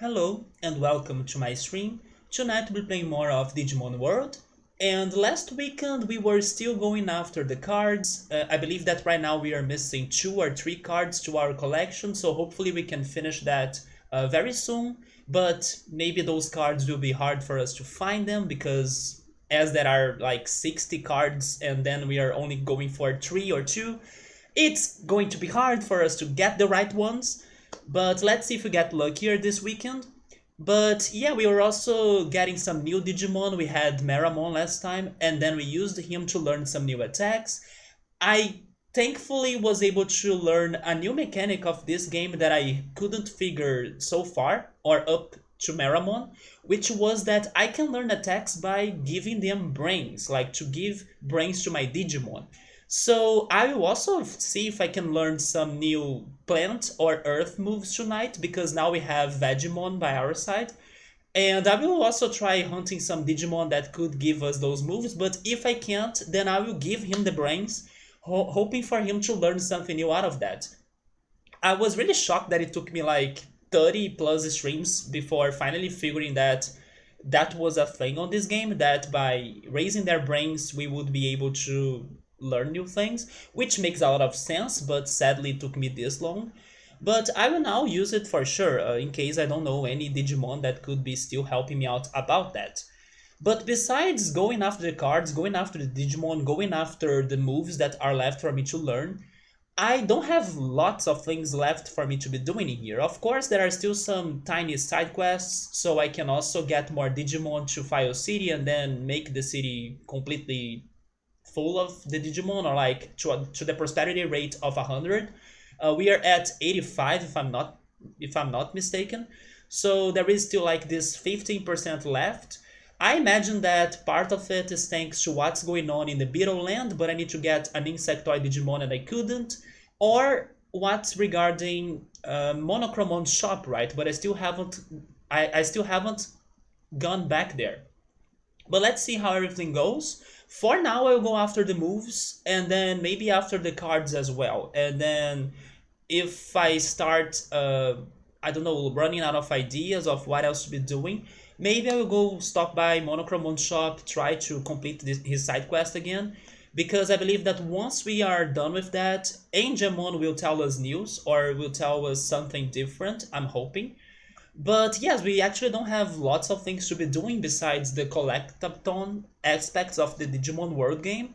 Hello and welcome to my stream. Tonight we'll be playing more of Digimon World. And last weekend we were still going after the cards. I believe that right now we are missing 2 or 3 cards to our collection, so hopefully we can finish that very soon. But maybe those cards will be hard for us to find them because as there are like 60 cards and then we are only going for 3 or 2, it's going to be hard for us to get the right ones. But let's see if we get luckier this weekend. But yeah, we were also getting some new Digimon. We had Meramon last time, and then we used him to learn some new attacks. I thankfully was able to learn a new mechanic of this game that I couldn't figure so far, or up to Meramon, which was that I can learn attacks by giving them brains, like to give brains to my Digimon. So I will also see if I can learn some new plant or earth moves tonight, because now we have Vegemon by our side. And I will also try hunting some Digimon that could give us those moves, but if I can't, then I will give him the brains, hoping for him to learn something new out of that. I was really shocked that it took me like 30 plus streams before finally figuring that that was a thing on this game, that by raising their brains we would be able to learn new things, which makes a lot of sense, but sadly it took me this long. But I will now use it for sure, in case I don't know any Digimon that could be still helping me out about that. But besides going after the cards, going after the Digimon, going after the moves that are left for me to learn, I don't have lots of things left for me to be doing in here. Of course, there are still some tiny side quests, so I can also get more Digimon to File City and then make the city completely full of the Digimon, or like to the prosperity rate of 100. We are at 85 if I'm not mistaken. So there is still like this 15% left. I imagine that part of it is thanks to what's going on in the Beetle Land, but I need to get an Insectoid Digimon and I couldn't. Or what's regarding Monochromon's shop, right? But I still haven't gone back there. But let's see how everything goes. For now, I'll go after the moves, and then maybe after the cards as well. And then if I start, I don't know, running out of ideas of what else to be doing, maybe I will go stop by Monochromon's shop, try to complete his side quest again. Because I believe that once we are done with that, Angemon will tell us news or will tell us something different, I'm hoping. But yes, we actually don't have lots of things to be doing besides the collectathon aspects of the Digimon World game.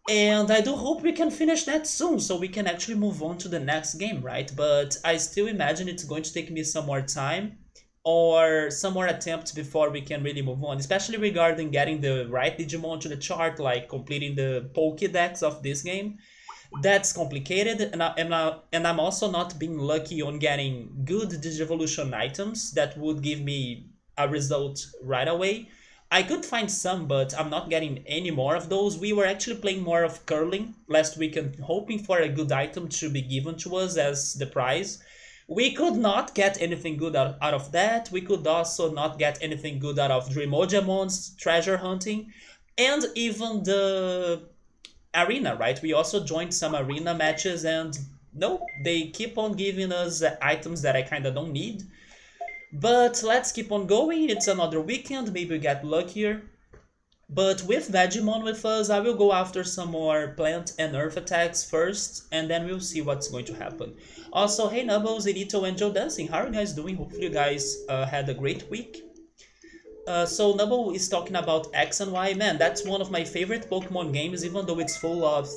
And I do hope we can finish that soon so we can actually move on to the next game, right? But I still imagine it's going to take me some more time or some more attempts before we can really move on, especially regarding getting the right Digimon to the chart, like completing the Pokédex of this game. That's complicated, and I'm also not being lucky on getting good Digivolution items that would give me a result right away. I could find some, but I'm not getting any more of those. We were actually playing more of curling last weekend, hoping for a good item to be given to us as the prize. We could not get anything good out of that. We could also not get anything good out of Dreamojamon's treasure hunting. And even the arena, right? We also joined some arena matches, and no, they keep on giving us items that I kind of don't need. But let's keep on going. It's another weekend. Maybe we get luckier. But with Vegemon with us, I will go after some more plant and earth attacks first, and then we'll see what's going to happen. Also, hey Nubbles, Edito, and Joe Dancing, how are you guys doing? Hopefully you guys had a great week. So Nubble is talking about X and Y. Man, that's one of my favorite Pokemon games, even though it's full of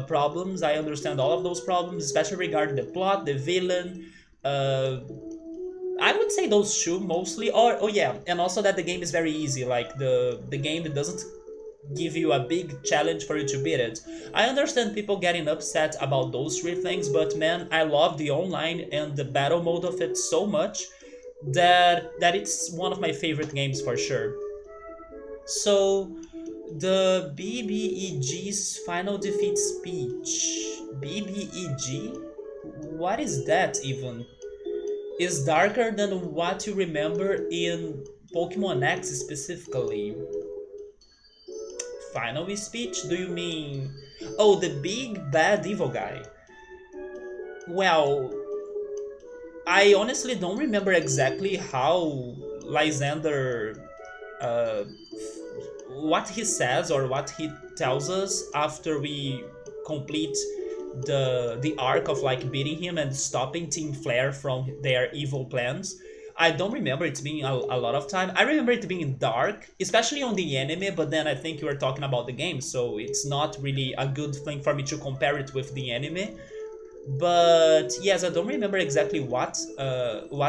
problems. I understand all of those problems, especially regarding the plot, the villain. Uh, I would say those two mostly. Or oh yeah, and also that the game is very easy. Like the game doesn't give you a big challenge for you to beat it. I understand people getting upset about those 3 things, but man, I love the online and the battle mode of it so much that it's one of my favorite games for sure. So the BBEG's final defeat speech. BBEG? What is that even? Is darker than what you remember in Pokemon X specifically. Final speech? Do you mean... Oh, the big bad evil guy. Well, I honestly don't remember exactly how Lysander, uh, what he says or what he tells us after we complete the arc of like beating him and stopping Team Flare from their evil plans. I don't remember it being a lot of time. I remember it being dark, especially on the anime, but then I think you were talking about the game, so it's not really a good thing for me to compare it with the anime. But yes, I don't remember exactly what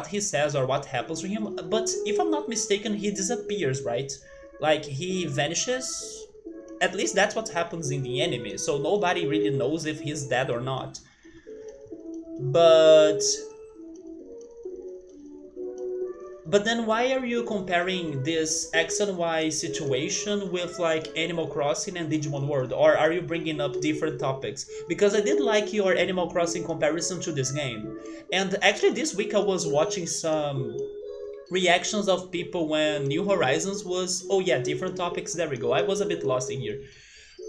he says or what happens to him. But if I'm not mistaken, he disappears, right? Like he vanishes. At least that's what happens in the anime. So nobody really knows if he's dead or not. But then why are you comparing this X and Y situation with like Animal Crossing and Digimon World? Or are you bringing up different topics? Because I did like your Animal Crossing comparison to this game. And actually this week I was watching some reactions of people when New Horizons was... Oh yeah, different topics, there we go. I was a bit lost in here.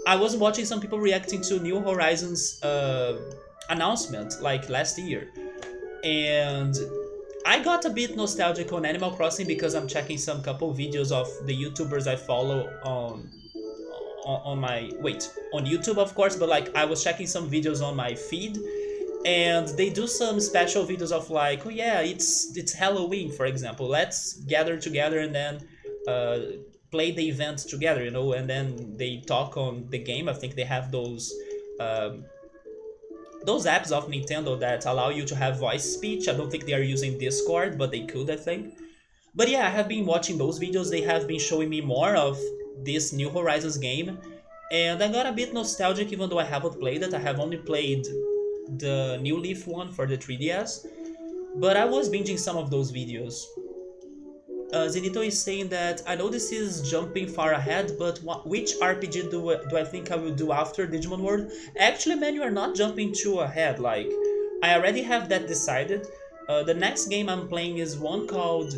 I was watching some people reacting to New Horizons announcement like last year. And I got a bit nostalgic on Animal Crossing because I'm checking some couple videos of the YouTubers I follow on my on YouTube of course, but like I was checking some videos on my feed, and they do some special videos of like, oh yeah, it's Halloween, for example, let's gather together and then uh, play the event together, and then they talk on the game. I think they have um, those apps of Nintendo that allow you to have voice speech. I don't think they are using Discord, but they could, I think. But yeah, I have been watching those videos. They have been showing me more of this New Horizons game, and I got a bit nostalgic even though I haven't played it. I have only played the New Leaf one for the 3DS, but I was binging some of those videos. Zenito is saying that I know this is jumping far ahead, but which RPG do I think I will do after Digimon World? Actually, man, you are not jumping too ahead. Like, I already have that decided. The next game I'm playing is one called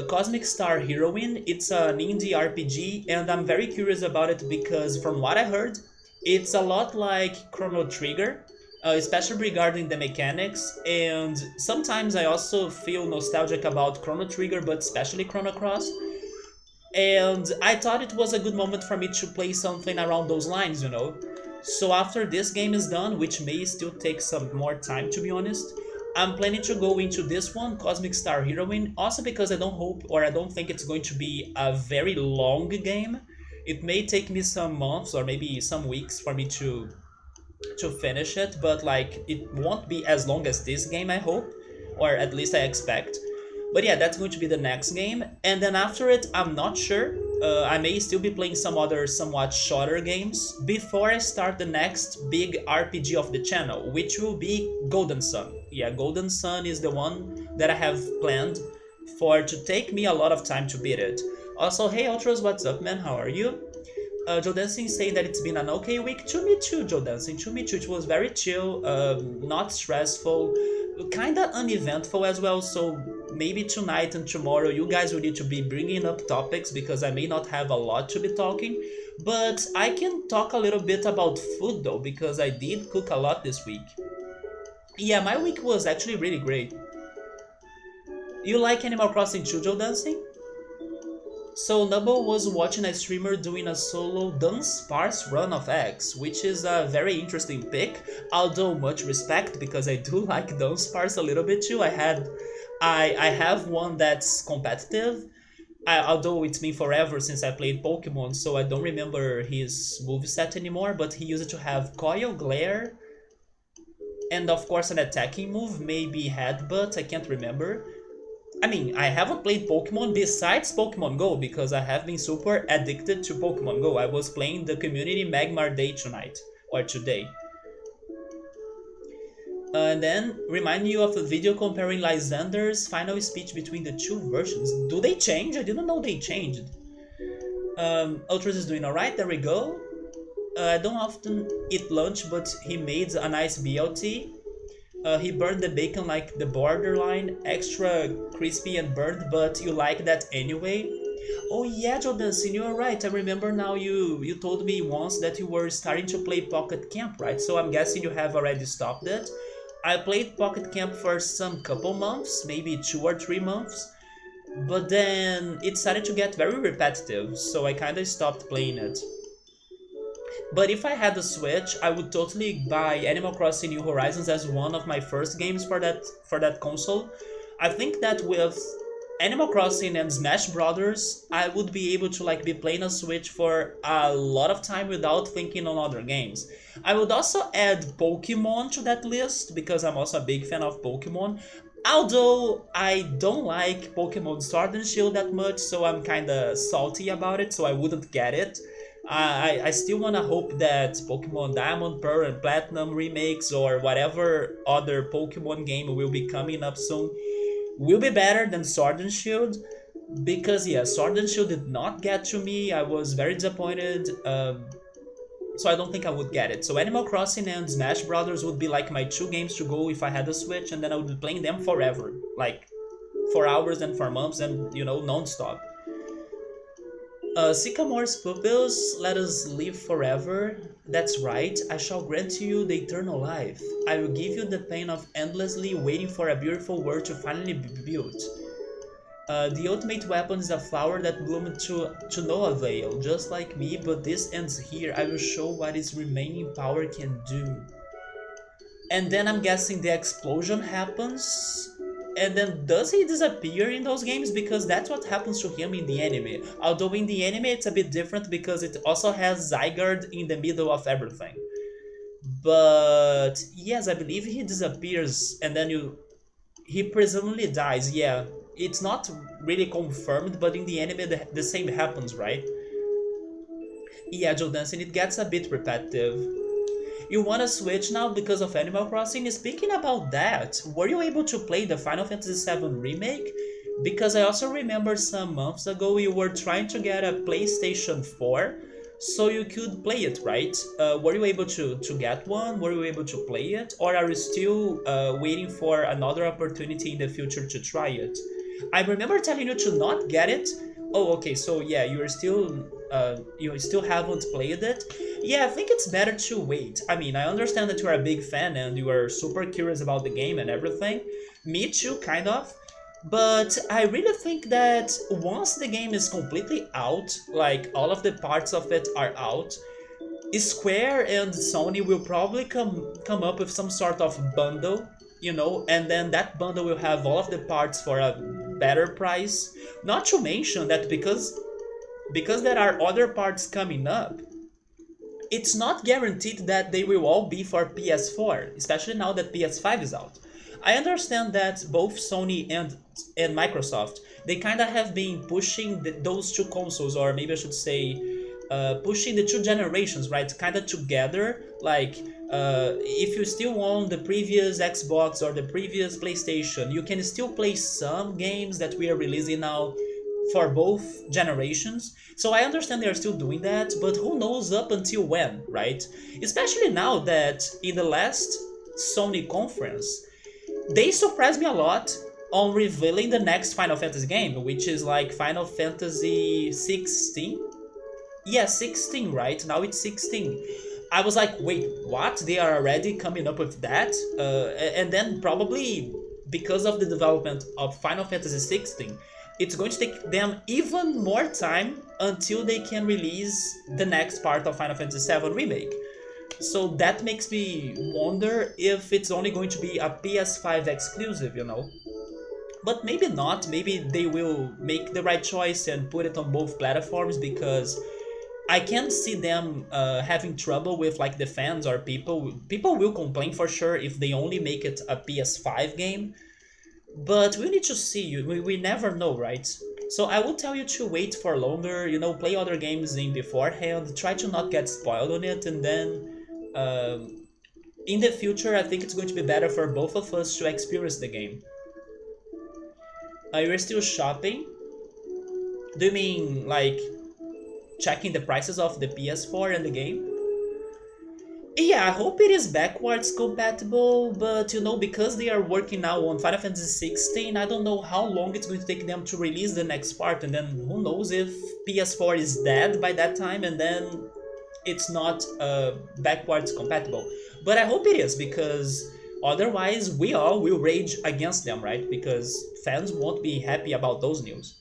Cosmic Star Heroine. It's an indie RPG, and I'm very curious about it because from what I heard, it's a lot like Chrono Trigger, especially regarding the mechanics. And sometimes I also feel nostalgic about Chrono Trigger, but especially Chrono Cross. And I thought it was a good moment for me to play something around those lines. So after this game is done, which may still take some more time to be honest, I'm planning to go into this one, Cosmic Star Heroine, also because I don't hope or I don't think it's going to be a very long game. It may take me some months or maybe some weeks for me to finish it, but like it won't be as long as this game, I hope, or at least I expect. But yeah, that's going to be the next game, and then after it, I'm not sure. I may still be playing some other somewhat shorter games before I start the next big RPG of the channel, which will be Golden Sun. Yeah, Golden Sun is the one that I have planned for to take me a lot of time to beat it. Also, hey Ultras, what's up, man? How are you? Joe Dancing saying that it's been an okay week. To me too, Joe Dancing. To me too. It was very chill, not stressful, kinda uneventful as well. So maybe tonight and tomorrow you guys will need to be bringing up topics because I may not have a lot to be talking. But I can talk a little bit about food though because I did cook a lot this week. Yeah, my week was actually really great. You like Animal Crossing too, Joe Dancing? So Nubble was watching a streamer doing a solo Dunsparce run of X, which is a very interesting pick, although much respect because I do like Dunsparce a little bit too. I have one that's competitive, although it's been forever since I played Pokemon, so I don't remember his moveset anymore, but he used to have Coil Glare, and of course an attacking move, maybe Headbutt, I can't remember. I mean, I haven't played Pokemon besides Pokemon Go because I have been super addicted to Pokemon Go. I was playing the community Magmar Day tonight, or today. And then, remind you of a video comparing Lysander's final speech between the two versions. Do they change? I didn't know they changed. Ultras is doing alright, there we go. I don't often eat lunch, but he made a nice BLT. He burned the bacon like the borderline, extra crispy and burnt, but you like that anyway? Oh yeah, Jordan, you're right. I remember now you told me once that you were starting to play Pocket Camp, right? So I'm guessing you have already stopped it. I played Pocket Camp for some couple months, maybe 2 or 3 months, but then it started to get very repetitive, so I kind of stopped playing it. But if I had the Switch, I would totally buy Animal Crossing New Horizons as one of my first games for that console. I think that with Animal Crossing and Smash Brothers, I would be able to like be playing a Switch for a lot of time without thinking on other games. I would also add Pokemon to that list because I'm also a big fan of Pokemon. Although I don't like Pokemon Sword and Shield that much, so I'm kind of salty about it, so I wouldn't get it. I still wanna hope that Pokemon Diamond, Pearl, and Platinum remakes or whatever other Pokemon game will be coming up soon will be better than Sword and Shield. Because yeah, Sword and Shield did not get to me. I was very disappointed. So I don't think I would get it. So Animal Crossing and Smash Brothers would be like my two games to go if I had a Switch, and then I would be playing them forever, like for hours and for months, and non-stop. Sycamore's pupils, let us live forever. That's right, I shall grant you the eternal life. I will give you the pain of endlessly waiting for a beautiful world to finally be built. The ultimate weapon is a flower that bloomed to no avail, just like me, but this ends here. I will show what its remaining power can do. And then I'm guessing the explosion happens. And then does he disappear in those games? Because that's what happens to him in the anime. Although in the anime it's a bit different because it also has Zygarde in the middle of everything. But yes, I believe he disappears and then he presumably dies. Yeah, it's not really confirmed, but in the anime the same happens, right? Yeah, Joe Dancing, it gets a bit repetitive. You want to switch now because of Animal Crossing? Speaking about that, were you able to play the Final Fantasy VII Remake? Because I also remember some months ago you were trying to get a PlayStation 4 so you could play it, right? Were you able to get one? Were you able to play it? Or are you still waiting for another opportunity in the future to try it? I remember telling you to not get it. Oh, okay, so yeah, you still haven't played it. Yeah, I think it's better to wait. I mean, I understand that you are a big fan and you are super curious about the game and everything. Me too, kind of. But I really think that once the game is completely out, like all of the parts of it are out, Square and Sony will probably come up with some sort of bundle, and then that bundle will have all of the parts for a better price. Not to mention that because there are other parts coming up, it's not guaranteed that they will all be for PS4, especially now that PS5 is out. I understand that both Sony and Microsoft, they kind of have been pushing those two consoles, or maybe I should say, pushing the two generations, right, kind of together. Like, if you still own the previous Xbox or the previous PlayStation, you can still play some games that we are releasing now for both generations. So I understand they're still doing that, but who knows up until when, right? Especially now that in the last Sony conference, they surprised me a lot on revealing the next Final Fantasy game, which is like Final Fantasy 16. Yeah, 16, right? Now it's 16. I was like, wait, what? They are already coming up with that? And then probably because of the development of Final Fantasy 16, it's going to take them even more time until they can release the next part of Final Fantasy VII Remake. So that makes me wonder if it's only going to be a PS5 exclusive. But maybe not. Maybe they will make the right choice and put it on both platforms, because I can't see them having trouble with like the fans or people. People will complain for sure if they only make it a PS5 game. But we need to see. We never know, right? So I will tell you to wait for longer, play other games in beforehand, try to not get spoiled on it, and then in the future I think it's going to be better for both of us to experience the game. You're still shopping? Do you mean like checking the prices of the PS4 and the game? Yeah, I hope it is backwards compatible, but because they are working now on Final Fantasy 16, I don't know how long it's going to take them to release the next part, and then who knows if PS4 is dead by that time and then it's not backwards compatible. But I hope it is, because Otherwise, we all will rage against them, right? Because fans won't be happy about those news.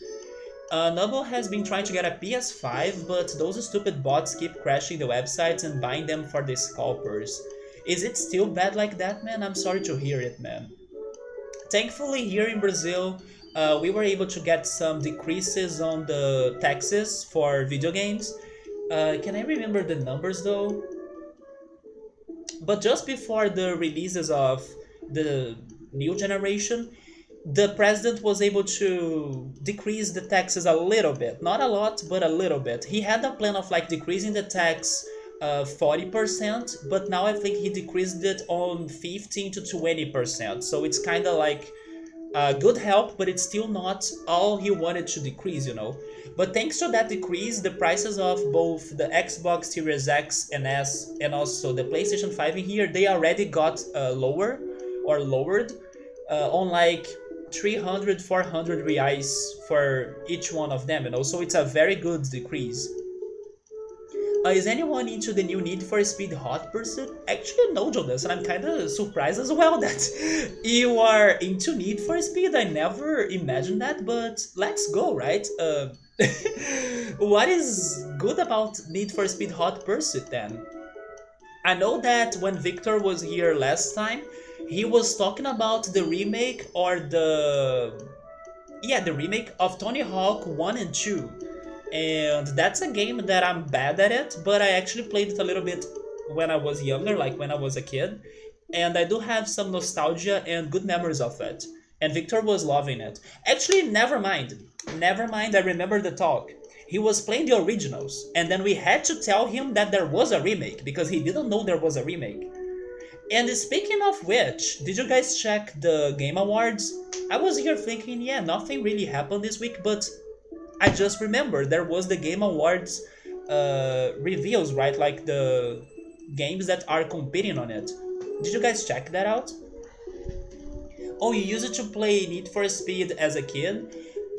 Noble has been trying to get a PS5, but those stupid bots keep crashing the websites and buying them for the scalpers. Is it still bad like that, man? I'm sorry to hear it, man. Thankfully, here in Brazil, we were able to get some decreases on the taxes for video games. Can I remember the numbers though? But just before the releases of the new generation, the president was able to decrease the taxes a little bit. Not a lot, but a little bit. He had a plan of like decreasing the tax 40%, but now I think he decreased it on 15 to 20%. So it's kind of like good help, but it's still not all he wanted to decrease, you know. But thanks to that decrease, the prices of both the Xbox Series X and S and also the PlayStation 5 in here, they already got lower or lowered on like 300, 400 reais for each one of them, you know. So it's a very good decrease. Is anyone into the new Need for Speed Hot Pursuit? Actually, no, Jonas, and I'm kind of surprised as well that you are into Need for Speed. I never imagined that, but let's go, right? What is good about Need for Speed Hot Pursuit then? I know that when Victor was here last time, he was talking about the remake or the... Yeah, the remake of Tony Hawk 1 and 2. And that's a game that I'm bad at it, but I actually played it a little bit when I was younger, like when I was a kid. And I do have some nostalgia and good memories of it. And Victor was loving it. Actually, never mind. Never mind, I remember the talk. He was playing the originals, and then we had to tell him that there was a remake, because he didn't know there was a remake. And speaking of which, did you guys check the Game Awards? I was here thinking, yeah, nothing really happened this week, but I just remembered there was the Game Awards reveals, right? Like the games that are competing on it. Did you guys check that out? Oh, you used to play Need for Speed as a kid?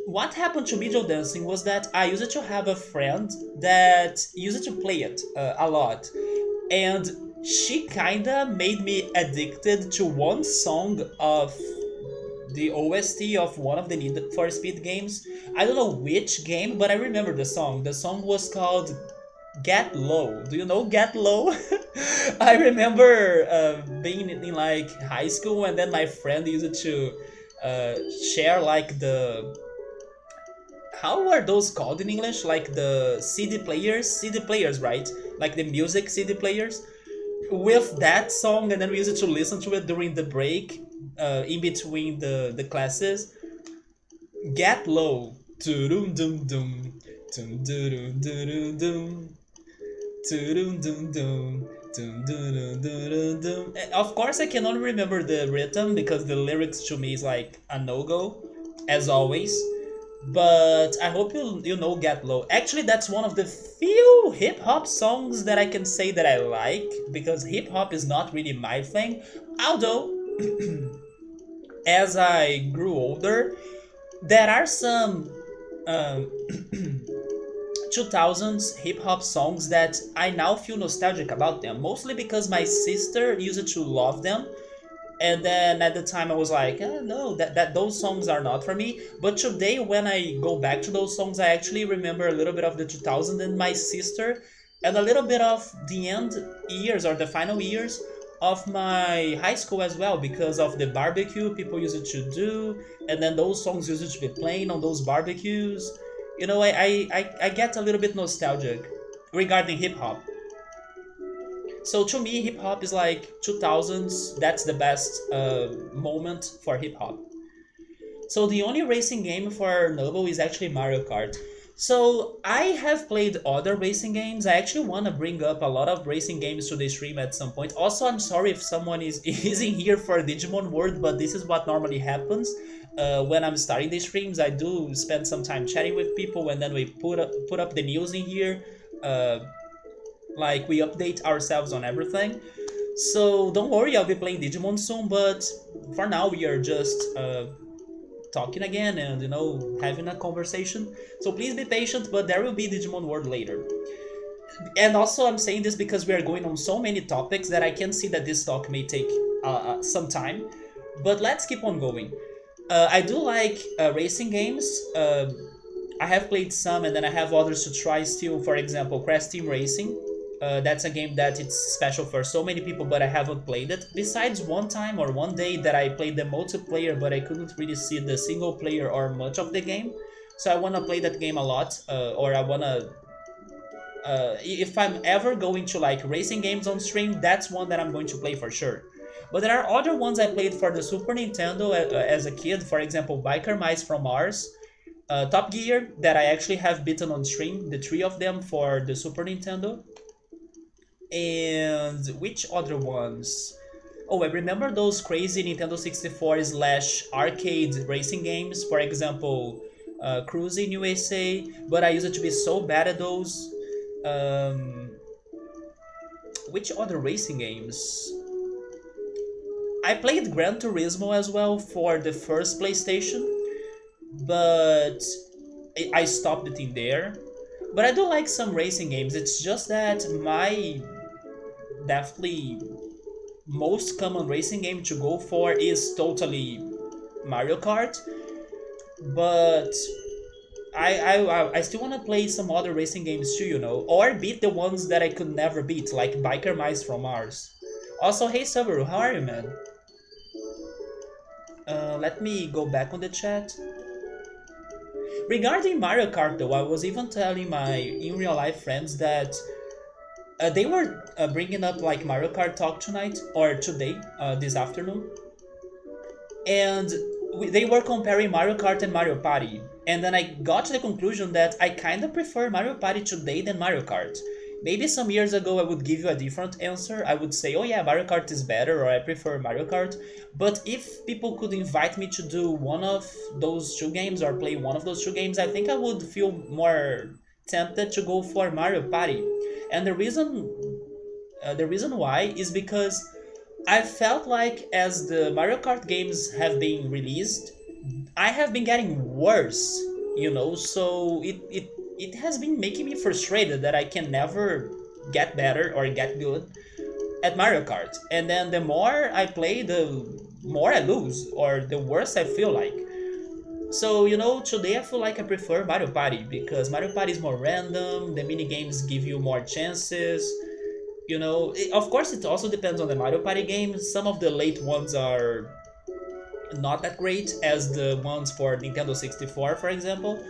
What happened to Beetle Dancing was that I used to have a friend that used to play it a lot. And she kinda made me addicted to one song of the OST of one of the Need for Speed games. I don't know which game, but I remember the song. The song was called Get Low. Do you know Get Low? I remember being in like high school, and then my friend used to share like the... How are those called in English? Like the CD players? CD players, right? Like the music CD players? With that song, and then we used to listen to it during the break, in between the classes. Get Low. Dum dum dum. Dum dum dum dum. Dum dum dum. Of course, I can only remember the rhythm because the lyrics to me is like a no-go, as always. But I hope you know Get Low. Actually, that's one of the few hip hop songs that I can say that I like, because hip hop is not really my thing. Although, as I grew older, there are some um, 2000s hip hop songs that I now feel nostalgic about them, mostly because my sister used to love them. And then at the time I was like, no, that those songs are not for me. But today when I go back to those songs, I actually remember a little bit of the 2000s and my sister, and a little bit of the end years or the final years of my high school as well, because of the barbecue people used to do, and then those songs used to be playing on those barbecues. You know, I get a little bit nostalgic regarding hip hop. So to me, hip hop is like 2000s. That's the best moment for hip hop. So the only racing game for Noble is actually Mario Kart. So I have played other racing games. I actually want to bring up a lot of racing games to the stream at some point. Also, I'm sorry if someone is isn't here for Digimon World, but this is what normally happens. When I'm starting the streams, I do spend some time chatting with people, and then we put up the news in here. Like we update ourselves on everything. So don't worry, I'll be playing Digimon soon, but for now we are just talking again and, you know, having a conversation. So please be patient, but there will be Digimon World later. And also I'm saying this because we are going on so many topics that I can see that this talk may take some time. But let's keep on going. I do like racing games. I have played some, and then I have others to try still. For example, Crash Team Racing. That's a game that it's special for so many people, but I haven't played it. Besides one time or one day that I played the multiplayer, but I couldn't really see the single player or much of the game. So I wanna play that game a lot, or I wanna. If I'm ever going to like racing games on stream, that's one that I'm going to play for sure. But there are other ones I played for the Super Nintendo as a kid. For example, Biker Mice from Mars, Top Gear that I actually have beaten on stream, the three of them for the Super Nintendo. And which other ones? Oh, I remember those crazy Nintendo 64 slash arcade racing games. For example, Cruising USA. But I used to be so bad at those. Um, which other racing games? I played Gran Turismo as well for the first PlayStation, but I stopped it in there. But I do like some racing games. It's just that my definitely most common racing game to go for is totally Mario Kart. But I still want to play some other racing games too, or beat the ones that I could never beat, like Biker Mice from Mars. Also, hey Subaru, how are you, man? Let me go back on the chat. Regarding Mario Kart, though, I was even telling my in real life friends that they were bringing up like Mario Kart talk tonight or today, this afternoon, and they were comparing Mario Kart and Mario Party, and then I got to the conclusion that I kind of prefer Mario Party today than Mario Kart. Maybe some years ago I would give you a different answer. I would say, oh yeah, Mario Kart is better, or I prefer Mario Kart. But if people could invite me to do one of those two games or play one of those two games, I think I would feel more tempted to go for Mario Party. And the reason why is because I felt like as the Mario Kart games have been released, I have been getting worse, so it has been making me frustrated that I can never get better or get good at Mario Kart. And then the more I play, the more I lose, or the worse I feel like. So, today I feel like I prefer Mario Party because Mario Party is more random, the mini games give you more chances. Of course, it also depends on the Mario Party games. Some of the late ones are not that great as the ones for Nintendo 64, for example.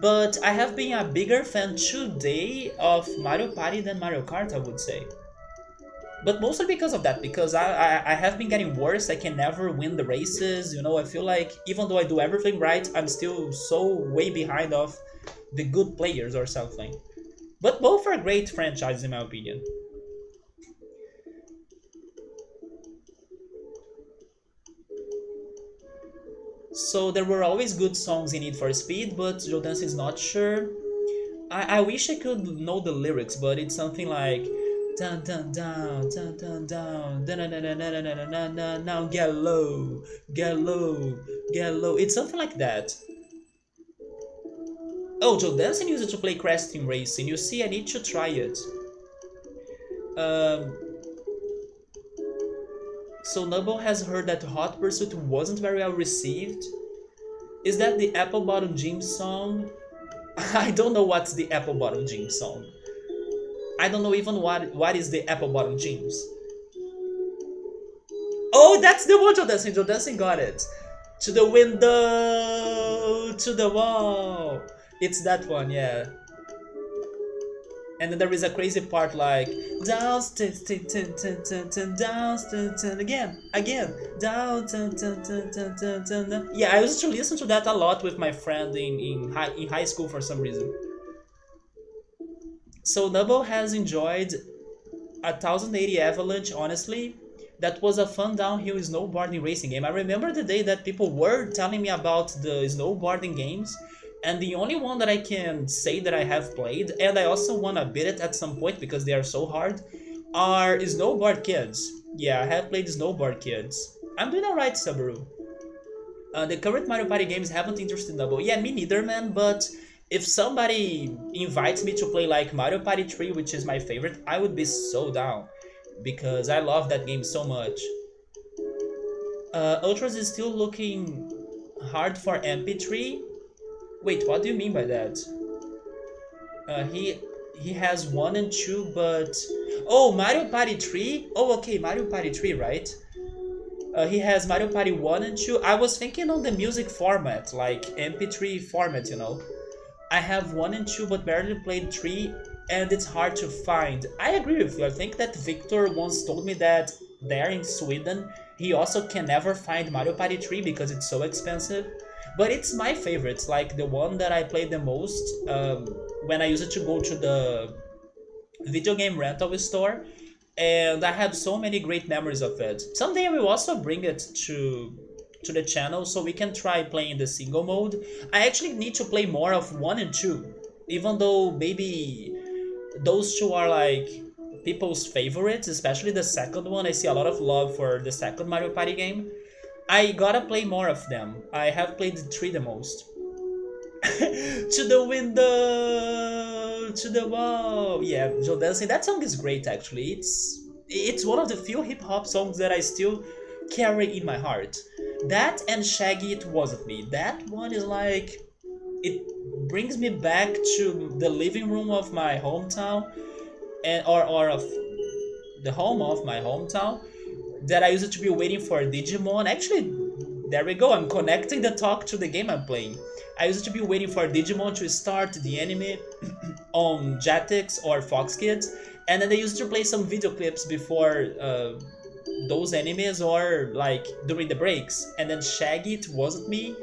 But I have been a bigger fan today of Mario Party than Mario Kart, I would say. But mostly because of that, because I have been getting worse. I can never win the races. I feel like even though I do everything right, I'm still so way behind of the good players or something. But both are great franchises in my opinion. So there were always good songs in Need for Speed, but Joe Dance is not sure. I wish I could know the lyrics, but it's something like down down down down down down down down down down down down get low, get low, get low. It's something like that. Oh, Joe Dancing used to play Crash Team Racing. You see, I need to try it. Um, so Nubble has heard that Hot Pursuit wasn't very well received. Is that the Apple Bottom Jeans song? I don't know what's the Apple Bottom Jeans song. I don't know even what is the Apple Bottom Jeans. Oh, that's the one, Joe Dancing. Joe Dancing got it. To the window, to the wall. It's that one, yeah. And then there is a crazy part like down, down, again, down, down. Yeah, I used to listen to that a lot with my friend in high school for some reason. So Nubble has enjoyed 1080 Avalanche. Honestly, that was a fun downhill snowboarding racing game. I remember the day that people were telling me about the snowboarding games, and the only one that I can say that I have played, and I also wanna beat it at some point because they are so hard, are Snowboard Kids. Yeah, I have played Snowboard Kids. I'm doing alright, Subaru. The current Mario Party games haven't interested Double. Yeah, me neither, man, but if somebody invites me to play like Mario Party 3, which is my favorite, I would be so down. Because I love that game so much. Ultras is still looking hard for MP3. Wait, what do you mean by that? He has one and two, but oh, Mario Party 3. Oh, okay, Mario Party 3, right? He has Mario Party 1 and 2. I was thinking on the music format, like MP3 format, you know. I have 1 and 2, but barely played 3, and it's hard to find. I agree with you. I think that Victor once told me that there in Sweden, he also can never find Mario Party 3 because it's so expensive. But it's my favorite. It's like the one that I played the most when I used to go to the video game rental store, and I have so many great memories of it. Someday I will also bring it to the channel so we can try playing the single mode. I actually need to play more of 1 and 2, even though maybe those two are like people's favorites, especially the second one. I see a lot of love for the second Mario Party game. I gotta play more of them. I have played 3 the most. To the window, to the wall. Yeah, Joe Dancing. That song is great. Actually, it's one of the few hip hop songs that I still carry in my heart. That and Shaggy, It Wasn't Me. That one is like it brings me back to the living room of my hometown, and or of the home of my hometown that I used to be waiting for Digimon. Actually, there we go. I'm connecting the talk to the game I'm playing. I used to be waiting for Digimon to start the anime on Jetix or Fox Kids, and then they used to play some video clips before those animes or like during the breaks. And then Shaggy, It Wasn't Me.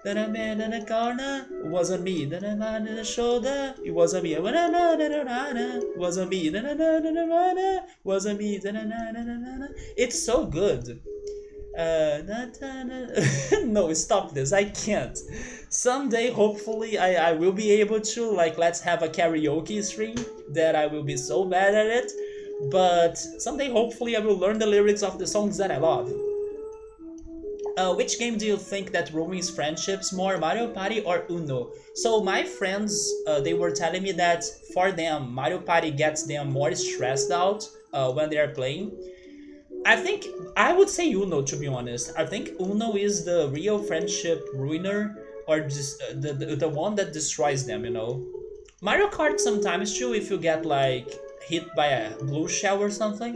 Then a man in a corner, it wasn't me. Then a man in the shoulder, it wasn't me. When a man in a runner, wasn't me. Then a man in a runner, wasn't me. Then a na. It's so good. No, stop this. I can't. Someday, hopefully, I will be able to. Like, let's have a karaoke stream that I will be so bad at it. But someday, hopefully, I will learn the lyrics of the songs that I love. Which game do you think that ruins friendships more, Mario Party or Uno? So my friends, they were telling me that for them, Mario Party gets them more stressed out when they are playing. I think I would say Uno, to be honest. I think Uno is the real friendship ruiner, or just the one that destroys them. You know, Mario Kart sometimes too if you get like hit by a blue shell or something.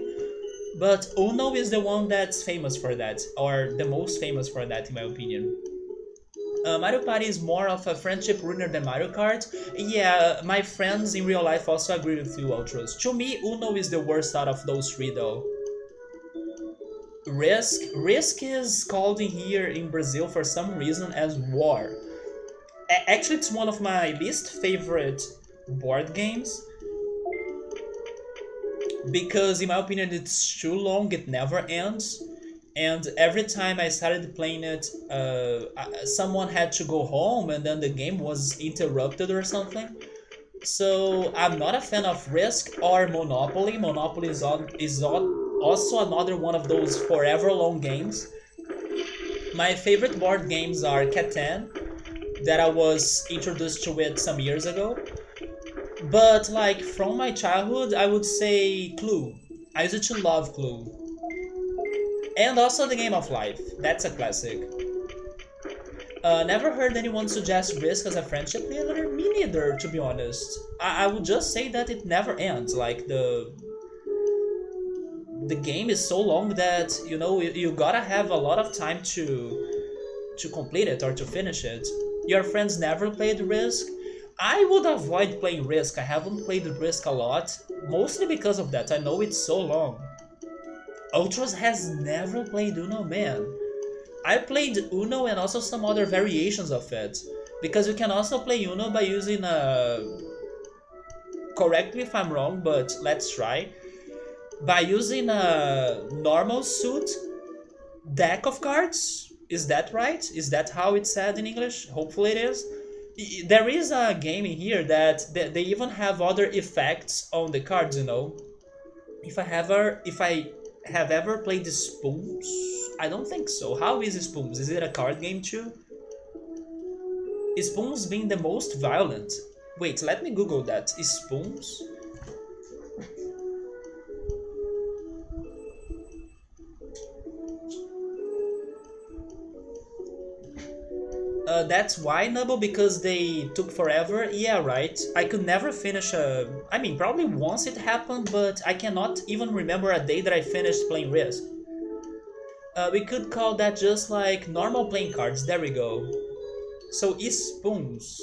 But Uno is the one that's famous for that, or the most famous for that, in my opinion. Mario Party is more of a friendship ruiner than Mario Kart. Yeah, my friends in real life also agree with you, Ultros. To me, Uno is the worst out of those three, though. Risk is called in here in Brazil for some reason as War. Actually, it's one of my least favorite board games because, in my opinion, it's too long. It never ends, and every time I started playing it, someone had to go home, and then the game was interrupted or something. So I'm not a fan of Risk or Monopoly. Monopoly is also another one of those forever long games. My favorite board games are Catan, that I was introduced to it some years ago. But like from my childhood, I would say Clue. I used to love Clue. And also the Game of Life. That's a classic. Never heard anyone suggest Risk as a friendship builder. Me neither, to be honest. I would just say that it never ends. Like the game is so long that you gotta have a lot of time to complete it or to finish it. Your friends never played Risk. I would avoid playing Risk. I haven't played Risk a lot, mostly because of that. I know it's so long. Ultros has never played Uno, man. I played Uno and also some other variations of it. Because you can also play Uno by using a... Correct me if I'm wrong, but let's try. By using a normal suit deck of cards. Is that right? Is that how it's said in English? Hopefully it is. There is a game in here that they even have other effects on the cards, If I have ever played the Spoons, I don't think so. How is Spoons? Is it a card game too? Is Spoons being the most violent? Wait, let me Google that. Is Spoons? That's why, Nubble, because they took forever. Yeah, right. I could never finish a. I mean, probably once it happened, but I cannot even remember a day that I finished playing Risk. We could call that just like normal playing cards. There we go. So, spoons.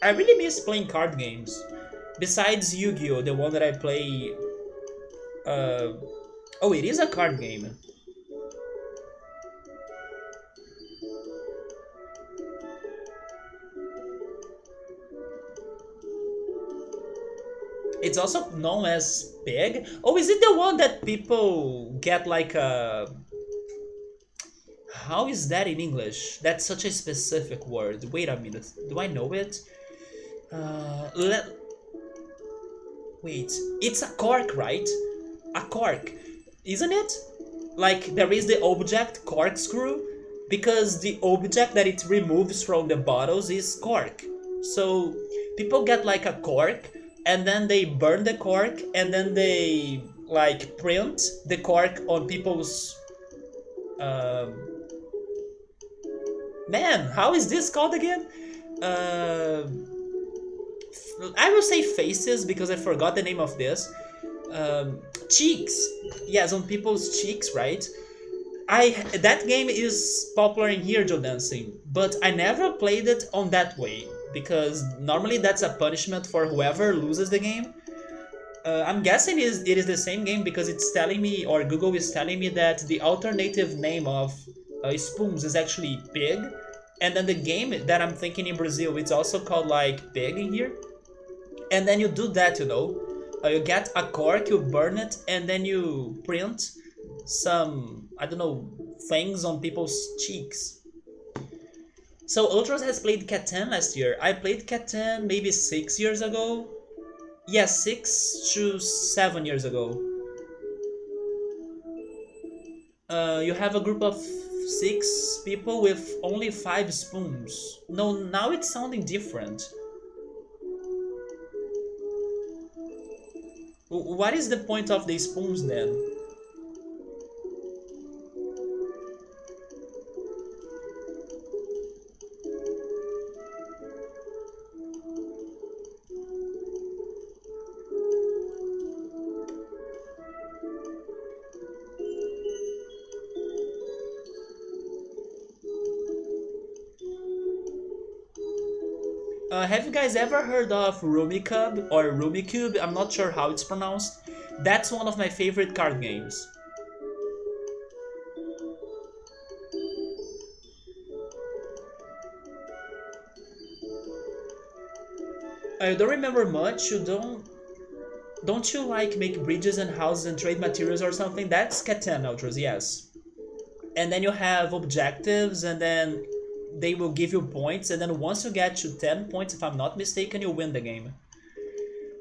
I really miss playing card games. Besides Yu-Gi-Oh, the one that I play. Uh, oh, it is a card game. It's also known as Pig. Oh, is it the one that people get like a. How is that in English? That's such a specific word. Wait a minute. Do I know it? Let. Wait. It's a cork, right? A cork. Isn't it? Like, there is the object corkscrew, because the object that it removes from the bottles is cork. So, people get like a cork, and then they burn the cork, and then they like print the cork on people's. Um, Man, how is this called again? Uh, I will say faces because I forgot the name of this. Cheeks. Yes, on people's cheeks, right? I That game is popular in here, Joe Dancing, but I never played it on that way because normally that's a punishment for whoever loses the game. I'm guessing it is the same game because it's telling me, or Google is telling me, that the alternative name of spoons is actually pig, and then the game that I'm thinking in Brazil, it's also called like pig in here. And then you do that, you get a cork, you burn it, and then you print some, I don't know, things on people's cheeks. So Ultras has played Catan last year. I played Catan maybe 6 years ago. Yeah, 6 to 7 years ago. You have a group of 6 people with only 5 spoons. No, now it's sounding different. What is the point of the spoons then? Have you guys ever heard of Rumicube or Rumicube? I'm not sure how it's pronounced. That's one of my favorite card games. I don't remember much. Don't you like make bridges and houses and trade materials or something? That's Catan Ultras, yes. And then you have objectives, and then they will give you points, and then once you get to 10 points, if I'm not mistaken, you win the game.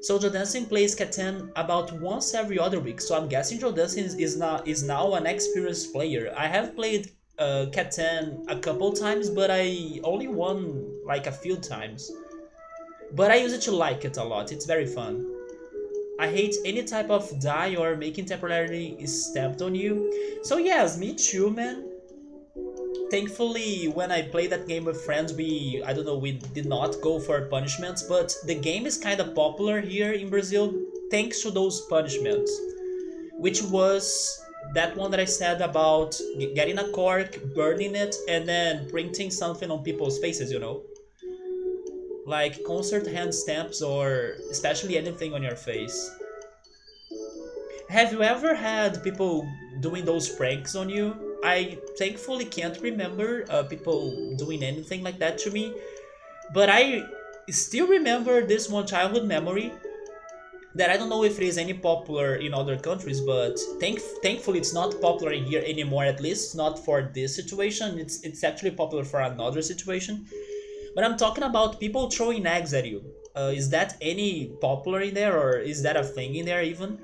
So Joe Dancing plays Catan about once every other week, so I'm guessing Joe Dancing is now an experienced player. I have played Catan a couple times, but I only won like a few times. But I used to like it a lot, it's very fun. I hate any type of die or making temporarily stamped on you. So yes, me too, man. Thankfully, when I played that game with friends, I don't know, we did not go for punishments, but the game is kind of popular here in Brazil thanks to those punishments, which was that one that I said about getting a cork, burning it, and then printing something on people's faces. Like concert hand stamps or especially anything on your face. Have you ever had people doing those pranks on you? I thankfully can't remember people doing anything like that to me, but I still remember this one childhood memory that I don't know if it is any popular in other countries, but thankfully it's not popular in here anymore. At least not for this situation. It's actually popular for another situation. But I'm talking about people throwing eggs at you. Is that any popular in there, or is that a thing in there even?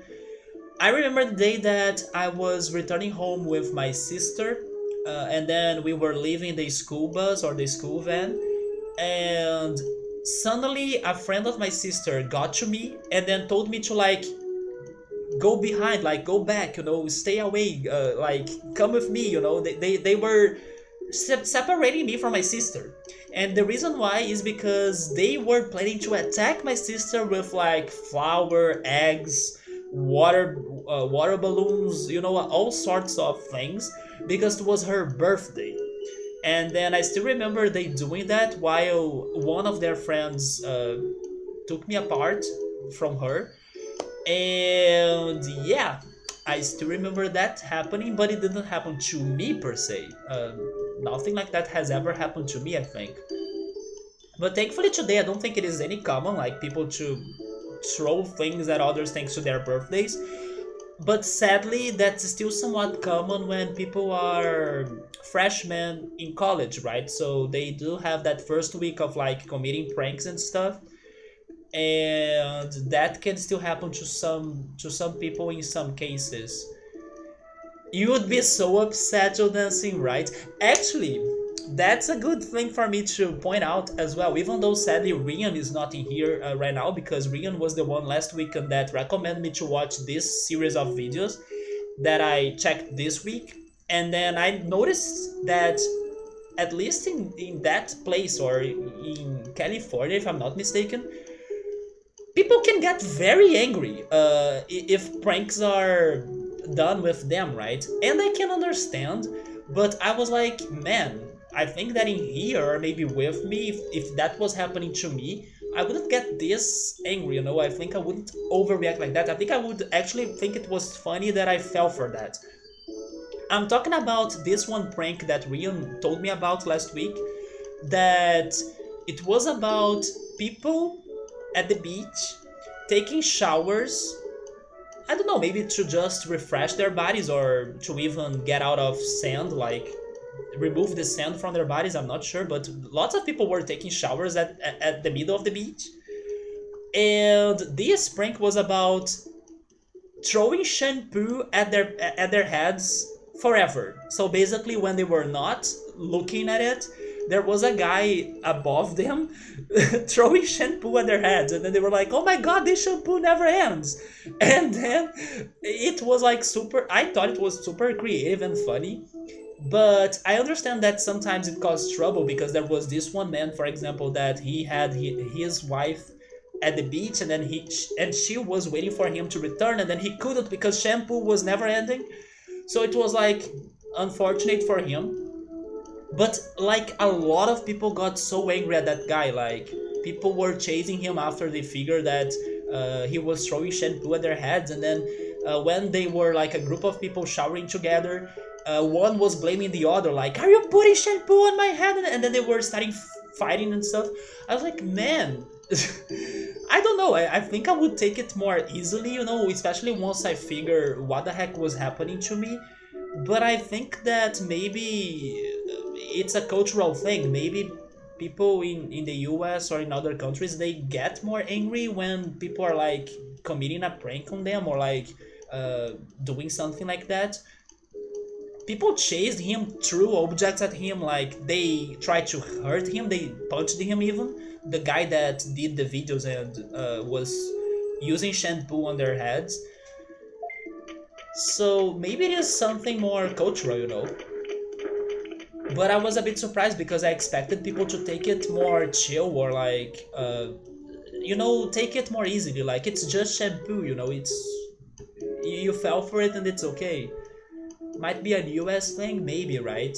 I remember the day that I was returning home with my sister, and then we were leaving the school bus or the school van, and suddenly a friend of my sister got to me and then told me to like go behind, like go back, stay away, like come with me, they were separating me from my sister. And the reason why is because they were planning to attack my sister with like flour, eggs, water balloons, all sorts of things, because it was her birthday. And then I still remember they doing that while one of their friends took me apart from her. And yeah, I still remember that happening, but it didn't happen to me per se. Nothing like that has ever happened to me, I think. But thankfully today, I don't think it is any common, like people to throw things at others thanks to their birthdays. But sadly, that's still somewhat common when people are freshmen in college, right? So they do have that first week of like committing pranks and stuff, and that can still happen to some people in some cases. You would be so upset, to dancing, right? Actually, that's a good thing for me to point out as well, even though sadly Rian is not in here right now, because Rian was the one last weekend that recommended me to watch this series of videos that I checked this week. And then I noticed that at least in that place, or in California if I'm not mistaken, people can get very angry if pranks are done with them, right? And I can understand, but I was like, man, I think that in here, or maybe with me, if that was happening to me, I wouldn't get this angry, I think I wouldn't overreact like that. I think I would actually think it was funny that I fell for that. I'm talking about this one prank that Rian told me about last week, that it was about people at the beach taking showers. I don't know, maybe to just refresh their bodies, or to even get out of sand, like remove the sand from their bodies. I'm not sure, but lots of people were taking showers at the middle of the beach. And this prank was about throwing shampoo at their heads forever. So basically, when they were not looking at it, there was a guy above them throwing shampoo at their heads, and then they were like, "Oh my god, this shampoo never ends!" And then it was like super. I thought it was super creative and funny, but I understand that sometimes it caused trouble, because there was this one man, for example, that he had his wife at the beach, and then she was waiting for him to return, and then he couldn't because shampoo was never ending. So it was like unfortunate for him. But like a lot of people got so angry at that guy, like people were chasing him after they figured that he was throwing shampoo at their heads. And then when they were like a group of people showering together, one was blaming the other, like, "Are you putting shampoo on my head?" And then they were starting fighting and stuff. I was like, man, I don't know. I think I would take it more easily, especially once I figure what the heck was happening to me. But I think that maybe it's a cultural thing. Maybe people in the US or in other countries, they get more angry when people are like committing a prank on them, or like doing something like that. People chased him, threw objects at him, like they tried to hurt him, they punched him even. The guy that did the videos and was using shampoo on their heads. So maybe it is something more cultural, But I was a bit surprised, because I expected people to take it more chill, or like, take it more easily. Like, it's just shampoo, it's, you fell for it and it's okay. Might be a US thing, maybe, right?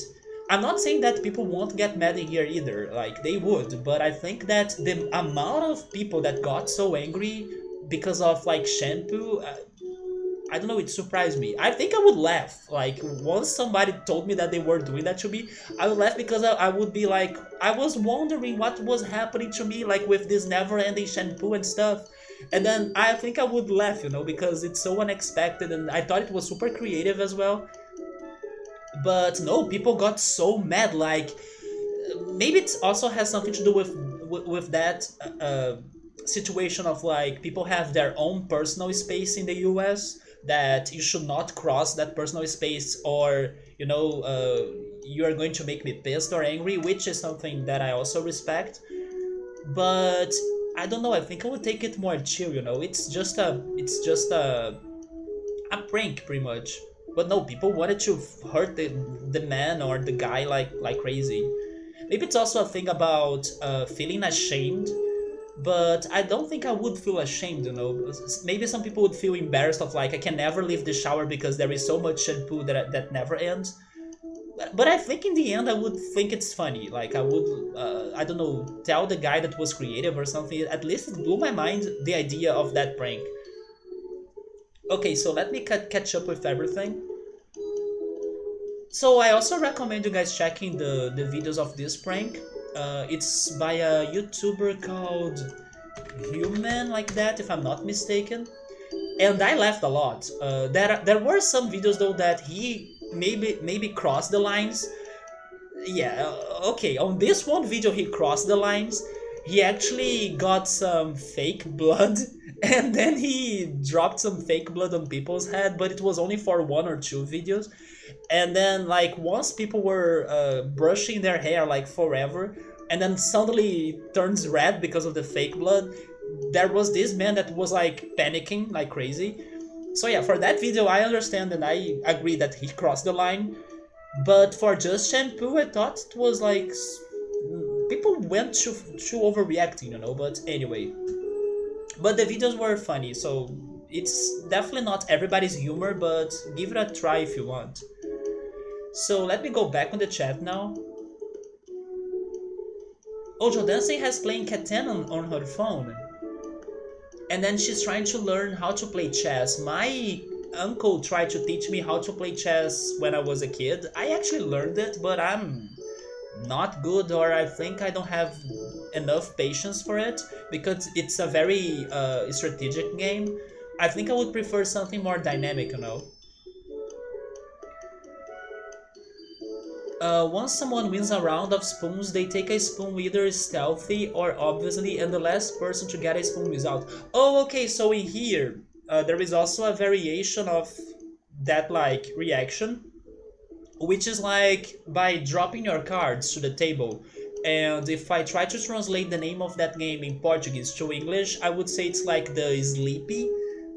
I'm not saying that people won't get mad in here either, like they would, but I think that the amount of people that got so angry because of like shampoo, I don't know, it surprised me. I think I would laugh. Like, once somebody told me that they were doing that to me, I would laugh, because I would be like, I was wondering what was happening to me, like with this never ending shampoo and stuff. And then I think I would laugh, because it's so unexpected, and I thought it was super creative as well. But no, people got so mad. Like, maybe it also has something to do with that situation of like people have their own personal space in the US, that you should not cross that personal space, or you are going to make me pissed or angry, which is something that I also respect. But I don't know, I think I would take it more chill. It's just a a prank pretty much. But no, people wanted to hurt the man or the guy like crazy. Maybe it's also a thing about feeling ashamed, but I don't think I would feel ashamed, you know. Maybe some people would feel embarrassed of like I can never leave the shower because there is so much shampoo that never ends. But I think in the end I would think it's funny. Like I would, I don't know, tell the guy that was creative or something. At least it blew my mind the idea of that prank. Okay, so let me catch up with everything. So I also recommend you guys checking the videos of this prank. It's by a YouTuber called Human, like that, if I'm not mistaken. And I laughed a lot. There were some videos though that he maybe crossed the lines. Yeah, okay. On this one video, he crossed the lines. He actually got some fake blood, and then he dropped some fake blood on people's head. But it was only for 1 or 2 videos. And then like once people were brushing their hair like forever, and then suddenly it turns red because of the fake blood, there was this man that was like panicking like crazy. So yeah, for that video I understand and I agree that he crossed the line. But for just shampoo I thought it was like people went to overreacting, you know. But anyway, but the videos were funny, so it's definitely not everybody's humor, but give it a try if you want. So let me go back on the chat now. Oh, Jodancy has playing Catan on her phone. And then she's trying to learn how to play chess. My uncle tried to teach me how to play chess when I was a kid. I actually learned it, but I'm not good, or I think I don't have enough patience for it because it's a very strategic game. I think I would prefer something more dynamic, you know. Once someone wins a round of spoons, they take a spoon either stealthy or obviously, and the last person to get a spoon is out. Oh, okay, so in here, there is also a variation of that like reaction, which is like by dropping your cards to the table. And if I try to translate the name of that game in Portuguese to English, I would say it's like the Sleepy.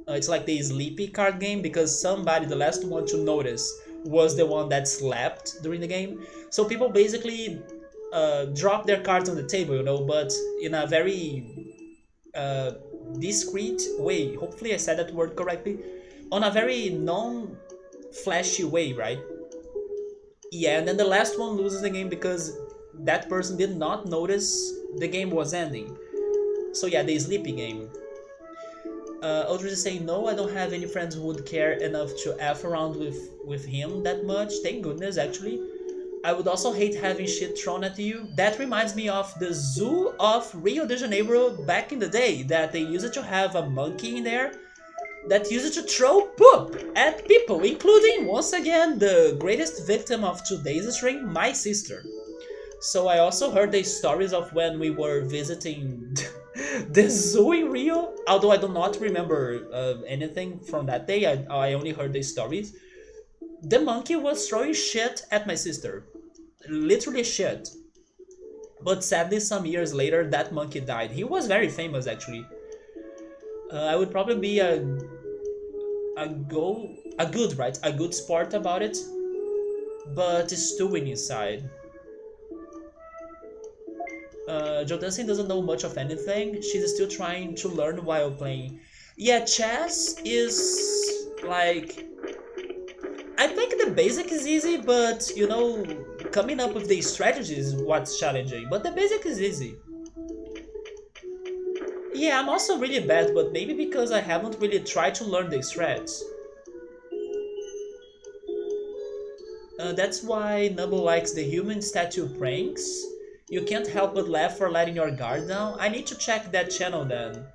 It's like the Sleepy card game because somebody, the last one to notice, was the one that slept during the game. So people basically drop their cards on the table, you know, but in a very uh, discreet way. Hopefully I said that word correctly. On a very non-flashy way, right? Yeah, and then the last one loses the game because that person did not notice the game was ending. So yeah, the sleepy game. Audrey is saying, no, I don't have any friends who would care enough to F around with him that much. Thank goodness, actually. I would also hate having shit thrown at you. That reminds me of the zoo of Rio de Janeiro back in the day, that they used to have a monkey in there that used to throw poop at people, including, once again, the greatest victim of today's stream, my sister. So I also heard the stories of when we were visiting the zoo in Rio, although I do not remember anything from that day. I only heard the stories. The monkey was throwing shit at my sister. Literally shit. But sadly, some years later, that monkey died. He was very famous, actually. I would probably be a good, right? A good sport about it, but stewing inside. Jodansin doesn't know much of anything. She's still trying to learn while playing. Yeah, chess is like, I think the basic is easy, but you know, coming up with the strategy is what's challenging. But the basic is easy. Yeah, I'm also really bad, but maybe because I haven't really tried to learn the strats. That's why Nubble likes the human statue pranks. You can't help but laugh for letting your guard down. I need to check that channel then.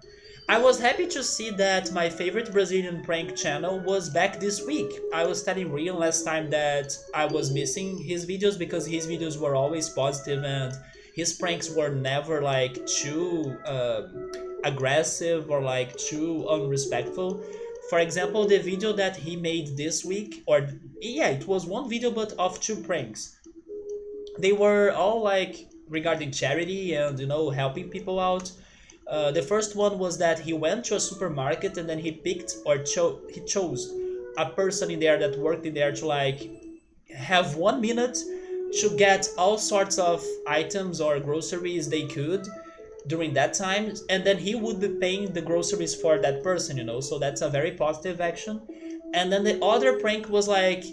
I was happy to see that my favorite Brazilian prank channel was back this week. I was telling Rian last time that I was missing his videos because his videos were always positive and his pranks were never like too aggressive or like too unrespectful. For example, the video that he made this week, or yeah, it was one video but of 2 pranks. They were all like regarding charity and you know helping people out. The first one was that he went to a supermarket and then he picked or he chose a person in there that worked in there to like have 1 minute to get all sorts of items or groceries they could during that time, and then he would be paying the groceries for that person, you know. So that's a very positive action. And then the other prank was like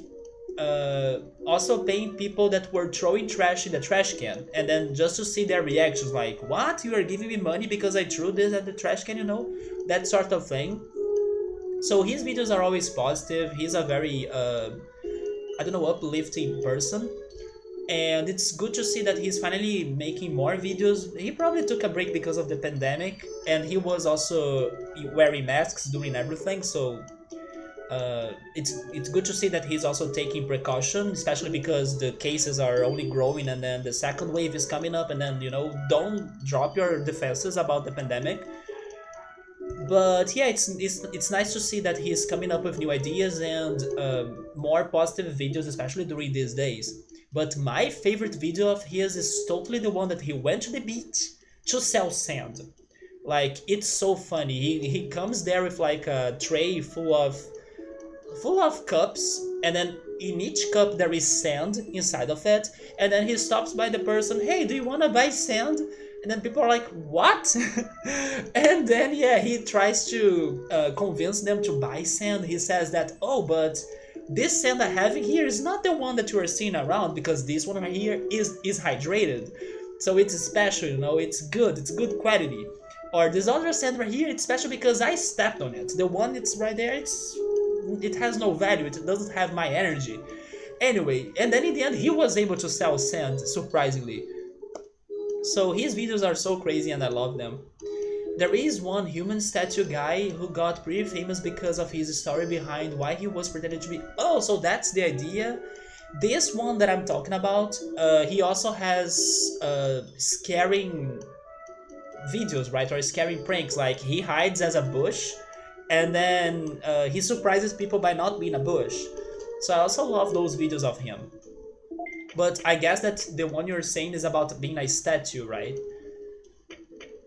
also paying people that were throwing trash in the trash can, and then just to see their reactions, like, what, you are giving me money because I threw this at the trash can, you know, that sort of thing. So his videos are always positive. He's a very I don't know, uplifting person, and it's good to see that he's finally making more videos. He probably took a break because of the pandemic, and he was also wearing masks during everything. So it's good to see that he's also taking precaution, especially because the cases are only growing, and then the second wave is coming up. And then, you know, don't drop your defenses about the pandemic. But yeah, it's nice to see that he's coming up with new ideas and more positive videos, especially during these days. But my favorite video of his is totally the one that he went to the beach to sell sand. Like, it's so funny. He comes there with like a tray full of cups, and then in each cup there is sand inside of it, and then he stops by the person, hey, do you want to buy sand? And then people are like, what? And then yeah, he tries to convince them to buy sand. He says that, oh, but this sand I have here is not the one that you are seeing around, because this one right here is hydrated, so it's special, you know, it's good quality. Or this other sand right here, it's special because I stepped on it. The one that's right there, it has no value, it doesn't have my energy. Anyway, and then in the end he was able to sell sand, surprisingly. So his videos are so crazy and I love them. There is one human statue guy who got pretty famous because of his story behind why he was pretending to be... Oh, so that's the idea. This one that I'm talking about, he also has scaring videos, right? Or scaring pranks. Like, he hides as a bush, and then he surprises people by not being a bush. So I also love those videos of him. But I guess that the one you're saying is about being a statue, right?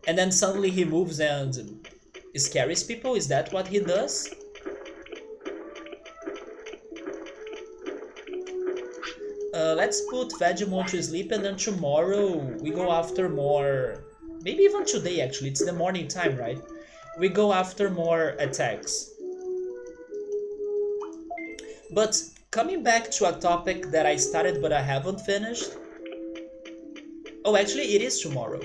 And then suddenly he moves and scares people? Is that what he does? Let's put Vegemon to sleep, and then tomorrow we go after more... Maybe even today, actually. It's the morning time, right? We go after more attacks. But coming back to a topic that I started but I haven't finished... Oh, actually, it is tomorrow.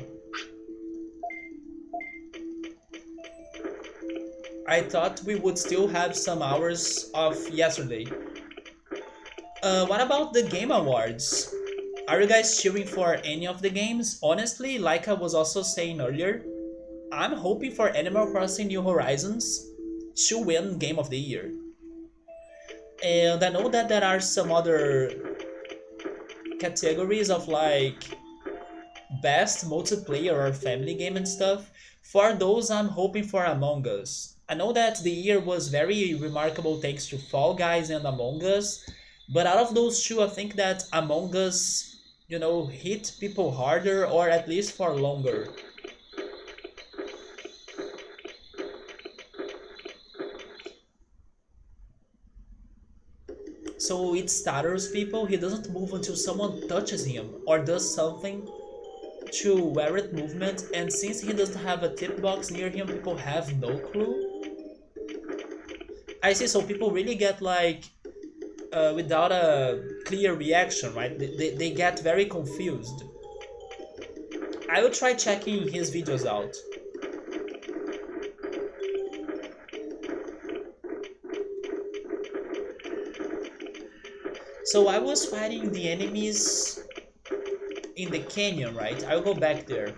I thought we would still have some hours of yesterday. What about the Game Awards? Are you guys cheering for any of the games? Honestly, like I was also saying earlier, I'm hoping for Animal Crossing New Horizons to win Game of the Year. And I know that there are some other categories of like best multiplayer or family game and stuff. For those, I'm hoping for Among Us. I know that the year was very remarkable thanks to Fall Guys and Among Us, but out of those two, I think that Among Us, you know, hit people harder, or at least for longer. So it stutters people, he doesn't move until someone touches him or does something to warrant movement, and since he doesn't have a tip box near him, people have no clue. I see, so people really get like without a clear reaction, right? They get very confused. I will try checking his videos out. So I was fighting the enemies in the canyon, right? I'll go back there.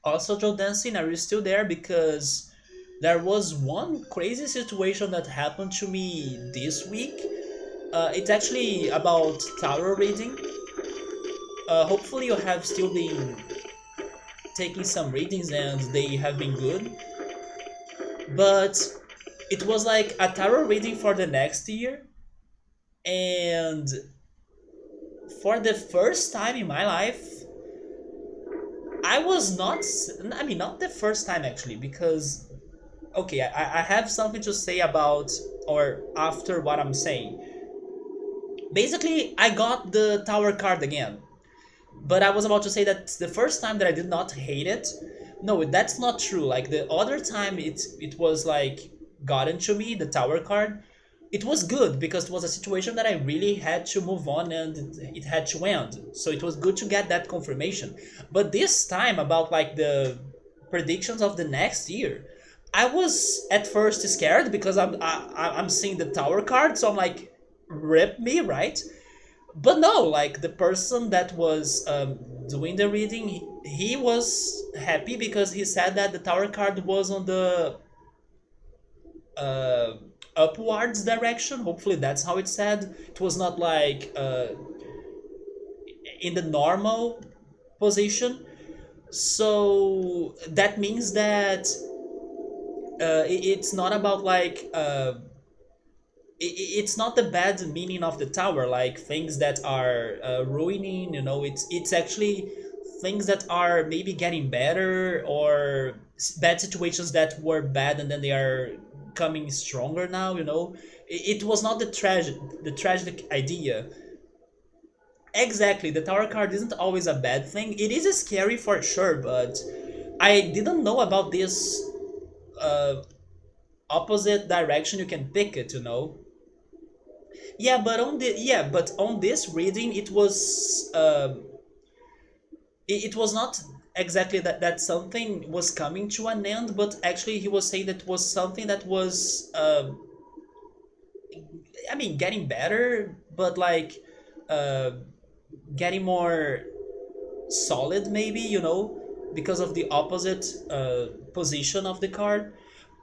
Also, Joe Dancing, are you still there? Because there was one crazy situation that happened to me this week. It's actually about tarot reading. Hopefully you have still been taking some readings and they have been good. But it was like a tarot reading for the next year, and for the first time in my life, I was not. I mean, not the first time actually, because okay, I have something to say about or after what I'm saying. Basically, I got the Tower card again, but I was about to say that the first time that I did not hate it. No, that's not true. Like the other time, it was like gotten to me the Tower card. It was good because it was a situation that I really had to move on and it had to end. So it was good to get that confirmation. But this time about like the predictions of the next year, I was at first scared because I'm seeing the Tower card, so I'm like, rip me, right? But no, like the person that was doing the reading, he was happy because he said that the Tower card was on the uh, upwards direction. Hopefully, that's how it said. It was not like in the normal position. So that means that it's not about like it's not the bad meaning of the tower, like things that are ruining. You know, it's actually things that are maybe getting better, or bad situations that were bad and then they are coming stronger now. You know, it was not the tragic idea. Exactly, the tower card isn't always a bad thing. It is scary for sure, but I didn't know about this uh, opposite direction you can pick it. You know. But on this reading, it was not exactly that something was coming to an end, but actually he was saying that was something that was I mean getting better, but like uh, getting more solid maybe, you know, because of the opposite position of the card.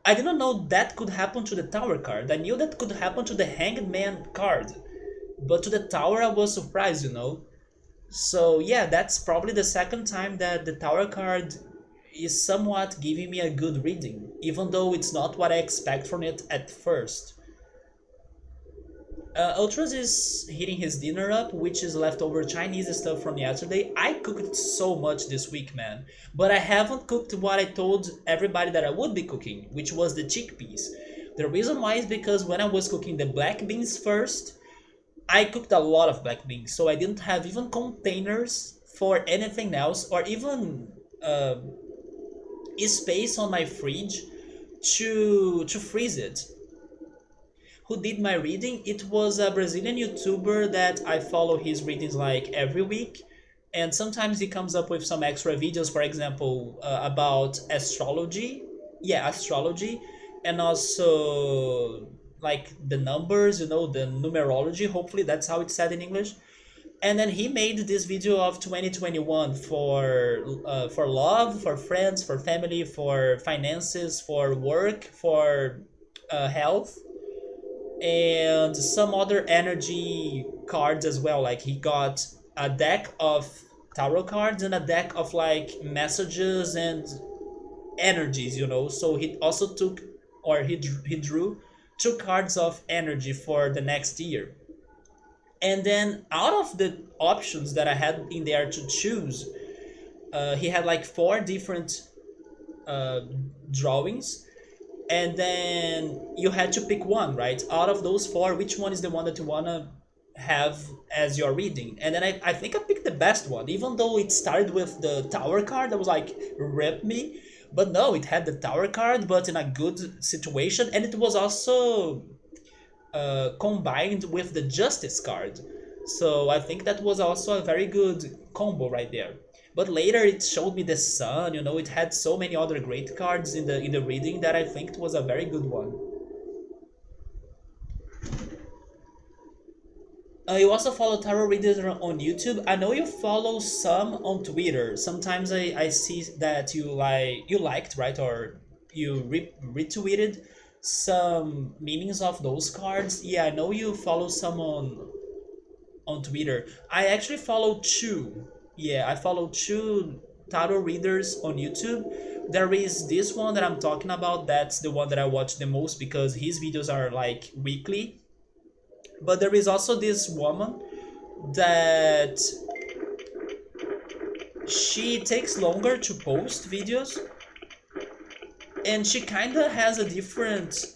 I didn't know that could happen to the tower card. I knew that could happen to the hanged man card, but to the tower I was surprised, you know. So yeah, that's probably the second time that the tower card is somewhat giving me a good reading, even though it's not what I expect from it at first. Ultras is heating his dinner up, which is leftover Chinese stuff from yesterday. I cooked so much this week, man, but I haven't cooked what I told everybody that I would be cooking, which was the chickpeas. The reason why is because when I was cooking the black beans first, I cooked a lot of black beans, so I didn't have even containers for anything else, or even uh, space on my fridge to freeze it. Who did my reading? It was a Brazilian YouTuber that I follow his readings like every week, and sometimes he comes up with some extra videos, for example, about astrology. Yeah, astrology, and also like the numbers, you know, the numerology. Hopefully, that's how it's said in English. And then he made this video of 2021 for love, for friends, for family, for finances, for work, for health, and some other energy cards as well. Like he got a deck of tarot cards and a deck of like messages and energies, you know. So he also took, or he drew two cards of energy for the next year. And then out of the options that I had in there to choose, he had like four different uh, drawings, and then you had to pick one, right? Out of those four, which one is the one that you wanna have as your reading? And then I think I picked the best one, even though it started with the tower card. I was like, rip me. But no, it had the tower card, but in a good situation, and it was also combined with the justice card. So I think that was also a very good combo right there. But later it showed me the sun. You know, it had so many other great cards in the reading that I think it was a very good one. You also follow tarot readers on YouTube. I know you follow some on Twitter. Sometimes I see that you liked, right, or you retweeted some meanings of those cards. Yeah, I know you follow some on Twitter. I actually follow two. Yeah, I follow two tarot readers on YouTube. There is this one that I'm talking about. That's the one that I watch the most because his videos are like weekly. But there is also this woman that she takes longer to post videos, and she kind of has a different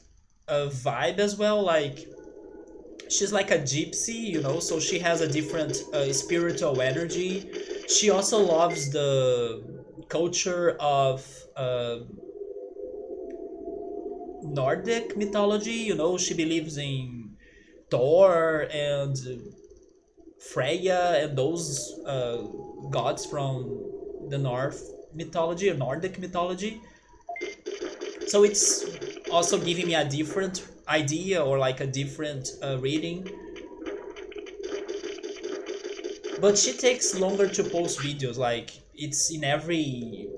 vibe as well. Like she's like a gypsy, so she has a different spiritual energy. She also loves the culture of Nordic mythology. She believes in Thor and Freya and those gods from the North mythology or Nordic mythology. So it's also giving me a different idea or like a different reading. But she takes longer to post videos. Like it's in every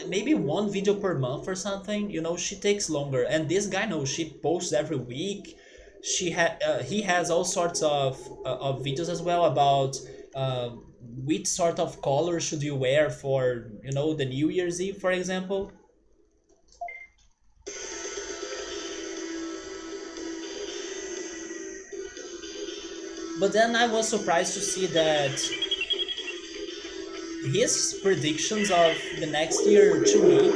maybe one video per month or something. She takes longer. And this guy, no, she posts every week. He has all sorts of videos as well about uh, which sort of color should you wear for the New Year's Eve, for example. But then I was surprised to see that his predictions of the next year to me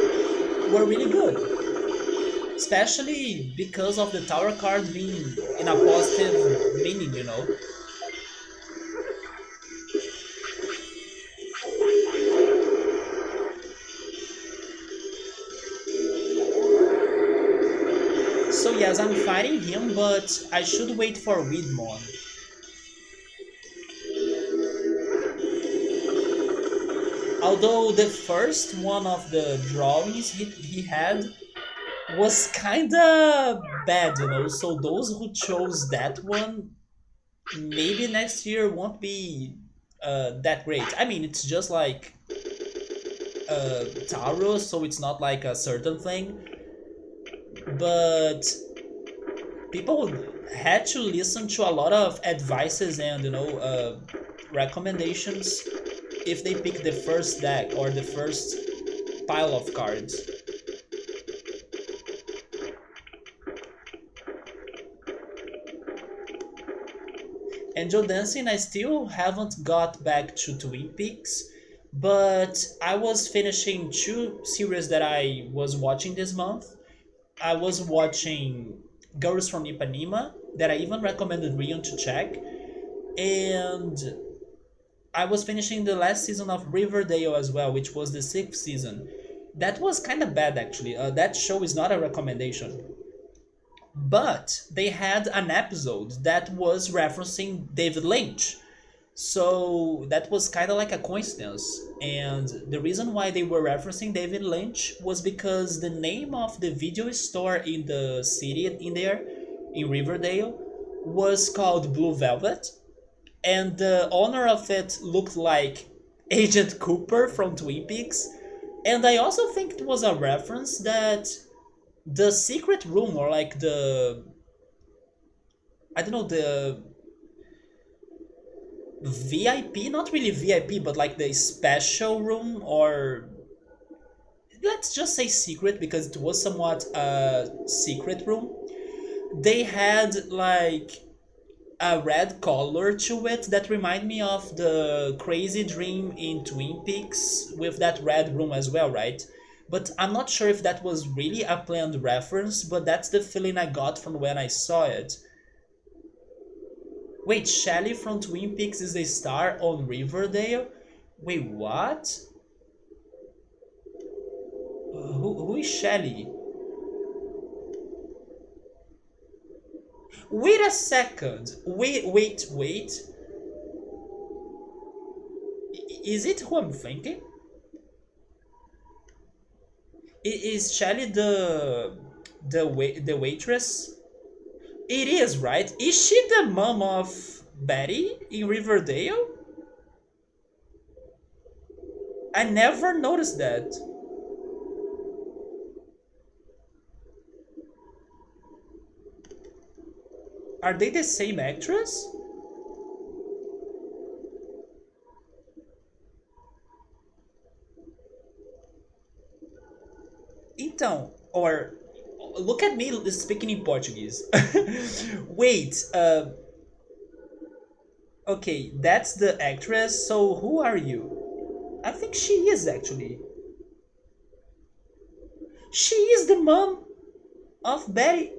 were really good, especially because of the tower card being in a positive meaning. So yes, I'm fighting him, but I should wait for Widmon. Although the first one of the drawings he had was kinda bad. So those who chose that one, maybe next year won't be that great. I mean, it's just like tarot, so it's not like a certain thing. But people had to listen to a lot of advices and recommendations if they pick the first deck or the first pile of cards. Angel Dancing, I still haven't got back to Twin Peaks, but I was finishing two series that I was watching this month. I was watching Girls from Ipanema, that I even recommended Rion to check, and I was finishing the last season of Riverdale as well, which was the sixth season. That was kind of bad actually. That show is not a recommendation. But they had an episode that was referencing David Lynch. So that was kind of like a coincidence. And the reason why they were referencing David Lynch was because the name of the video store in the city in there, in Riverdale, was called Blue Velvet. And the owner of it looked like Agent Cooper from Twin Peaks. And I also think it was a reference that the secret room, or like the, I don't know, the VIP, not really VIP, but like the special room, or let's just say secret because it was somewhat a secret room. They had like a red color to it that remind me of the Crazy Dream in Twin Peaks with that red room as well, right? But I'm not sure if that was really a planned reference, but that's the feeling I got from when I saw it. Wait, Shelly from Twin Peaks is a star on Riverdale? Wait, what? Who is Shelly? Wait a second. Wait. Is it who I'm thinking? Is Shelly the waitress? It is, right? Is she the mom of Betty in Riverdale? I never noticed that. Are they the same actress? Então, or look at me speaking in Portuguese. Wait, okay, that's the actress. So who are you? I think she is actually. She is the mom of Betty.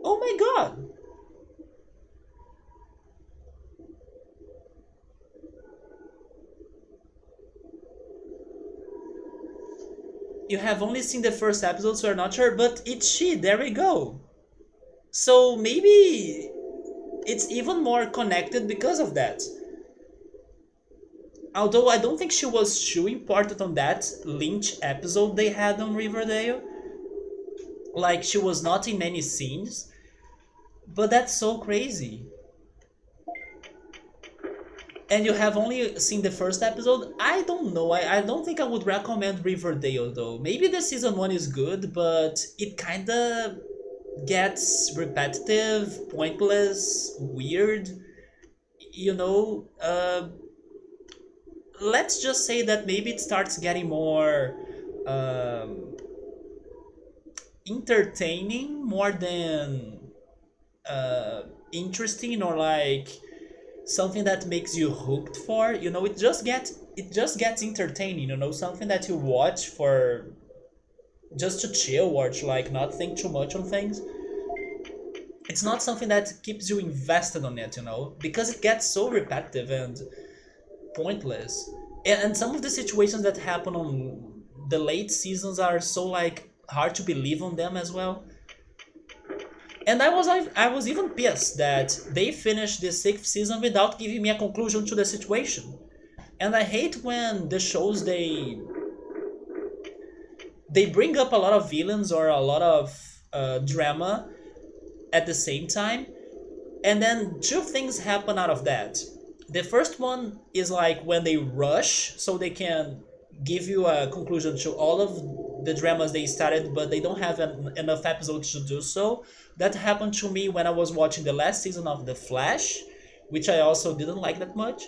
Oh my god. You have only seen the first episode, so you're not sure, but it's she. There we go. So maybe it's even more connected because of that. Although I don't think she was too important on that Lynch episode they had on Riverdale. Like, she was not in any scenes. But that's so crazy. And you have only seen the first episode? I don't know. I don't think I would recommend Riverdale though. Maybe the season 1 is good, but it kinda gets repetitive, pointless, weird. You know, let's just say that maybe it starts getting more um, entertaining more than interesting, or like something that makes you hooked for. It just gets entertaining. Something that you watch for just to chill, watch, like not think too much on things. It's not something that keeps you invested on it, because it gets so repetitive and pointless. And some of the situations that happen on the late seasons are so like hard to believe on them as well. And I was even pissed that they finished the sixth season without giving me a conclusion to the situation. And I hate when the shows they bring up a lot of villains or a lot of drama at the same time, and then two things happen out of that. The first one is like when they rush so they can give you a conclusion to all of the dramas they started, but they don't have enough episodes to do so. That happened to me when I was watching the last season of The Flash, which I also didn't like that much.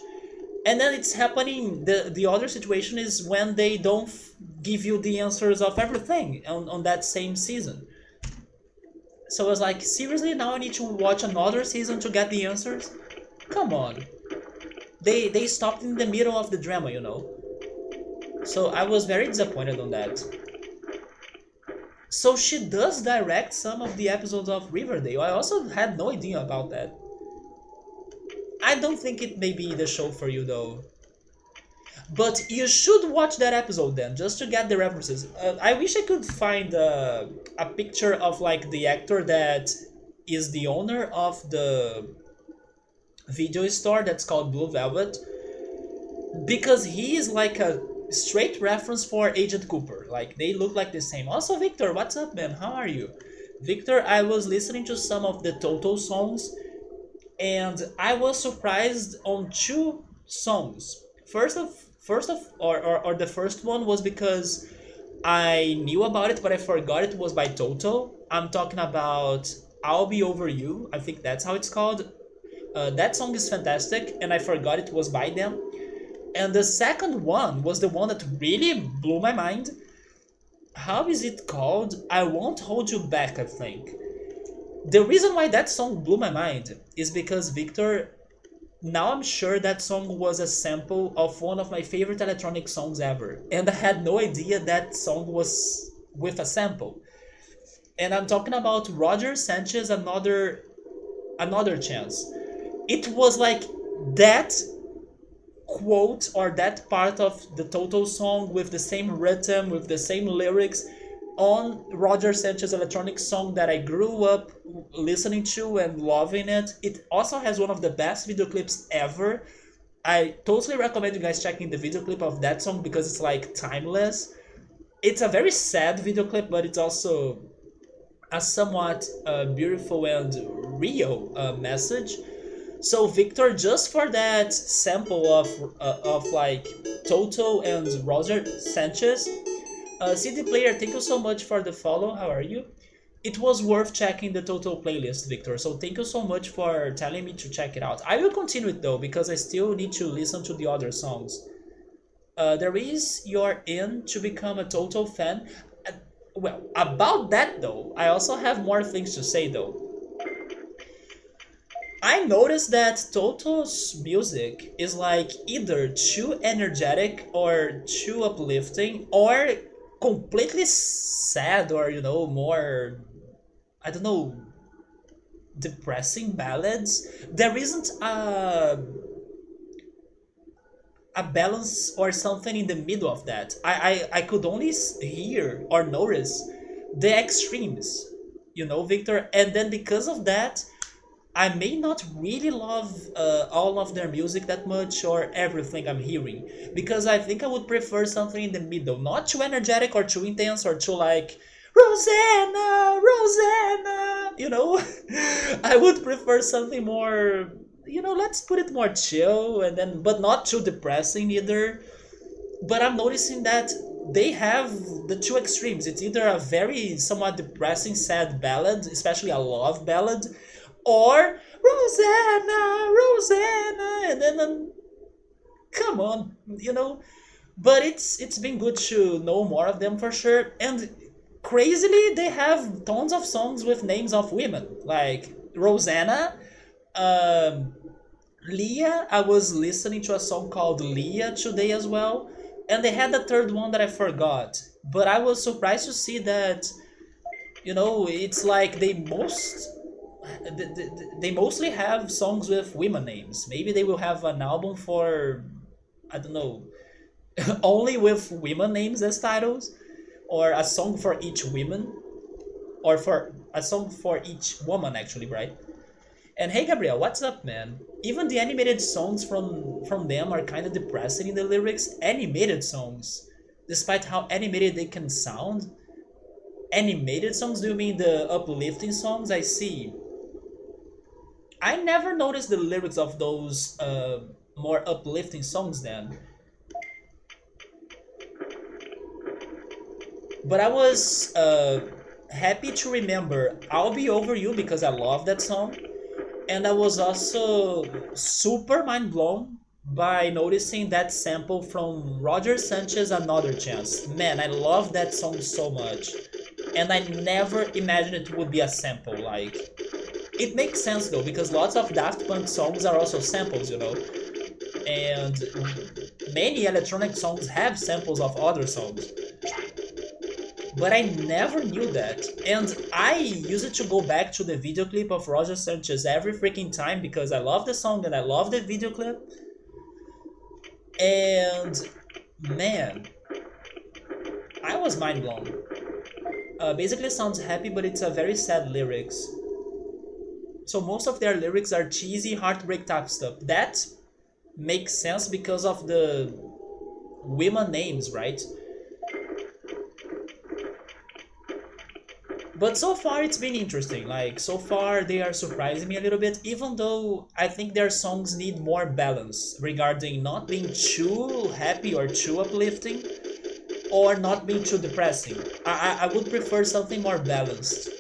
And then it's happening. The other situation is when they don't give you the answers of everything on that same season. So I was like, seriously, now I need to watch another season to get the answers? Come on. They stopped in the middle of the drama. So I was very disappointed on that. So she does direct some of the episodes of Riverdale. I also had no idea about that. I don't think it may be the show for you though. But you should watch that episode then, just to get the references. I wish I could find a picture of like the actor that is the owner of the video store that's called Blue Velvet, because he is like a straight reference for Agent Cooper. Like they look like the same. Also, Victor, what's up, man? How are you? Victor, I was listening to some of the Toto songs, and I was surprised on two songs. Or the first one was because I knew about it, but I forgot it was by Toto. I'm talking about "I'll Be Over You." I think that's how it's called. That song is fantastic, and I forgot it was by them. And the second one was the one that really blew my mind. How is it called? "I Won't Hold You Back," I think. The reason why that song blew my mind is because Victor, now I'm sure that song was a sample of one of my favorite electronic songs ever. And I had no idea that song was with a sample. And I'm talking about Roger Sanchez, another chance. It was like that quote or that part of the total song with the same rhythm, with the same lyrics on Roger Sanchez electronic song that I grew up listening to and loving it. It also has one of the best video clips ever. I totally recommend you guys checking the video clip of that song because it's like timeless. It's a very sad video clip, but it's also a somewhat beautiful and real message. So Victor, just for that sample of like Toto and Roger Sanchez, CD Player, thank you so much for the follow. How are you? It was worth checking the total playlist, Victor. So thank you so much for telling me to check it out. I will continue it though because I still need to listen to the other songs. There is your in to become a total fan. Uh, well, about that though, I also have more things to say though. I noticed that Toto's music is like either too energetic or too uplifting or completely sad or, more, I don't know, depressing ballads. There isn't a balance or something in the middle of that. I could only hear or notice the extremes, Victor. And then because of that, I may not really love all of their music that much or everything I'm hearing because I think I would prefer something in the middle, not too energetic or too intense or too like Rosanna, Rosanna. I would prefer something more. Let's put it more chill and then, but not too depressing either. But I'm noticing that they have the two extremes. It's either a very somewhat depressing, sad ballad, especially a love ballad, or Rosanna, Rosanna, and then come on, But it's been good to know more of them for sure. And crazily, they have tons of songs with names of women, like Rosanna, um, Leah. I was listening to a song called Leah today as well, and they had a third one that I forgot. But I was surprised to see that it's like they mostly have songs with women names. Maybe they will have an album for, I don't know, only with women names as titles, or a song for each woman, or for a song for each woman actually, right? And hey, Gabriel, what's up, man? Even the animated songs from them are kind of depressing in the lyrics. Animated songs, despite how animated they can sound. Animated songs? Do you mean the uplifting songs? I see. I never noticed the lyrics of those more uplifting songs then. But I was happy to remember I'll Be Over You because I love that song. And I was also super mind blown by noticing that sample from Roger Sanchez Another Chance. Man, I love that song so much. And I never imagined it would be a sample. Like, it makes sense though, because lots of Daft Punk songs are also samples, And many electronic songs have samples of other songs. But I never knew that. And I use it to go back to the video clip of Roger Sanchez every freaking time because I love the song and I love the video clip. And man, I was mind blown. Basically, it sounds happy, but it's a very sad lyrics. So most of their lyrics are cheesy heartbreak type stuff. That makes sense because of the women names, right? But so far it's been interesting. Like so far they are surprising me a little bit, even though I think their songs need more balance regarding not being too happy or too uplifting or not being too depressing. I would prefer something more balanced.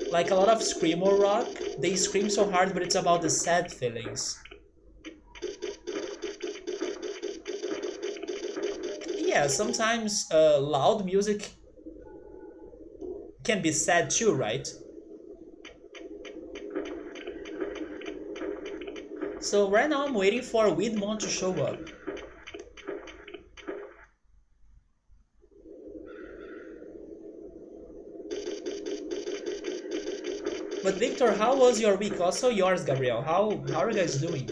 Like a lot of screamo rock, they scream so hard, but it's about the sad feelings. Yeah, sometimes loud music can be sad too, right? So right now I'm waiting for Widmon to show up. But Victor, how was your week? Also yours, Gabriel. How are you guys doing?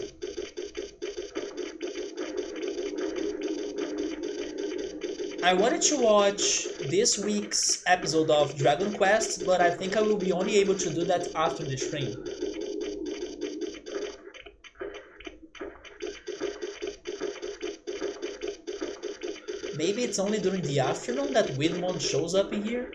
I wanted to watch this week's episode of Dragon Quest, but I think I will be only able to do that after the stream. Maybe it's only during the afternoon that Widmon shows up in here?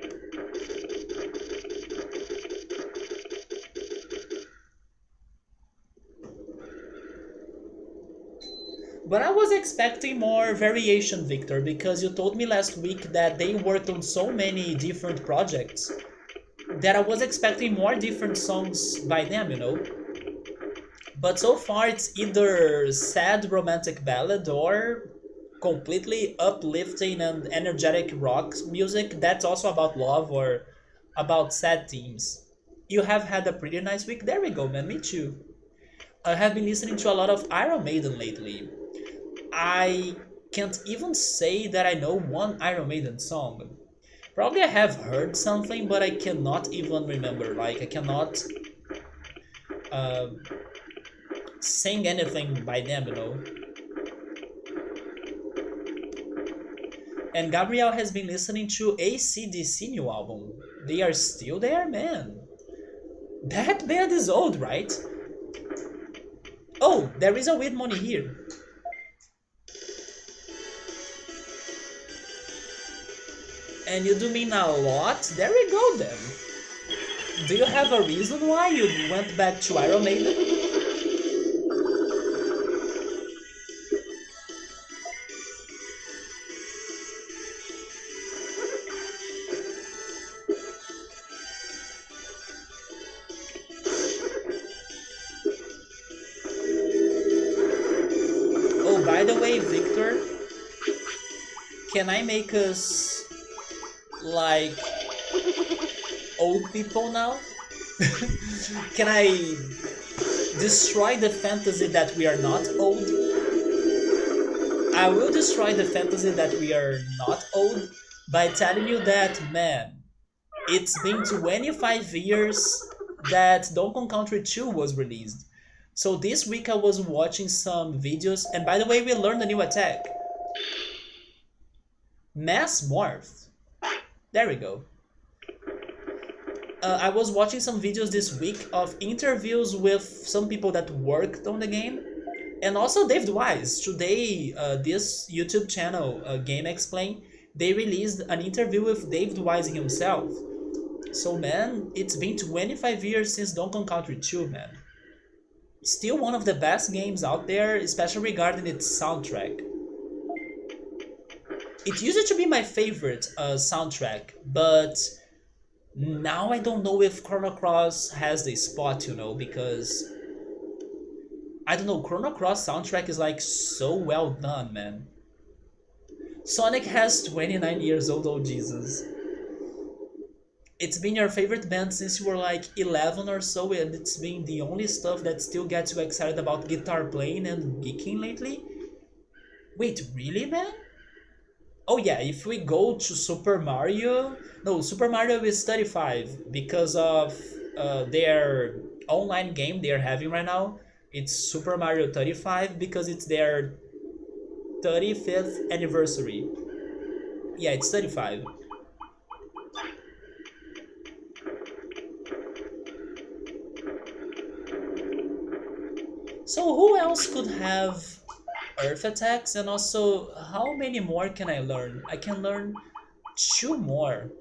But I was expecting more variation, Victor, because you told me last week that they worked on so many different projects that I was expecting more different songs by them. But so far it's either sad romantic ballad or completely uplifting and energetic rock music that's also about love or about sad themes. You have had a pretty nice week. There we go, man. Me too. I have been listening to a lot of Iron Maiden lately. I can't even say that I know one Iron Maiden song. Probably I have heard something, but I cannot even remember. Like, I cannot uh, sing anything by them, you know. And Gabriel has been listening to AC/DC new album. They are still there, man. That band is old, right? Oh, there is a weed money here. And you do mean a lot? There we go then. Do you have a reason why you went back to Iron Maiden? Oh, by the way, Victor, can I make us like old people now? Can I destroy the fantasy that we are not old? I will destroy the fantasy that we are not old by telling you that, man, it's been 25 years that Donkey Kong Country 2 was released. So this week I was watching some videos, and by the way, we learned a new attack. Mass Morph. There we go. I was watching some videos this week of interviews with some people that worked on the game, and also David Wise. Today, this YouTube channel, Game Explain, they released an interview with David Wise himself. So man, it's been 25 years since Donkey Kong Country 2, man. Still one of the best games out there, especially regarding its soundtrack. It used to be my favorite soundtrack, but now I don't know if Chrono Cross has the spot, you know, because I don't know, Chrono Cross soundtrack is like so well done, man. Sonic has 29 years old, oh Jesus. It's been your favorite band since you were like 11 or so, and it's been the only stuff that still gets you excited about guitar playing and geeking lately? Wait, really, man? Oh yeah, if we go to Super Mario... No, Super Mario is 35 because of their online game they're having right now. It's Super Mario 35 because it's their 35th anniversary. Yeah, it's 35. So who else could have earth attacks? And also, how many more can I learn? I can learn two more.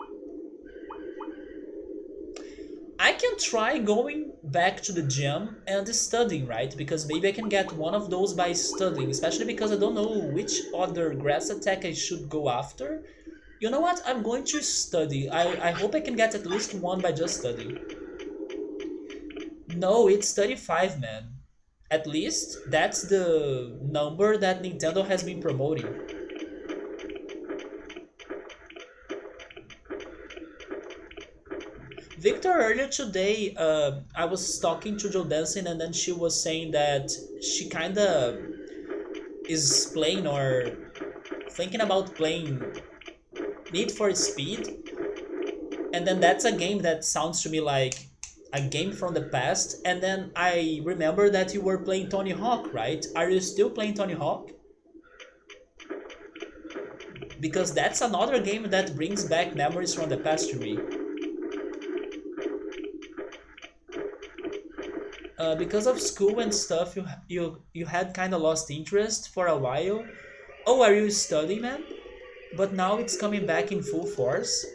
I can try going back to the gym and studying, right? Because maybe I can get one of those by studying, especially because I don't know which other grass attack I should go after. You know what? I'm going to study. I hope I can get at least one by just studying. No, it's 35, man. At least that's the number that Nintendo has been promoting. Victor, earlier today, I was talking to Joe Dancing, and then she was saying that she kinda is playing or thinking about playing Need for Speed, and then that's a game that sounds to me like a game from the past. And then I remember that you were playing Tony Hawk, right? Are you still playing Tony Hawk? Because that's another game that brings back memories from the past to me. Because of school and stuff, you had kind of lost interest for a while. Oh, are you studying, man? But now it's coming back in full force.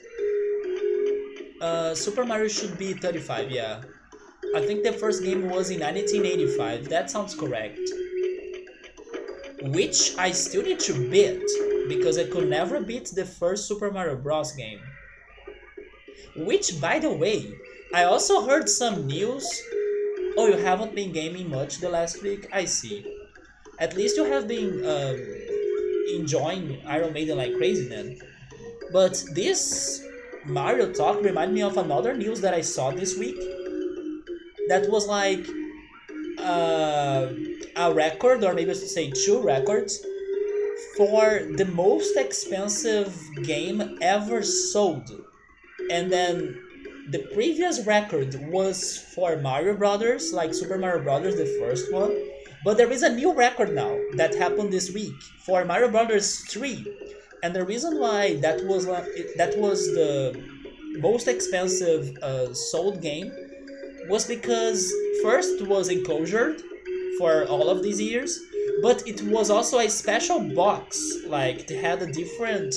Super Mario should be 35, yeah. I think the first game was in 1985. That sounds correct. Which I still need to beat, because I could never beat the first Super Mario Bros. Game. Which, by the way, I also heard some news. Oh, you haven't been gaming much the last week? I see. At least you have been enjoying Iron Maiden like crazy then. But this Mario talk reminded me of another news that I saw this week. That was like uh, a record, or maybe I should say two records, for the most expensive game ever sold. And then the previous record was for Mario Brothers, like Super Mario Brothers, the first one. But there is a new record now that happened this week for Mario Brothers 3. And the reason why that was the most expensive sold game was because first was enclosure for all of these years, but it was also a special box. Like it had a different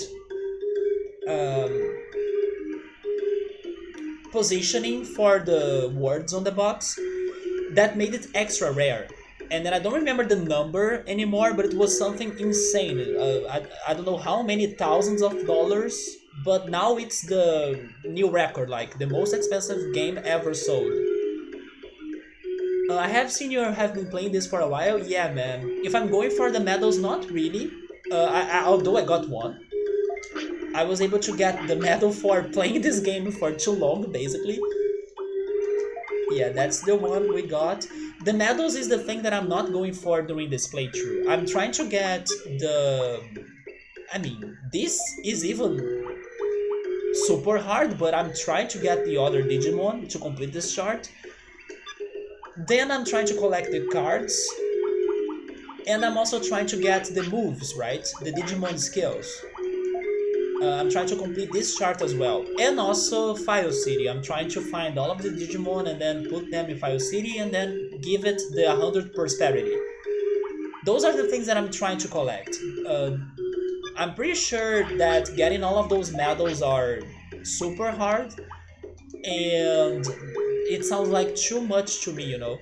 um, positioning for the words on the box that made it extra rare. And then I don't remember the number anymore, but it was something insane. I don't know how many thousands of dollars, but now it's the new record, like the most expensive game ever sold. I have seen you have been playing this for a while. Yeah, man. If I'm going for the medals, not really. Although I got one, I was able to get the medal for playing this game for too long, basically. Yeah, that's the one we got. The medals is the thing that I'm not going for during this playthrough. I'm trying to get the... I mean, this is even super hard, but I'm trying to get the other Digimon to complete this chart. Then I'm trying to collect the cards. And I'm also trying to get the moves, right? The Digimon skills. I'm trying to complete this chart as well. And also File City. I'm trying to find all of the Digimon and then put them in File City and then give it the 100 prosperity. Those are the things that I'm trying to collect. I'm pretty sure that getting all of those medals are super hard. And it sounds like too much to me, you know.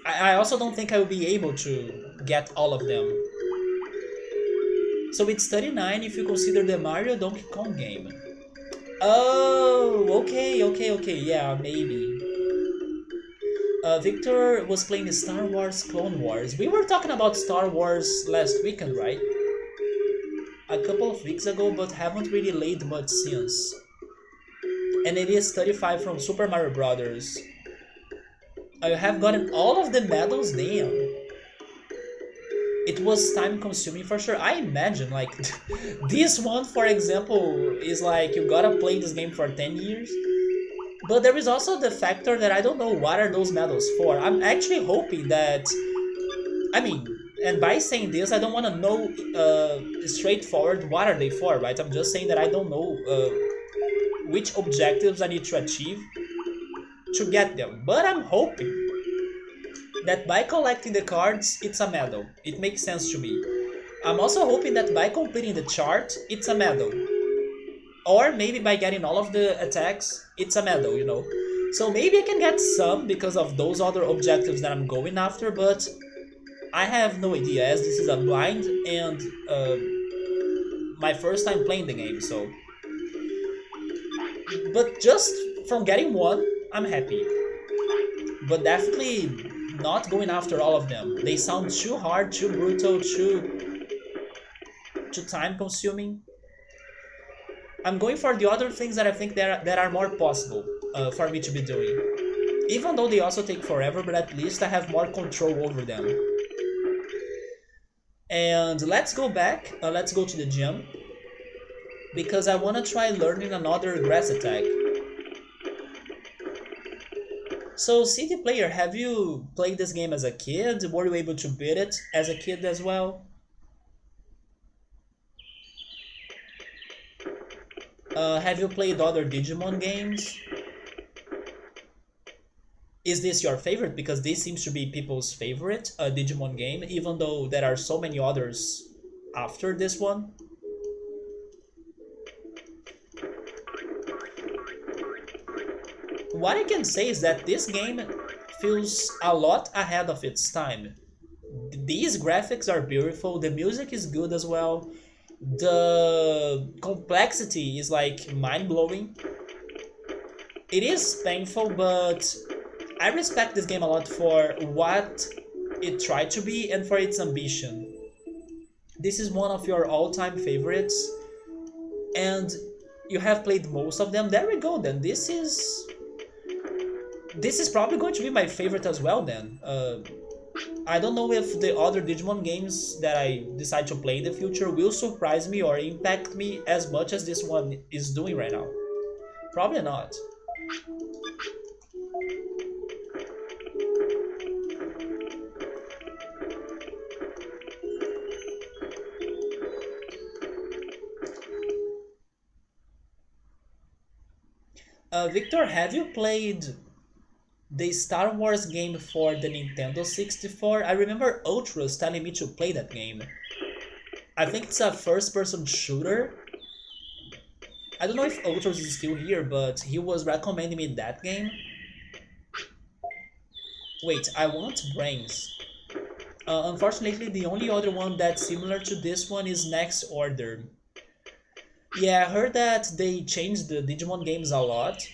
I also don't think I will be able to get all of them. So it's 39 if you consider the Mario Donkey Kong game. Oh, okay, yeah, maybe. Victor was playing Star Wars Clone Wars. We were talking about Star Wars last weekend, right? A couple of weeks ago, but haven't really laid much since. And it is 35 from Super Mario Brothers. I have gotten all of the medals, damn. It was time consuming for sure. I imagine, like, this one, for example, is like you gotta play this game for 10 years. But there is also the factor that I don't know what are those medals for. I'm actually hoping that... I mean, and by saying this, I don't want to know straightforward what are they for, right? I'm just saying that I don't know which objectives I need to achieve to get them. But I'm hoping that by collecting the cards, it's a medal. It makes sense to me. I'm also hoping that by completing the chart, it's a medal. Or maybe by getting all of the attacks, it's a medal, you know. So maybe I can get some because of those other objectives that I'm going after, but I have no idea as this is a blind and my first time playing the game, so... But just from getting one, I'm happy. But definitely not going after all of them. They sound too hard, too brutal, too time consuming. I'm going for the other things that I think that are more possible for me to be doing. Even though they also take forever, but at least I have more control over them. And let's go back, let's go to the gym. Because I want to try learning another grass attack. So, CD Player, have you played this game as a kid? Were you able to beat it as a kid as well? Have you played other Digimon games? Is this your favorite? Because this seems to be people's favorite Digimon game, even though there are so many others after this one. What I can say is that this game feels a lot ahead of its time. These graphics are beautiful, the music is good as well, the complexity is like mind-blowing. It is painful, but I respect this game a lot for what it tried to be and for its ambition. this is one of your all-time favorites, and you have played most of them. There we go. Then this is probably going to be my favorite as well. Then I don't know if the other Digimon games that I decide to play in the future will surprise me or impact me as much as this one is doing right now. Probably not. Victor, have you played the Star Wars game for the Nintendo 64? I remember Ultras telling me to play that game. I think it's a first-person shooter. I don't know if Ultras is still here, but he was recommending me that game. Wait, I want brains. Unfortunately, the only other one that's similar to this one is Next Order. Yeah, I heard that they changed the Digimon games a lot,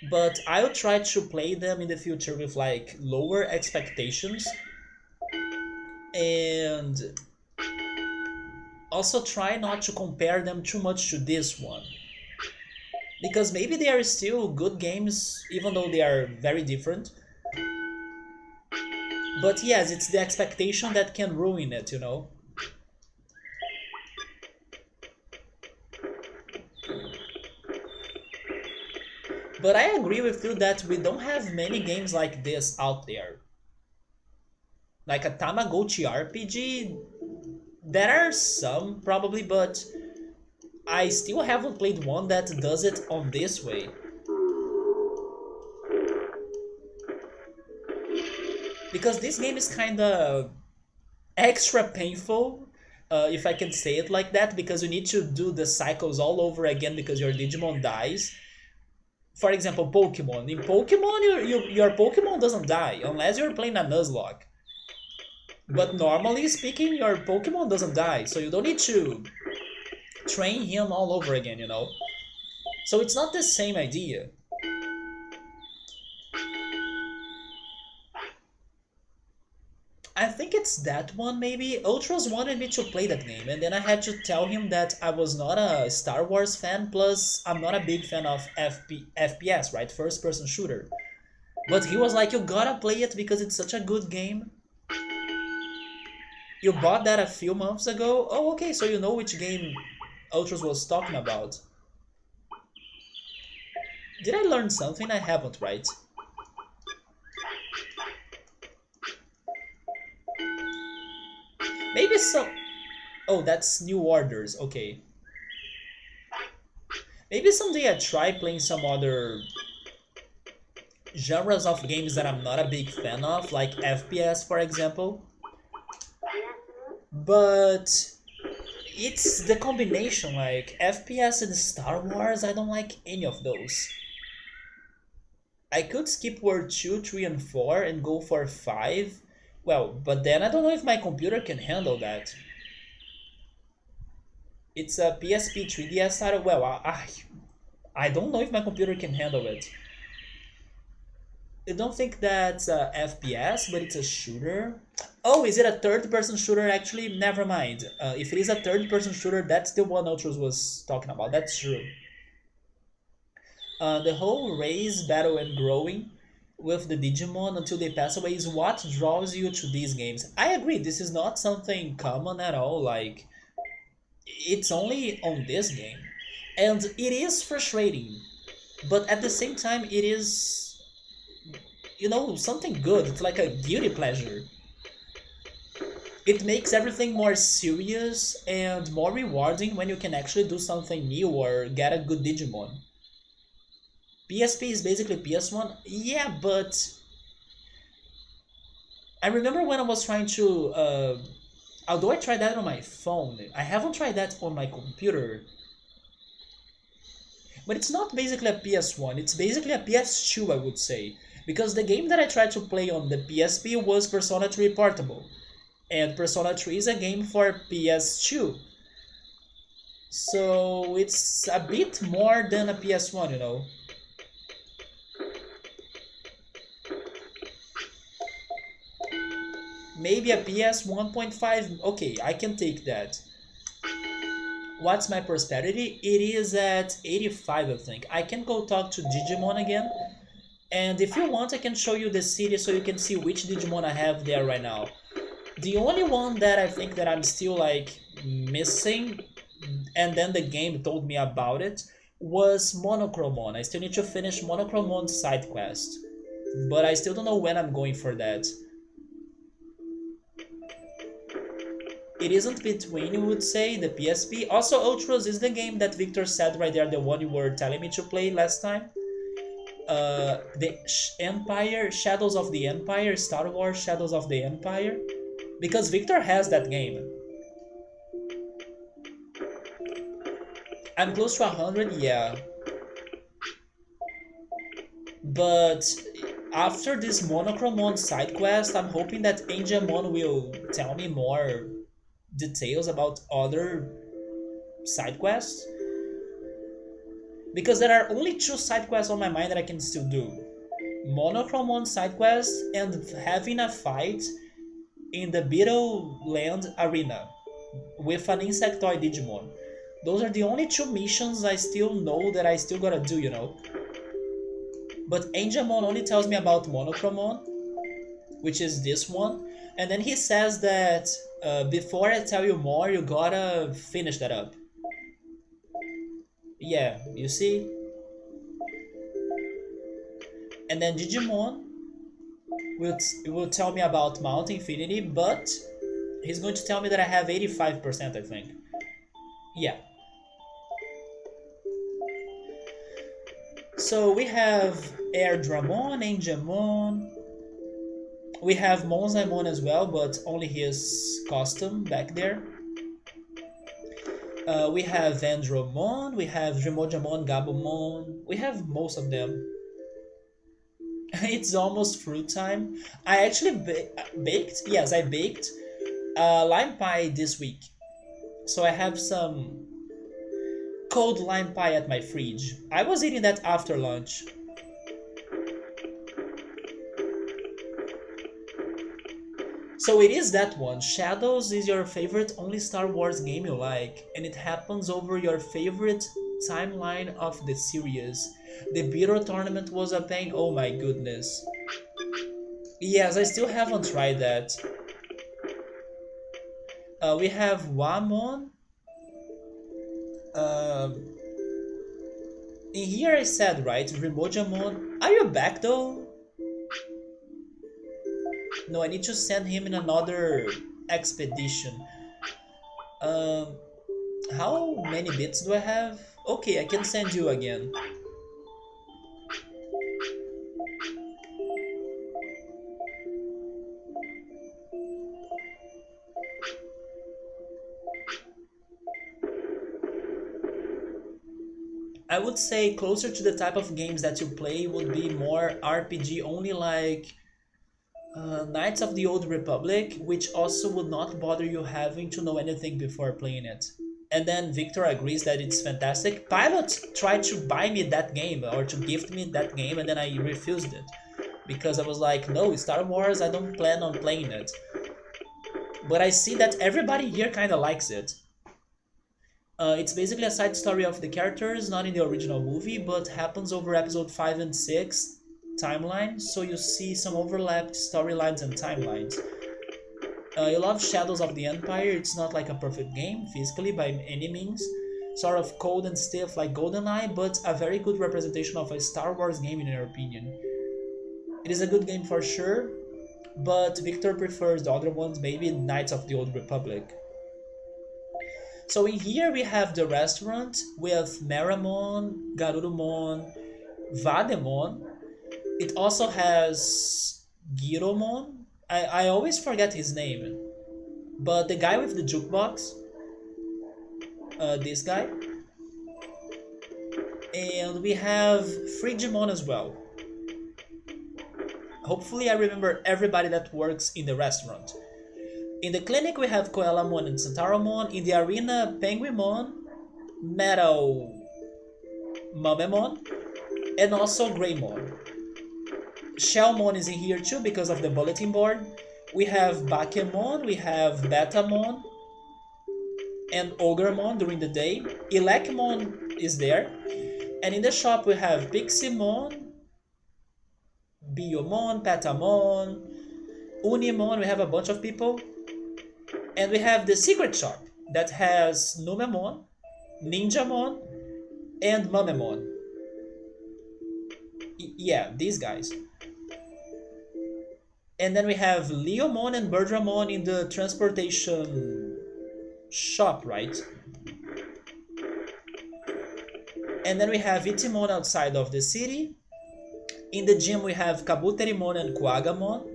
but I'll try to play them in the future with like lower expectations and also try not to compare them too much to this one. Because maybe they are still good games even though they are very different. But yes, it's the expectation that can ruin it, you know? But I agree with you that we don't have many games like this out there. Like a Tamagotchi RPG, there are some probably, but I still haven't played one that does it on this way. Because this game is kinda extra painful, if I can say it like that, because you need to do the cycles all over again because your Digimon dies. For example, Pokemon. In Pokemon, your Pokemon doesn't die unless you're playing a Nuzlocke. But normally speaking, your Pokemon doesn't die, so you don't need to train him all over again, you know? So it's not the same idea. I think it's that one maybe. Ultras wanted me to play that game, and then I had to tell him that I was not a Star Wars fan, plus I'm not a big fan of FPS, right? First person shooter. But he was like, you gotta play it because it's such a good game. You bought that a few months ago? Oh, okay, so you know which game Ultras was talking about. Did I learn something? I haven't, right? Maybe some... Oh, that's New Orders, okay. Maybe someday I try playing some other genres of games that I'm not a big fan of, like FPS for example. But it's the combination, like FPS and Star Wars, I don't like any of those. I could skip World 2, 3, and 4 and go for 5. Well, but then I don't know if my computer can handle that. It's a PSP 3DS title. Well, I don't know if my computer can handle it. I don't think that's a FPS, but it's a shooter. Oh, is it a third-person shooter? Actually, never mind. If it is a third-person shooter, that's the one Ultros was talking about. That's true. The whole race, battle, and growing with the Digimon until they pass away is what draws you to these games. I agree, this is not something common at all. Like, it's only on this game. And it is frustrating, but at the same time, it is, something good. It's like a guilty pleasure. It makes everything more serious and more rewarding when you can actually do something new or get a good Digimon. PSP is basically PS1. Yeah, but I remember when I was trying to. Although I tried that on my phone, I haven't tried that on my computer. But it's not basically a PS1, it's basically a PS2, I would say. Because the game that I tried to play on the PSP was Persona 3 Portable. And Persona 3 is a game for PS2. So it's a bit more than a PS1, you know. Maybe a PS 1.5. Okay, I can take that. What's my prosperity? It is at 85, I think. I can go talk to Digimon again. And if you want, I can show you the city so you can see which Digimon I have there right now. The only one that I think that I'm still like missing, and then the game told me about it, was Monochromon. I still need to finish Monochromon's side quest, but I still don't know when I'm going for that. It isn't between, you would say, the PSP. Also, Ultros is the game that Victor said right there, the one you were telling me to play last time. The Empire, Shadows of the Empire, Star Wars Shadows of the Empire. Because Victor has that game. I'm close to 100, yeah. But after this Monochromon side quest, I'm hoping that Angemon will tell me more details about other side quests. Because there are only two side quests on my mind that I can still do. Monochromon side quest and having a fight in the Beetle Land arena with an insectoid Digimon. Those are the only two missions I still know that I still gotta do, you know. But Angemon only tells me about Monochromon, which is this one, and then he says that before I tell you more, you gotta finish that up. Yeah, you see? And then Digimon will tell me about Mount Infinity, but he's going to tell me that I have 85%, I think. Yeah. So we have Airdramon, Angemon. We have Monzaimon as well, but only his costume back there. We have Andromon, we have Dremojamon, Gabumon. We have most of them. It's almost fruit time. I actually baked, yes, I baked lime pie this week. So I have some cold lime pie at my fridge. I was eating that after lunch. So it is that one. Shadows is your favorite only Star Wars game you like, and it happens over your favorite timeline of the series. The Beetle tournament was a pain. Oh my goodness. Yes, I still haven't tried that. We have Wamon. In here I said, right? Remojamon. Are you back though? No, I need to send him in another expedition. Um, how many bits do I have? Okay, I can send you again. I would say closer to the type of games that you play would be more RPG only, like Knights of the Old Republic, which also would not bother you having to know anything before playing it. And then Victor agrees that it's fantastic. Pilot tried to buy me that game or to gift me that game, and then I refused it because I was like, no, Star Wars, I don't plan on playing it. But I see that everybody here kind of likes it. It's basically a side story of the characters, not in the original movie, but happens over episode 5 and 6 timeline, so you see some overlapped storylines and timelines. You love Shadows of the Empire, it's not like a perfect game, physically by any means. Sort of cold and stiff like GoldenEye, but a very good representation of a Star Wars game in your opinion. It is a good game for sure, but Victor prefers the other ones, maybe Knights of the Old Republic. So in here we have the restaurant with Meramon, Garurumon, Vademon. It also has Giromon. I always forget his name. But the guy with the jukebox, this guy. And we have Frigimon as well. Hopefully I remember everybody that works in the restaurant. In the clinic we have Koelamon and Santaromon. In the arena, Penguimon, Metal Mamemon, and also Greymon. Shellmon is in here too because of the bulletin board. We have Bakemon, we have Betamon, and Ogremon during the day. Elecmon is there. And in the shop we have Piximon, Biomon, Patamon, Unimon, we have a bunch of people. And we have the secret shop that has Numemon, Ninjamon, and Mamemon. Yeah, these guys. And then we have Leomon and Birdramon in the transportation shop, right? And then we have Itimon outside of the city. In the gym we have Kabuterimon and Quagamon.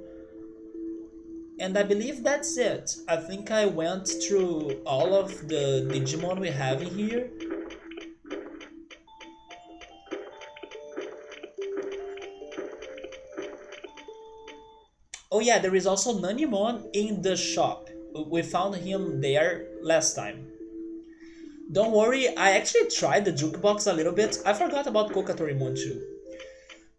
And I believe that's it. I think I went through all of the Digimon we have in here. Oh yeah, there is also Nanimon in the shop. We found him there last time. Don't worry, I actually tried the jukebox a little bit. I forgot about Kokatorimon too.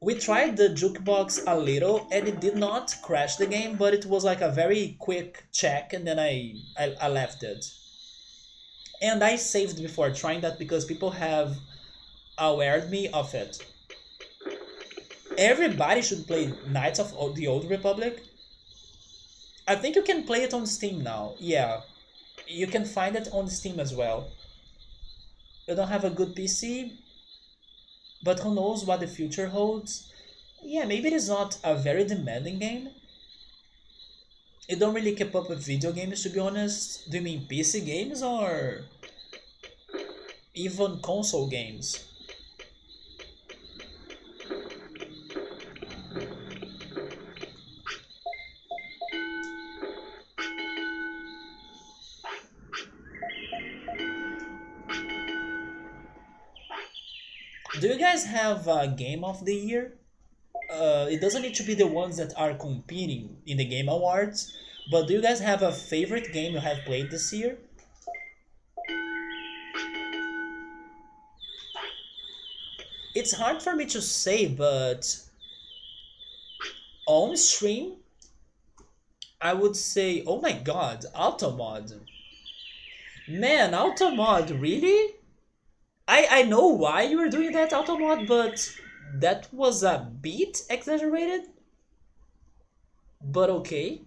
We tried the jukebox a little and it did not crash the game, but it was like a very quick check and then I left it. And I saved before trying that because people have awared me of it. Everybody should play Knights of the Old Republic. I think you can play it on Steam now. Yeah, you can find it on Steam as well. You don't have a good PC, but who knows what the future holds. Yeah, maybe it is not a very demanding game. You don't really keep up with video games, to be honest. Do you mean PC games or even console games? Do you guys have a game of the year? It doesn't need to be the ones that are competing in the Game Awards, but do you guys have a favorite game you have played this year? It's hard for me to say, but on stream, I would say, oh my god, Automod. Man, Automod, really? I know why you were doing that, Automod, but that was a bit exaggerated. But okay.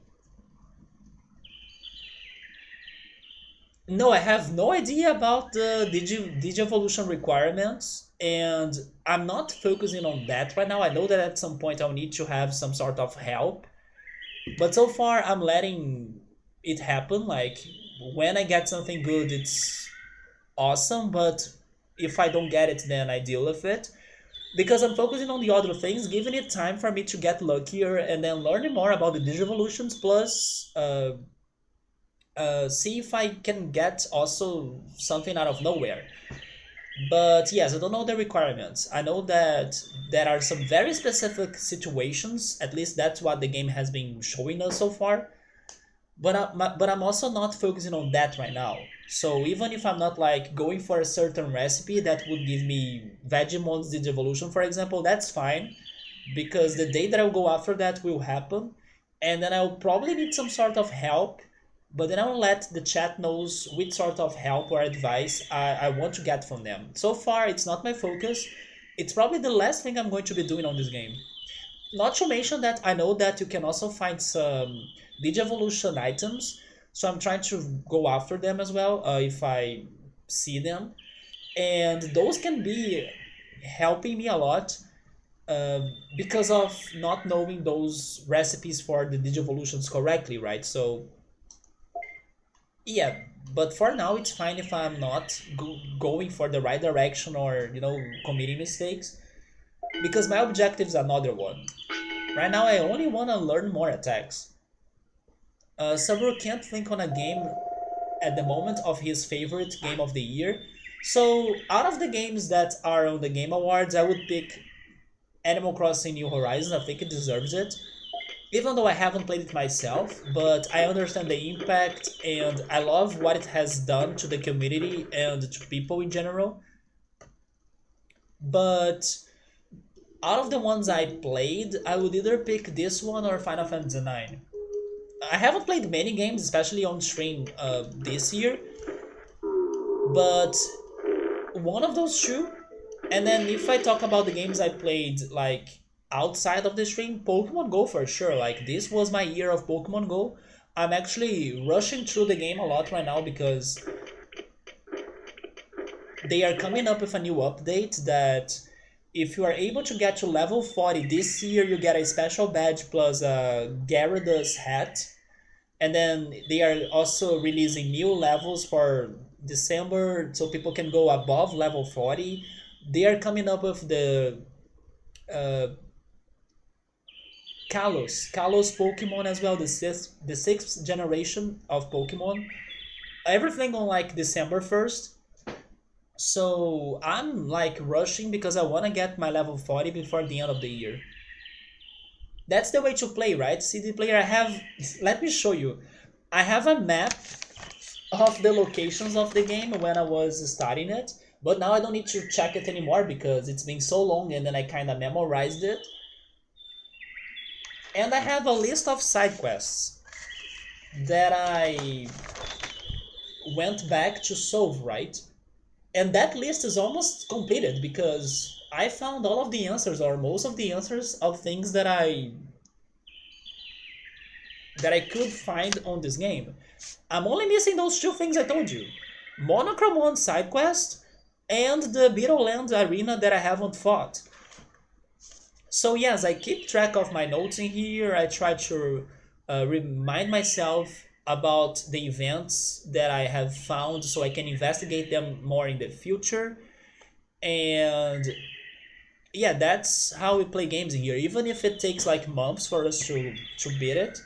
No, I have no idea about the Digievolution requirements, and I'm not focusing on that right now. I know that at some point I'll need to have some sort of help, but so far I'm letting it happen. Like, when I get something good, it's awesome, but if I don't get it, then I deal with it. Because I'm focusing on the other things, giving it time for me to get luckier and then learning more about the Digivolutions, plus see if I can get also something out of nowhere. But yes, I don't know the requirements. I know that there are some very specific situations, at least that's what the game has been showing us so far. But I'm also not focusing on that right now. So even if I'm not like going for a certain recipe that would give me Vegemon's Digivolution, for example, that's fine because the day that I'll go after that will happen, and then I'll probably need some sort of help. But then I'll let the chat knows which sort of help or advice I want to get from them. So far, it's not my focus. It's probably the last thing I'm going to be doing on this game. Not to mention that I know that you can also find some Digivolution items, so I'm trying to go after them as well if I see them, and those can be helping me a lot uh, because of not knowing those recipes for the Digivolutions correctly, right? So yeah, but for now it's fine if I'm not going for the right direction or committing mistakes because my objective's another one. Right now I only want to learn more attacks. Saburo can't think on a game at the moment of his favorite game of the year. So out of the games that are on the Game Awards, I would pick Animal Crossing New Horizons. I think it deserves it. Even though I haven't played it myself, but I understand the impact and I love what it has done to the community and to people in general. But out of the ones I played, I would either pick this one or Final Fantasy IX. I haven't played many games, especially on stream this year, but one of those two. And then if I talk about the games I played like outside of the stream, Pokemon Go for sure. Like this was my year of Pokemon Go. I'm actually rushing through the game a lot right now because they are coming up with a new update that if you are able to get to level 40 this year, you get a special badge plus a Gyarados hat. And then they are also releasing new levels for December so people can go above level 40. They are coming up with the uh, Kalos Pokemon as well, the sixth generation of Pokemon. Everything on like December 1st. So I'm like rushing because I want to get my level 40 before the end of the year. That's the way to play, right? CD player, I have. Let me show you. I have a map of the locations of the game when I was starting it, but now I don't need to check it anymore because it's been so long and then I kind of memorized it. And I have a list of side quests that I went back to solve, right? And that list is almost completed because I found all of the answers or most of the answers of things that I could find on this game. I'm only missing those two things I told you. Monochrome 1 side quest and the Beetle Land arena that I haven't fought. So yes, I keep track of my notes in here. I try to remind myself about the events that I have found so I can investigate them more in the future. And yeah, that's how we play games in here. Even if it takes like months for us to beat it,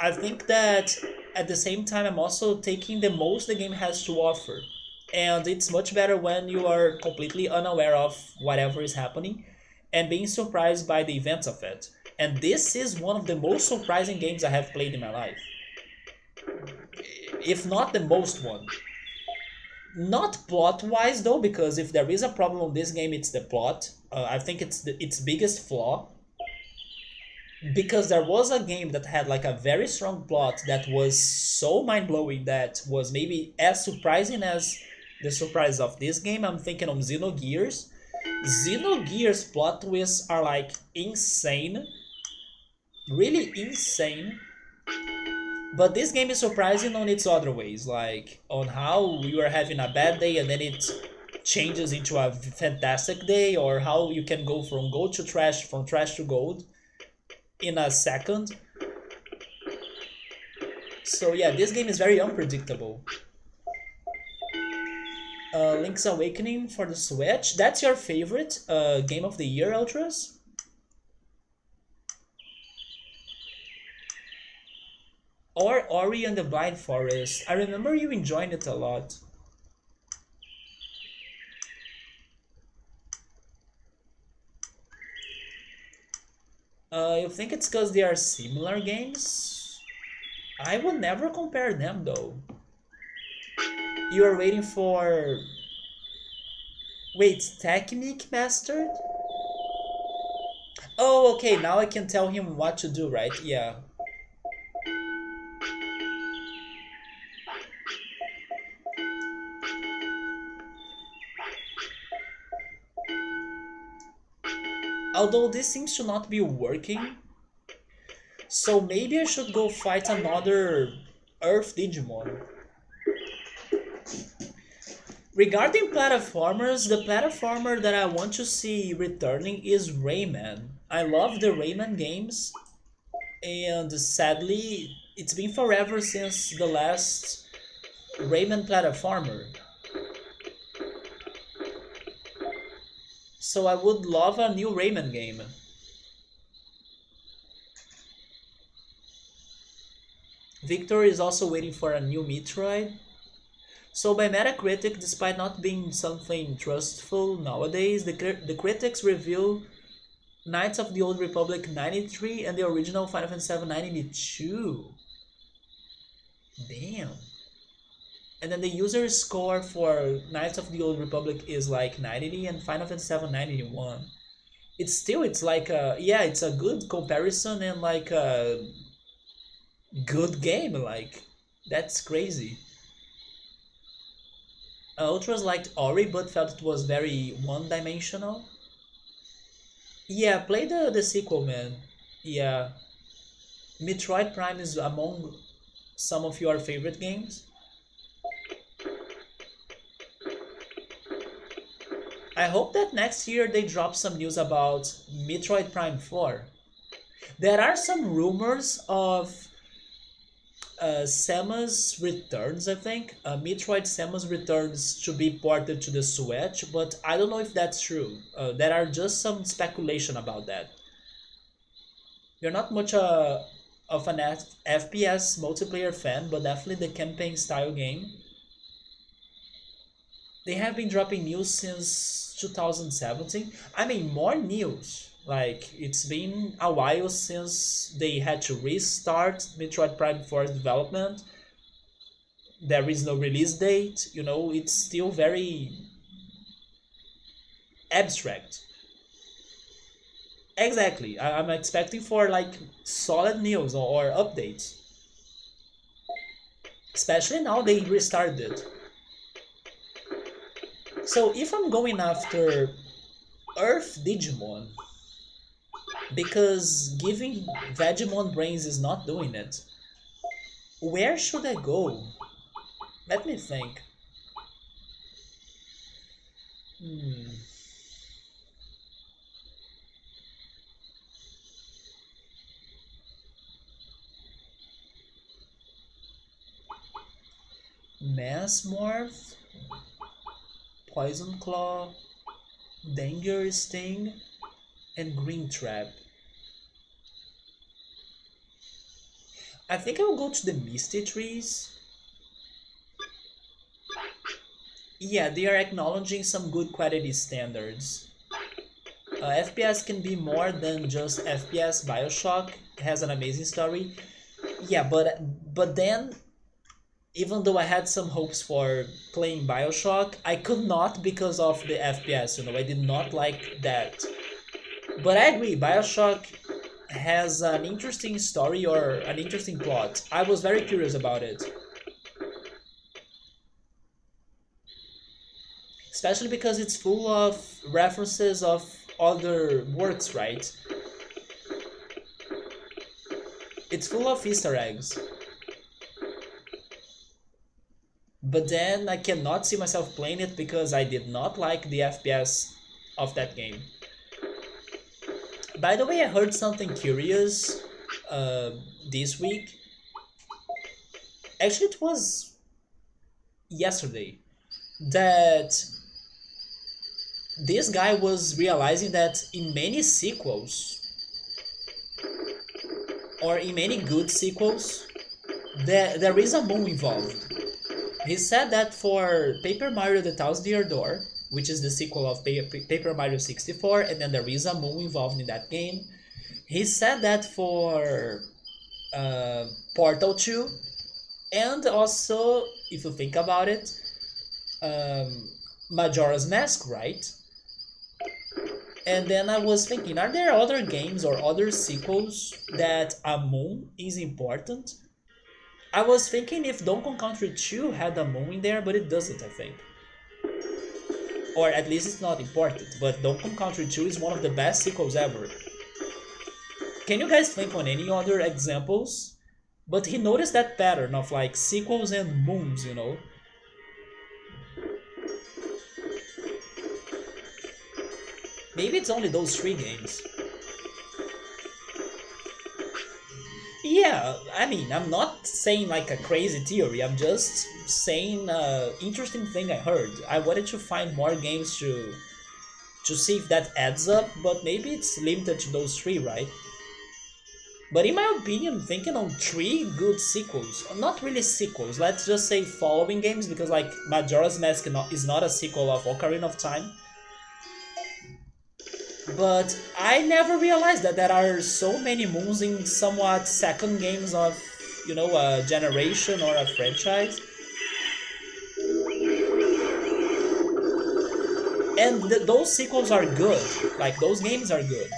I think that at the same time I'm also taking the most the game has to offer. And it's much better when you are completely unaware of whatever is happening and being surprised by the events of it. And this is one of the most surprising games I have played in my life. If not the most one. Not plot wise though, because if there is a problem on this game, it's the plot. I think it's its biggest flaw because there was a game that had like a very strong plot that was so mind-blowing that was maybe as surprising as the surprise of this game. I'm thinking of Xenogears. Xenogears plot twists are like insane, really insane. But this game is surprising on its other ways, like on how you are having a bad day and then it changes into a fantastic day, or how you can go from gold to trash, from trash to gold in a second. So yeah, this game is very unpredictable. Link's Awakening for the Switch. That's your favorite game of the year, Ultras? Or Ori and the Blind Forest? I remember you enjoying it a lot. You think it's because they are similar games? I would never compare them though. You are waiting for... Wait, Technique Mastered? Oh, okay, now I can tell him what to do, right? Yeah. Although this seems to not be working, so maybe I should go fight another Earth Digimon. Regarding platformers, the platformer that I want to see returning is Rayman. I love the Rayman games, and sadly, it's been forever since the last Rayman platformer. So I would love a new Rayman game. Victor is also waiting for a new Metroid. So by Metacritic, despite not being something trustful nowadays, the critics review Knights of the Old Republic 93 and the original Final Fantasy 7 92. Damn. And then the user score for Knights of the Old Republic is like 90 and Final Fantasy 7 91. It's still, it's like a, yeah, it's a good comparison and like Good game, like that's crazy. Ultras liked Ori, but felt it was very one-dimensional. Yeah, play the sequel, man. Yeah, Metroid Prime is among some of your favorite games. I hope that next year they drop some news about Metroid Prime 4. There are some rumors of Samus Returns, I think. Metroid Samus Returns to be ported to the Switch, but I don't know if that's true. There are just some speculation about that. You're not much of an FPS multiplayer fan, but definitely the campaign style game. They have been dropping news since 2017. I mean, more news. Like, it's been a while since they had to restart Metroid Prime 4's development. There is no release date. It's still very abstract. Exactly. I'm expecting for like solid news or updates. Especially now they restarted it. So if I'm going after Earth Digimon, because giving Vegemon brains is not doing it, where should I go? Let me think. Hmm. Mass Morph, Poison Claw, Danger Sting, and Green Trap. I think I will go to the Misty Trees. Yeah, they are acknowledging some good quality standards. FPS can be more than just FPS. Bioshock has an amazing story. Yeah, but then even though I had some hopes for playing Bioshock, I could not because of the FPS. I did not like that. But I agree, Bioshock has an interesting story or an interesting plot. I was very curious about it, especially because it's full of references of other works, right? It's full of Easter eggs. But then I cannot see myself playing it because I did not like the FPS of that game. By the way, I heard something curious uh, this week. Actually, it was yesterday that this guy was realizing that in many sequels, or in many good sequels, there is a moon involved. He said that for Paper Mario The Thousand Year Door, which is the sequel of Paper Mario 64, and then there is a moon involved in that game. He said that for Portal 2, and also, if you think about it, um, Majora's Mask, right? And then I was thinking, are there other games or other sequels that a moon is important? I was thinking if Donkey Kong Country 2 had a moon in there, but it doesn't, I think. Or at least it's not important, but Donkey Kong Country 2 is one of the best sequels ever. Can you guys think on any other examples? But he noticed that pattern of like sequels and moons. Maybe it's only those three games. Yeah, I mean, I'm not saying like a crazy theory. I'm just saying interesting thing I heard. I wanted to find more games to see if that adds up, but maybe it's limited to those three, right? But in my opinion, thinking on three good sequels, not really sequels, let's just say following games, because like Majora's Mask is not a sequel of Ocarina of Time. But I never realized that there are so many moons in somewhat second games of, a generation or a franchise. And those sequels are good. Like, those games are good.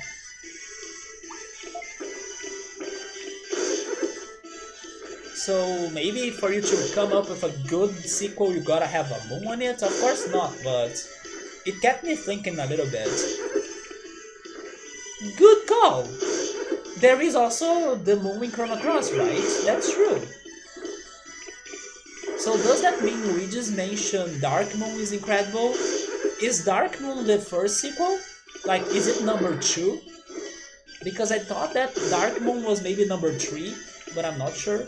So maybe for you to come up with a good sequel, you gotta have a moon on it? Of course not, but it kept me thinking a little bit. Good call! There is also the moon in Chrono Cross, right? That's true. So does that mean Luigi's Mansion Dark Moon is incredible? Is Dark Moon the first sequel? Like, is it number 2? Because I thought that Dark Moon was maybe number 3, but I'm not sure.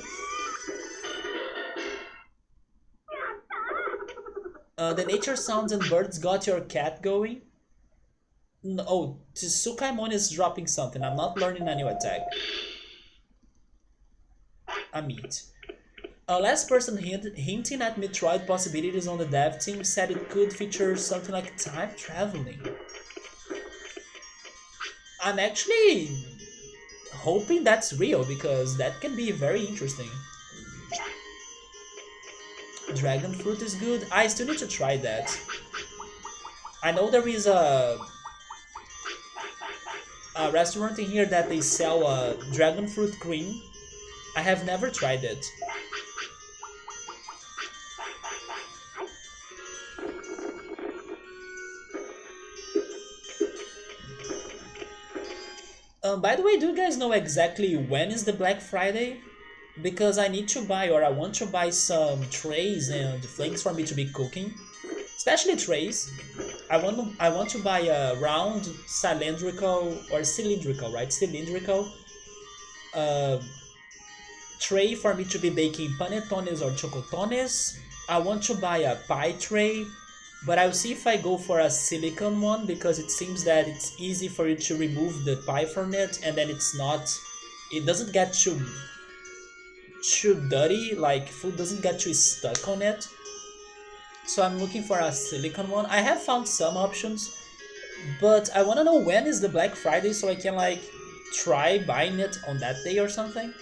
The nature sounds and birds got your cat going? No, oh, Tsukaimon is dropping something. I'm not learning a new attack. A meat. A last person hinting at Metroid possibilities on the dev team said it could feature something like time traveling. I'm actually hoping that's real because that can be very interesting. Dragon fruit is good. I still need to try that. I know there is a restaurant in here that they sell dragon fruit cream. I have never tried it. By the way, do you guys know exactly when is the Black Friday? Because I need to buy, or I want to buy some trays and things for me to be cooking. Especially trays. I want to buy a round cylindrical, right? Cylindrical uh, tray for me to be baking panetones or chocotones. I want to buy a pie tray, but I'll see if I go for a silicone one because it seems that it's easy for you to remove the pie from it, and then it doesn't get too dirty, like food doesn't get too stuck on it. So I'm looking for a silicone one. I have found some options, but I want to know when is the Black Friday so I can like try buying it on that day or something.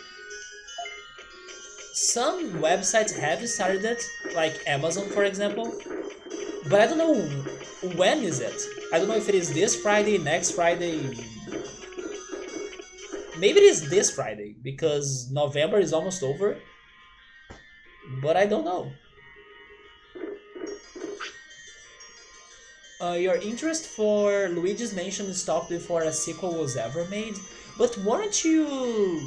Some websites have started it, like Amazon for example, but I don't know when is it. I don't know if it is this Friday, next Friday. Maybe it is this Friday because November is almost over, but I don't know. Your interest for Luigi's Mansion stopped before a sequel was ever made, but weren't you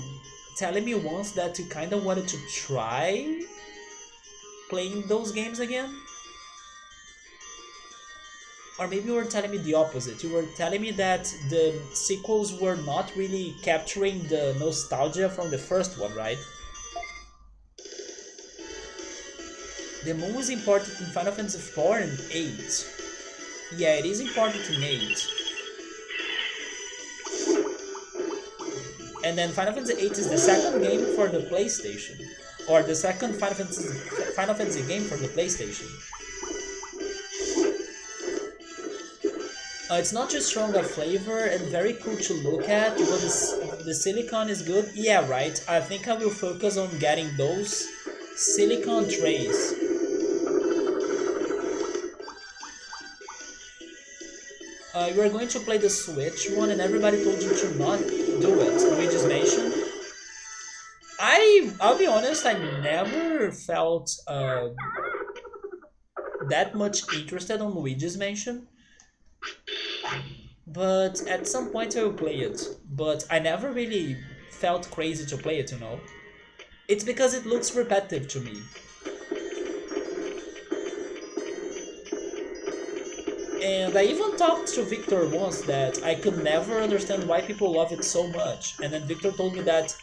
telling me once that you kinda wanted to try playing those games again? Or maybe you were telling me the opposite. You were telling me that the sequels were not really capturing the nostalgia from the first one, right? The moon is important in Final Fantasy 4 and 8. Yeah, it is important in 8. And then Final Fantasy 8 is the second game for the PlayStation. Or the second Final Fantasy game for the PlayStation. It's not just strong of flavor and very cool to look at, but the silicone is good. Yeah, right. I think I will focus on getting those silicone trays. You were going to play the Switch one and everybody told you to not do it. Luigi's Mansion. I'll be honest, I never felt that much interested on Luigi's Mansion. But at some point I will play it. But I never really felt crazy to play it, you know. It's because it looks repetitive to me. And I even talked to Victor once that I could never understand why people love it so much. And then Victor told me that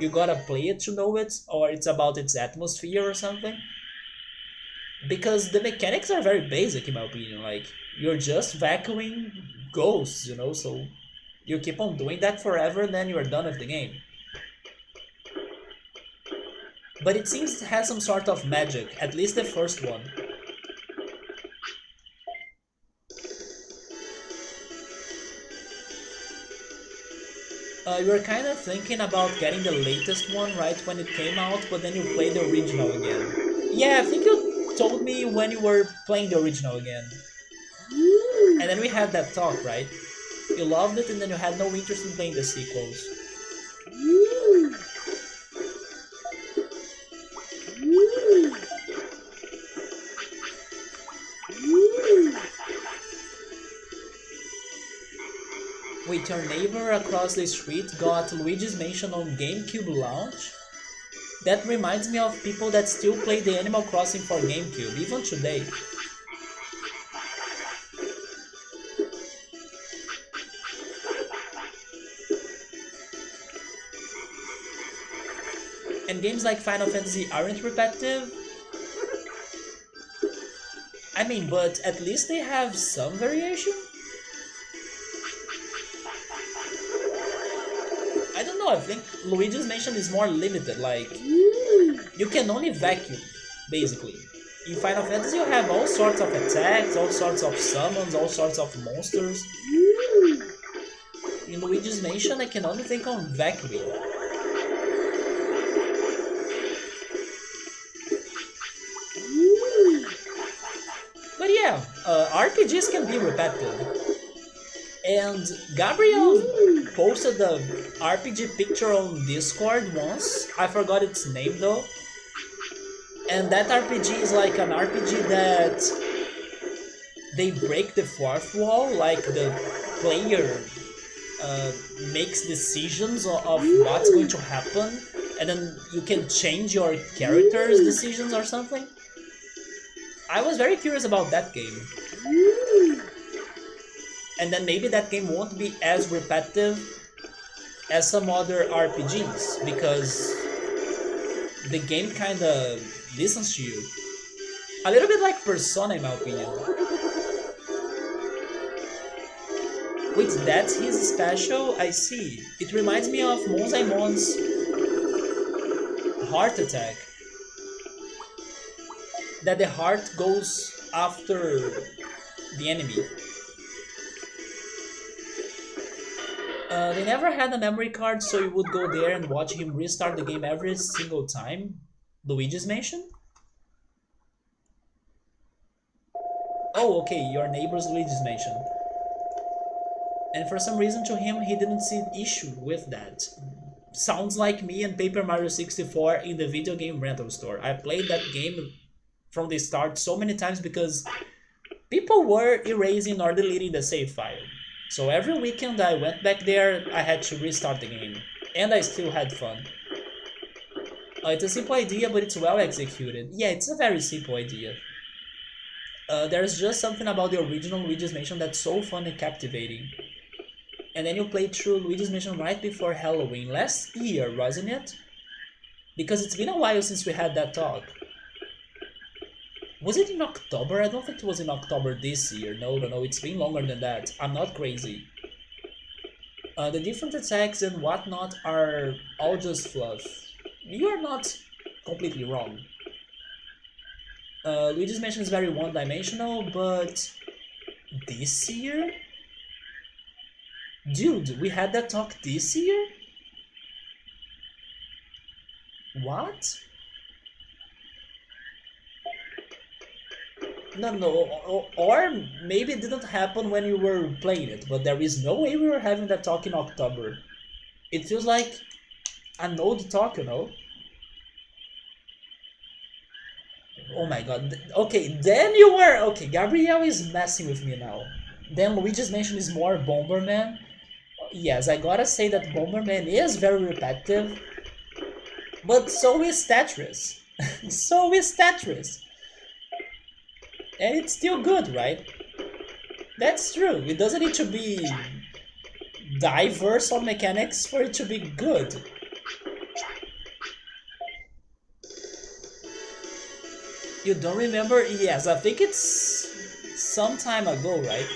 you gotta play it to know it, or it's about its atmosphere or something. Because the mechanics are very basic in my opinion. Like, you're just vacuuming ghosts, you know, so you keep on doing that forever and then you're done with the game. But it seems it has some sort of magic, at least the first one. You were kind of thinking about getting the latest one right when it came out, but then you played the original again. Yeah, I think you told me when you were playing the original again. And then we had that talk, right? You loved it and then you had no interest in playing the sequels. Wait, your neighbor across the street got Luigi's Mansion on GameCube launch? That reminds me of people that still play the Animal Crossing for GameCube, even today. And games like Final Fantasy aren't repetitive. I mean, but at least they have some variation. I don't know, I think Luigi's Mansion is more limited, like, you can only vacuum, basically. In Final Fantasy you have all sorts of attacks, all sorts of summons, all sorts of monsters. In Luigi's Mansion I can only think on vacuuming. But yeah, RPGs can be repetitive. And Gabriel posted the RPG picture on Discord once. I forgot its name though. And that RPG is like an RPG that they break the fourth wall, like the player makes decisions of what's going to happen, and then you can change your character's decisions or something. I was very curious about that game. And then maybe that game won't be as repetitive as some other RPGs, because the game kinda listens to you. A little bit like Persona in my opinion. Wait, that's his special? I see. It reminds me of Monsaimon's heart attack. That the heart goes after the enemy. They never had a memory card, so you would go there and watch him restart the game every single time. Luigi's Mansion? Oh, okay, your neighbor's Luigi's Mansion. And for some reason to him, he didn't see issue with that. Sounds like me and Paper Mario 64 in the video game rental store. I played that game from the start so many times because people were erasing or deleting the save file. So every weekend I went back there, I had to restart the game. And I still had fun. It's a simple idea, but it's well executed. Yeah, it's a very simple idea. There's just something about the original Luigi's Mansion that's so fun and captivating. And then you played through Luigi's Mansion right before Halloween, last year, wasn't it? Because it's been a while since we had that talk. Was it in October? I don't think it was in October this year. No, it's been longer than that. I'm not crazy. The different attacks and whatnot are all just fluff. You are not completely wrong. Luigi's Mansion is very one-dimensional, but this year? Dude, we had that talk this year? What? No, or maybe it didn't happen when you were playing it, but there is no way we were having that talk in October. It feels like an old talk, you know? Oh my god. Okay, then you were... Okay, Gabriel is messing with me now. Then Luigi's Mansion is more Bomberman. Yes, I gotta say that Bomberman is very repetitive. But so is Tetris. So is Tetris. And it's still good, right? That's true. It doesn't need to be diverse on mechanics for it to be good. You don't remember? Yes, I think it's some time ago, right?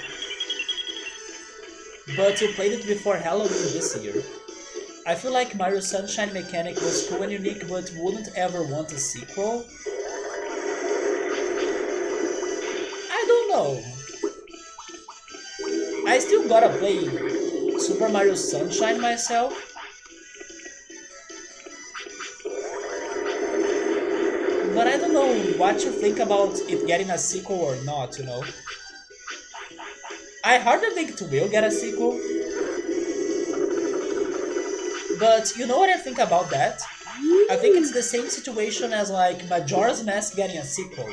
But you played it before Halloween this year. I feel like Mario Sunshine mechanic was cool and unique, but wouldn't ever want a sequel. I don't know. I still gotta play Super Mario Sunshine myself. But I don't know what you think about it getting a sequel or not, you know. I hardly think it will get a sequel. But you know what I think about that? I think it's the same situation as like Majora's Mask getting a sequel.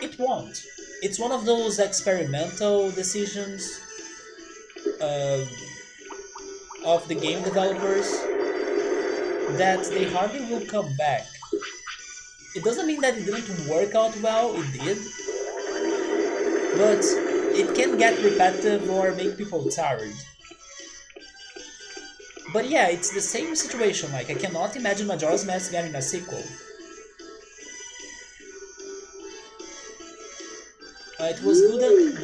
It won't. It's one of those experimental decisions. uh, of the game developers that they hardly will come back. It doesn't mean that it didn't work out well, it did, but it can get repetitive or make people tired. But yeah, it's the same situation. Like I cannot imagine Majora's Mask getting a sequel. It was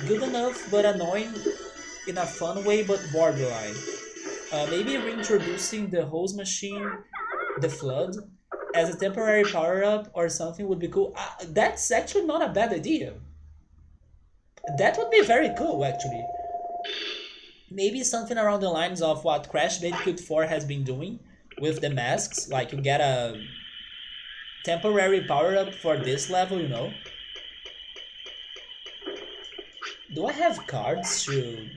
good enough, but annoying in a fun way, but borderline. Maybe reintroducing the hose machine, the flood, as a temporary power up or something would be cool. That's actually not a bad idea. That would be very cool, actually. Maybe something around the lines of what Crash Bandicoot 4 has been doing with the masks. Like you get a temporary power up for this level, you know. Do I have cards to...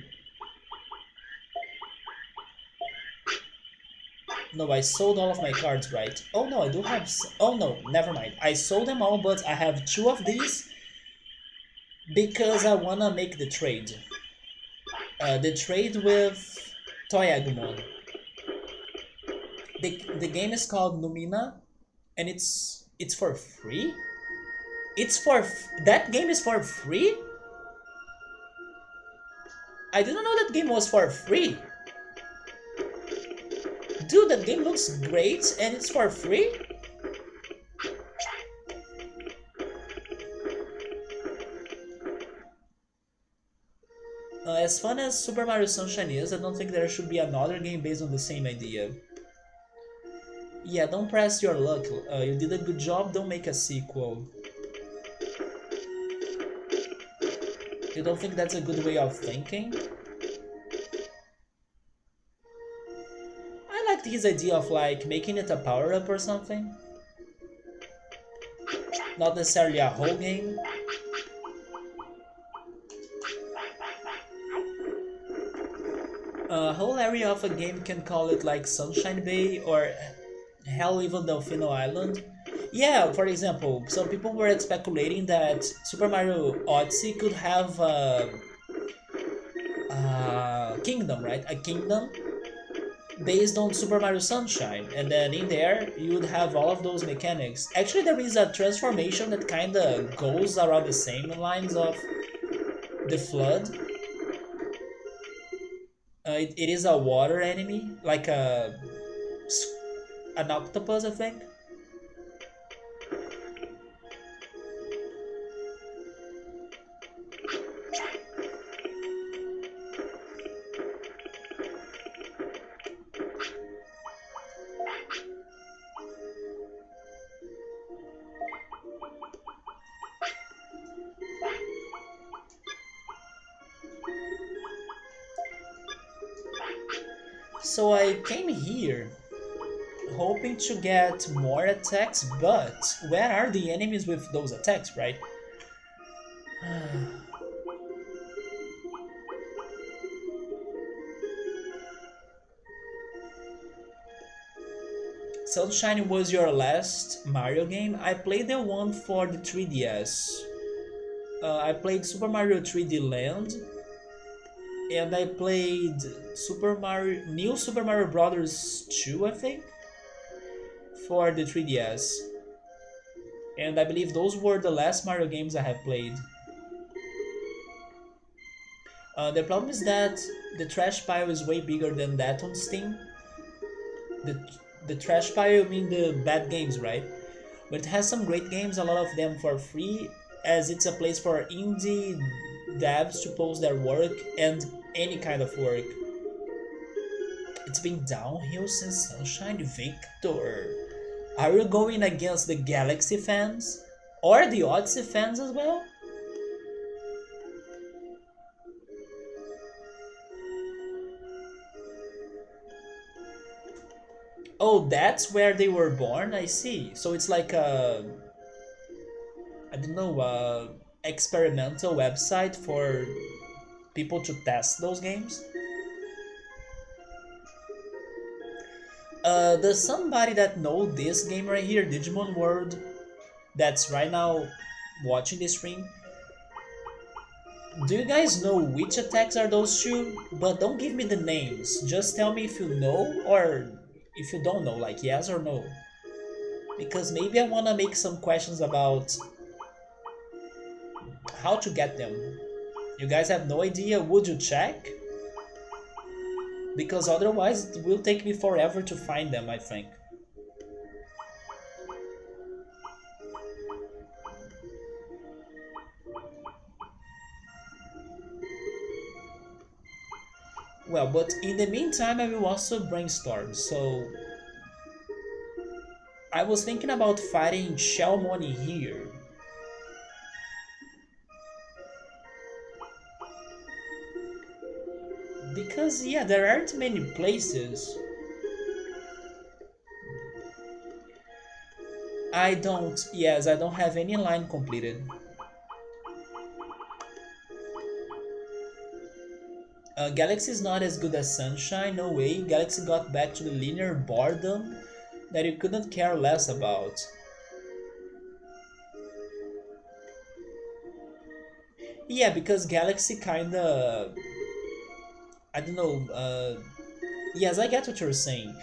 No, I sold all of my cards, right? Oh no, I do have... Oh no, never mind. I sold them all, but I have two of these because I wanna make the trade. The trade with Toyagumon. The game is called Numina, and it's for free. That game is for free. I didn't know that game was for free. Dude, that game looks great and it's for free? As fun as Super Mario Sunshine is, I don't think there should be another game based on the same idea. Yeah, don't press your luck. You did a good job, don't make a sequel. You don't think that's a good way of thinking? I liked his idea of like making it a power-up or something. Not necessarily a whole game. A whole area of a game can call it like Sunshine Bay or hell even Delfino Island. Yeah, for example, some people were speculating that Super Mario Odyssey could have a kingdom, right? A kingdom based on Super Mario Sunshine, and then in there you would have all of those mechanics. Actually, there is a transformation that kind of goes around the same lines of the flood. It is a water enemy, like an octopus, I think. So I came here hoping to get more attacks, but where are the enemies with those attacks, right? Sunshine was your last Mario game. I played the one for the 3DS. I played Super Mario 3D Land, and I played New Super Mario Brothers 2, I think, for the 3DS. And I believe those were the last Mario games I have played. The problem is that the trash pile is way bigger than that on Steam. The, the trash pile, I mean the bad games, right? But it has some great games, a lot of them for free, as it's a place for indie devs to post their work and any kind of work. It's been downhill since Sunshine. Victor, are you going against the Galaxy fans? Or the Odyssey fans as well? Oh, that's where they were born? I see. So it's like a... I don't know, experimental website for people to test those games. Does somebody that know this game right here, Digimon World, that's right now watching this stream, Do you guys know which attacks are those two? But don't give me the names. Just tell me if you know or if you don't know, like yes or no. Because maybe I wanna make some questions about how to get them. You guys have no idea? Would you check? Because otherwise it will take me forever to find them, I think. Well, but in the meantime, I will also brainstorm. So I was thinking about fighting Shelmoni here. Because, yeah, there aren't many places. I don't have any line completed. Galaxy is not as good as Sunshine, no way. Galaxy got back to the linear boredom that you couldn't care less about. Yeah, because Galaxy kinda. I don't know. Yes, I get what you're saying.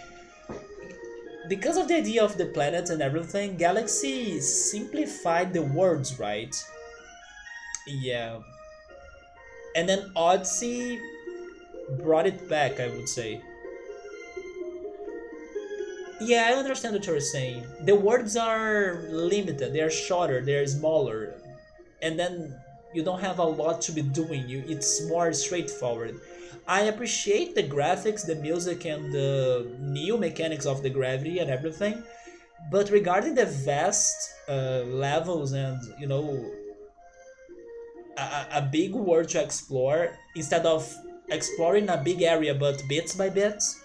Because of the idea of the planets and everything, Galaxy simplified the words, right? Yeah. And then Odyssey brought it back, I would say. Yeah, I understand what you're saying. The words are limited, they're shorter, they're smaller, and then you don't have a lot to be doing. It's more straightforward. I appreciate the graphics, the music, and the new mechanics of the gravity and everything. But regarding the vast levels and a big world to explore, instead of exploring a big area but bits by bits,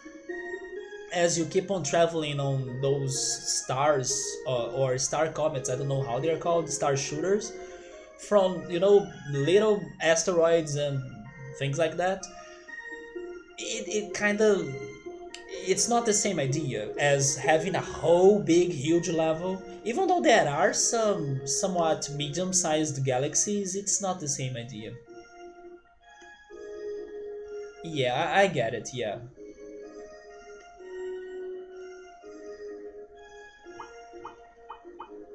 as you keep on traveling on those stars or star comets, I don't know how they're called, star shooters, from little asteroids and things like that. It kind of it's not the same idea as having a whole big huge level. Even though there are some somewhat medium-sized galaxies, it's not the same idea. Yeah, I get it. Yeah,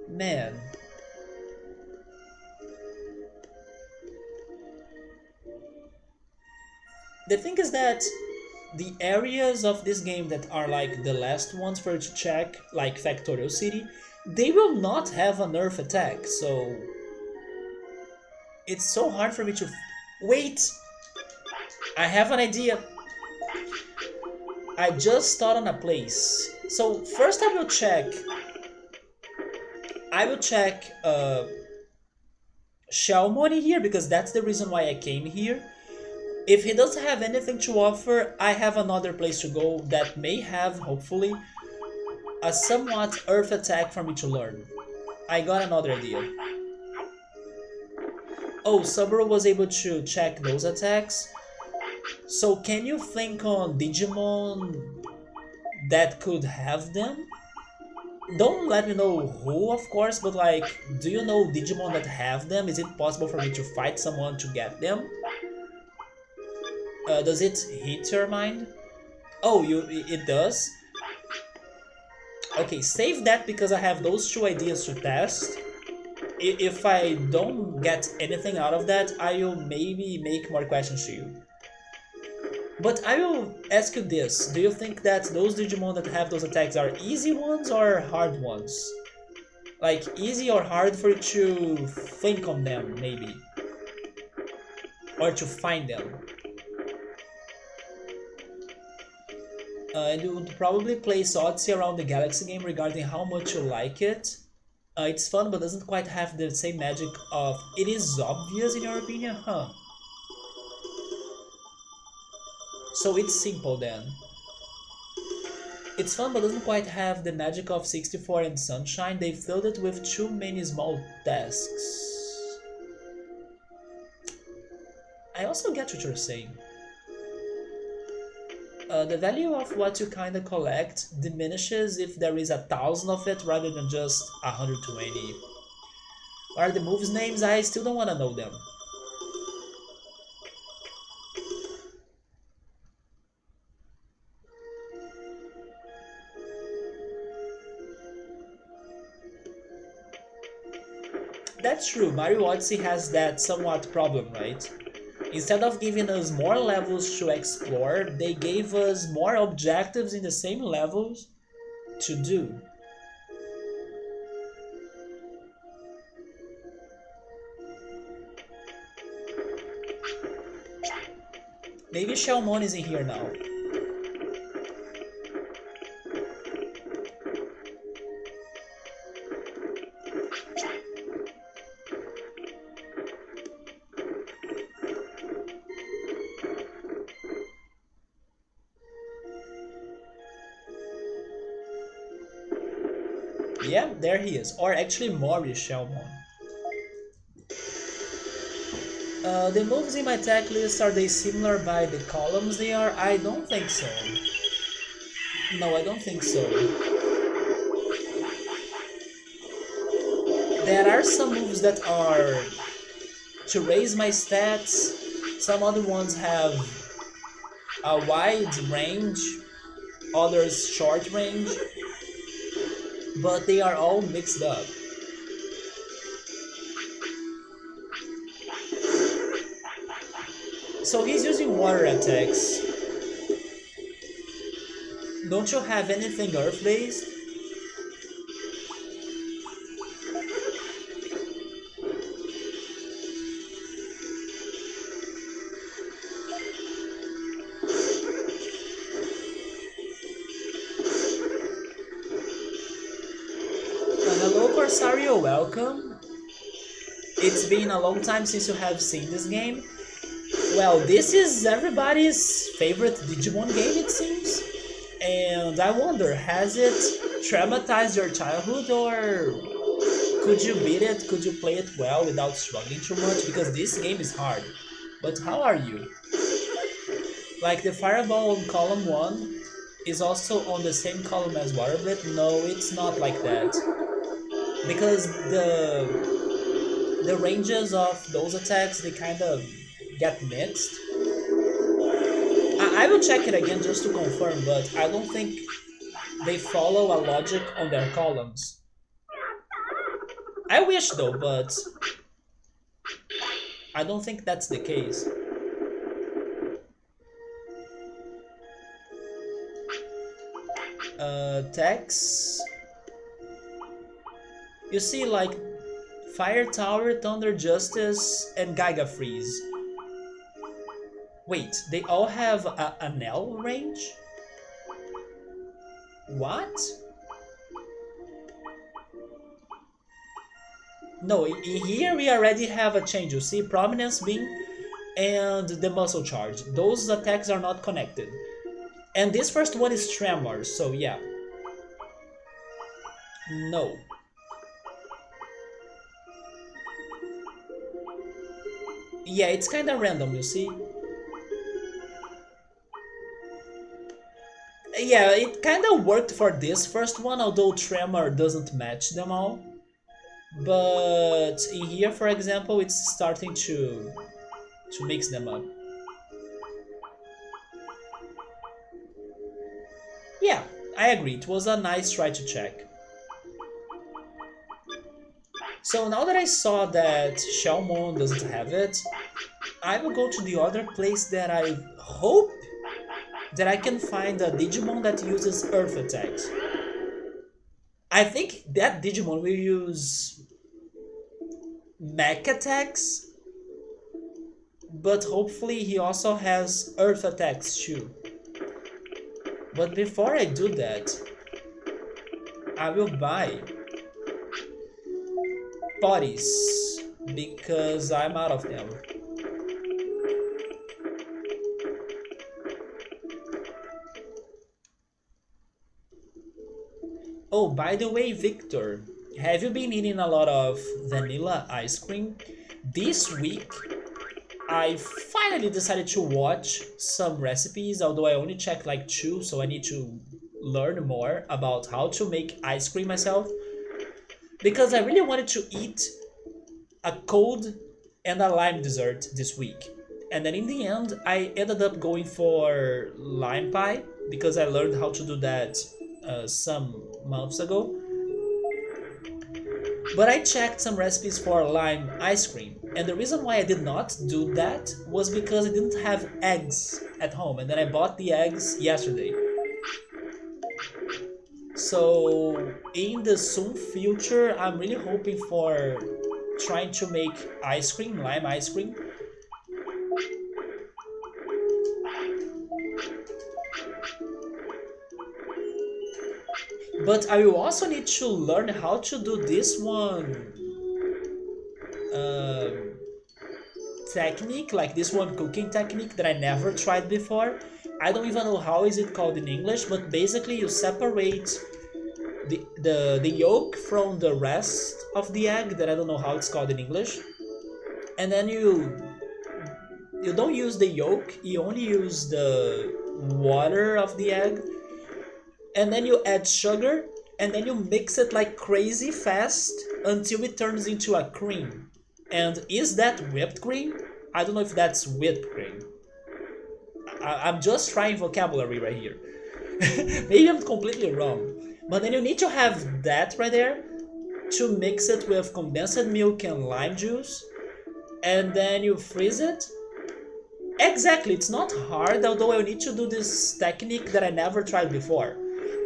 man. The thing is that the areas of this game that are like the last ones for you to check, like Factorial City, they will not have a nerf attack, so it's so hard for me to. Wait! I have an idea! I just thought on a place. So, first I will check. I will check Shalmoni here because that's the reason why I came here. If he doesn't have anything to offer, I have another place to go that may have, hopefully, a somewhat earth attack for me to learn. I got another idea. Oh, Subaru was able to check those attacks. So can you think on Digimon that could have them? Don't let me know who, of course, but like, do you know Digimon that have them? Is it possible for me to fight someone to get them? Does it hit your mind? Oh, it does? Okay, save that because I have those two ideas to test. If I don't get anything out of that, I will maybe make more questions to you. But I will ask you this. Do you think that those Digimon that have those attacks are easy ones or hard ones? Like, easy or hard for you to think on them, maybe? Or to find them? And you would probably place Odyssey around the Galaxy game regarding how much you like it. It's fun, but doesn't quite have the same magic of it is obvious in your opinion, huh? So it's simple then. It's fun, but doesn't quite have the magic of 64 and Sunshine. They filled it with too many small tasks. I also get what you're saying. The value of what you kinda collect diminishes if there is 1,000 of it rather than just 120. What are the moves names? I still don't wanna know them. That's true, Mario Odyssey has that somewhat problem, right? Instead of giving us more levels to explore, they gave us more objectives in the same levels to do. Maybe Shelmon is in here now. Yeah, there he is. Or actually Maurice Shelmon. The moves in my tech list, are they similar by the columns they are? I don't think so. No, I don't think so. There are some moves that are to raise my stats. Some other ones have a wide range, others short range, but they are all mixed up. So he's using water attacks. Don't you have anything earth-based? Hello Corsario, welcome. It's been a long time since you have seen this game. Well, this is everybody's favorite Digimon game, it seems. And I wonder, has it traumatized your childhood, or could you beat it? Could you play it well without struggling too much? Because this game is hard. But how are you? Like the fireball on column 1 is also on the same column as water blade? No, it's not like that. Because the ranges of those attacks, they kind of get mixed. I will check it again just to confirm, but I don't think they follow a logic on their columns. I wish though, but I don't think that's the case. Text. You see, like Fire Tower, Thunder Justice, and Giga Freeze. Wait, they all have an L range? What? No, here we already have a change. You see, Prominence Beam and the Muscle Charge. Those attacks are not connected. And this first one is Tremor, so yeah. No. Yeah, it's kinda random, you see? Yeah, it kinda worked for this first one, although Tremor doesn't match them all. But in here, for example, it's starting to mix them up. Yeah, I agree, it was a nice try to check. So now that I saw that Shelmon doesn't have it, I will go to the other place that I hope that I can find a Digimon that uses Earth attacks. I think that Digimon will use Mech attacks, but hopefully he also has Earth attacks too. But before I do that, I will buy bodies because I'm out of them. Oh, by the way, Victor, have you been eating a lot of vanilla ice cream? This week, I finally decided to watch some recipes, although I only checked like 2, so I need to learn more about how to make ice cream myself. Because I really wanted to eat a cold and a lime dessert this week. And then in the end, I ended up going for lime pie because I learned how to do that some months ago. But I checked some recipes for lime ice cream, and the reason why I did not do that was because I didn't have eggs at home, and then I bought the eggs yesterday. So in the soon future, I'm really hoping for trying to make ice cream, lime ice cream. But I will also need to learn how to do this one um, technique, like this one cooking technique that I never tried before. I don't even know how is it called in English, but basically you separate the yolk from the rest of the egg, that I don't know how it's called in English. And then you don't use the yolk, you only use the water of the egg, and then you add sugar, and then you mix it like crazy fast until it turns into a cream. And is that whipped cream? I don't know if that's whipped cream. I'm just trying vocabulary right here. Maybe I'm completely wrong. But then you need to have that right there to mix it with condensed milk and lime juice, and then you freeze it. Exactly, it's not hard, although I need to do this technique that I never tried before.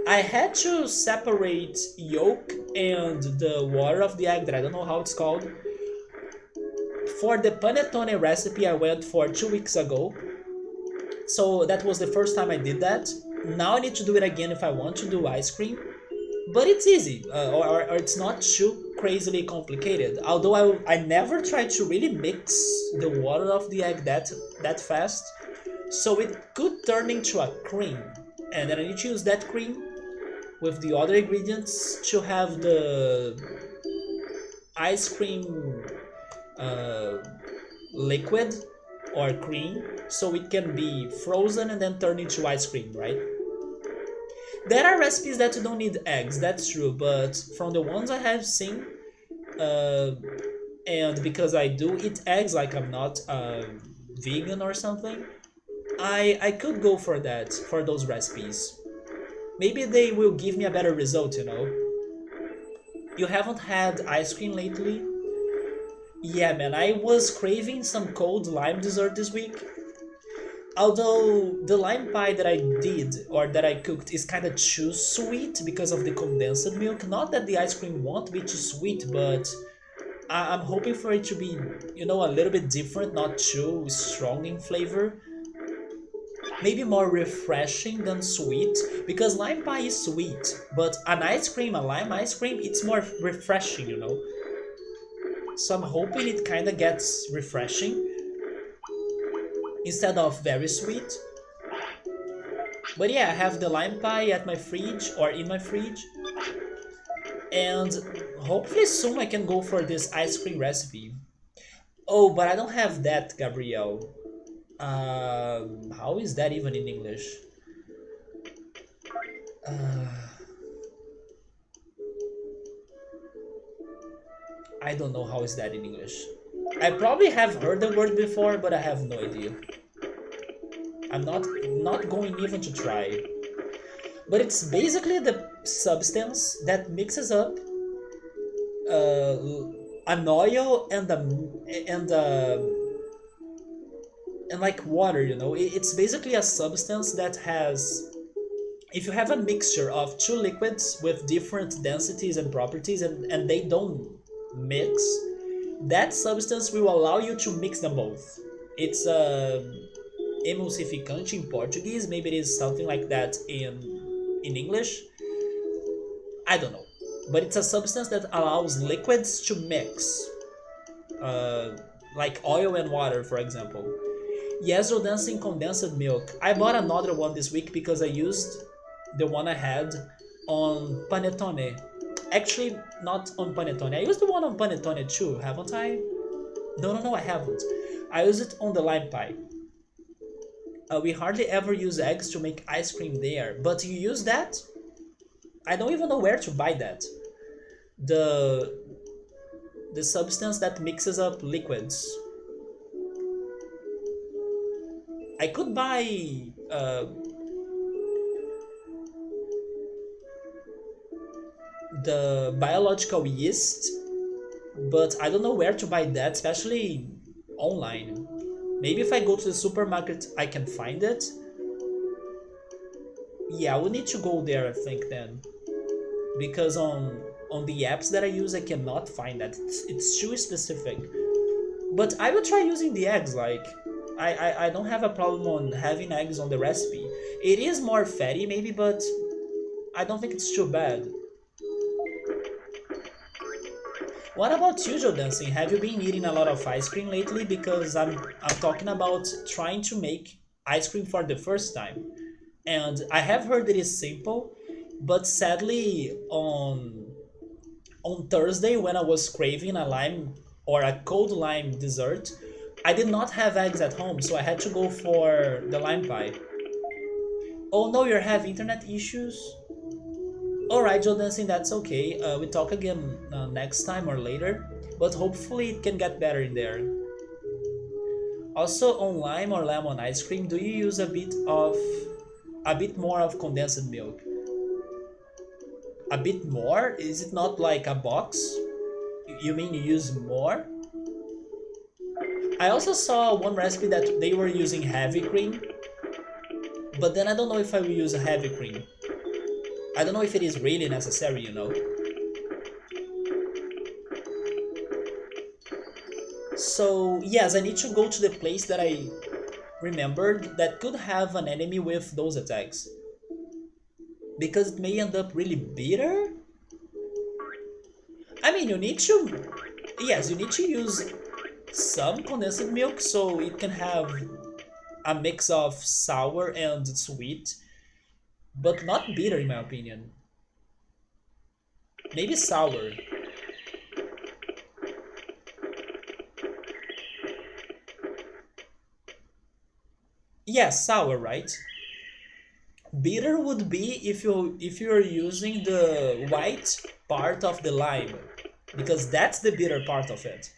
I had to separate yolk and the water of the egg, that I don't know how it's called. For the panettone recipe I went for 2 weeks ago, so that was the first time I did that. Now I need to do it again if I want to do ice cream, but it's easy, or it's not too crazily complicated. Although I never tried to really mix the water of the egg that fast, so it could turn into a cream, and then I need to use that cream with the other ingredients to have the ice cream uh, liquid or cream, so it can be frozen and then turn into ice cream, right? There are recipes that you don't need eggs, that's true, but from the ones I have seen, uh, and because I do eat eggs, like I'm not vegan or something, I could go for that, for those recipes. Maybe they will give me a better result, you know? You haven't had ice cream lately? Yeah, man, I was craving some cold lime dessert this week. Although the lime pie that I did or that I cooked is kind of too sweet because of the condensed milk. Not that the ice cream won't be too sweet, but I'm hoping for it to be, a little bit different, not too strong in flavor. Maybe more refreshing than sweet, because lime pie is sweet, but an ice cream, a lime ice cream, it's more refreshing, So I'm hoping it kind of gets refreshing instead of very sweet. But yeah, I have the lime pie at my fridge or in my fridge, and hopefully soon I can go for this ice cream recipe. Oh, but I don't have that, Gabrielle. How is that even in English? I don't know how is that in English. I probably have heard the word before, but I have no idea. I'm not going even to try. But it's basically the substance that mixes up uh, an oil and like water. It's basically a substance that has. If you have a mixture of two liquids with different densities and properties, and they don't mix, that substance will allow you to mix them both. It's emulsificante in Portuguese. Maybe it is something like that in English. I don't know, but it's a substance that allows liquids to mix, uh, like oil and water, for example. Yeso dancing condensed milk. I bought another one this week because I used the one I had on panettone. Actually, not on panettone. I used the one on panettone too, haven't I? No, I haven't. I used it on the lime pie. We hardly ever use eggs to make ice cream there, but you use that? I don't even know where to buy that. The the substance that mixes up liquids. I could buy the biological yeast but I don't know where to buy that, especially online. Maybe if I go to the supermarket, I can find it. Yeah, we need to go there, I think then, because on the apps that I use, I cannot find that. It's too specific. But I will try using the eggs. Like, I don't have a problem on having eggs on the recipe. It is more fatty, maybe, but I don't think it's too bad. What about you, Joe Dancing? Have you been eating a lot of ice cream lately? Because I'm talking about trying to make ice cream for the first time. And I have heard it is simple, but sadly on Thursday when I was craving a lime or a cold lime dessert, I did not have eggs at home, so I had to go for the lime pie. Oh no, you have internet issues? Alright, Joe Dancing, that's okay. We talk again next time or later, but hopefully it can get better in there. Also, on lime or lemon ice cream, do you use a bit more of condensed milk? A bit more? Is it not like a box? You mean you use more? I also saw one recipe that they were using heavy cream, but then I don't know if I will use a heavy cream. I don't know if it is really necessary, you know. So yes, I need to go to the place that I remembered that could have an enemy with those attacks. Because it may end up really bitter. I mean, you need to... Yes, you need to use some condensed milk so it can have a mix of sour and sweet, but not bitter in my opinion. Maybe sour. Yes, sour, right? Bitter would be if you're using the white part of the lime, because that's the bitter part of it.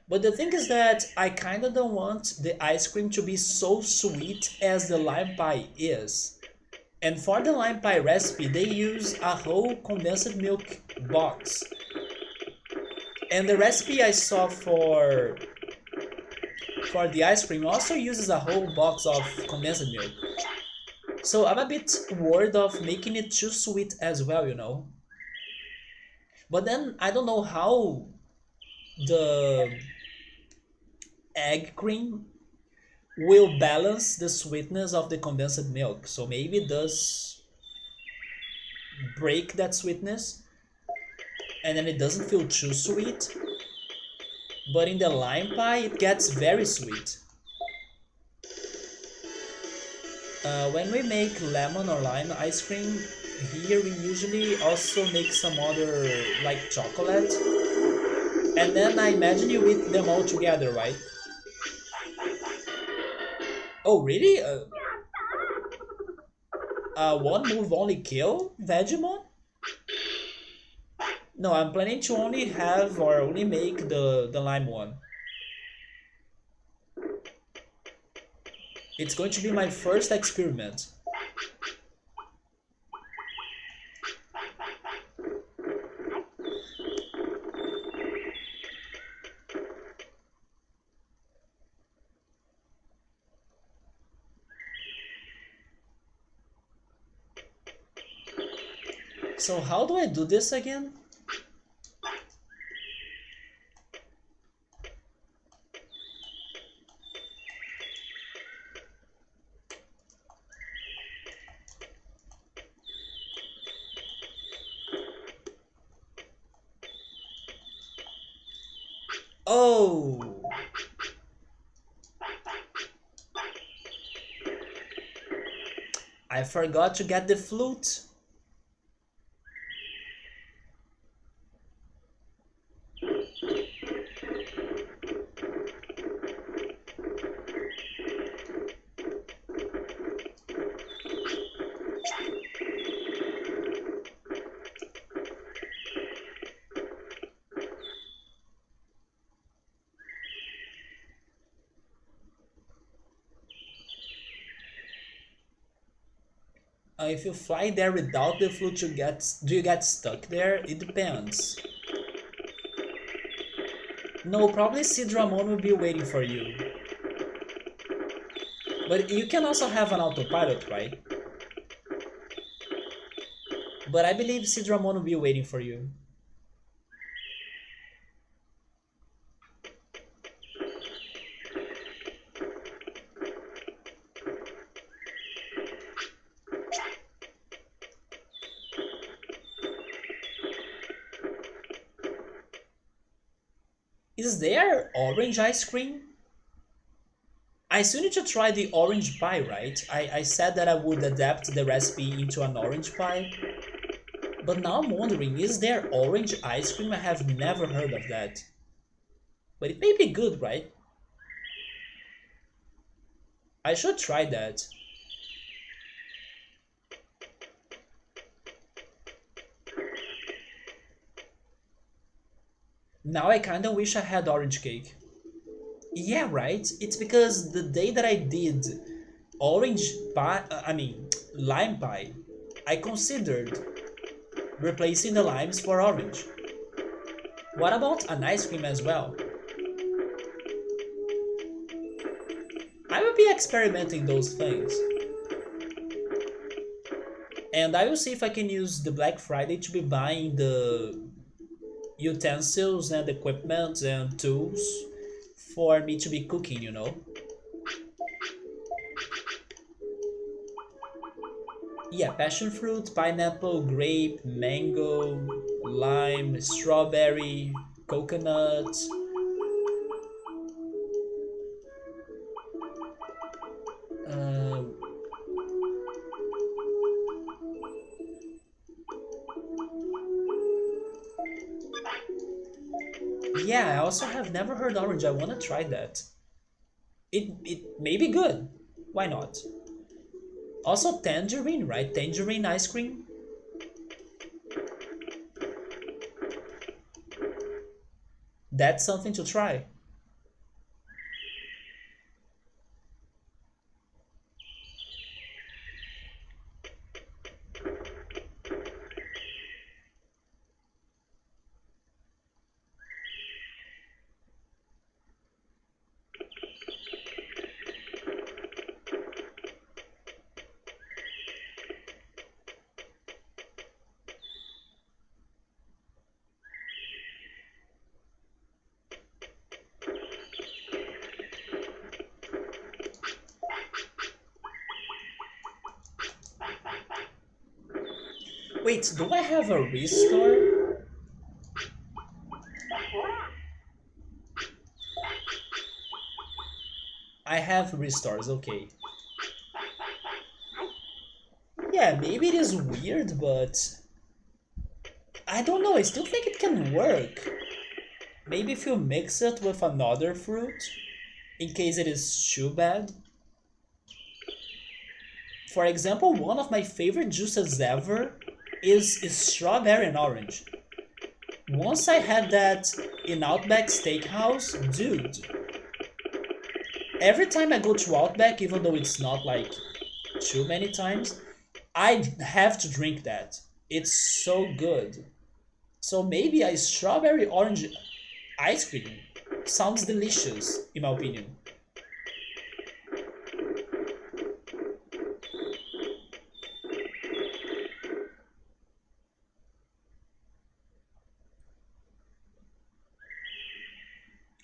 But the thing is that I kinda don't want the ice cream to be so sweet as the lime pie is. And for the lime pie recipe, they use a whole condensed milk box. And the recipe I saw for the ice cream also uses a whole box of condensed milk. So I'm a bit worried of making it too sweet as well, you know. But then I don't know how the egg cream will balance the sweetness of the condensed milk. So maybe it does break that sweetness and then it doesn't feel too sweet. But in the lime pie, it gets very sweet. When we make lemon or lime ice cream, here we usually also make some other like chocolate. And then I imagine you eat them all together, right? Oh, really? One move only kill Vegemon? No, I'm planning to only have or only make the lime one. It's going to be my first experiment. So how do I do this again? Oh, I forgot to get the flute. If you fly there without the flute, do you get stuck there? It depends. No, probably Sidramon will be waiting for you. But you can also have an autopilot, right? But I believe Sidramon will be waiting for you. Is there orange ice cream? I still need to try the orange pie, right? I said that I would adapt the recipe into an orange pie. But now I'm wondering, is there orange ice cream? I have never heard of that. But it may be good, right? I should try that. Now I kinda wish I had orange cake. Yeah, right? It's because the day that I did orange pie, lime pie, I considered replacing the limes for orange. What about an ice cream as well? I will be experimenting those things. And I will see if I can use the Black Friday to be buying the utensils and equipment and tools for me to be cooking, you know? Yeah, passion fruit, pineapple, grape, mango, lime, strawberry, coconut. Uh, yeah, I also have never heard orange. I wanna try that. It may be good. Why not? Also tangerine, right? Tangerine ice cream. That's something to try. Wait, do I have a restore? I have restores, okay. Yeah, maybe it is weird, but I don't know, I still think it can work. Maybe if you mix it with another fruit, in case it is too bad. For example, one of my favorite juices ever is strawberry and orange. Once I had that in Outback Steakhouse, dude, every time I go to Outback, even though it's not like too many times, I have to drink that. It's so good. So maybe a strawberry orange ice cream sounds delicious, in my opinion.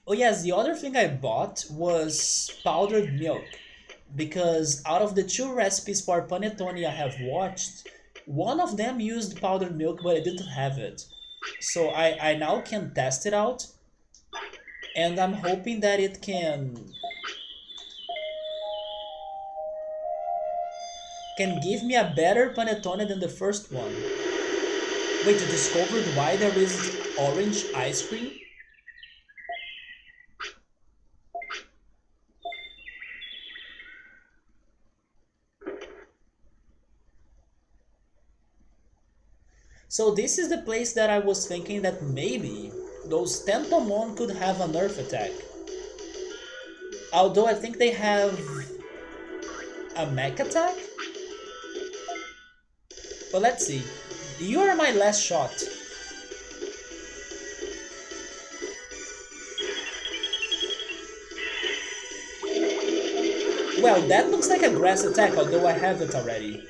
Oh yes, the other thing I bought was powdered milk because out of the two recipes for panettone I have watched, one of them used powdered milk but I didn't have it. So I now can test it out and I'm hoping that it can give me a better panettone than the first one. Wait, you discovered why there is orange ice cream? So this is the place that I was thinking that maybe those Tentomon could have a nerf attack. Although I think they have a mech attack? But let's see. You are my last shot. Well, that looks like a grass attack, although I have it already.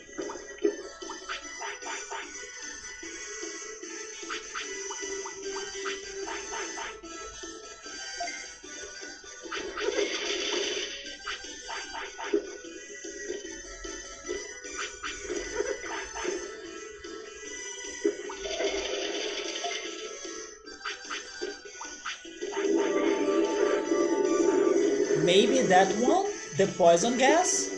Maybe that one? The poison gas?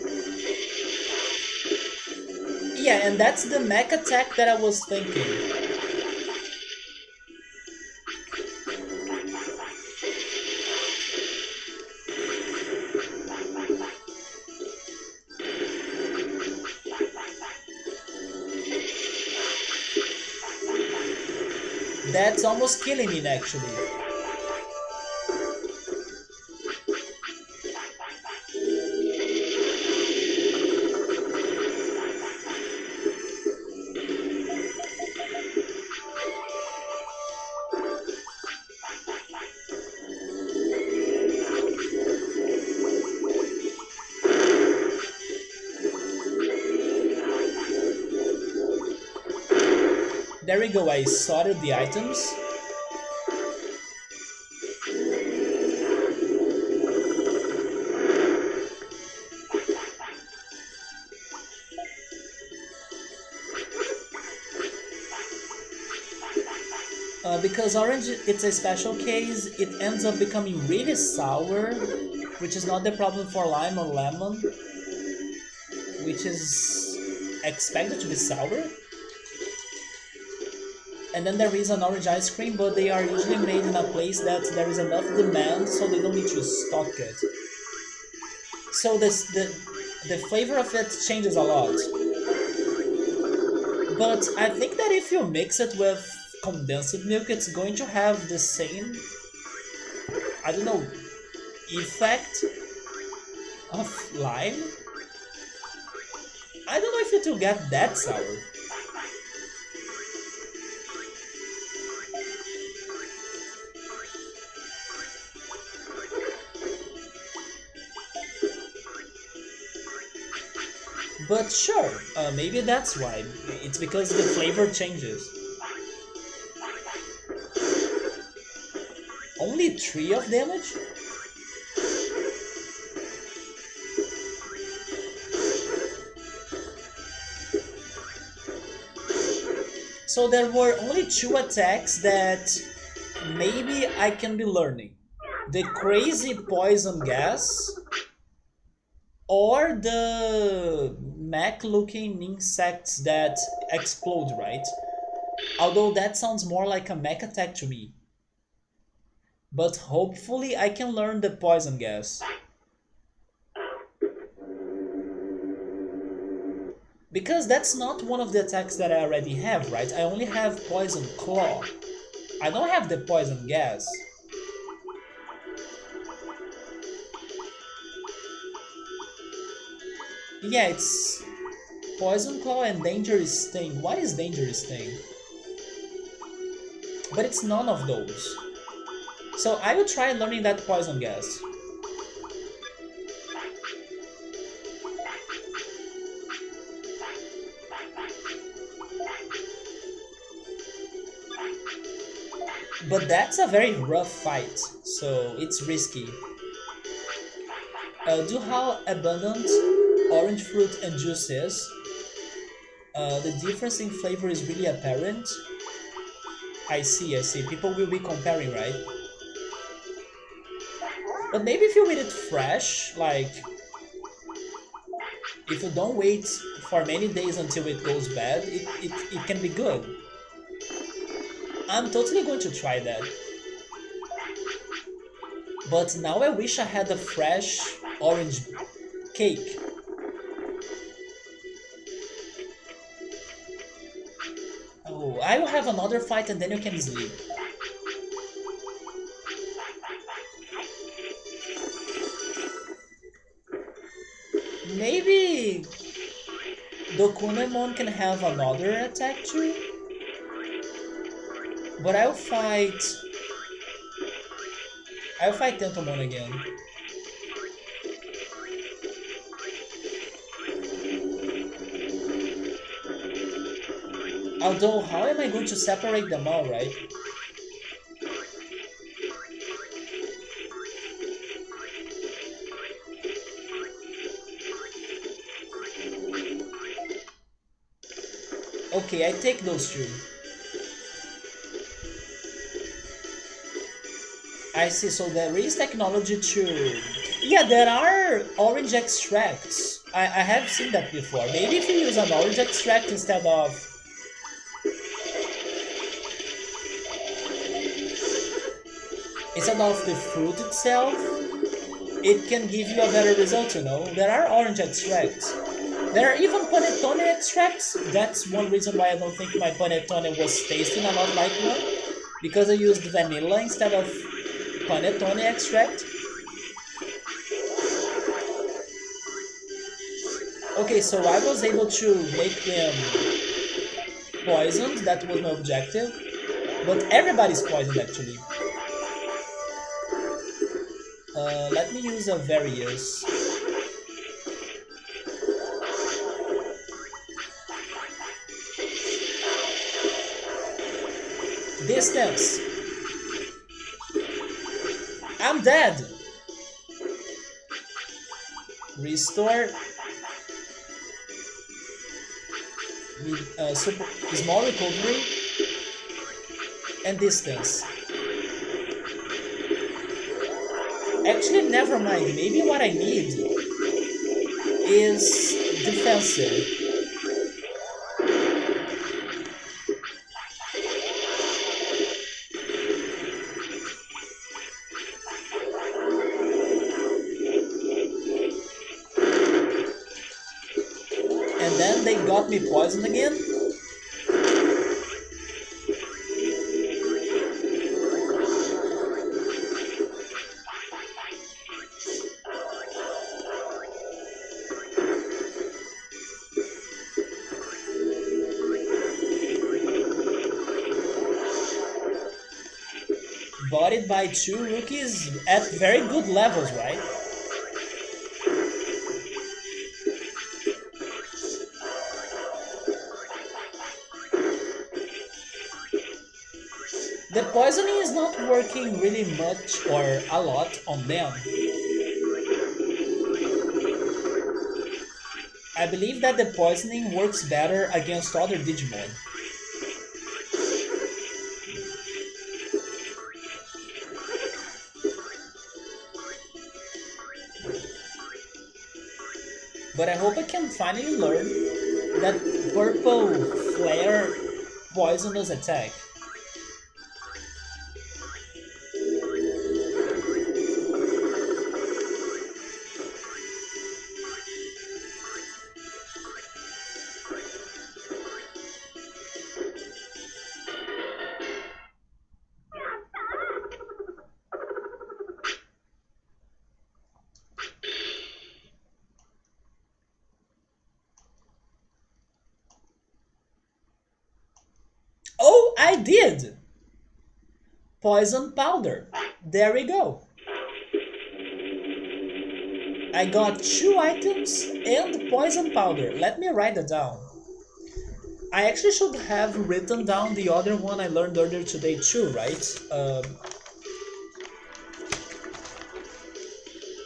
Yeah, and that's the mech attack that I was thinking. That's almost killing me actually. There we go, I sorted the items. Because orange, it's a special case, it ends up becoming really sour, which is not the problem for lime or lemon, which is expected to be sour. And then there is an orange ice cream, but they are usually made in a place that there is enough demand, so they don't need to stock it. So the flavor of it changes a lot. But I think that if you mix it with condensed milk, it's going to have the same, I don't know, effect of lime. I don't know if it will get that sour. But sure, maybe that's why. It's because the flavor changes. Only 3 of damage? So there were only 2 attacks that maybe I can be learning. The crazy poison gas or the mech looking insects that explode, right? Although that sounds more like a mech attack to me. But hopefully I can learn the poison gas. Because that's not one of the attacks that I already have, right? I only have poison claw. I don't have the poison gas. Yeah, it's poison claw and dangerous sting. What is dangerous sting? But it's none of those. So I will try learning that poison gas. But that's a very rough fight, so it's risky. Due how abundant orange fruit and juice is, the difference in flavor is really apparent. I see, I see. People will be comparing, right? But maybe if you eat it fresh, like if you don't wait for many days until it goes bad, it can be good. I'm totally going to try that. But now I wish I had a fresh orange cake. Oh, I will have another fight and then you can sleep. Maybe Dokunemon can have another attack too, but I'll fight Tentomon again. Although, how am I going to separate them all, right? Okay, I take those two. I see, so there is technology to... Yeah, there are orange extracts. I have seen that before. Maybe if you use an orange extract instead of the fruit itself, it can give you a better result, you know? There are orange extracts. There are even panettone extracts. That's one reason why I don't think my panettone was tasting a lot like one. Because I used vanilla instead of panettone extract. Okay, so I was able to make them poisoned. That was my objective. But everybody's poisoned actually. Let me use a various. Distance. I'm dead. Restore. Super, small recovery. And distance. Actually, never mind. Maybe what I need is defensive. And then they got me poisoned again. Bodied by two rookies at very good levels, right? The poisoning is not working really much or a lot on them. I believe that the poisoning works better against other Digimon. But I hope I can finally learn that purple flare poisonous attack. Oh, I did! Poison powder. There we go. I got 2 items and poison powder. Let me write that down. I actually should have written down the other one I learned earlier today too, right?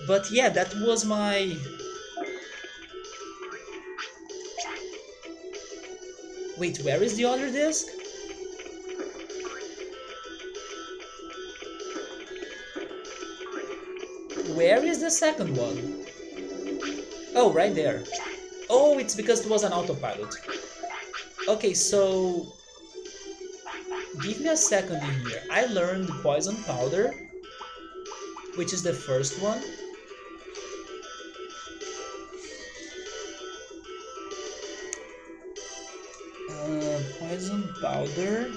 But yeah, that was my... Wait, where is the other disc? Where is the second one? Oh, right there. Oh, it's because it was an autopilot. Okay, so... Give me a second in here. I learned poison powder, which is the first one. Poison powder.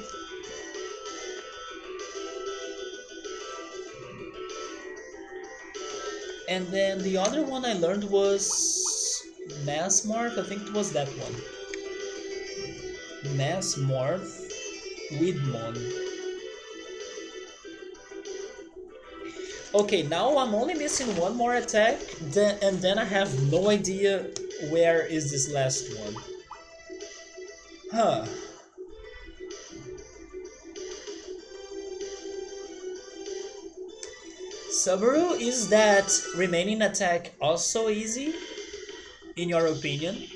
And then the other one I learned was Mass Morph, I think it was that one. Mass Morph, Widmon. Okay, now I'm only missing one more attack, and then I have no idea where is this last one. Huh. Subaru, is that remaining attack also easy, in your opinion?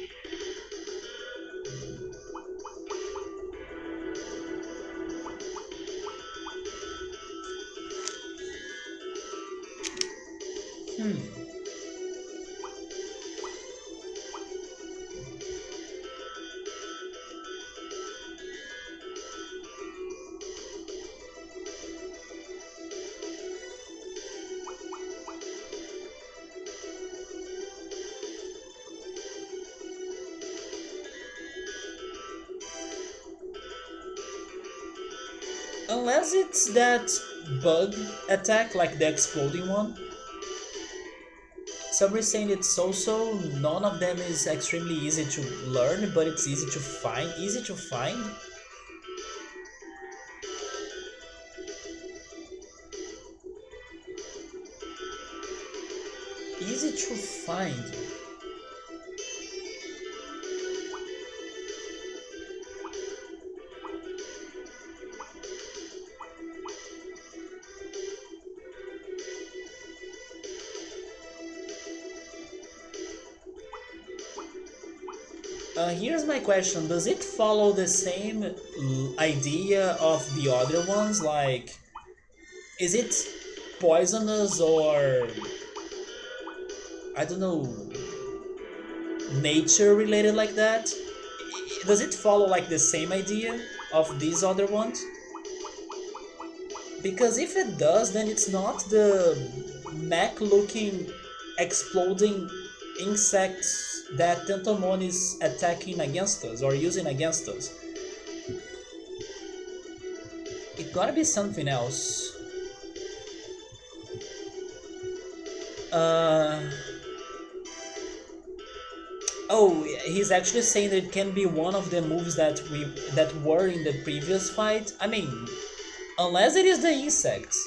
Unless it's that bug attack, like the exploding one. Somebody's saying it's so none of them is extremely easy to learn, but it's easy to find. Easy to find? Easy to find. Here's my question. Does it follow the same idea of the other ones? Like, is it poisonous or, I don't know, nature related like that? Does it follow like the same idea of these other ones? Because if it does, then it's not the mech looking exploding insects that Tentomon is attacking against us or using against us. It gotta be something else. Oh, he's actually saying that it can be one of the moves that were in the previous fight. I mean, unless it is the insects.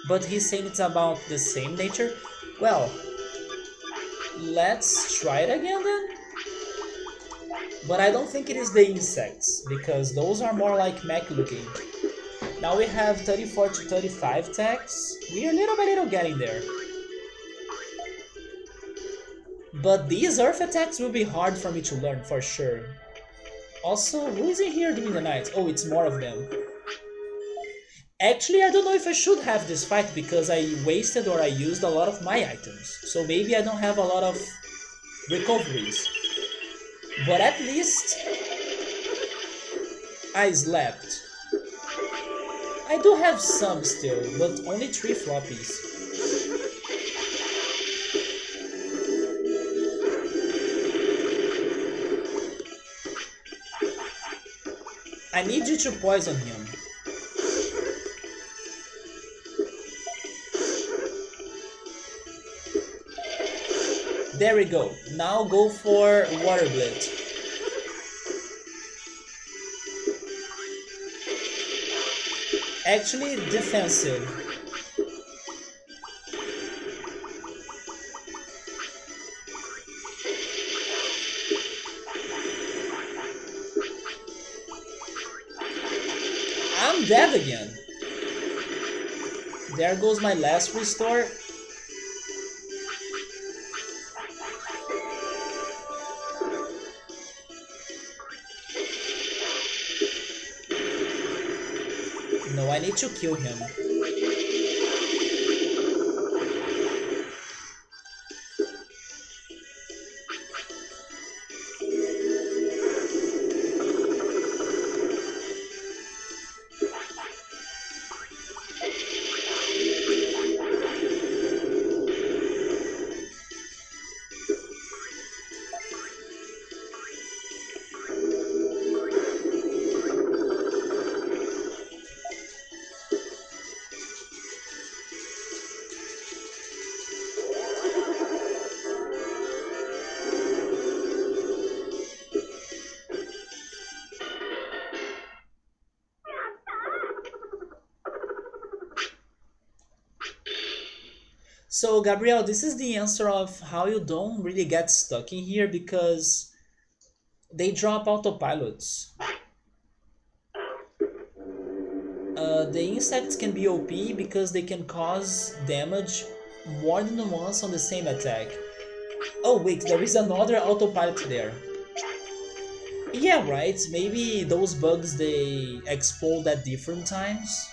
But he's saying it's about the same nature. Well, let's try it again then. But I don't think it is the insects, because those are more like mech looking. Now we have 34 to 35 attacks. We are little by little getting there. But these earth attacks will be hard for me to learn for sure. Also, who is in here during the night? Oh, it's more of them. Actually, I don't know if I should have this fight because I wasted or I used a lot of my items. So maybe I don't have a lot of recoveries. But at least I slept. I do have some still, but only 3 floppies. I need you to poison him. There we go. Now go for Water Blade. Actually, defensive. I'm dead again. There goes my last restore. No, I need to kill him. So, Gabriel, this is the answer of how you don't really get stuck in here because they drop autopilots. The insects can be OP because they can cause damage more than once on the same attack. Oh wait, there is another autopilot there. Yeah, right, maybe those bugs they explode at different times.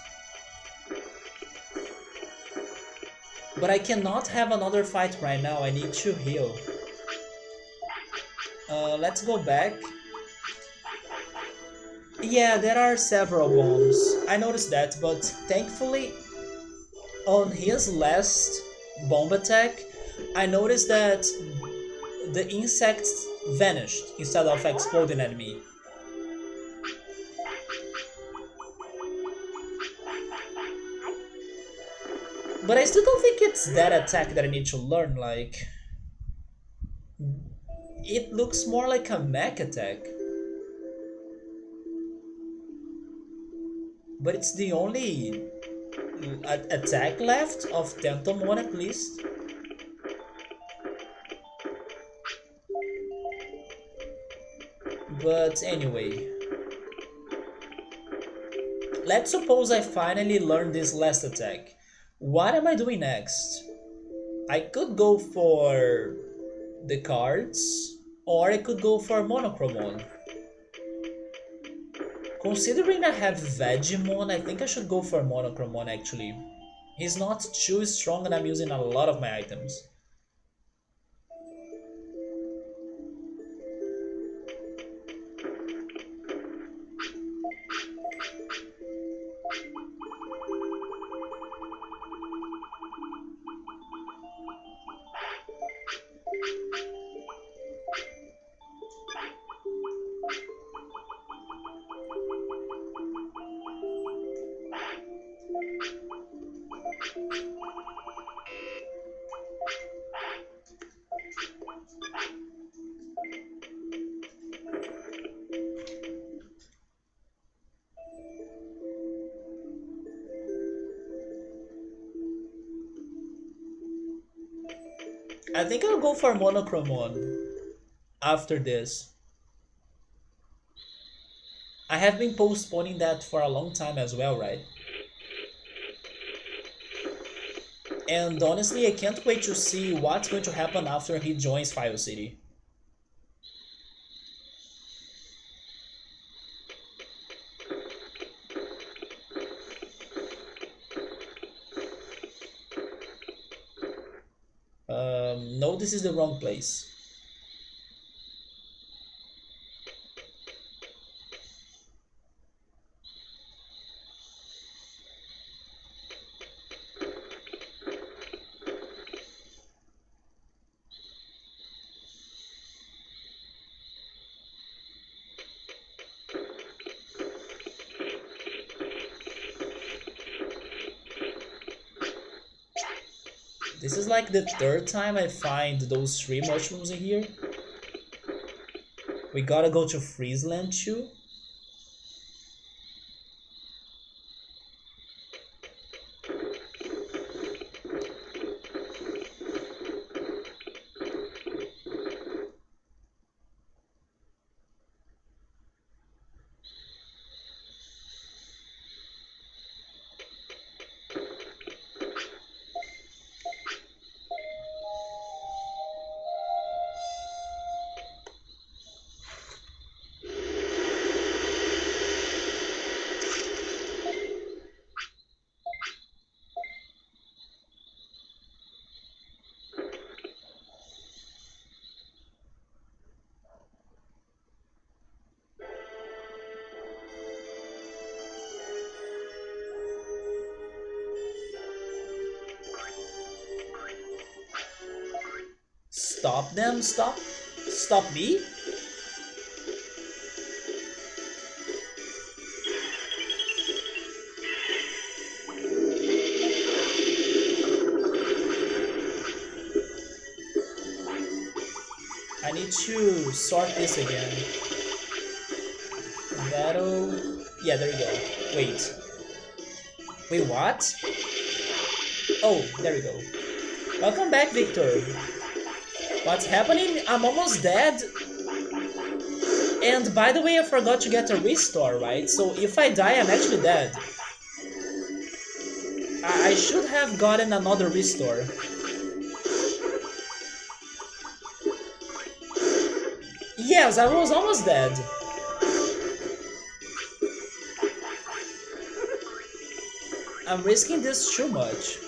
But I cannot have another fight right now, I need to heal. Let's go back. Yeah, there are several bombs. I noticed that, but thankfully on his last bomb attack, I noticed that the insects vanished instead of exploding at me. But I still don't think it's that attack that I need to learn, like... It looks more like a mech attack. But it's the only attack left of Tentomon at least. But anyway, let's suppose I finally learned this last attack. What am I doing next? I could go for the cards, or I could go for Monochromon. Considering I have Vegemon, I think I should go for Monochromon actually. He's not too strong and I'm using a lot of my items. I think I'll go for Monochromon after this. I have been postponing that for a long time as well, right? And honestly, I can't wait to see what's going to happen after he joins Fire City. No, this is the wrong place. This is like the third time I find those three mushrooms in here. We gotta go to Friesland too. Stop them? Stop? Stop me? I need to sort this again. Battle... Yeah, there we go. Wait. Wait, what? Oh, there we go. Welcome back, Victor. What's happening? I'm almost dead. And by the way, I forgot to get a restore, right? So if I die, I'm actually dead. I should have gotten another restore. Yes, I was almost dead. I'm risking this too much.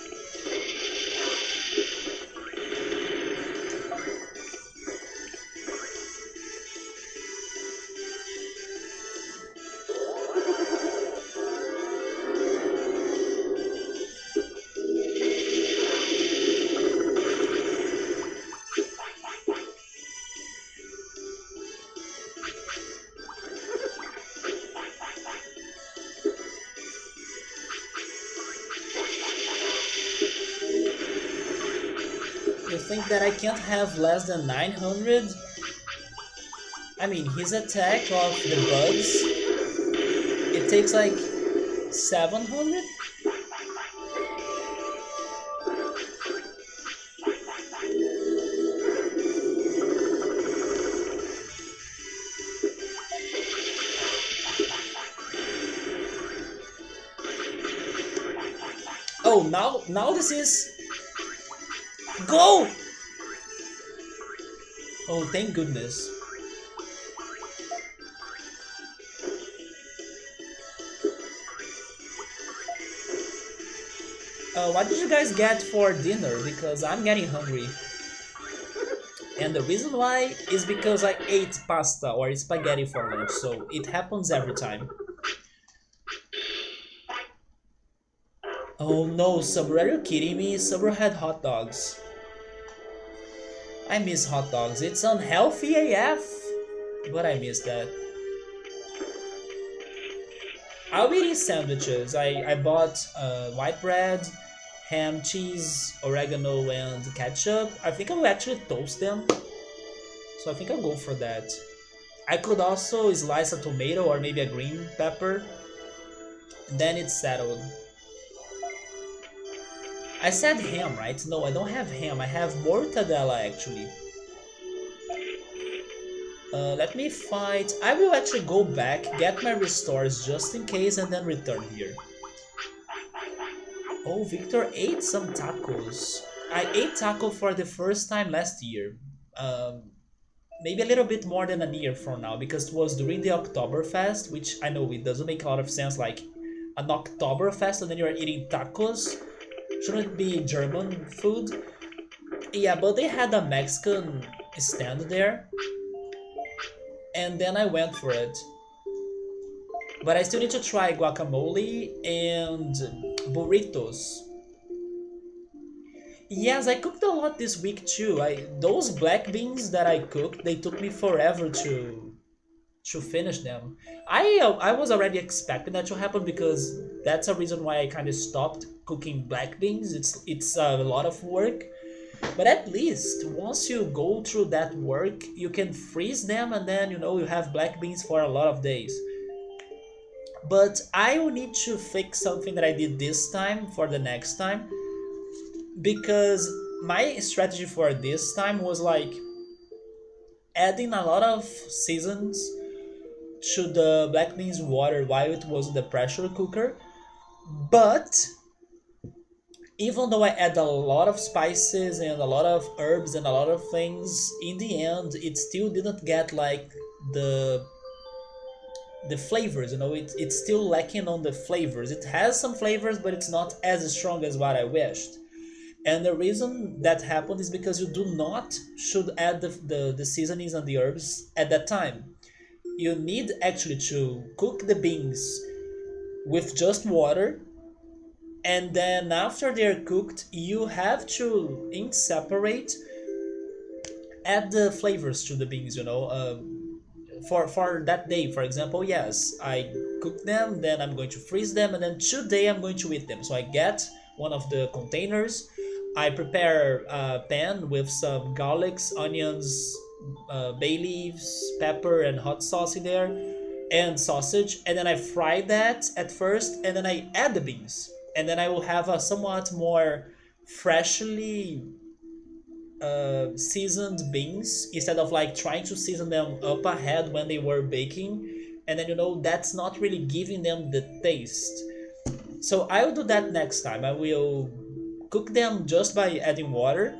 You think that I can't have less than 900? I mean, his attack of the bugs, it takes like 700? Oh, now this is... Go! Oh, thank goodness. What did you guys get for dinner? Because I'm getting hungry. And the reason why is because I ate pasta or spaghetti for lunch, so it happens every time. Oh no, Sabra, are you kidding me? Sabra had hot dogs. I miss hot dogs. It's unhealthy AF, but I miss that. I'll be eating sandwiches. I bought white bread, ham, cheese, oregano, and ketchup. I think I will actually toast them, so I think I'll go for that. I could also slice a tomato or maybe a green pepper. Then it's settled. I said ham, right? No, I don't have ham. I have mortadella actually. Let me fight. I will actually go back, get my restores just in case, and then return here. Oh, Victor ate some tacos. I ate taco for the first time last year. Maybe a little bit more than a year from now, because it was during the Oktoberfest, which I know it doesn't make a lot of sense, like an Oktoberfest and then you're eating tacos. Shouldn't it be German food? Yeah, but they had a Mexican stand there, and then I went for it. But I still need to try guacamole and burritos. Yes, I cooked a lot this week too. Those black beans that I cooked, they took me forever to finish them. I was already expecting that to happen because that's a reason why I kind of stopped cooking black beans. It's a lot of work. But at least once you go through that work, you can freeze them and then you have black beans for a lot of days. But I will need to fix something that I did this time for the next time, because my strategy for this time was like adding a lot of seasons to the black beans water while it was in the pressure cooker. But even though I add a lot of spices and a lot of herbs and a lot of things, in the end it still didn't get like the the flavors. It's still lacking on the flavors. It has some flavors, but it's not as strong as what I wished. And the reason that happened is because you do not should add the seasonings and the herbs at that time. You need actually to cook the beans with just water, and then after they're cooked you have to in separate add the flavors to the beans, for that day. For example, yes, I cook them, then I'm going to freeze them, and then today I'm going to eat them. So I get one of the containers, I prepare a pan with some garlics, onions, bay leaves, pepper, and hot sauce in there, and sausage, and then I fry that at first, and then I add the beans, and then I will have a somewhat more freshly seasoned beans instead of like trying to season them up ahead when they were baking, and then that's not really giving them the taste. So I'll do that next time. I will cook them just by adding water,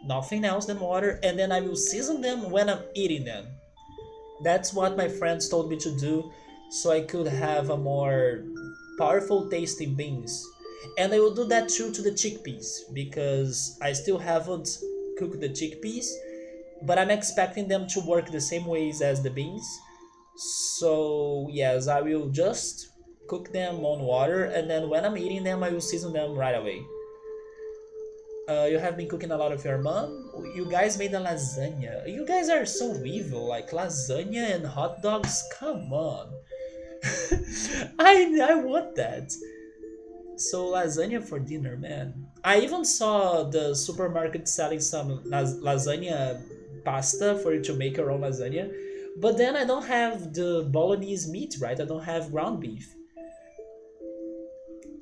nothing else than water, and then I will season them when I'm eating them. That's what my friends told me to do, so I could have a more powerful tasting beans. And I will do that too to the chickpeas because I still haven't cooked the chickpeas, but I'm expecting them to work the same ways as the beans. So yes, I will just cook them on water, and then when I'm eating them, I will season them right away. You have been cooking a lot of your mom. You guys made a lasagna. You guys are so evil. Like lasagna and hot dogs. Come on. I want that. So lasagna for dinner, man. I even saw the supermarket selling some lasagna pasta for you to make your own lasagna. But then I don't have the bolognese meat, right? I don't have ground beef.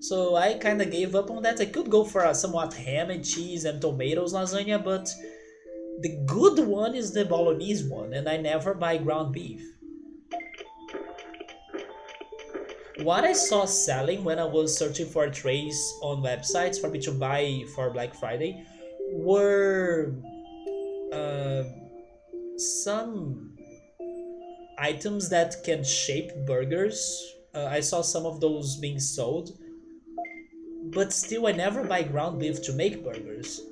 So I kind of gave up on that. I could go for a somewhat ham and cheese and tomatoes lasagna, but the good one is the bolognese one, and I never buy ground beef. What I saw selling when I was searching for trays on websites for me to buy for Black Friday were uh, some items that can shape burgers. I saw some of those being sold, but still, I never buy ground beef to make burgers,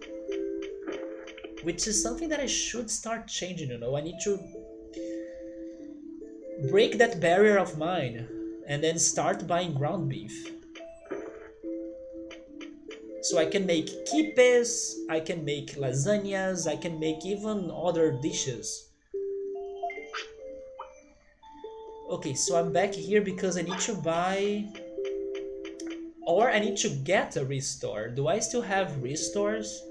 which is something that I should start changing. I need to break that barrier of mine and then start buying ground beef. So I can make quipes, I can make lasagnas, I can make even other dishes. Okay, so I'm back here because I need to buy, or I need to get a restore. Do I still have restores?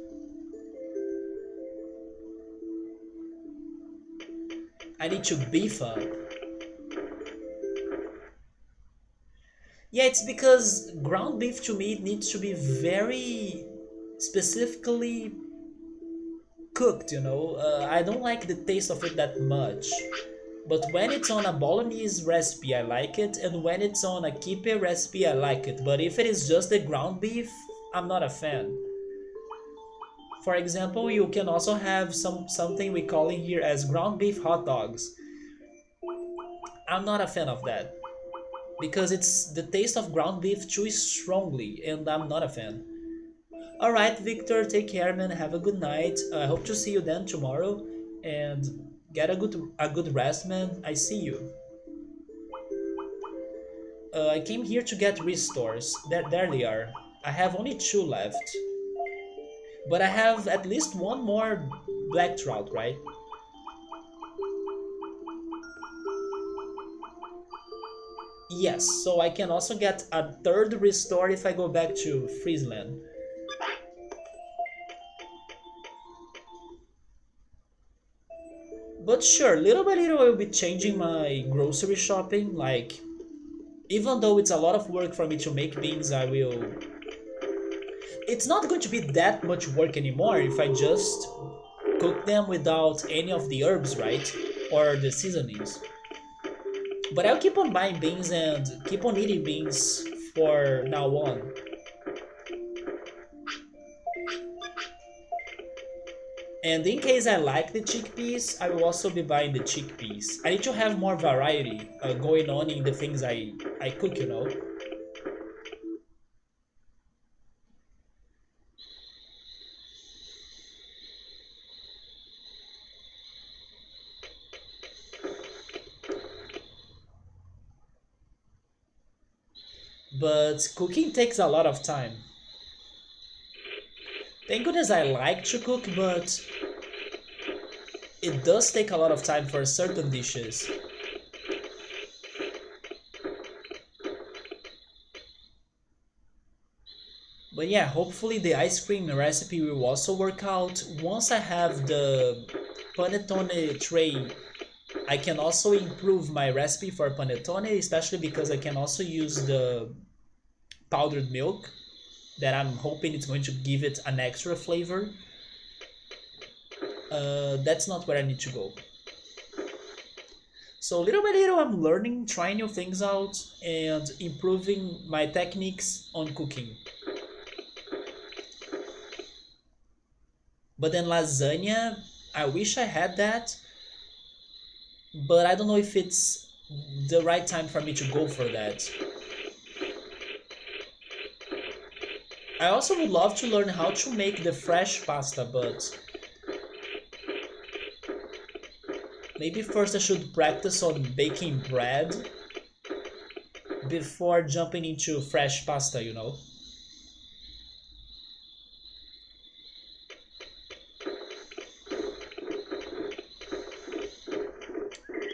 I need to beef up. Yeah, it's because ground beef to me needs to be very specifically cooked, I don't like the taste of it that much. But when it's on a bolognese recipe, I like it, and when it's on a kipe recipe, I like it. But if it is just the ground beef, I'm not a fan. For example, you can also have something we call in here as ground beef hot dogs. I'm not a fan of that because it's the taste of ground beef too strongly, and I'm not a fan. All right, Victor, take care, man. Have a good night. I hope to see you then tomorrow, and get a good rest, man. I see you. I came here to get restores. There they are. I have only two left, but I have at least one more black trout, right? Yes, so I can also get a third restore if I go back to Friesland. But sure, little by little I will be changing my grocery shopping. Like, even though it's a lot of work for me to make beans, I will. It's not going to be that much work anymore if I just cook them without any of the herbs, right? Or the seasonings. But I'll keep on buying beans and keep on eating beans for now on. And in case I like the chickpeas, I will also be buying the chickpeas. I need to have more variety going on in the things I cook. But cooking takes a lot of time. Thank goodness I like to cook, but it does take a lot of time for certain dishes. But yeah, hopefully the ice cream recipe will also work out. Once I have the panettone tray, I can also improve my recipe for panettone, especially because I can also use the powdered milk. that I'm hoping it's going to give it an extra flavor. That's not where I need to go. So little by little, I'm learning, trying new things out, and improving my techniques on cooking. But then lasagna, I wish I had that, but I don't know if it's the right time for me to go for that. I also would love to learn how to make the fresh pasta, but maybe first I should practice on baking bread before jumping into fresh pasta, you know?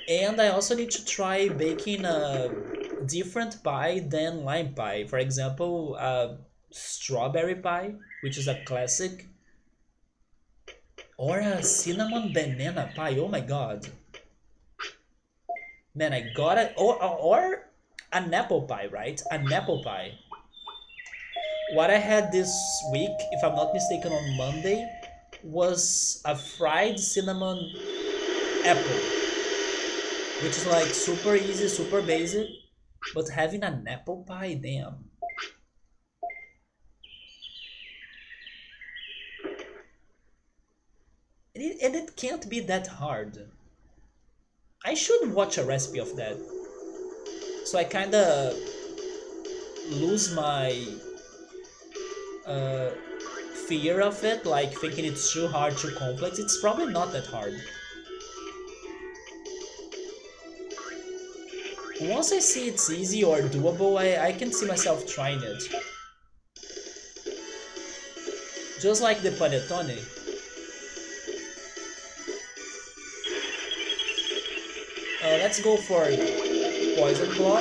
And I also need to try baking a different pie than lime pie. For example, strawberry pie, which is a classic, or a cinnamon banana pie. Oh my god. Man, I got it. Or an apple pie, right? An apple pie. What I had this week, if I'm not mistaken, on Monday, was a fried cinnamon apple, which is like super easy, super basic. But having an apple pie, damn. And it can't be that hard. I should watch a recipe of that. So I kinda lose my uh, fear of it, like thinking it's too hard, too complex. It's probably not that hard. Once I see it's easy or doable, I can see myself trying it. Just like the panettone. Let's go for Poison Claw.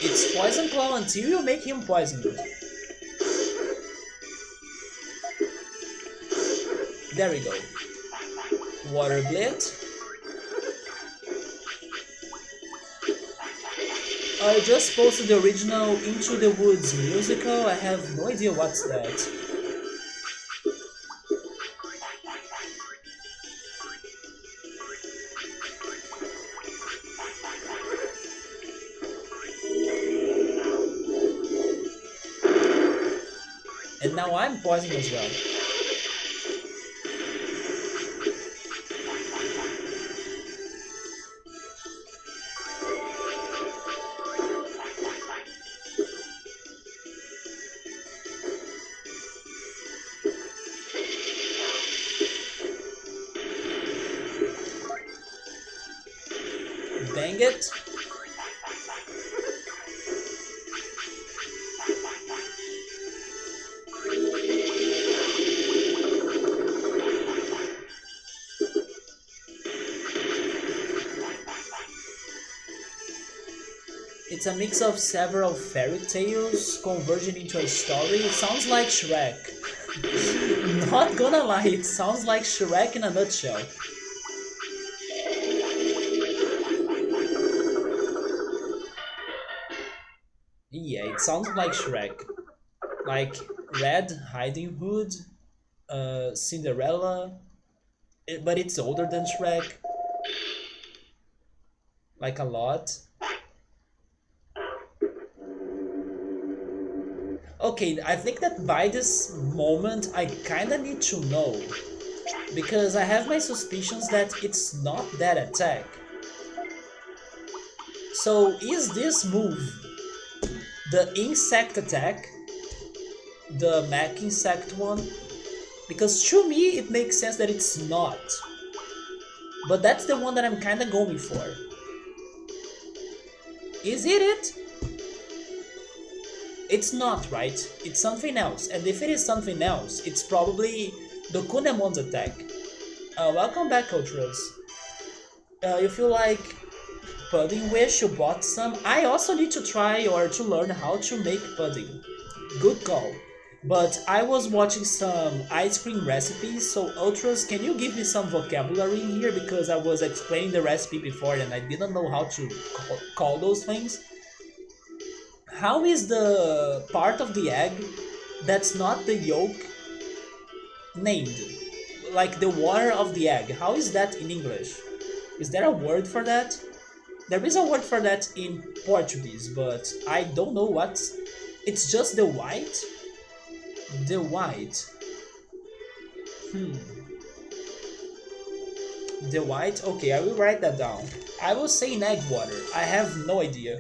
It's Poison Claw until you make him poisoned. There we go. Water Blade. I just posted the original Into the Woods musical. I have no idea what's that. And now I'm poisoned as well. Dang it. It's a mix of several fairy tales converging into a story. It sounds like Shrek. Not gonna lie, it sounds like Shrek in a nutshell. Yeah, it sounds like Shrek. Like Red Riding Hood, Cinderella, but it's older than Shrek. Like a lot. Okay, I think that by this moment I kinda need to know. Because I have my suspicions that it's not that attack. So is this move the insect attack? The mech insect one? Because to me it makes sense that it's not. But that's the one that I'm kinda going for. Is it? It's not, right? It's something else. And if it is something else, it's probably the Kunemon's attack. Welcome back, Ultras. You feel like pudding wish you bought some? I also need to try or to learn how to make pudding. Good call. But I was watching some ice cream recipes, so Ultras, can you give me some vocabulary in here? Because I was explaining the recipe before and I didn't know how to call those things. How is the part of the egg that's not the yolk named? Like the water of the egg. How is that in English? Is there a word for that? There is a word for that in Portuguese, but I don't know what. It's just the white? The white. Hmm. The white? Okay, I will write that down. I will say in egg water. I have no idea.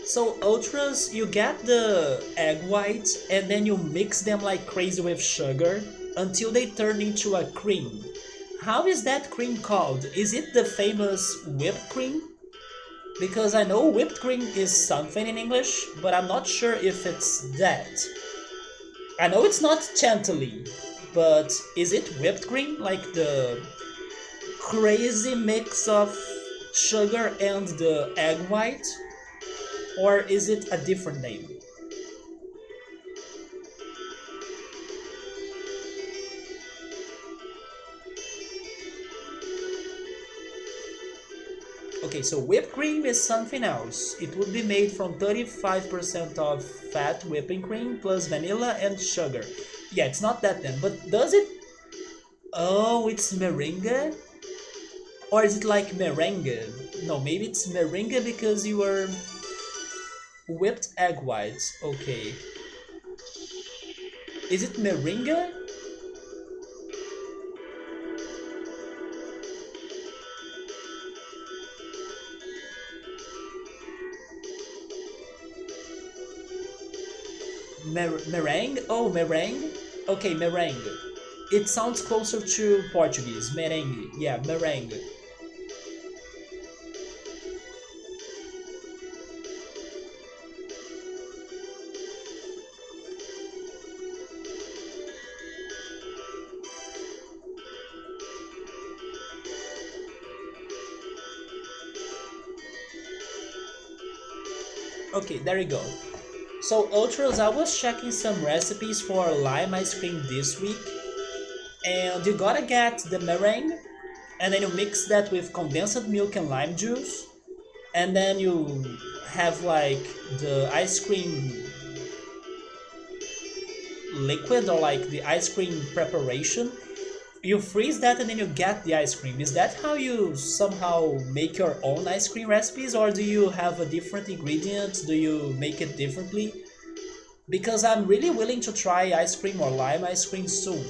So ultras, you get the egg white and then you mix them like crazy with sugar until they turn into a cream. How is that cream called? Is it the famous whipped cream? Because I know whipped cream is something in English, but I'm not sure if it's that. I know it's not chantilly, but is it whipped cream? Like the crazy mix of sugar and the egg white? Or is it a different name? Okay, so whipped cream is something else. It would be made from 35% of fat whipping cream plus vanilla and sugar. Yeah, it's not that then, but does it? Oh, it's meringue? Or is it like merengue? No, maybe it's meringue because you were whipped egg whites. Okay. Is it meringue? Meringue? Oh, meringue? Okay, meringue. It sounds closer to Portuguese. Merengue. Yeah, meringue. Okay, there you go. So Ultras, I was checking some recipes for lime ice cream this week, and you gotta get the meringue, and then you mix that with condensed milk and lime juice, and then you have like the ice cream liquid or like the ice cream preparation. You freeze that and then you get the ice cream. Is that how you somehow make your own ice cream recipes, or do you have a different ingredient? Do you make it differently? Because I'm really willing to try ice cream or lime ice cream soon.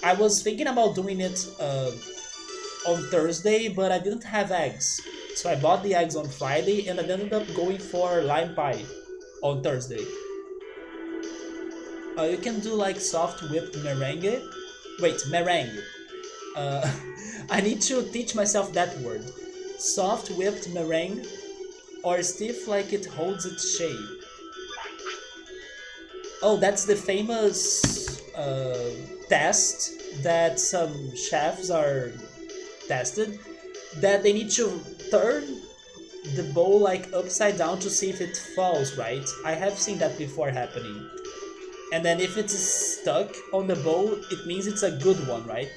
I was thinking about doing it on Thursday, but I didn't have eggs. So I bought the eggs on Friday and I ended up going for lime pie on Thursday. You can do like soft whipped meringue. Wait, meringue. Uh, I need to teach myself that word. Soft whipped meringue or stiff like it holds its shape. Oh, that's the famous test that some chefs are tested. That they need to turn the bowl like upside down to see if it falls right. I have seen that before happening. And then if it's stuck on the bowl, it means it's a good one, right?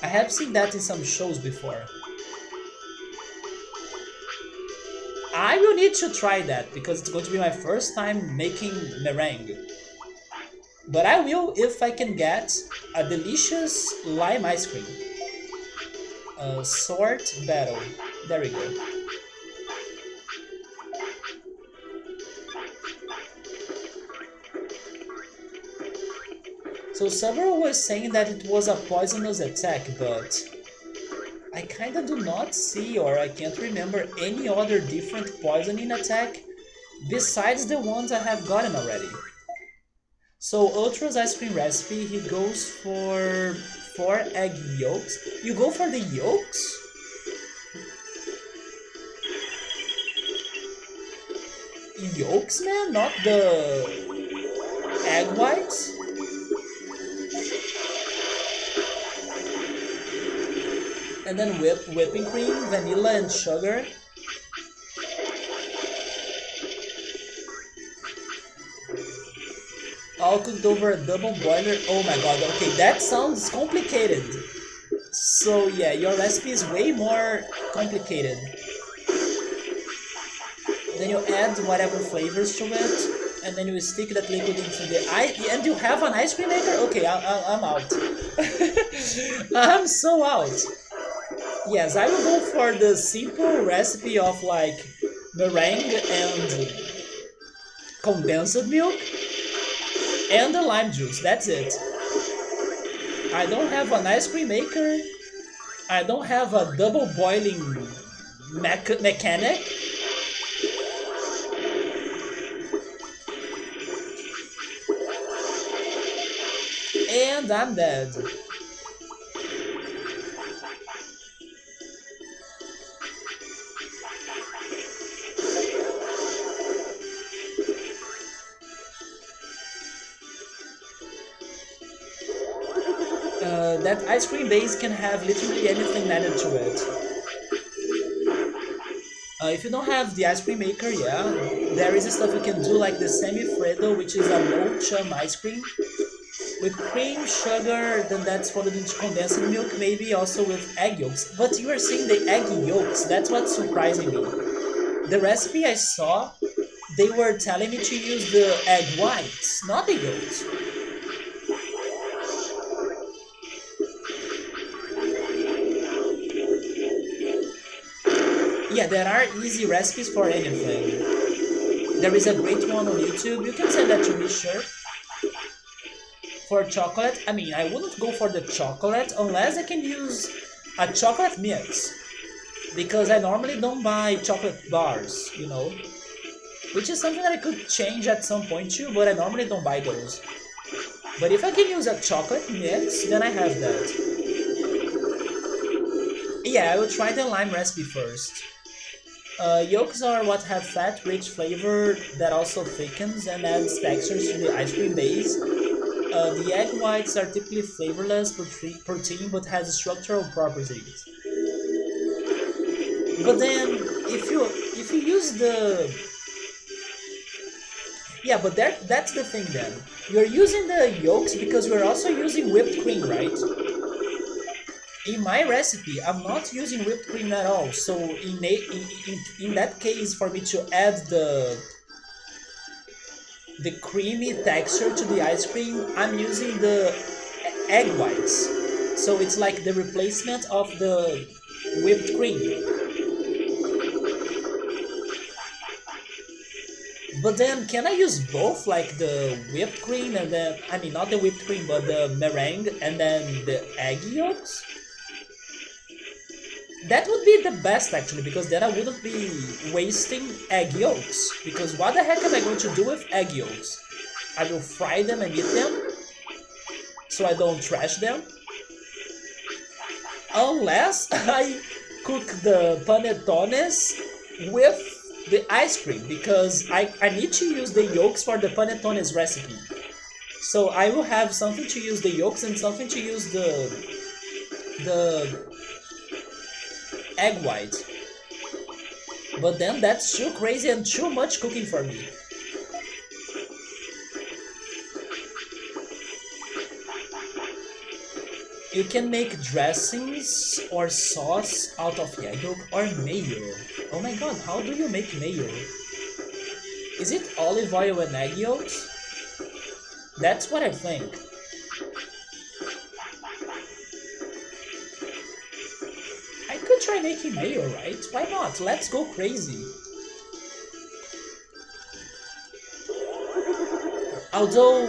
I have seen that in some shows before. I will need to try that because it's going to be my first time making meringue. But I will if I can get a delicious lime ice cream. Sort battle. There we go. So several were saying that it was a poisonous attack, but I kinda do not see or I can't remember any other different poisoning attack besides the ones I have gotten already. So Ultra's ice cream recipe, he goes for 4 egg yolks. You go for the yolks? Yolks, man? Not the egg whites? And then whipping cream, vanilla, and sugar. All cooked over a double boiler. Oh my god, okay, that sounds complicated. So yeah, your recipe is way more complicated. Then you add whatever flavors to it, and then you stick that liquid into the ice. And you have an ice cream maker? Okay, I'm out. I'm so out. Yes, I will go for the simple recipe of like meringue and condensed milk and the lime juice. That's it. I don't have an ice cream maker. I don't have a double boiling mechanic. And I'm dead. That ice cream base can have literally anything added to it. If you don't have the ice cream maker, yeah, there is stuff you can do like the semi-freddo, which is a low chum ice cream with cream, sugar, then that's followed into condensed milk, maybe also with egg yolks. But you are seeing the egg yolks, that's what's surprising me. The recipe I saw, they were telling me to use the egg whites, not the yolks. Yeah, there are easy recipes for anything. There is a great one on YouTube. You can send that to me, sure. For chocolate, I mean, I wouldn't go for the chocolate unless I can use a chocolate mix. Because I normally don't buy chocolate bars, you know. Which is something that I could change at some point too, but I normally don't buy those. But if I can use a chocolate mix, then I have that. Yeah, I will try the lime recipe first. Yolks are what have fat, rich flavor that also thickens and adds textures to the ice cream base. The egg whites are typically flavorless protein but has structural properties. But then, if you use the but that's the thing then. You're using the yolks because you're also using whipped cream, right? In my recipe, I'm not using whipped cream at all. So in that case, for me to add the creamy texture to the ice cream, I'm using the egg whites. So it's like the replacement of the whipped cream. But then, can I use both, like the whipped cream and then, I mean, not the whipped cream, but the meringue and then the egg yolks? That would be the best actually, because then I wouldn't be wasting egg yolks. Because what the heck am I going to do with egg yolks? I will fry them and eat them, so I don't trash them. Unless I cook the panetones with the ice cream, because I need to use the yolks for the panetones recipe. So I will have something to use the yolks and something to use the egg white. But then that's too crazy and too much cooking for me. You can make dressings or sauce out of egg yolk or mayo. Oh my god, how do you make mayo? Is it olive oil and egg yolks? That's what I think. I could try making mayo, right? Why not? Let's go crazy. Although,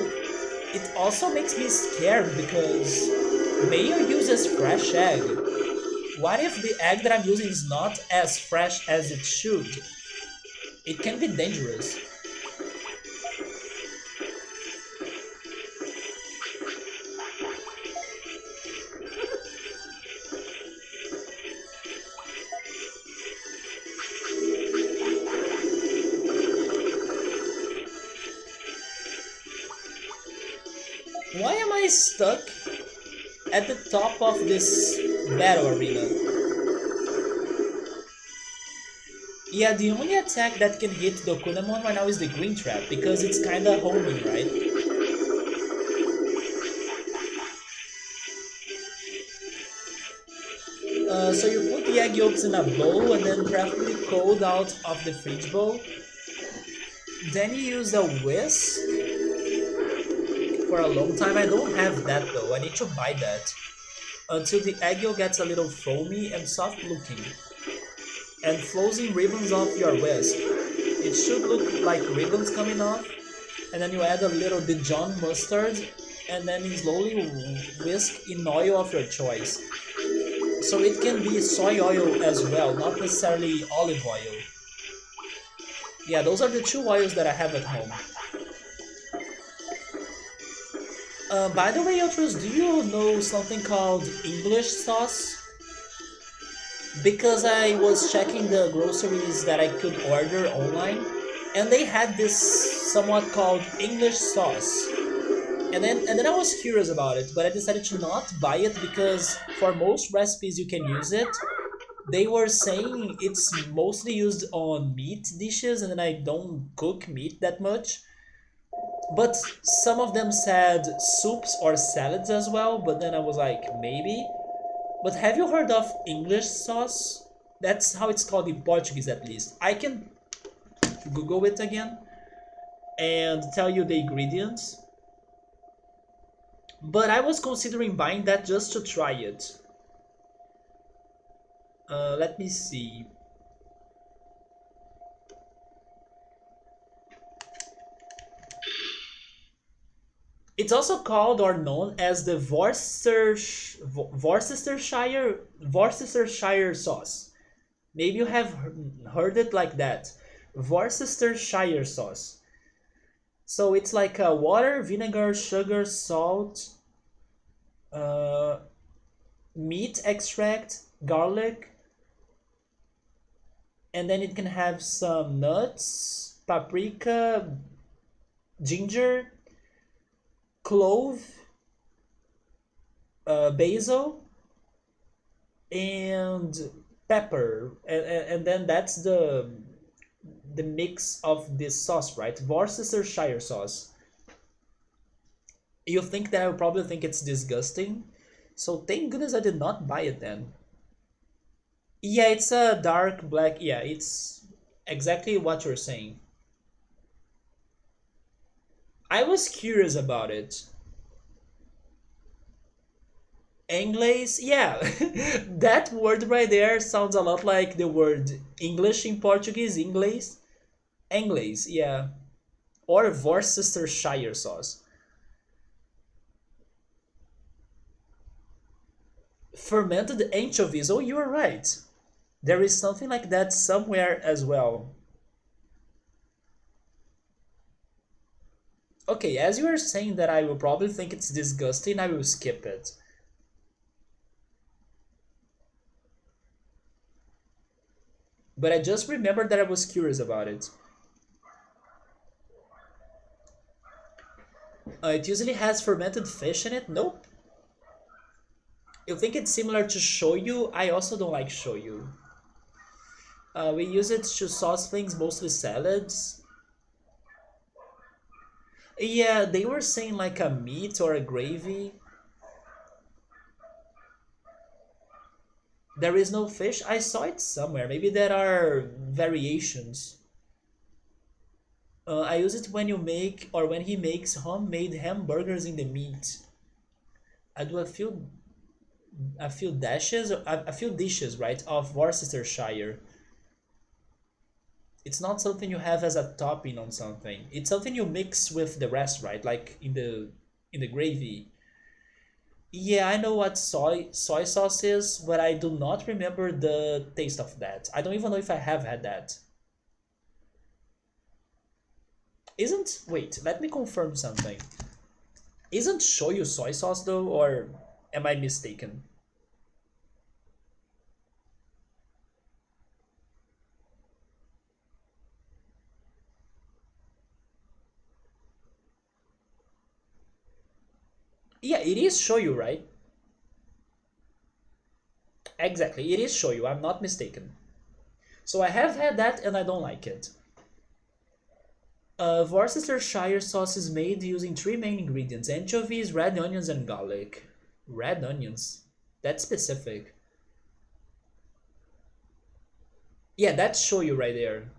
it also makes me scared because mayo uses fresh egg. What if the egg that I'm using is not as fresh as it should? It can be dangerous. stuck at the top of this battle arena. Yeah, the only attack that can hit the Kunamon right now is the green trap because it's kinda homing, right? So you put the egg yolks in a bowl and then preferably cold out of the fridge bowl. Then you use a whisk for a long time. I don't have that though. I need to buy that. Until the egg yolk gets a little foamy and soft looking. And flows in ribbons off your whisk. It should look like ribbons coming off. And then you add a little Dijon mustard and then you slowly whisk in oil of your choice. So it can be soy oil as well, not necessarily olive oil. Yeah, those are the two oils that I have at home. By the way, Ultras, do you know something called English sauce? Because I was checking the groceries that I could order online, and they had this somewhat called English sauce. And then I was curious about it, but I decided to not buy it because for most recipes you can use it. They were saying it's mostly used on meat dishes, and then I don't cook meat that much. But some of them said soups or salads as well, but then I was like, maybe. But have you heard of English sauce? That's how it's called in Portuguese, at least. I can Google it again and tell you the ingredients. But I was considering buying that just to try it. Let me see. It's also called or known as the Worcestershire sauce. Maybe you have heard it like that. Worcestershire sauce. So it's like water, vinegar, sugar, salt, uh, meat extract, garlic, and then it can have some nuts, paprika, ginger, clove, basil, and pepper, and then that's the mix of this sauce, right? Worcestershire sauce. You think that I would probably think it's disgusting, so thank goodness I did not buy it then. Yeah, it's a dark black. Yeah, it's exactly what you're saying. I was curious about it. English, yeah, that word right there sounds a lot like the word English in Portuguese. English, English, yeah, or Worcestershire sauce. Fermented anchovies. Oh, you are right. There is something like that somewhere as well. Okay, as you are saying that I will probably think it's disgusting, I will skip it. But I just remembered that I was curious about it. It usually has fermented fish in it. Nope. You think it's similar to shoyu? I also don't like shoyu. We use it to sauce things, mostly salads. Yeah, they were saying like a meat or a gravy. There is no fish. I saw it somewhere. Maybe there are variations. I use it when you make or when he makes homemade hamburgers in the meat. I do a few dashes, a few dishes, right, of Worcestershire. It's not something you have as a topping on something. It's something you mix with the rest, right? Like in the gravy. Yeah, I know what soy sauce is, but I do not remember the taste of that. I don't even know if I have had that. Isn't Wait, let me confirm something. Isn't shoyu soy sauce though, or am I mistaken? Yeah, it is shoyu, right? Exactly, it is shoyu. I'm not mistaken. So I have had that and I don't like it. Worcestershire sauce is made using three main ingredients: anchovies, red onions, and garlic. Red onions? That's specific. Yeah, that's shoyu right there.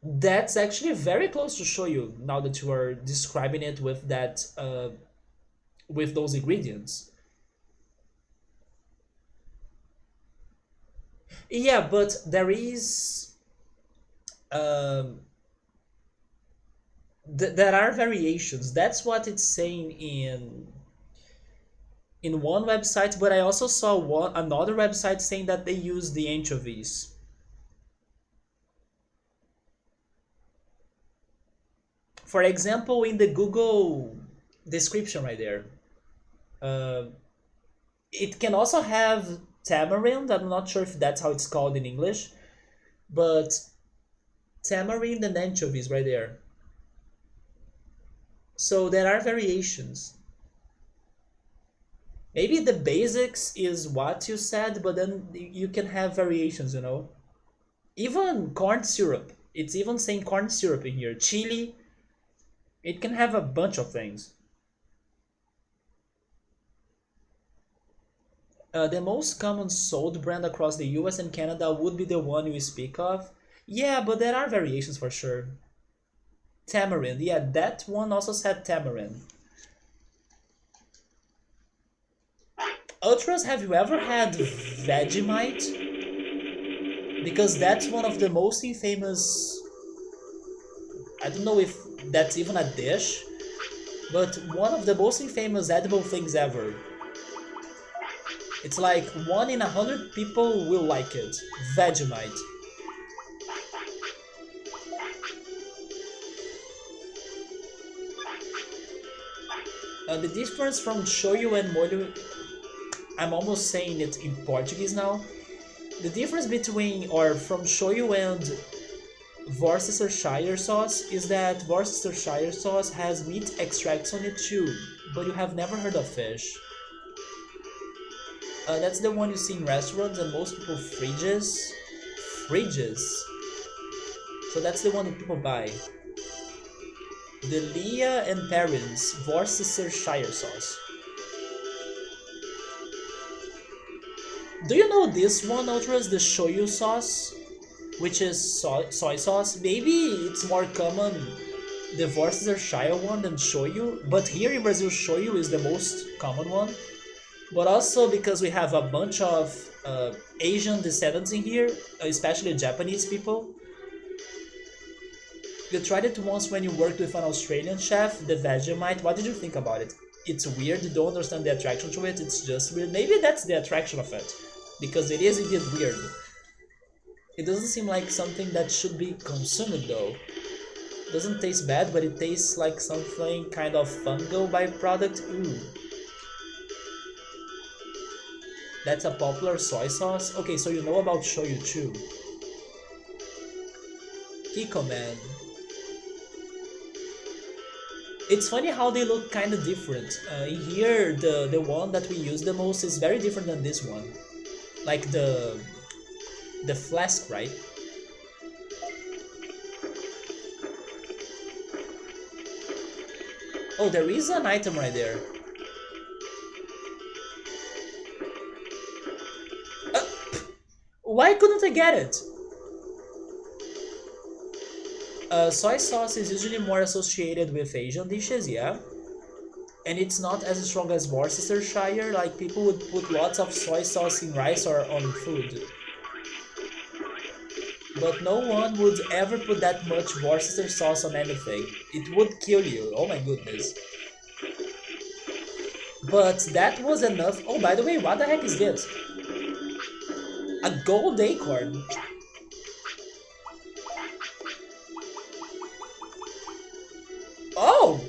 That's actually very close to shoyu now that you are describing it with that with those ingredients. Yeah, but there is um, there are variations. That's what it's saying in one website, but I also saw another website saying that they use the anchovies. For example, in the Google description right there, uh, it can also have tamarind. I'm not sure if that's how it's called in English, but tamarind and anchovies right there. So there are variations. Maybe the basics is what you said, but then you can have variations, you know? Even corn syrup. It's even saying corn syrup in here. Chili. It can have a bunch of things. The most common sold brand across the US and Canada would be the one you speak of. Yeah, but there are variations for sure. Tamarind. Yeah, that one also said tamarind. Ultras, have you ever had Vegemite? Because that's one of the most infamous. I don't know if that's even a dish, but one of the most infamous edible things ever. It's like 1 in 100 people will like it. Vegemite. The difference from shoyu and molho, I'm almost saying it in Portuguese now. The difference between, or from shoyu and Worcestershire sauce is that Worcestershire sauce has meat extracts on it too, but you have never heard of fish. That's the one you see in restaurants and most people fridges. Fridges. So that's the one that people buy. The Leah and Perrins Worcestershire sauce. Do you know this one, Ultras? The shoyu sauce, which is soy sauce. Maybe it's more common, the Worcestershire one, than shoyu. But here in Brazil, shoyu is the most common one. But also because we have a bunch of Asian descendants in here, especially Japanese people. You tried it once when you worked with an Australian chef, the Vegemite. What did you think about it? It's weird, you don't understand the attraction to it, it's just weird. Maybe that's the attraction of it, because it is indeed weird. It doesn't seem like something that should be consumed though. It doesn't taste bad, but it tastes like something kind of fungal byproduct. Ooh. That's a popular soy sauce? Okay, so you know about shoyu too. Kiko man. It's funny how they look kind of different. Here, the one that we use the most is very different than this one. Like the flask, right? Oh, there is an item right there. Uh, why couldn't I get it? Soy sauce is usually more associated with Asian dishes, yeah? And it's not as strong as Worcestershire, like people would put lots of soy sauce in rice or on food. But no one would ever put that much Worcester sauce on anything. It would kill you, oh my goodness. But that was enough. Oh, by the way, what the heck is this? A gold acorn. Oh!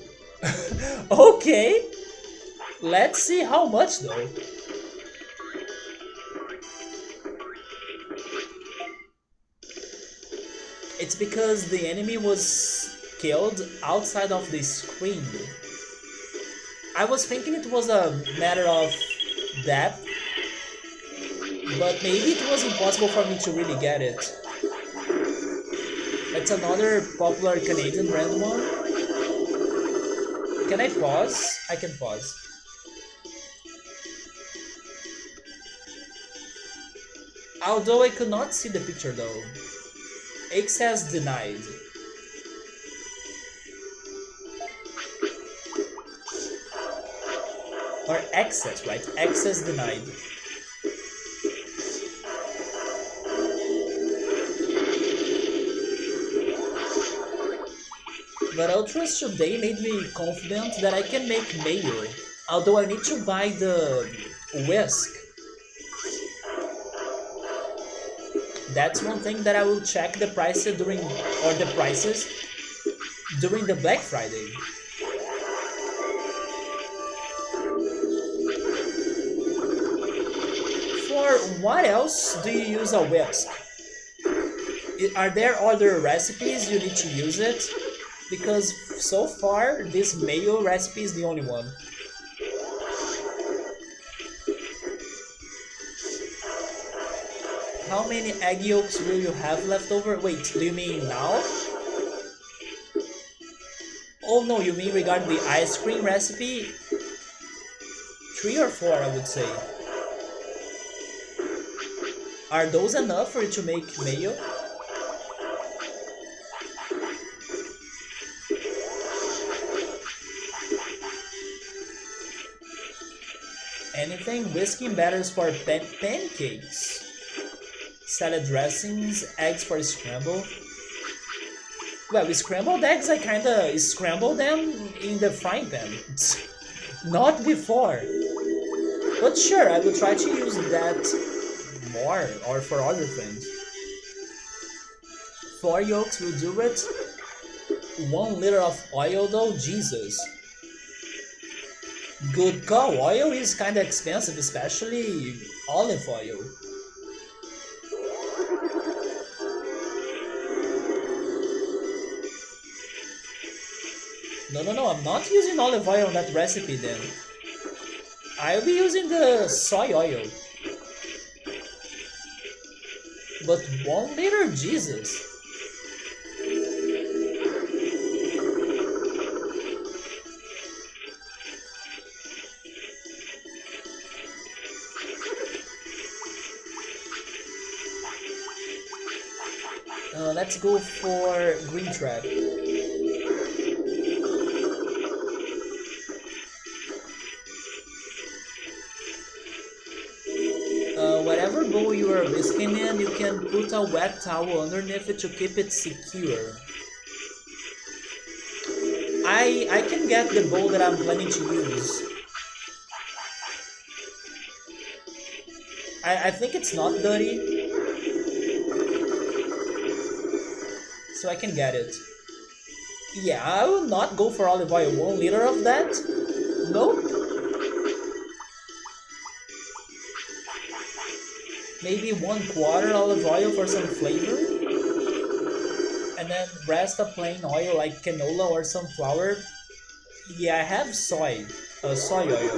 Okay. Let's see how much though. It's because the enemy was killed outside of the screen. I was thinking it was a matter of depth, but maybe it was impossible for me to really get it. It's another popular Canadian brand one. Can I pause? I can pause. Although I could not see the picture though. Access denied. Or access, right? Access denied. But Ultras today made me confident that I can make mayo. Although I need to buy the whisk. That's one thing that I will check the prices during the Black Friday. For what else do you use a whisk? Are there other recipes you need to use it? Because so far this mayo recipe is the only one. How many egg yolks will you have left over? Wait, do you mean now? Oh no, you mean regarding the ice cream recipe? 3 or 4, I would say. Are those enough for you to make mayo? Anything? Whisking batters for pancakes. Salad dressings, eggs for scramble. Well, with scrambled eggs, I kinda scramble them in the frying pan. Not before. But sure, I will try to use that more or for other things. 4 yolks will do it. 1 liter of oil though, Jesus. Good call, oil is kinda expensive, especially olive oil. No, I'm not using olive oil on that recipe then. I'll be using the soy oil. But 1 liter, Jesus. Let's go for green trap. Whatever bowl you are whisking in, you can put a wet towel underneath it to keep it secure. I can get the bowl that I'm planning to use. I think it's not dirty, so I can get it. Yeah, I will not go for olive oil. 1 liter of that? Nope. Maybe 1/4 olive oil for some flavor. And then rest of plain oil like canola or sunflower. Yeah, I have soy oil.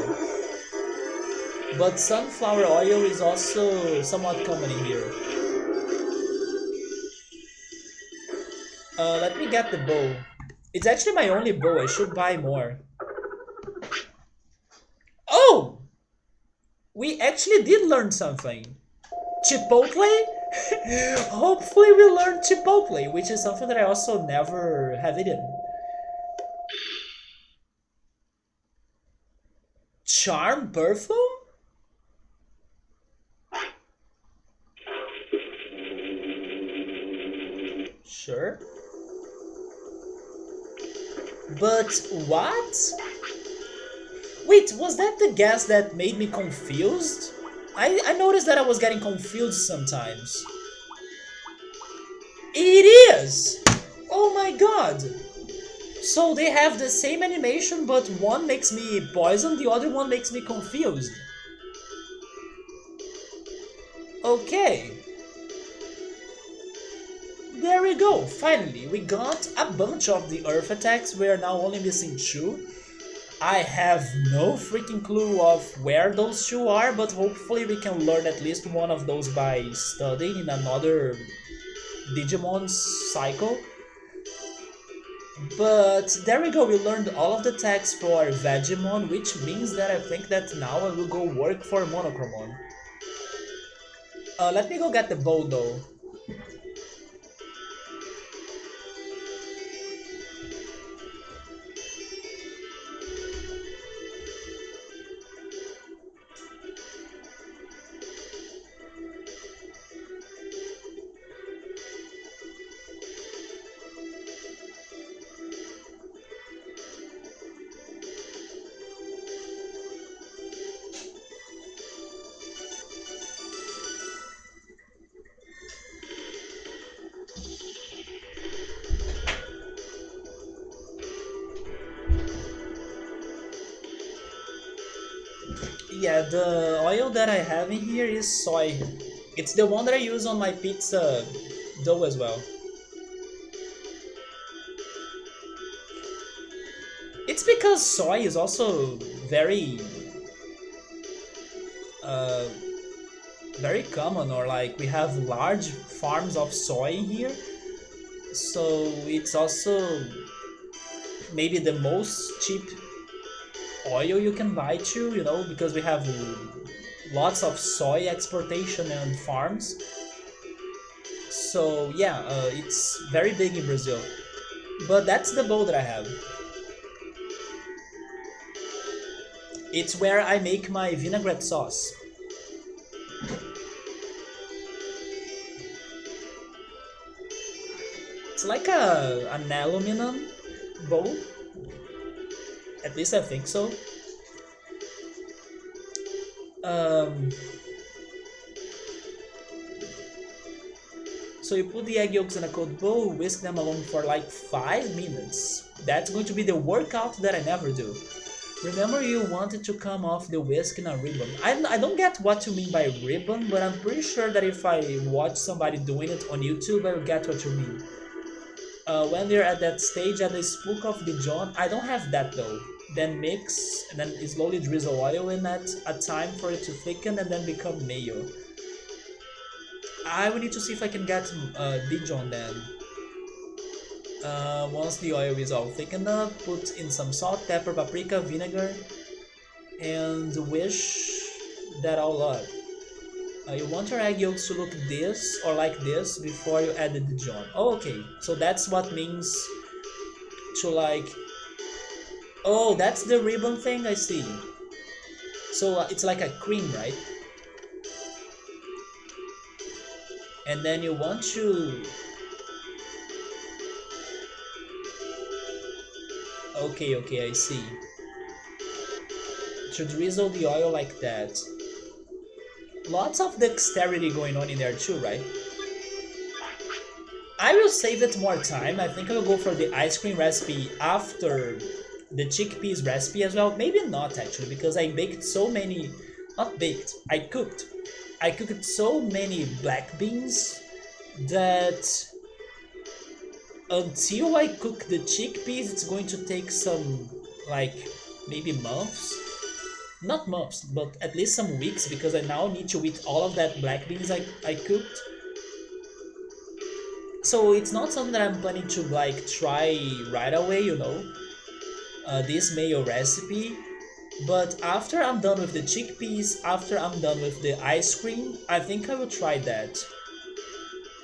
But sunflower oil is also somewhat common in here. Let me get the bowl. It's actually my only bowl. I should buy more. Oh! We actually did learn something. Chipotle? Hopefully we learn chipotle, which is something that I also never have eaten. Charm perfume? Sure. But what? Wait, was that the gas that made me confused? I noticed that I was getting confused sometimes. It is! Oh my god! So they have the same animation, but one makes me poisoned, the other one makes me confused. Okay. there we go, finally, we got a bunch of the earth attacks, we are now only missing 2. I have no freaking clue of where those 2 are, but hopefully we can learn at least one of those by studying in another Digimon cycle. But there we go, we learned all of the attacks for Vegemon, which means that I think that now I will go work for Monochromon. Let me go get the bow though. Yeah, the oil that I have in here is soy. It's the one that I use on my pizza dough as well. It's because soy is also very, uh, very common, or like we have large farms of soy in here. So it's also maybe the most cheap oil you can buy too, you know, because we have lots of soy exportation and farms. So yeah, it's very big in Brazil. But that's the bowl that I have. It's where I make my vinaigrette sauce. It's like an aluminum bowl. At least I think so. Um, so you put the egg yolks in a cold bowl, whisk them along for like 5 minutes. That's going to be the workout that I never do. Remember, you wanted to come off the whisk in a ribbon. I don't get what you mean by ribbon, but I'm pretty sure that if I watch somebody doing it on YouTube, I'll get what you mean. When they're at that stage at the spook of the John, I don't have that though. Then mix, and then slowly drizzle oil in at a time for it to thicken and then become mayo. I will need to see if I can get Dijon then. Once the oil is all thickened up, put in some salt, pepper, paprika, vinegar, and whisk that all up. You want your egg yolks to look this or like this before you add the Dijon. Oh, okay, so that's what means to like... Oh, that's the ribbon thing, I see. So it's like a cream, right? And then you want to... Okay, I see. To drizzle the oil like that. Lots of dexterity going on in there too, right? I will save it more time. I think I will go for the ice cream recipe after the chickpeas recipe as well. Maybe not actually, because I baked so many... Not baked, I cooked. I cooked so many black beans that until I cook the chickpeas, it's going to take some, like, maybe months. Not months, but at least some weeks, because I now need to eat all of that black beans I cooked. So it's not something that I'm planning to like try right away, you know, this mayo recipe. But after I'm done with the chickpeas, after I'm done with the ice cream, I think I will try that.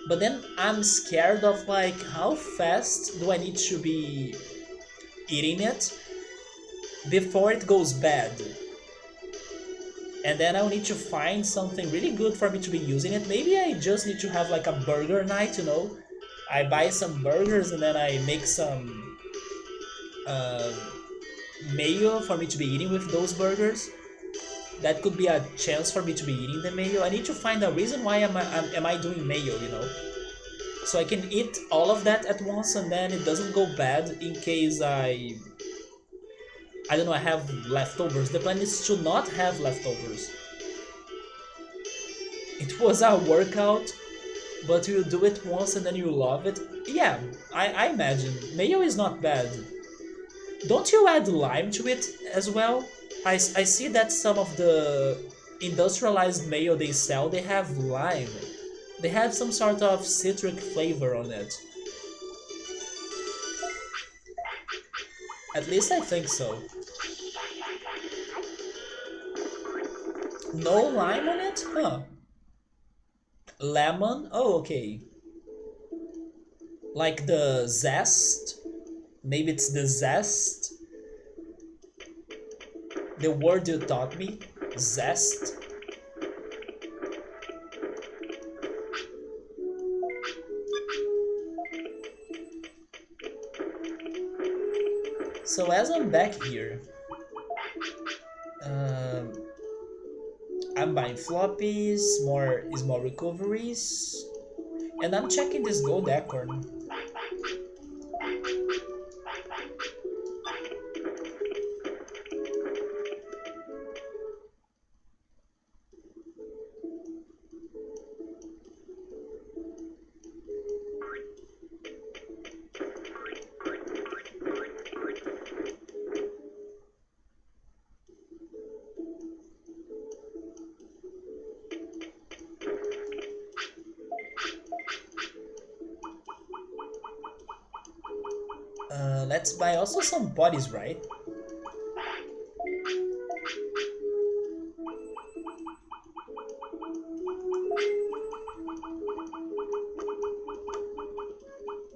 But then I'm scared of like how fast do I need to be eating it before it goes bad. And then I'll need to find something really good for me to be using it. Maybe I just need to have like a burger night, you know. I buy some burgers and then I make some mayo for me to be eating with those burgers. That could be a chance for me to be eating the mayo. I need to find a reason why am I doing mayo, you know. So I can eat all of that at once and then it doesn't go bad in case I don't know, I have leftovers. The plan is to not have leftovers. It was a workout but you do it once and then you love it. Yeah, I imagine. Mayo is not bad. Don't you add lime to it as well? I see that some of the industrialized mayo they sell, they have lime. They have some sort of citric flavor on it. At least I think so. No lime on it? Huh. Lemon? Oh, okay. Like the zest? Maybe it's the zest? The word you taught me? Zest? So as I'm back here, um, I'm buying floppies, more recoveries, and I'm checking this gold acorn. Let's buy also some bodies, right?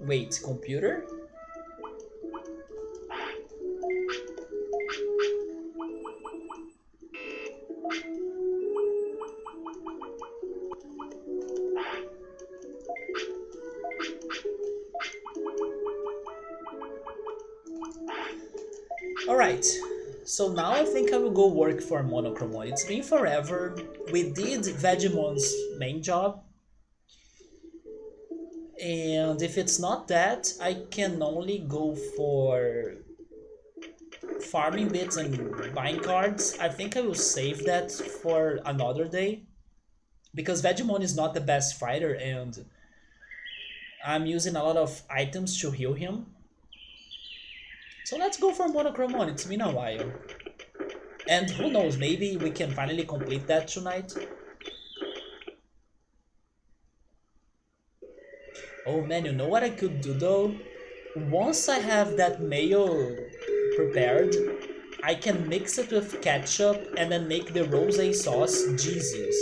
Wait, computer? Alright, so now I think I will go work for Monochromon. It's been forever. We did Vegemon's main job, and if it's not that, I can only go for farming bits and buying cards. I think I will save that for another day, because Vegemon is not the best fighter, and I'm using a lot of items to heal him. So let's go for Monochromon, it's been a while. And who knows, maybe we can finally complete that tonight. Oh man, you know what I could do though? Once I have that mayo prepared, I can mix it with ketchup and then make the rosé sauce. Jesus.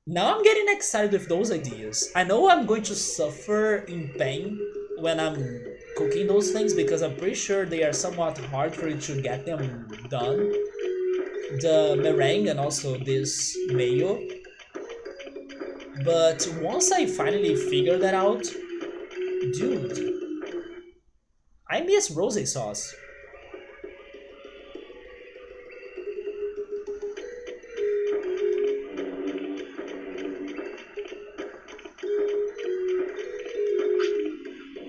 Now I'm getting excited with those ideas. I know I'm going to suffer in pain when I'm cooking those things because I'm pretty sure they are somewhat hard for you to get them done. The meringue and also this mayo. But once I finally figure that out, dude, I miss rosé sauce.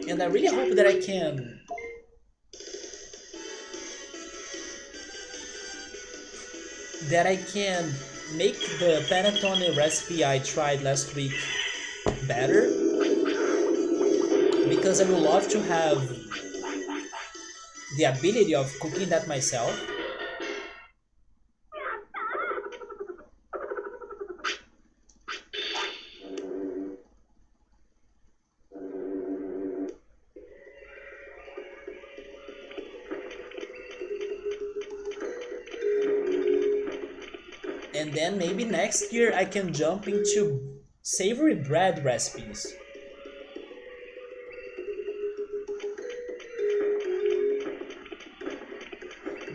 And I really hope that I can make the panettone recipe I tried last week better, because I would love to have the ability of cooking that myself. And then maybe next year I can jump into savory bread recipes.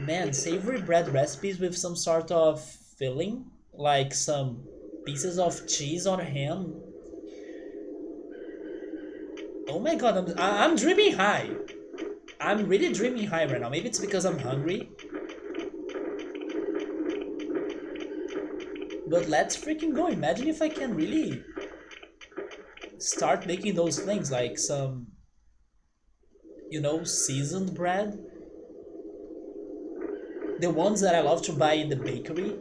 Man, savory bread recipes with some sort of filling, like some pieces of cheese or ham. Oh my god, I'm dreaming high. I'm really dreaming high right now. Maybe it's because I'm hungry. But let's freaking go. Imagine if I can really start making those things like some, seasoned bread. The ones that I love to buy in the bakery.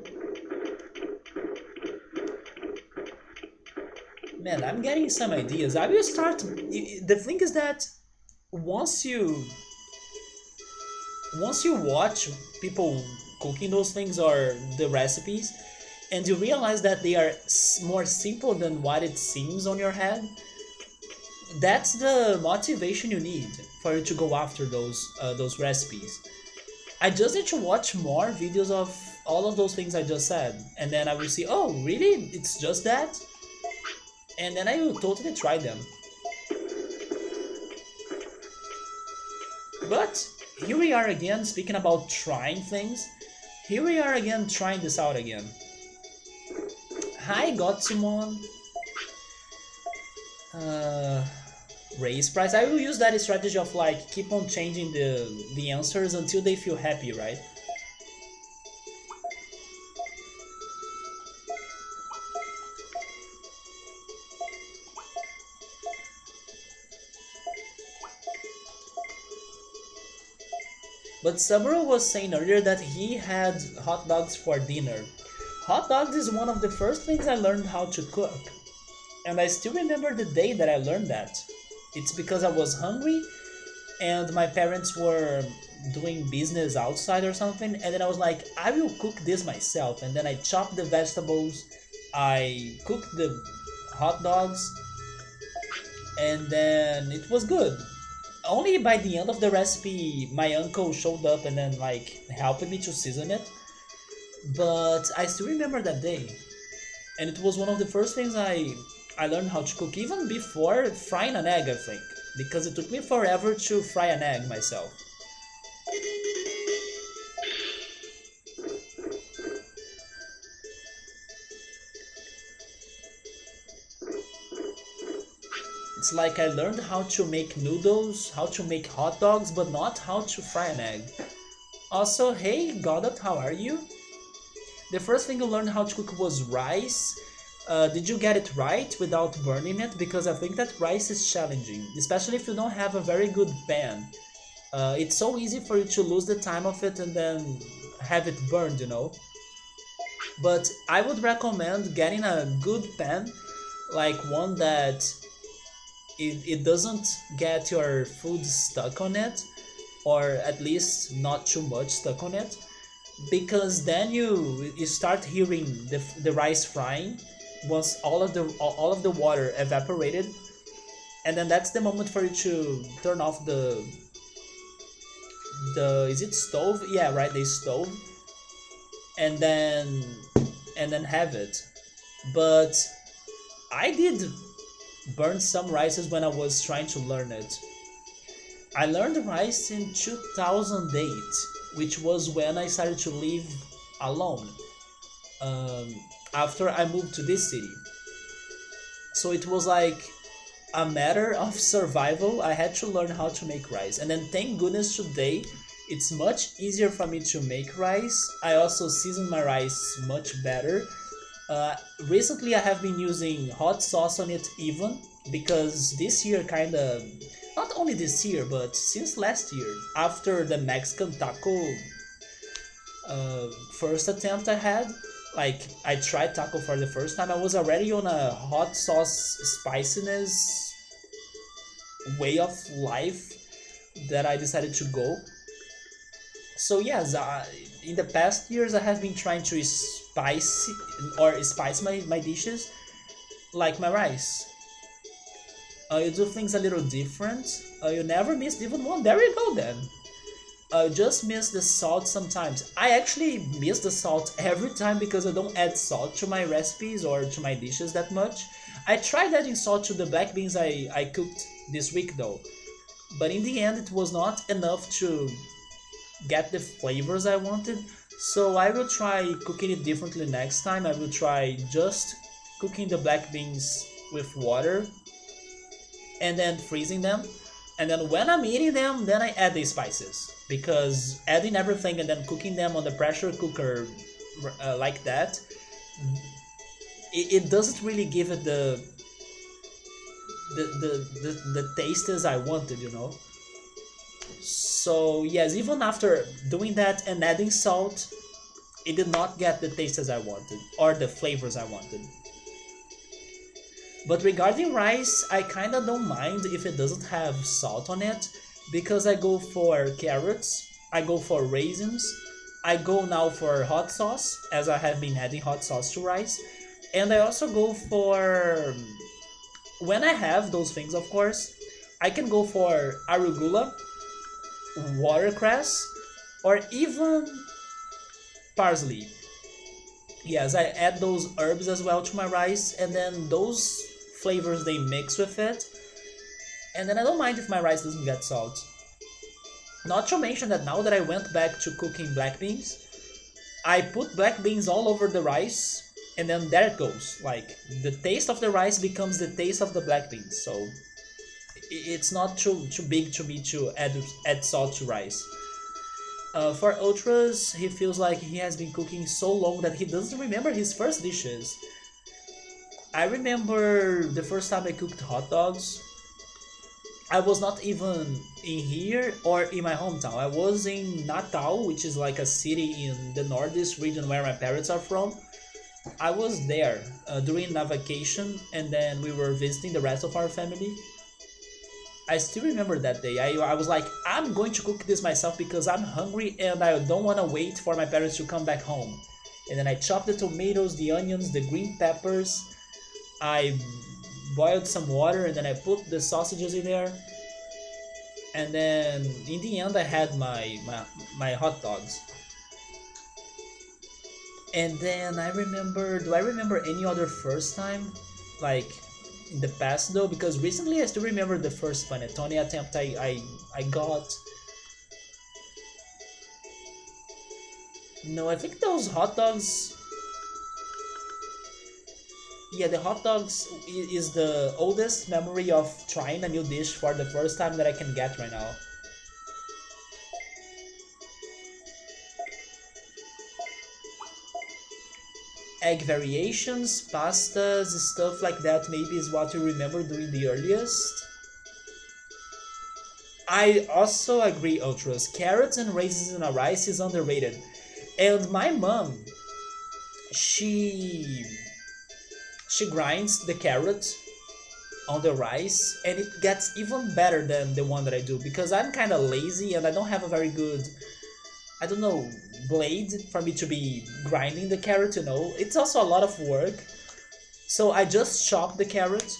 Man, I'm getting some ideas. I will start. The thing is that once you once you watch people cooking those things or the recipes, and you realize that they are more simple than what it seems on your head, that's the motivation you need for you to go after those recipes. I just need to watch more videos of all of those things I just said, and then I will see, oh, really? It's just that? And then I will totally try them. But here we are again, speaking about trying things. Here we are again, trying this out again. Hi, Gotsumon. Uh, Raise price. I will use that strategy of like keep on changing the answers until they feel happy, right? But Saburo was saying earlier that he had hot dogs for dinner. Hot dogs is one of the first things I learned how to cook. And I still remember the day that I learned that. It's because I was hungry and my parents were doing business outside or something, and then I was like, I will cook this myself. And then I chopped the vegetables, I cooked the hot dogs, and then it was good. Only by the end of the recipe, my uncle showed up and then like helped me to season it. But I still remember that day, and it was one of the first things I learned how to cook, even before frying an egg, I think, because it took me forever to fry an egg myself. It's like I learned how to make noodles, how to make hot dogs, but not how to fry an egg. Also, hey Godot, how are you? The first thing I learned how to cook was rice. Did you get it right without burning it? Because I think that rice is challenging, especially if you don't have a very good pan. It's so easy for you to lose the time of it and then have it burned, you know? But I would recommend getting a good pan, like one that it doesn't get your food stuck on it, or at least not too much stuck on it, because then you start hearing the rice frying once all of the water evaporated, and then that's the moment for you to turn off the is it stove? Yeah, right, the stove, and then have it. But I did burn some rices when I was trying to learn it. I learned rice in 2008, which was when I started to live alone, um, after I moved to this city. So it was like a matter of survival. I had to learn how to make rice. And then thank goodness today it's much easier for me to make rice. I also season my rice much better. Recently, I have been using hot sauce on it even because this year kind of, not only this year, but since last year, after the Mexican taco first attempt I had, like I tried taco for the first time, I was already on a hot sauce spiciness way of life that I decided to go. So yes, in the past years I have been trying to spice my dishes like my rice. You do things a little different. You never missed even one. There you go then. Just miss the salt sometimes. I actually miss the salt every time because I don't add salt to my recipes or to my dishes that much. I tried adding salt to the black beans I cooked this week though, but in the end it was not enough to get the flavors I wanted. So I will try cooking it differently next time. I will try just cooking the black beans with water and then freezing them. And then when I'm eating them, then I add the spices. Because adding everything and then cooking them on the pressure cooker like that, it doesn't really give it the taste as I wanted, you know? So yes, even after doing that and adding salt, it did not get the taste as I wanted or the flavors I wanted. But regarding rice, I kinda don't mind if it doesn't have salt on it because I go for carrots, I go for raisins, I go now for hot sauce as I have been adding hot sauce to rice, and I also go for when I have those things, of course, I can go for arugula, watercress, or even parsley. Yes, I add those herbs as well to my rice, and then those flavors they mix with it, and then I don't mind if my rice doesn't get salt. Not to mention that now that I went back to cooking black beans, I put black beans all over the rice, and then there it goes. Like the taste of the rice becomes the taste of the black beans. So it's not too big to me to add salt to rice. For Ultras, he feels like he has been cooking so long that he doesn't remember his first dishes. I remember the first time I cooked hot dogs. I was not even in here or in my hometown. I was in Natal, which is like a city in the northeast region where my parents are from. I was there during a vacation, and then we were visiting the rest of our family. I still remember that day. I was like, I'm going to cook this myself because I'm hungry and I don't want to wait for my parents to come back home. And then I chopped the tomatoes, the onions, the green peppers. I boiled some water and then I put the sausages in there. And then in the end, I had my hot dogs. And then I remember, do I remember any other first time? Like in the past though, because recently I still remember the first panettone attempt I got. No, I think those hot dogs. Yeah, the hot dogs is the oldest memory of trying a new dish for the first time that I can get right now. Egg variations, pastas, stuff like that maybe is what you remember doing the earliest. I also agree, Ultras. Carrots and raisins in a rice is underrated. And my mom, she she grinds the carrot on the rice and it gets even better than the one that I do because I'm kind of lazy and I don't have a very good, I don't know, blade for me to be grinding the carrot, you know. It's also a lot of work. So I just chop the carrot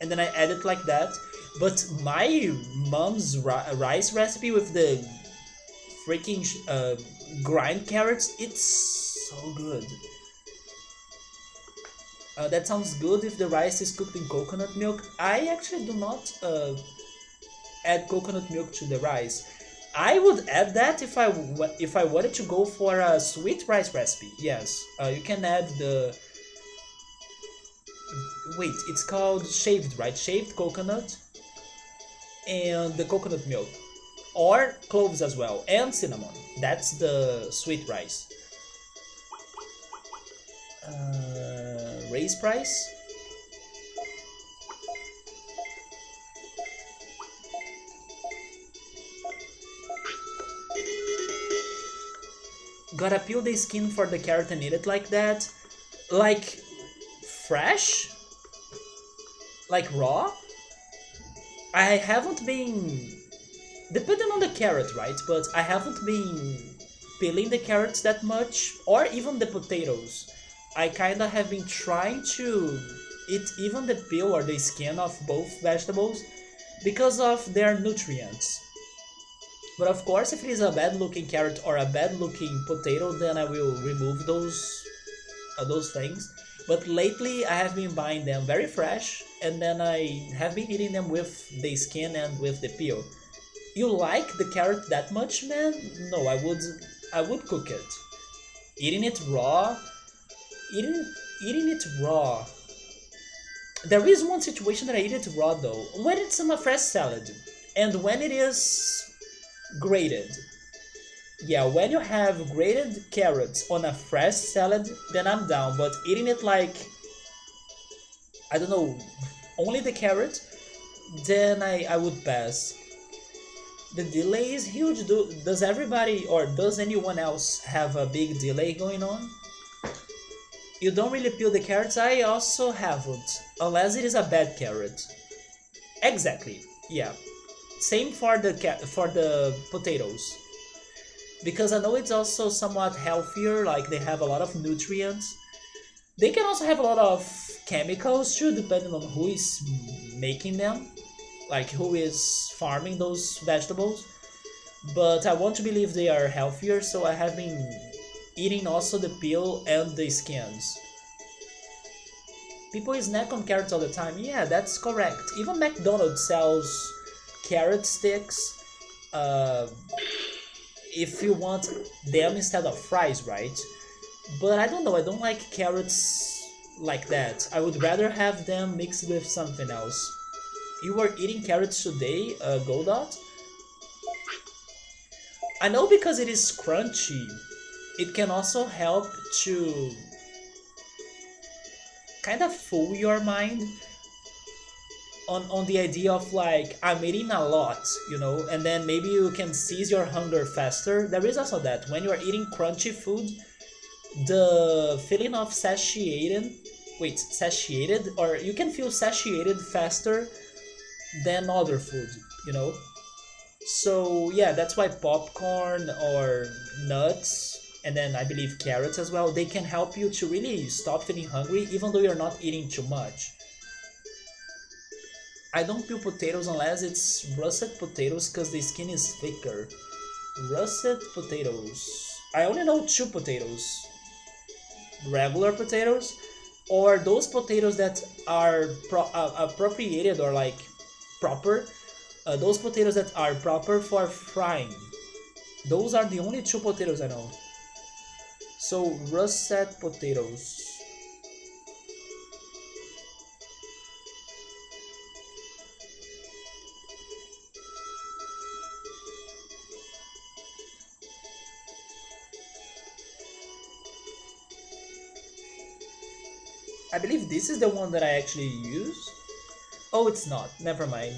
and then I add it like that. But my mom's rice recipe with the freaking grind carrots, it's so good. That sounds good if the rice is cooked in coconut milk. I actually do not add coconut milk to the rice. I would add that if I wanted to go for a sweet rice recipe. Yes, you can add the. Wait, it's called shaved, right? Shaved coconut and the coconut milk, or cloves as well, and cinnamon. That's the sweet rice. Raise price. Gotta peel the skin for the carrot and eat it like that. Like fresh? Like raw? I haven't been. Depending on the carrot, right? But I haven't been peeling the carrots that much, or even the potatoes. I kinda have been trying to eat even the peel or the skin of both vegetables because of their nutrients. But of course, if it is a bad looking carrot or a bad looking potato, then I will remove those things. But lately, I have been buying them very fresh, and then I have been eating them with the skin and with the peel. You like the carrot that much, man? No, I would cook it. Eating it raw, eating it raw. There is one situation that I eat it raw though, when it's in a fresh salad, and when it is grated. Yeah, when you have grated carrots on a fresh salad, then I'm down. But eating it like, I don't know, only the carrot, then I would pass. The delay is huge. Does everybody or does anyone else have a big delay going on? You don't really peel the carrots? I also haven't, unless it is a bad carrot. Exactly. Yeah. Same for the for the potatoes. Because I know it's also somewhat healthier, like they have a lot of nutrients. They can also have a lot of chemicals too, depending on who is making them, like who is farming those vegetables. But I want to believe they are healthier, so I have been eating also the peel and the skins. People snack on carrots all the time. Yeah, that's correct. Even McDonald's sells carrot sticks. Uh, if you want them instead of fries, right? But I don't know. I don't like carrots like that. I would rather have them mixed with something else. You were eating carrots today, Goldot? I know because it is crunchy, it can also help to kind of fool your mind on the idea of like I'm eating a lot, and then maybe you can seize your hunger faster. There is also that when you are eating crunchy food, the feeling of satiated, or you can feel satiated faster than other food, you know. So yeah, that's why popcorn or nuts, and then I believe carrots as well, they can help you to really stop feeling hungry even though you're not eating too much. I don't peel potatoes unless it's russet potatoes because the skin is thicker. Russet potatoes. I only know two potatoes. Regular potatoes, or those potatoes that are appropriated or like proper. Those potatoes that are proper for frying. Those are the only two potatoes I know. So russet potatoes. I believe this is the one that I actually use. Oh, it's not. Never mind.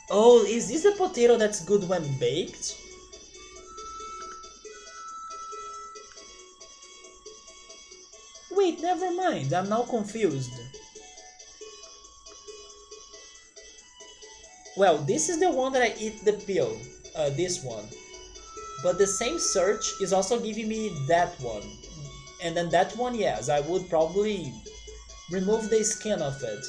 Oh, is this the potato that's good when baked? Wait, never mind. I'm now confused. Well, this is the one that I eat the peel. This one. But the same search is also giving me that one. And then that one, yes, I would probably remove the skin of it.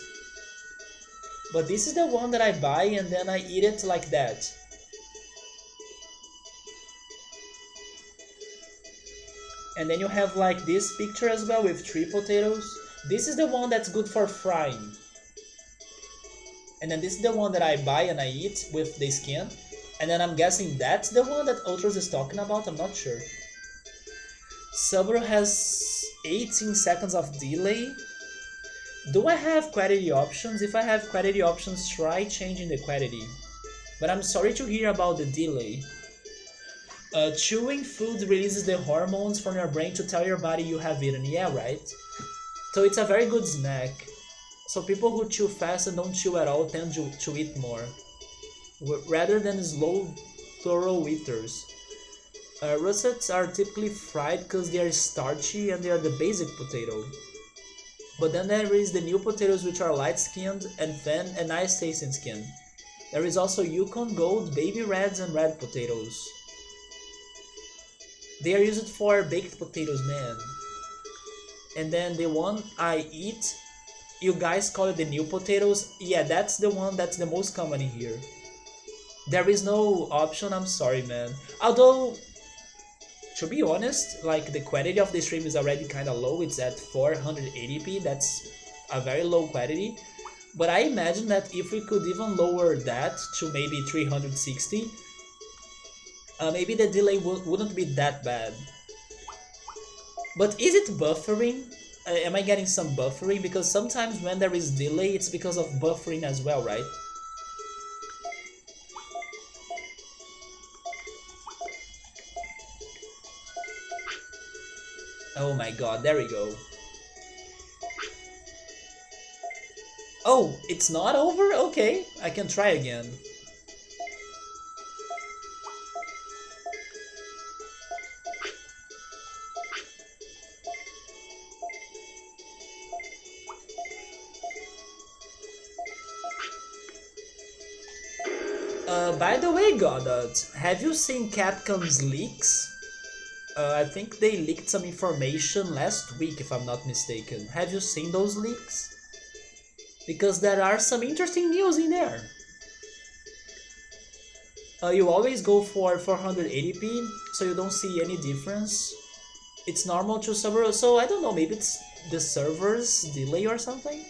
But this is the one that I buy and then I eat it like that. And then you have like this picture as well with three potatoes. This is the one that's good for frying. And then this is the one that I buy and I eat with the skin. And then I'm guessing that's the one that Ultros is talking about, I'm not sure. Subaru has 18 seconds of delay. Do I have quality options? If I have quality options, try changing the quality. But I'm sorry to hear about the delay. Chewing food releases the hormones from your brain to tell your body you have eaten. Yeah, right? So it's a very good snack. So people who chew fast and don't chew at all tend to eat more, rather than slow, thorough eaters. Russets are typically fried because they are starchy and they are the basic potato. But then there is the new potatoes which are light skinned and thin and nice tasting skin. There is also Yukon Gold, baby reds, and red potatoes. They are used for baked potatoes, man. And then the one I eat, you guys call it the new potatoes. Yeah, that's the one that's the most common in here. There is no option, I'm sorry, man. Although, to be honest, like the quality of the stream is already kind of low. It's at 480p. That's a very low quality. But I imagine that if we could even lower that to maybe 360, maybe the delay wouldn't be that bad. But is it buffering? Am I getting some buffering? Because sometimes when there is delay, it's because of buffering as well, right? Oh my god, there we go. Oh, it's not over? Okay, I can try again. By the way, Godot, have you seen Capcom's leaks? I think they leaked some information last week, if I'm not mistaken. Have you seen those leaks? Because there are some interesting news in there. You always go for 480p, so you don't see any difference. It's normal to server, so I don't know, maybe it's the server's delay or something?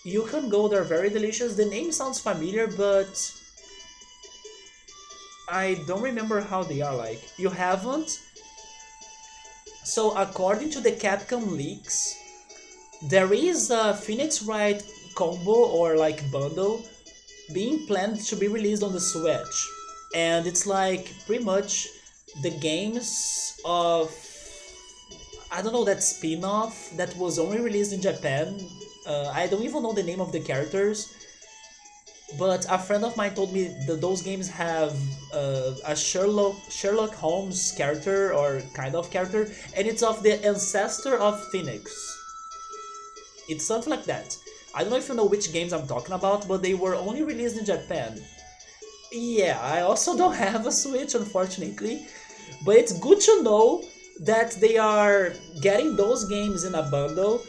You can go, they're very delicious. The name sounds familiar, but I don't remember how they are like. You haven't? So according to the Capcom leaks, there is a Phoenix Wright combo or like bundle being planned to be released on the Switch. And it's like pretty much the games of, I don't know, that spin-off that was only released in Japan. I don't even know the name of the characters, but a friend of mine told me that those games have a Sherlock Holmes character or kind of character, and it's of the ancestor of Phoenix. It's something like that. I don't know if you know which games I'm talking about, but they were only released in Japan. Yeah, I also don't have a Switch, unfortunately, but it's good to know that they are getting those games in a bundle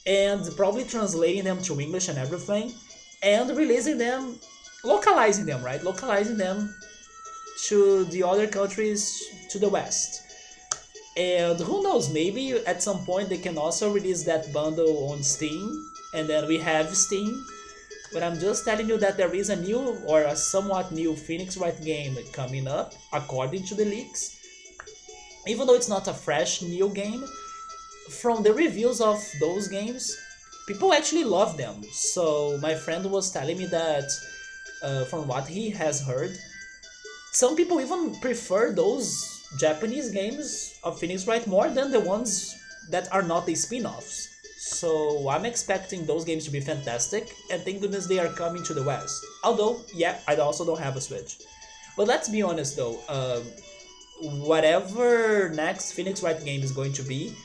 and probably translating them to English and everything, and releasing them, localizing them, right? Localizing them to the other countries to the West. And who knows, maybe at some point they can also release that bundle on Steam, and then we have Steam. But I'm just telling you that there is a new or a somewhat new Phoenix Wright game coming up, according to the leaks. Even though it's not a fresh new game, from the reviews of those games, people actually love them. So my friend was telling me that from what he has heard, some people even prefer those Japanese games of Phoenix Wright more than the ones that are not the spin-offs. So I'm expecting those games to be fantastic, and thank goodness they are coming to the West. Although, yeah, I also don't have a Switch. But let's be honest though, whatever next Phoenix Wright game is going to be,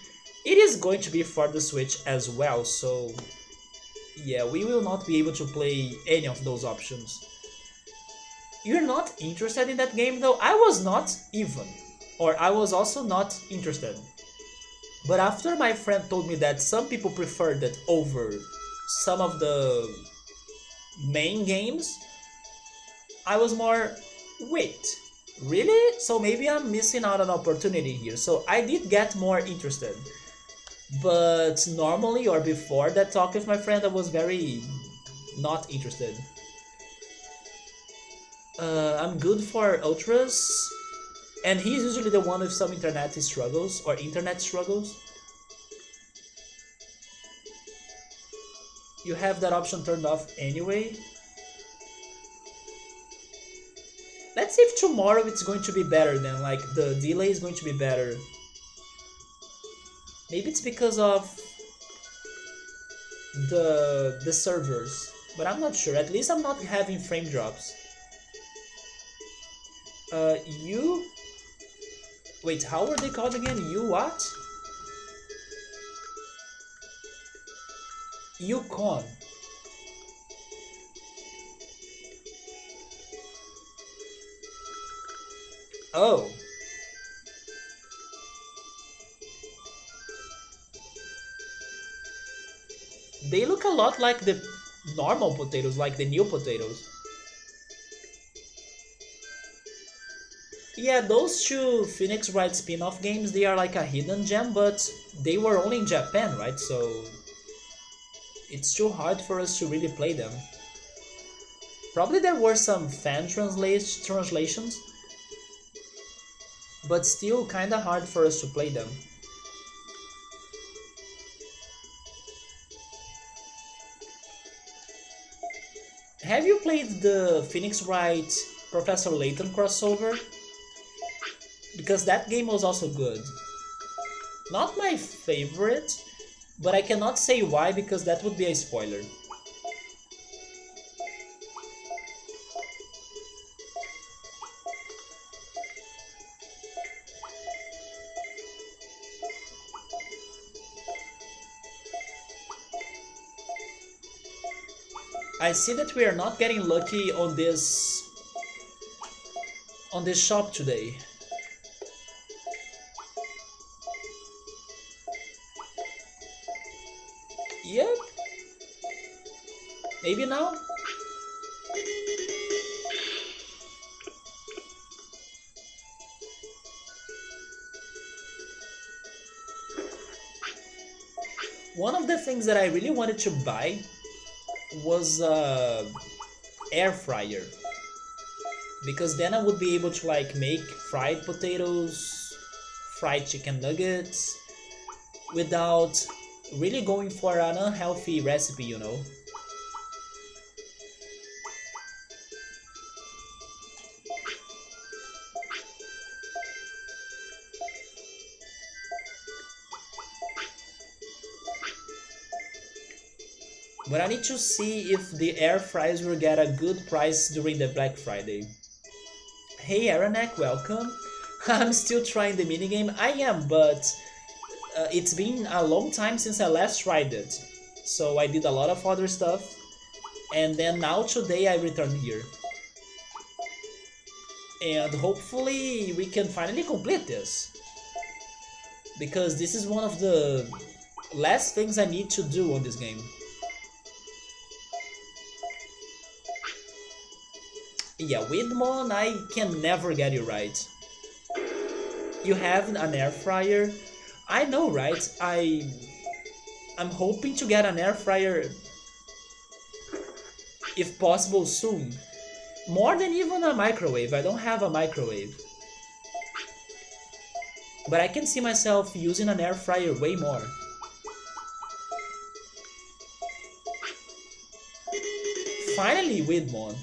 it is going to be for the Switch as well, so yeah, we will not be able to play any of those options. You're not interested in that game though? I was not even, or I was also not interested. But after my friend told me that some people preferred it over some of the main games, I was more, wait, really? So maybe I'm missing out on an opportunity here. So I did get more interested. But normally or before that talk with my friend, I was very not interested. I'm good for ultras, and he's usually the one with some internet struggles. You have that option turned off anyway. Let's see if tomorrow it's going to be better then, like the delay is going to be better. Maybe it's because of the servers, but I'm not sure. At least I'm not having frame drops. You... Wait, how were they called again? You what? Yukon. Oh. They look a lot like the normal potatoes, like the new potatoes. Yeah, those two Phoenix Wright spin-off games, they are like a hidden gem, but they were only in Japan, right? So it's too hard for us to really play them. Probably there were some fan translations, but still kinda hard for us to play them. Have you played the Phoenix Wright Professor Layton crossover? Because that game was also good. Not my favorite, but I cannot say why because that would be a spoiler. I see that we are not getting lucky on this shop today. Yep. Maybe now? One of the things that I really wanted to buy was a air fryer, because then I would be able to like make fried potatoes, fried chicken nuggets without really going for an unhealthy recipe, you know. But I need to see if the air fryers will get a good price during the Black Friday. Hey Aranek, welcome. I'm still trying the minigame. I am, but it's been a long time since I last tried it. So I did a lot of other stuff. And then now today I returned here. And hopefully we can finally complete this. Because this is one of the last things I need to do on this game. Yeah, Widmon, I can never get it right. You have an air fryer? I know, right? I'm hoping to get an air fryer, if possible, soon. More than even a microwave. I don't have a microwave. But I can see myself using an air fryer way more. Finally, Widmon.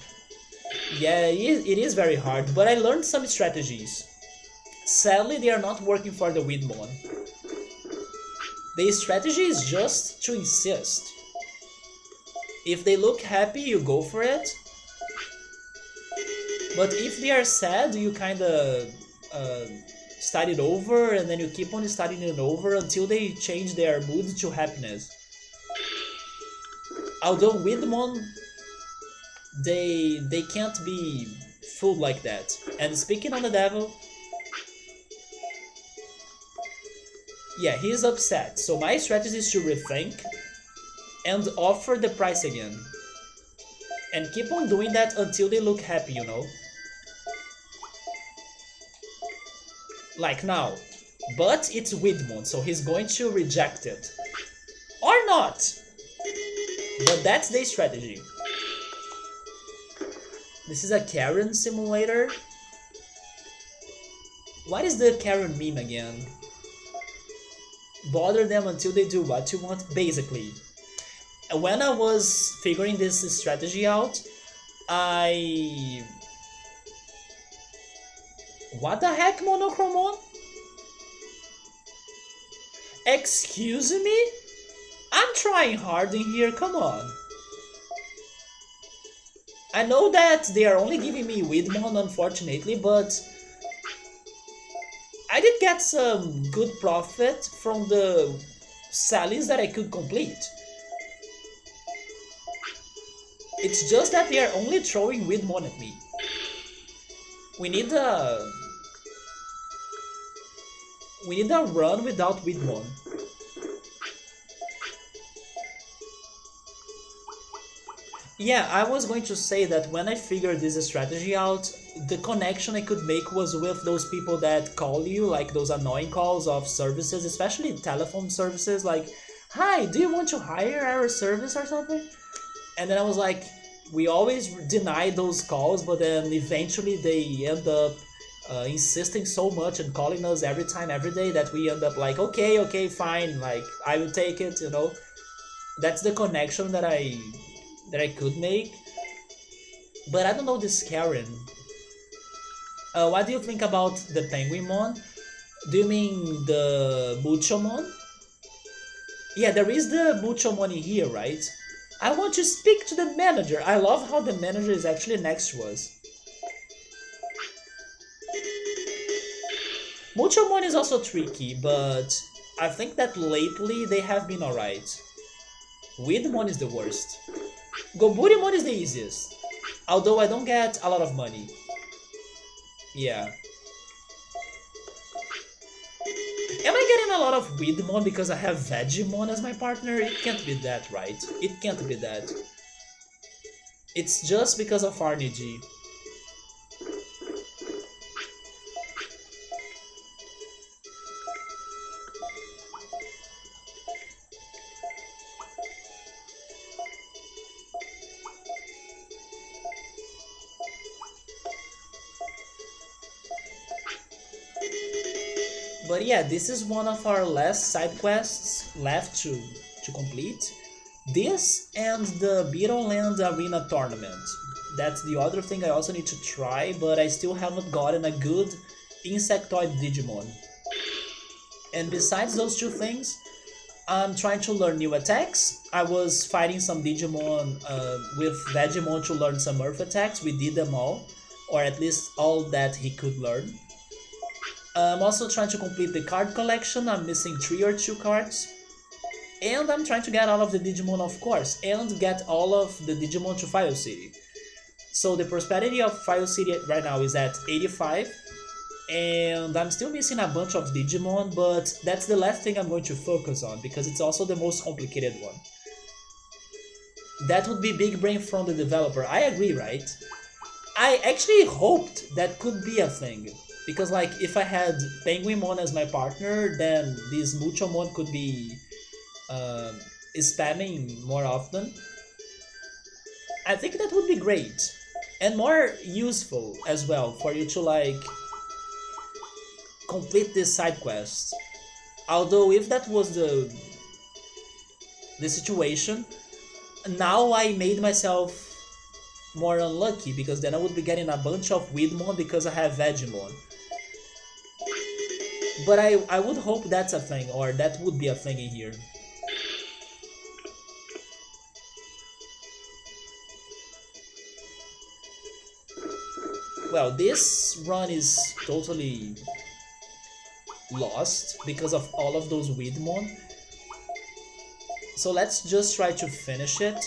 Yeah, it is very hard, but I learned some strategies. Sadly, they are not working for the Widmon. The strategy is just to insist. If they look happy, you go for it. But if they are sad, you kinda start it over, and then you keep on starting it over until they change their mood to happiness. Although Widmon, they can't be fooled like that. And speaking on the devil, yeah, he's upset. So my strategy is to rethink and offer the price again. And keep on doing that until they look happy, you know? Like now. But it's Widmon, so he's going to reject it. Or not! But that's the strategy. This is a Karen simulator. What is the Karen meme again? Bother them until they do what you want, basically. When I was figuring this strategy out, What the heck, Monochromon? Excuse me? I'm trying hard in here, come on. I know that they are only giving me Widmon, unfortunately, but I did get some good profit from the sallies that I could complete. It's just that they are only throwing Widmon at me. We need a run without Widmon. Yeah, I was going to say that when I figured this strategy out, the connection I could make was with those people that call you, like those annoying calls of services, especially telephone services, like, hi, do you want to hire our service or something? And then I was like, we always deny those calls, but then eventually they end up insisting so much and calling us every time, every day, that we end up like, okay, fine, like, I will take it, you know? That's the connection that I could make. But I don't know this Karen. What do you think about the Penguinmon? Do you mean the Muchomon? Yeah, there is the Muchomon in here, right? I want to speak to the manager. I love how the manager is actually next to us. Muchomon is also tricky, but I think that lately they have been alright. Widmon is the worst. Goburimon is the easiest. Although I don't get a lot of money. Yeah. Am I getting a lot of Widmon because I have Vegemon as my partner? It can't be that, right? It can't be that. It's just because of Arniji. But yeah, this is one of our last side quests left to complete. This and the Beetle Land Arena Tournament. That's the other thing I also need to try, but I still haven't gotten a good Insectoid Digimon. And besides those two things, I'm trying to learn new attacks. I was fighting some Digimon with Vegemon to learn some Earth attacks. We did them all, or at least all that he could learn. I'm also trying to complete the card collection. I'm missing 3 or 2 cards. And I'm trying to get all of the Digimon, of course, and get all of the Digimon to File City. So the prosperity of File City right now is at 85, and I'm still missing a bunch of Digimon, but that's the last thing I'm going to focus on because it's also the most complicated one. That would be big brain from the developer. I agree, right? I actually hoped that could be a thing. Because like if I had Penguinmon as my partner, then this Muchomon could be spamming more often. I think that would be great. And more useful as well for you to like complete this side quest. Although if that was the situation, now I made myself more unlucky because then I would be getting a bunch of Widmon because I have Vegemon. But I would hope that's a thing, or that would be a thing in here. Well, this run is totally lost because of all of those Widmon. So let's just try to finish it.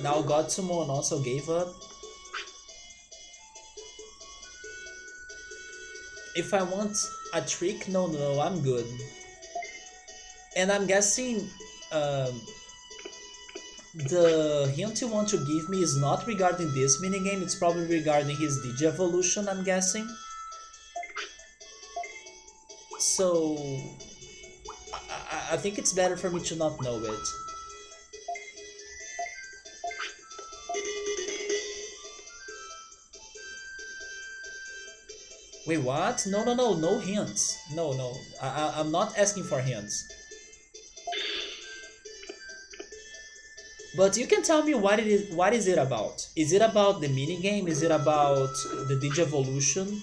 Now Godsumon also gave up. If I want a trick, no, I'm good. And I'm guessing the hint you want to give me is not regarding this minigame, it's probably regarding his Digi-evolution, I'm guessing. So I think it's better for me to not know it. Wait, what? No hints. No, I'm not asking for hints. But you can tell me what it is. What is it about? Is it about the minigame? Is it about the Digivolution?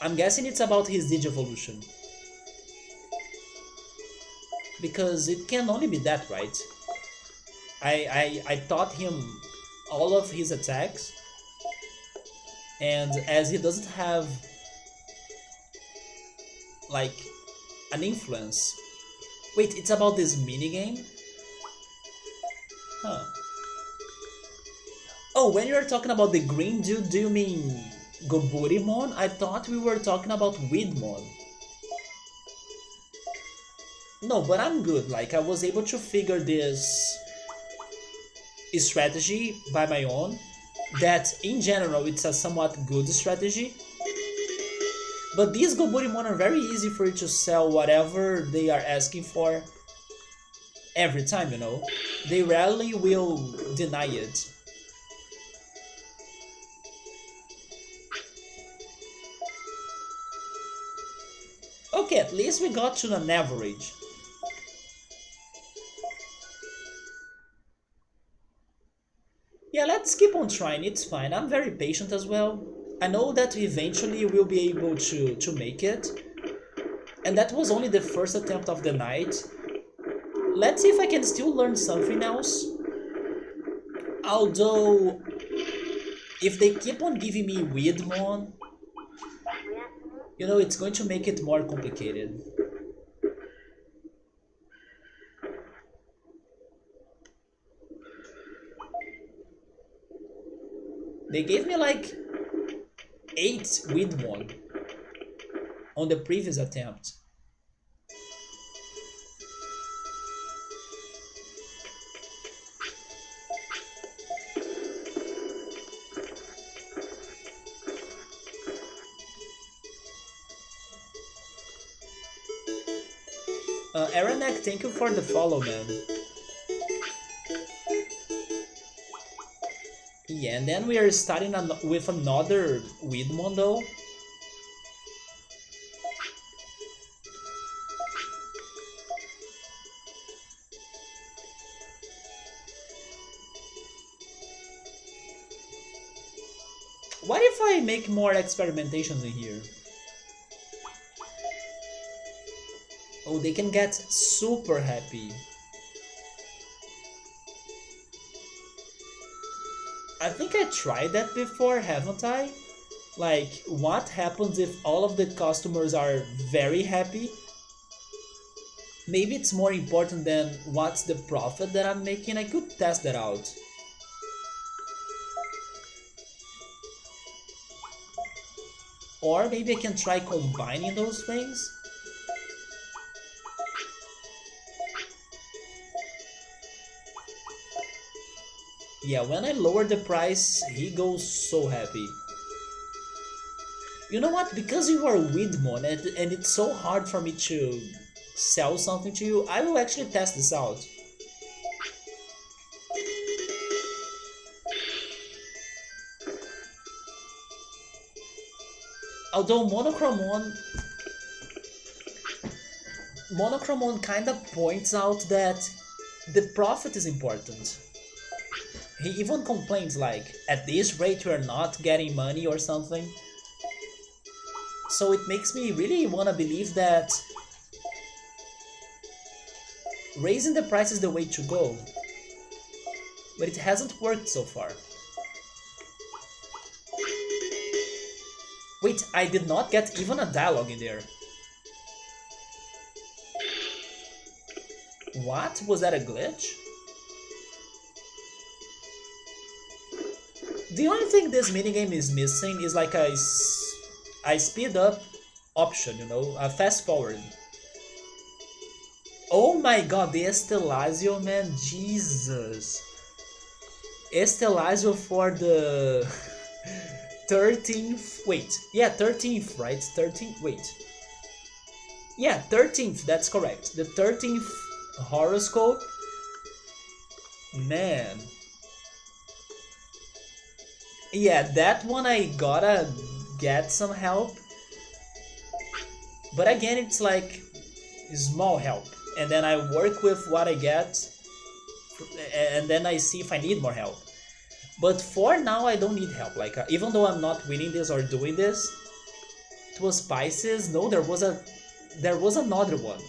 I'm guessing it's about his Digivolution. Because it can only be that, right? I taught him all of his attacks, and as he doesn't have like an influence. Wait, it's about this minigame? Huh. Oh, when you're talking about the green dude, do you mean Goburimon? I thought we were talking about Widmon. No, but I'm good. Like, I was able to figure this strategy by my own. That, in general, it's a somewhat good strategy. But these Goburimon are very easy for you to sell whatever they are asking for every time, you know? They rarely will deny it. Okay, at least we got to an average. Yeah, let's keep on trying. It's fine. I'm very patient as well. I know that eventually we'll be able to make it. And that was only the first attempt of the night. Let's see if I can still learn something else. Although, if they keep on giving me Weedmon, it's going to make it more complicated. They gave me like 8 Weedmon on the previous attempt. Aranek, thank you for the follow, man. Yeah, and then we are starting with another Weedmon though. What if I make more experimentations in here? Oh, they can get super happy. I think I tried that before, haven't I? Like, what happens if all of the customers are very happy? Maybe it's more important than what's the profit that I'm making. I could test that out. Or maybe I can try combining those things. Yeah, when I lower the price, he goes so happy. You know what? Because you are Widmon and it's so hard for me to sell something to you, I will actually test this out. Although Monochromon kind of points out that the profit is important. He even complains like, at this rate you're not getting money or something. So it makes me really wanna believe that raising the price is the way to go. But it hasn't worked so far. Wait, I did not get even a dialogue in there. What? Was that a glitch? The only thing this minigame is missing is like a speed up option, a fast forward. Oh my god, the Estelazio, man, Jesus. Estelazio for the 13th, wait, yeah, 13th, right? 13th, wait. Yeah, 13th, that's correct. The 13th horoscope. Man. Yeah, that one I gotta get some help. But again, it's like small help. And then I work with what I get. And then I see if I need more help. But for now, I don't need help. Like, even though I'm not winning this or doing this, it was Pisces. No, there was another one.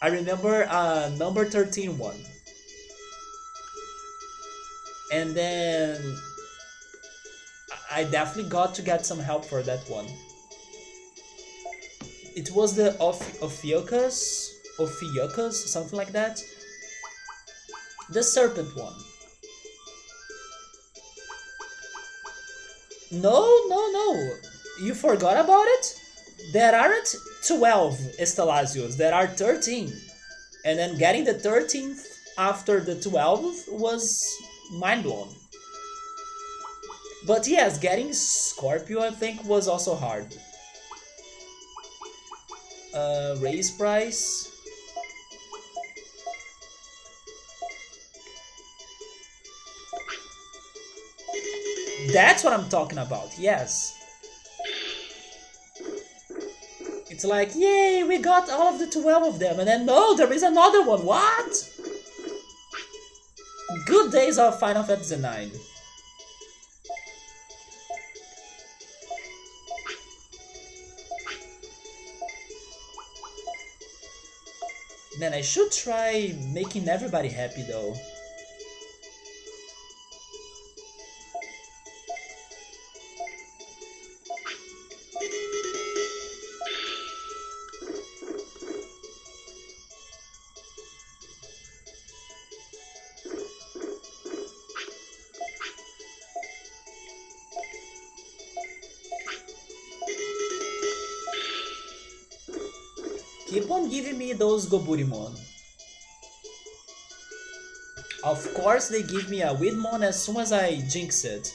I remember number 13 one. And then I definitely got to get some help for that one. It was the Ophiuchus, something like that. The serpent one. No. You forgot about it? There aren't 12 Estelazios, there are 13. And then getting the 13th after the 12th was mind-blown. But yes, getting Scorpio I think was also hard. Raise price. That's what I'm talking about, yes. It's like, yay, we got all of the 12 of them, and then no, there is another one, what? Good days of Final Fantasy IX. Man, I should try making everybody happy though. Keep on giving me those Goburimon. Of course they give me a Widmon as soon as I jinx it.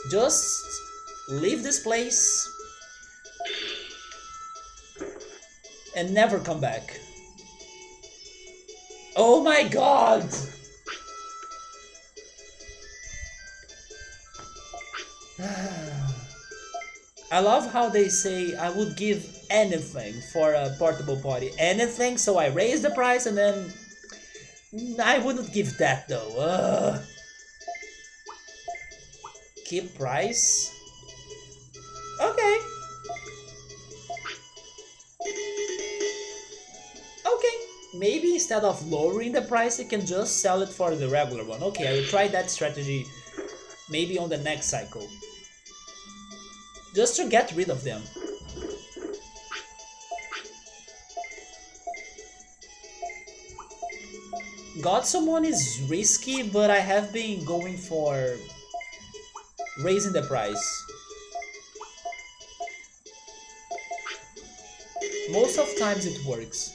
Just leave this place and never come back. Oh my god! I love how they say I would give anything for a portable potty. Anything, so I raise the price and then I wouldn't give that though. Keep price? Okay. Okay. Maybe instead of lowering the price, you can just sell it for the regular one. Okay, I will try that strategy maybe on the next cycle. Just to get rid of them. God Summon is risky, but I have been going for raising the price. Most of times it works.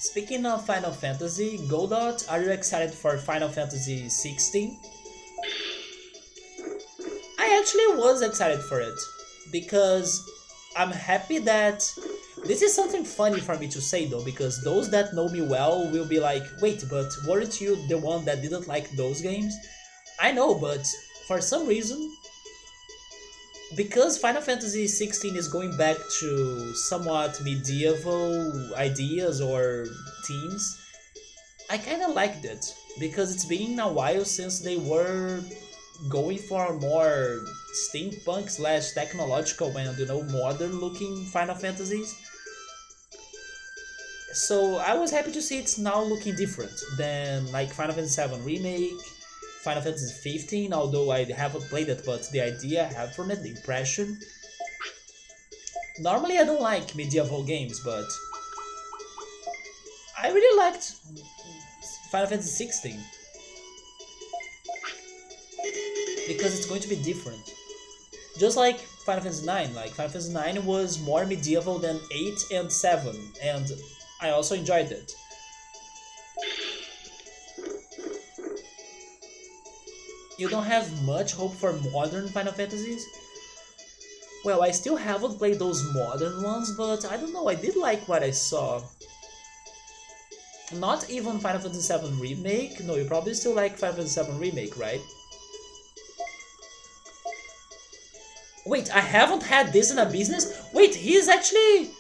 Speaking of Final Fantasy, Godot, are you excited for Final Fantasy 16? I actually was excited for it, because I'm happy that... This is something funny for me to say though, because those that know me well will be like, wait, but weren't you the one that didn't like those games? I know, but for some reason, because Final Fantasy 16 is going back to somewhat medieval ideas or themes, I kinda liked it, because it's been a while since they were going for more steampunk slash technological and, you know, modern looking Final Fantasies. So I was happy to see it's now looking different than like Final Fantasy 7 Remake, Final Fantasy 15, although I haven't played it, but the idea I have from it, the impression. Normally I don't like medieval games, but I really liked Final Fantasy 16 because it's going to be different. Just like Final Fantasy 9, like Final Fantasy 9 was more medieval than 8 and 7, and I also enjoyed it. You don't have much hope for modern Final Fantasies? Well, I still haven't played those modern ones, but I don't know, I did like what I saw. Not even Final Fantasy VII Remake? No, you probably still like Final Fantasy VII Remake, right? Wait, I haven't had this in a business? Wait, he's actually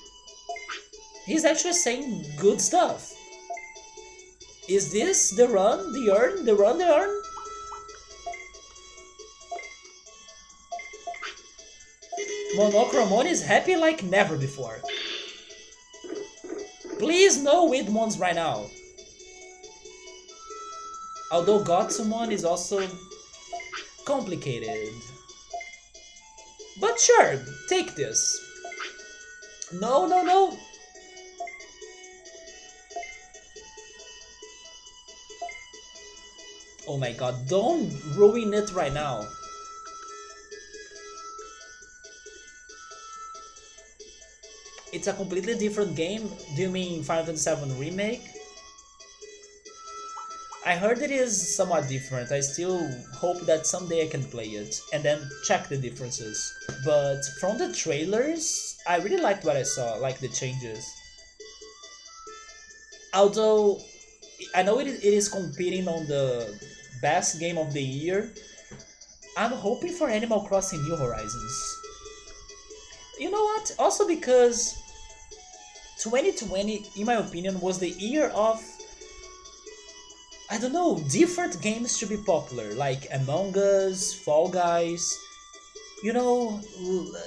saying good stuff. Is this the run, the earn, the run, the earn? Monochromon is happy like never before. Please no Widmons right now. Although Gotsumon is also complicated. But sure, take this. No, no, no. Oh my god, don't ruin it right now. It's a completely different game. Do you mean Final Fantasy VII Remake? I heard it is somewhat different. I still hope that someday I can play it and then check the differences. But from the trailers, I really liked what I saw, like the changes. Although I know it is competing on the best game of the year. I'm hoping for Animal Crossing New Horizons. You know what? Also because 2020, in my opinion, was the year of, I don't know, different games to be popular, like Among Us, Fall Guys. You know,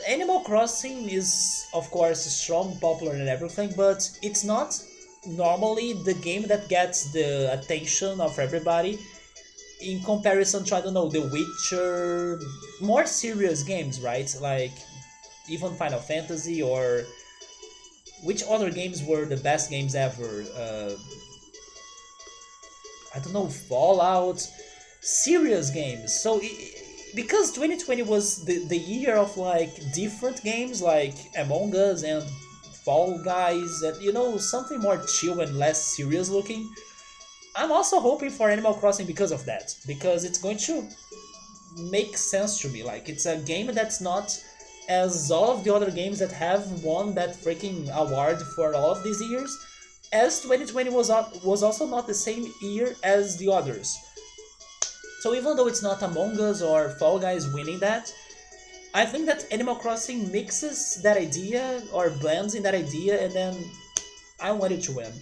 Animal Crossing is, of course, strong, popular, and everything, but it's not normally the game that gets the attention of everybody in comparison to, I don't know, The Witcher, more serious games, right? Like even Final Fantasy, or which other games were the best games ever? I don't know, Fallout, serious games. So because 2020 was the year of like different games like Among Us and Fall Guys, and you know, something more chill and less serious looking. I'm also hoping for Animal Crossing because of that, because it's going to make sense to me. Like it's a game that's not as all of the other games that have won that freaking award for all of these years, as 2020 was also not the same year as the others. So even though it's not Among Us or Fall Guys winning that, I think that Animal Crossing mixes that idea or blends in that idea, and then I want it to win.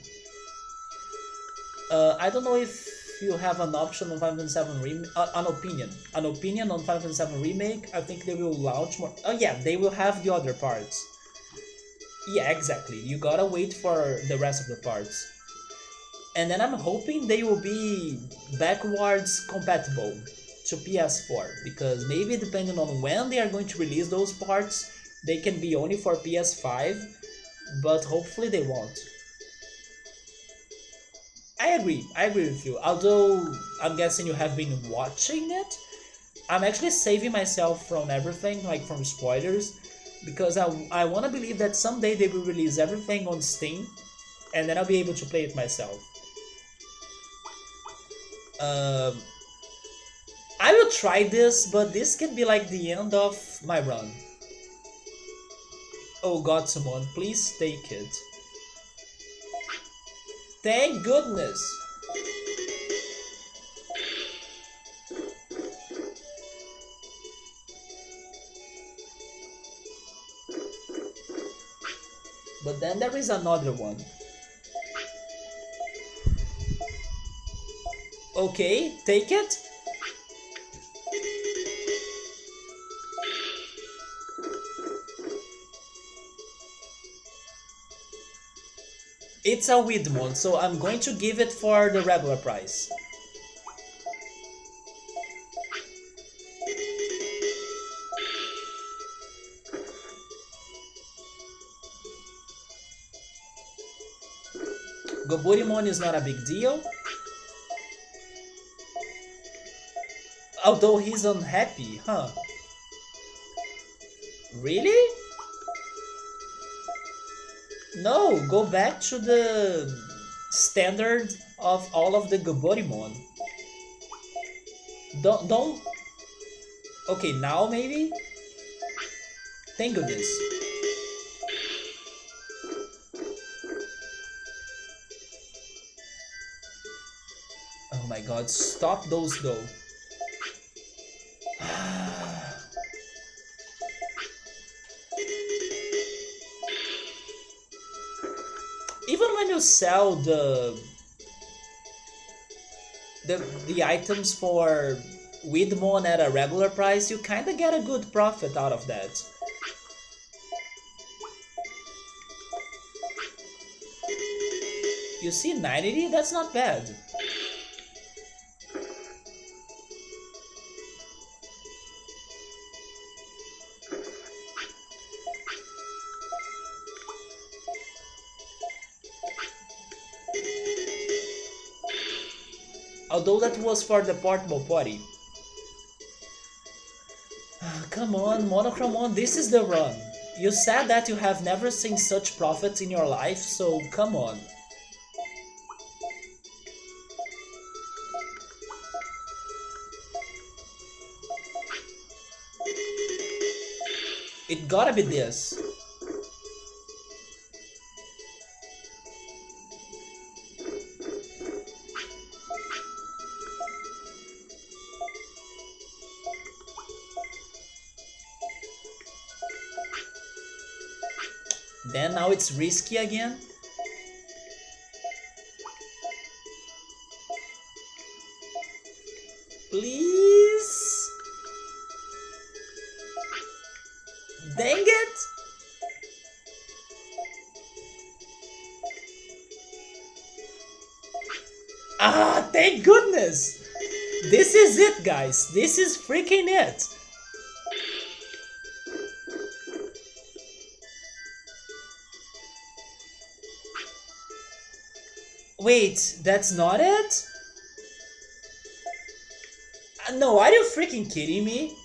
I don't know if you have an option on Final Fantasy 7 an opinion on Final Fantasy 7 remake. I think they will launch more. Oh yeah, they will have the other parts. Yeah, exactly. You gotta wait for the rest of the parts. And then I'm hoping they will be backwards compatible to PS4, because maybe depending on when they are going to release those parts, they can be only for PS5, but hopefully they won't. I agree with you. Although I'm guessing you have been watching it, I'm actually saving myself from everything, like from spoilers, because I want to believe that someday they will release everything on Steam, and then I'll be able to play it myself. Um, I will try this, but this can be like the end of my run. Oh god, someone, please take it. Thank goodness! But then there is another one. Okay, take it. It's a Widmon, so I'm going to give it for the regular price. Goburimon is not a big deal, although he's unhappy, huh? Really? No, go back to the standard of all of the Goburimon. Don't. Okay, now maybe. Thank goodness. Oh my god, stop those though. Even when you sell the items for Widmon at a regular price, you kinda get a good profit out of that. You see 90? That's not bad. Although that was for the portable potty. Come on, Monochromon, this is the run. You said that you have never seen such profits in your life, so come on. It gotta be this. Then now it's risky again. Please? Dang it! Ah, thank goodness! This is it, guys. This is freaking it. Wait, that's not it? No, are you freaking kidding me?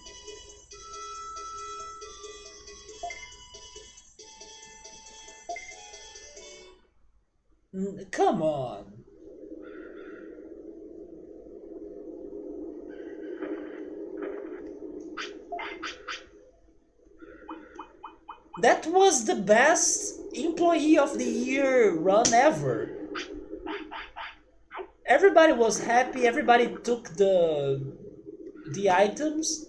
Come on. That was the best employee of the year run ever. Everybody was happy, everybody took the items.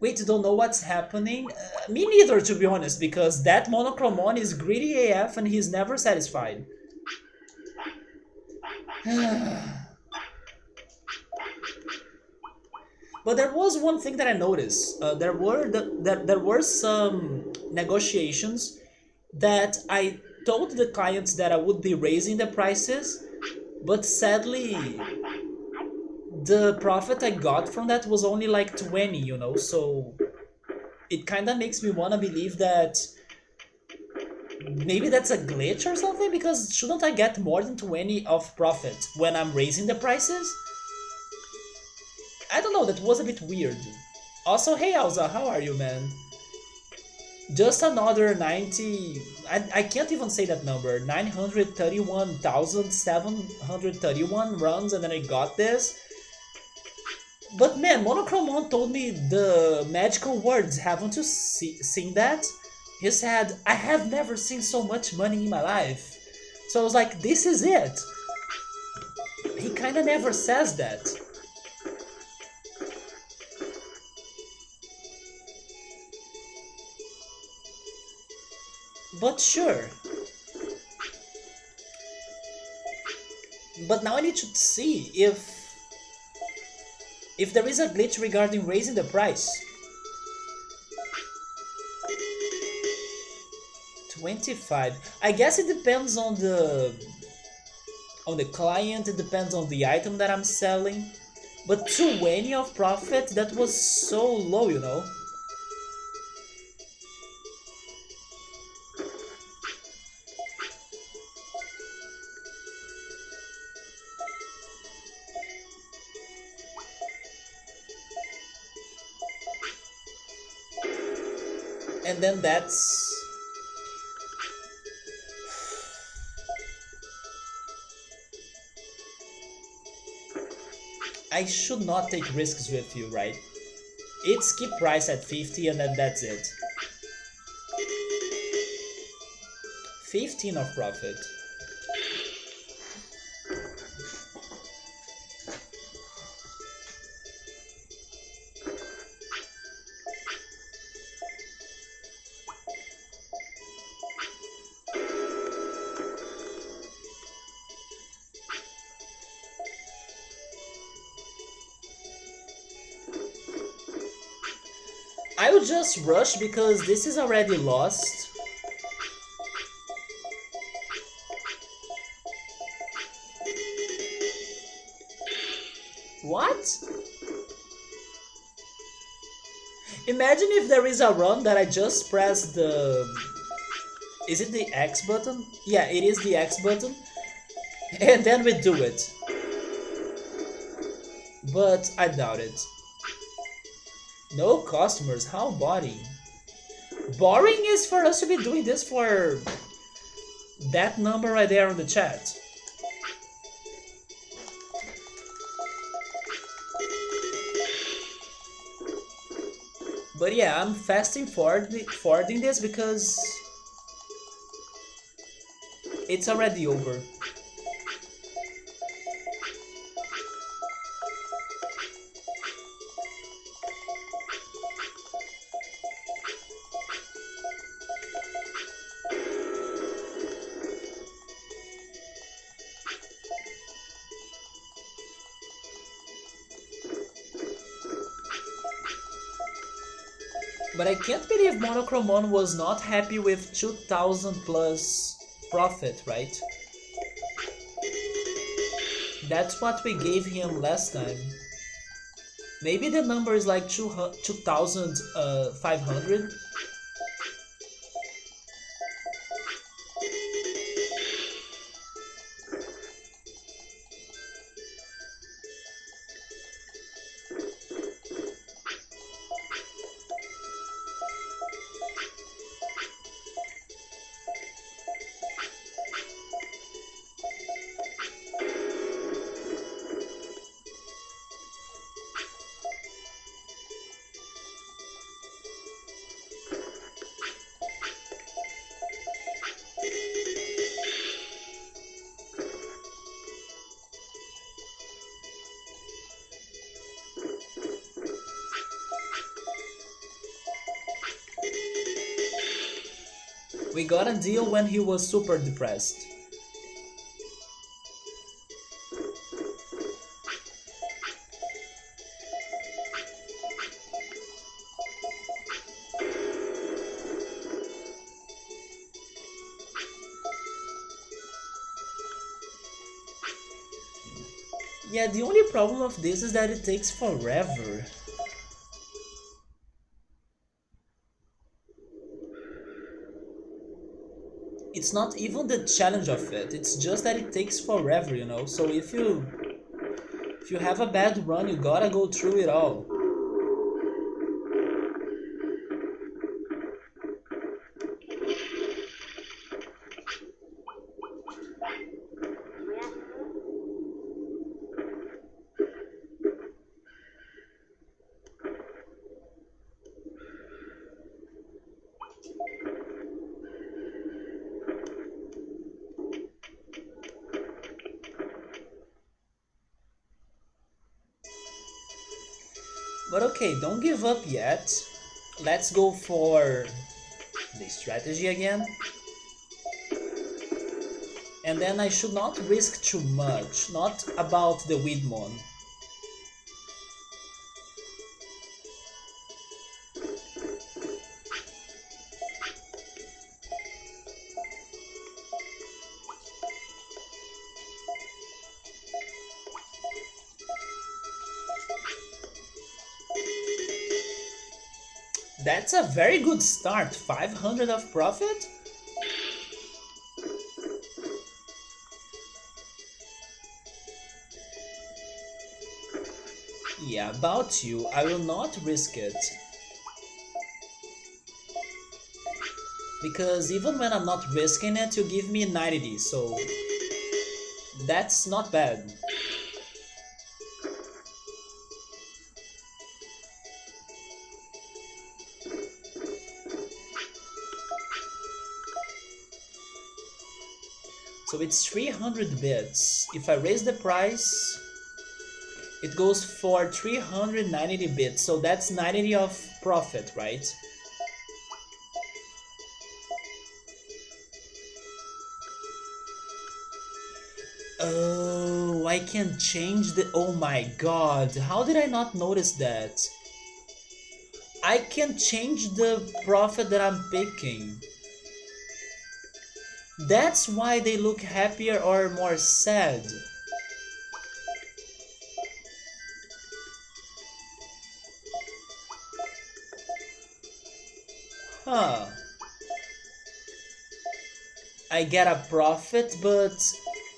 Wait, you don't know what's happening? Me neither, to be honest, because that Monochromon is greedy AF and he's never satisfied. But there was one thing that I noticed. There were some negotiations that I told the clients that I would be raising the prices, but sadly, the profit I got from that was only like 20, you know, so it kind of makes me want to believe that maybe that's a glitch or something, because shouldn't I get more than 20 of profit when I'm raising the prices? I don't know, that was a bit weird. Also, hey Alza, how are you, man? Just another 90... I can't even say that number. 931,731 runs and then I got this. But man, Monochromon told me the magical words. Haven't you seen that? He said, I have never seen so much money in my life. So I was like, this is it. He kinda never says that. But sure. But now I need to see if there is a glitch regarding raising the price. 25. I guess it depends on the client, it depends on the item that I'm selling. But 20 of profit, that was so low, you know. And then that's... I should not take risks with you, right? It's keep price at 50 and then that's it. 15 of profit. I would just rush because this is already lost. What? Imagine if there is a run that I just press the... Is it the X button? Yeah, it is the X button. And then we do it. But I doubt it. No customers, how boring. Boring is for us to be doing this for that number right there on the chat. But yeah, I'm fasting forwarding this because it's already over. But I can't believe Monochromon was not happy with 2000 plus profit, right? That's what we gave him last time. Maybe the number is like 2500. We got a deal when he was super depressed. Yeah, the only problem of this is that it takes forever. It's not even the challenge of it, it's just that it takes forever, you know? So if you have a bad run, you gotta go through it all. But okay, don't give up yet. Let's go for the strategy again. And then I should not risk too much, not about the Widmon. That's a very good start, 500 of profit? Yeah, about you, I will not risk it. Because even when I'm not risking it, you give me 90, so that's not bad. So it's 300 bits. If I raise the price, it goes for 390 bits. So that's 90 of profit, right? Oh, I can change the... Oh my god, how did I not notice that? I can change the profit that I'm picking. That's why they look happier or more sad. Huh. I get a profit, but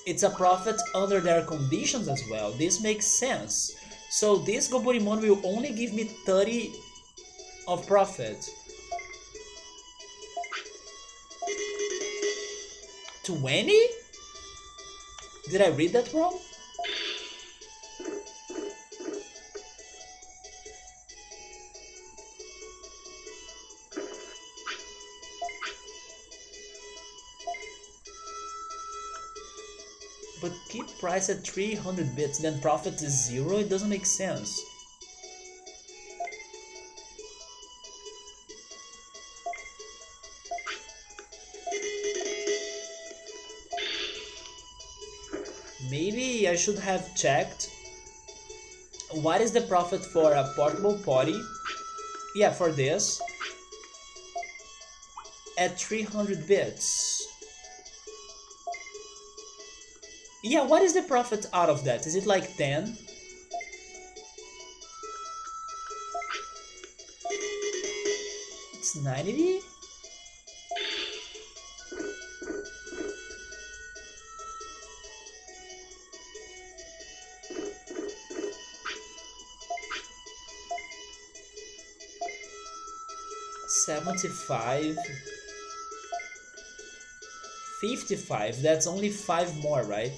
it's a profit under their conditions as well. This makes sense. So this Goburimon will only give me 30 of profit. 20? Did I read that wrong? But keep price at 300 bits, then profit is 0? It doesn't make sense. Maybe I should have checked what is the profit for a portable potty. Yeah, for this. at 300 bits. Yeah, what is the profit out of that? Is it like 10? It's 90? 75? 55? That's only 5 more, right?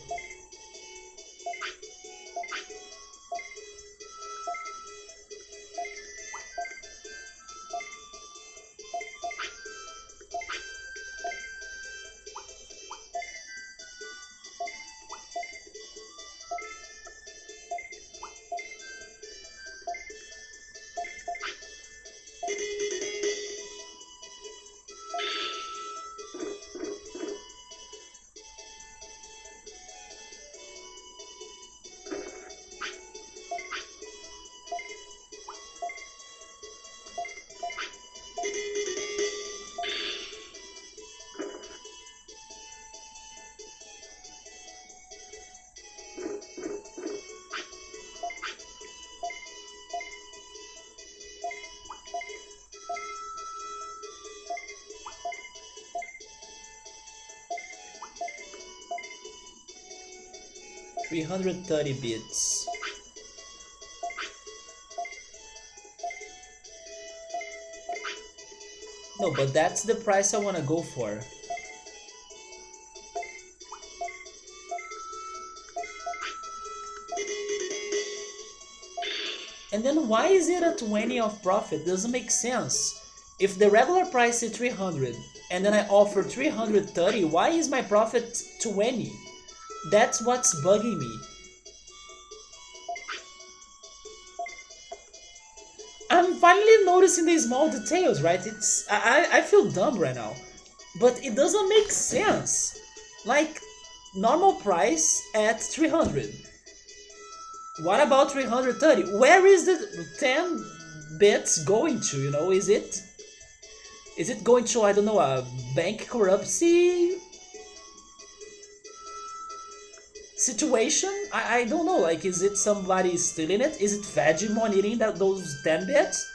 $330. No, but that's the price I want to go for. And then why is it a 20 of profit? Doesn't make sense. If the regular price is 300 and then I offer 330, why is my profit 20? That's what's bugging me. I'm finally noticing the small details, right? I feel dumb right now. But it doesn't make sense. Like, normal price at 300. What about 330? Where is the 10 bits going to, you know? Is it going to, I don't know, a bank corruption situation? I don't know, like, is it somebody stealing it? Is it Vegemon eating those 10 bits?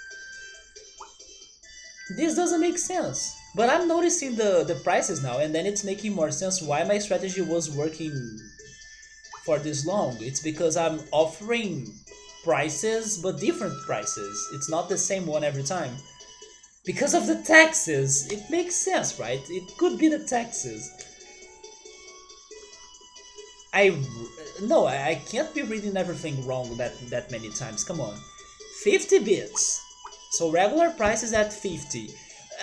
This doesn't make sense. But I'm noticing the prices now, and then it's making more sense why my strategy was working for this long. It's because I'm offering prices, but different prices. It's not the same one every time. Because of the taxes, it makes sense, right? It could be the taxes. I no, I can't be reading everything wrong that many times. Come on, 50 bits. So regular price is at 50,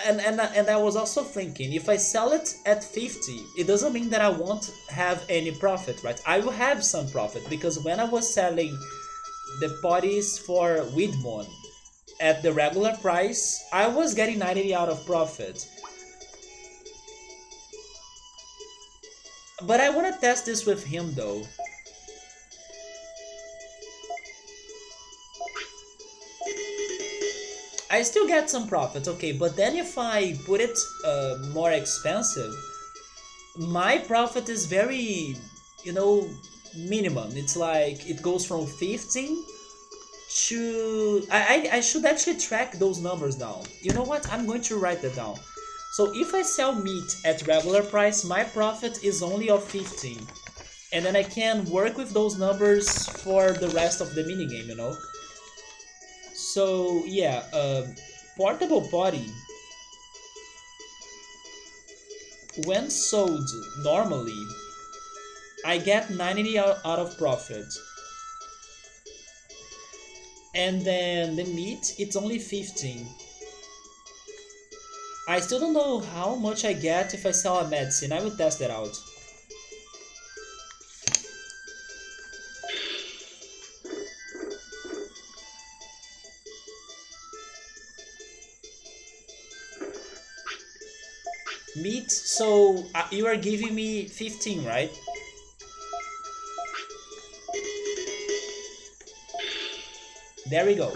and I was also thinking if I sell it at 50, it doesn't mean that I won't have any profit, right? I will have some profit because when I was selling the bodies for Widmon at the regular price, I was getting 90 out of profit. But I want to test this with him though. I still get some profit, okay, but then if I put it more expensive, my profit is very, you know, minimum. It's like it goes from 15 to... I should actually track those numbers down. You know what? I'm going to write that down. So if I sell meat at regular price, my profit is only of 15. And then I can work with those numbers for the rest of the minigame, you know? So yeah, portable body, when sold normally, I get 90 out of profit. And then the meat, it's only 15. I still don't know how much I get if I sell a medicine. I will test that out. Meat, so you are giving me 15, right? There we go.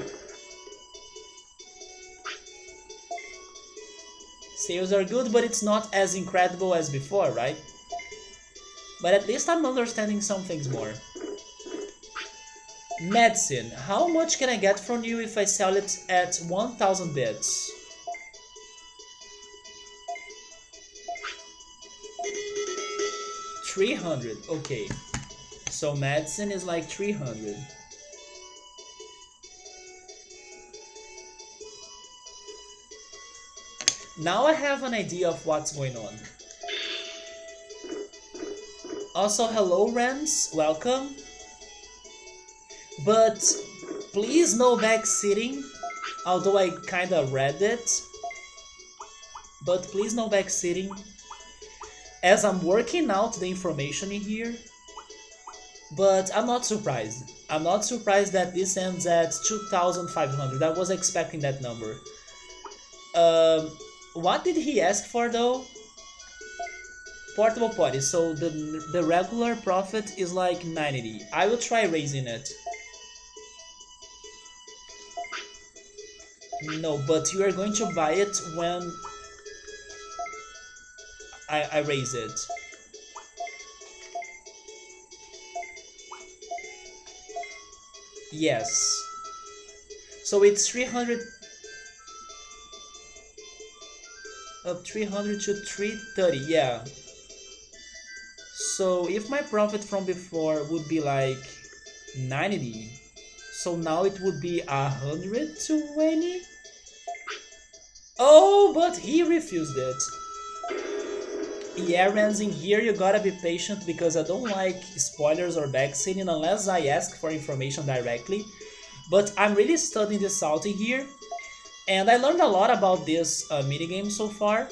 Sales are good, but it's not as incredible as before, right? But at least I'm understanding some things more. Medicine. How much can I get from you if I sell it at 1000 bits? $300. Okay. So medicine is like 300. Now I have an idea of what's going on. Also, hello Rens, welcome. But please no backseating, although I kinda read it. But please no backseating, as I'm working out the information in here. But I'm not surprised. I'm not surprised that this ends at 2,500. I was expecting that number. What did he ask for though? Portable potty. So the regular profit is like 90. I will try raising it. No, but you are going to buy it when I raise it. Yes. So it's 300 up 300 to 330, yeah. So if my profit from before would be like 90, so now it would be 120. Oh, but he refused it. Yeah, Rans, in here you gotta be patient because I don't like spoilers or backseating unless I ask for information directly. But I'm really studying this out in here. And I learned a lot about this minigame so far.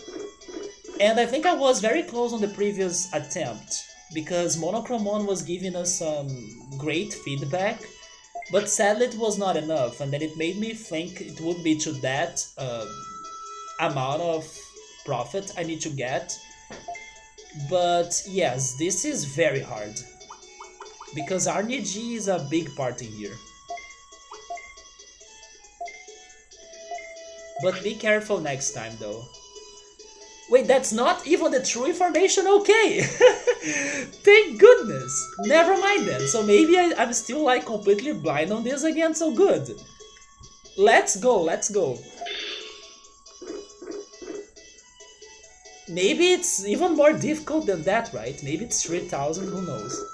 And I think I was very close on the previous attempt, because Monochromon was giving us some great feedback, but sadly it was not enough, and then it made me think it would be to that amount of profit I need to get. But yes, this is very hard, because RNG is a big part in here. But be careful next time though. Wait, that's not even the true information? Okay! Thank goodness! Never mind then. So maybe I'm still like completely blind on this again, so good. Let's go, let's go. Maybe it's even more difficult than that, right? Maybe it's 3000, who knows.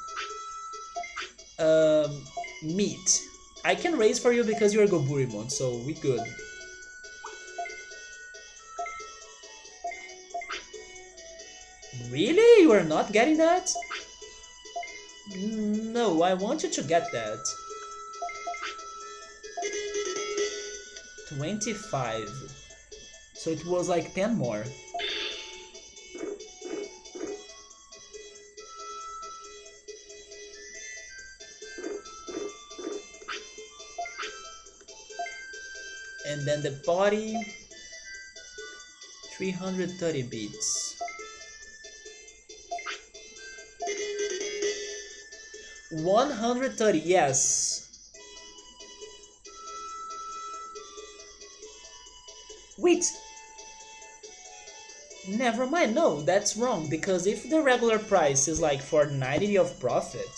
Meat. I can raise for you because you're Goburimon, so we good. Really? You are not getting that? No, I want you to get that. 25. So it was like 10 more. And then the body, 330 beats. 130, yes. Wait. Never mind, no, that's wrong, because if the regular price is like for 90 of profit,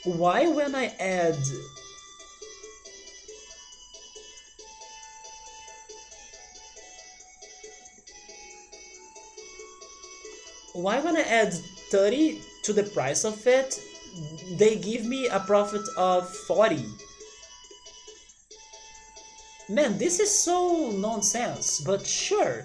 why when I add... Why when I add 30 to the price of it, they give me a profit of 40? Man, this is so nonsense, but sure.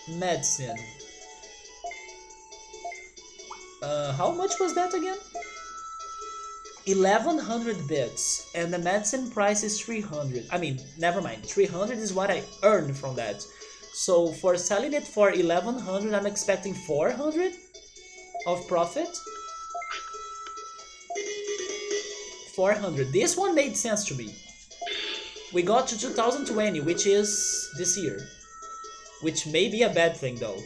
Medicine. How much was that again? 1100 bits, and the medicine price is 300. I mean, never mind, 300 is what I earned from that. So for selling it for 1100, I'm expecting 400 of profit. 400. This one made sense to me. We got to 2020, which is this year, which may be a bad thing though.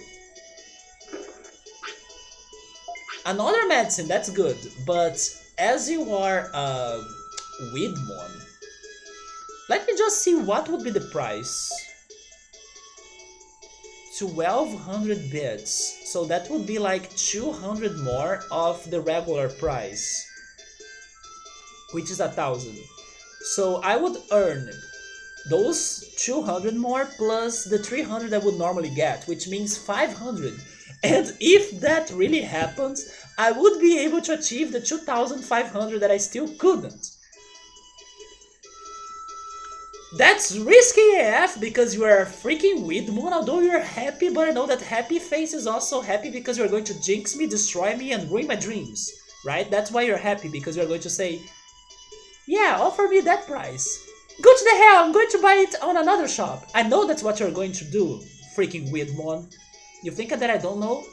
Another medicine, that's good. But as you are a Widmon, let me just see what would be the price. 1200 bits. So that would be like 200 more of the regular price, which is 1,000. So I would earn those 200 more plus the 300 I would normally get, which means 500. And if that really happens, I would be able to achieve the 2,500 that I still couldn't. That's risky AF because you are a freaking Widmoon, although you're happy, but I know that happy face is also happy because you're going to jinx me, destroy me, and ruin my dreams. Right? That's why you're happy, because you're going to say, yeah, offer me that price. Go to the hell, I'm going to buy it on another shop. I know that's what you're going to do, freaking Widmon. You think that I don't know?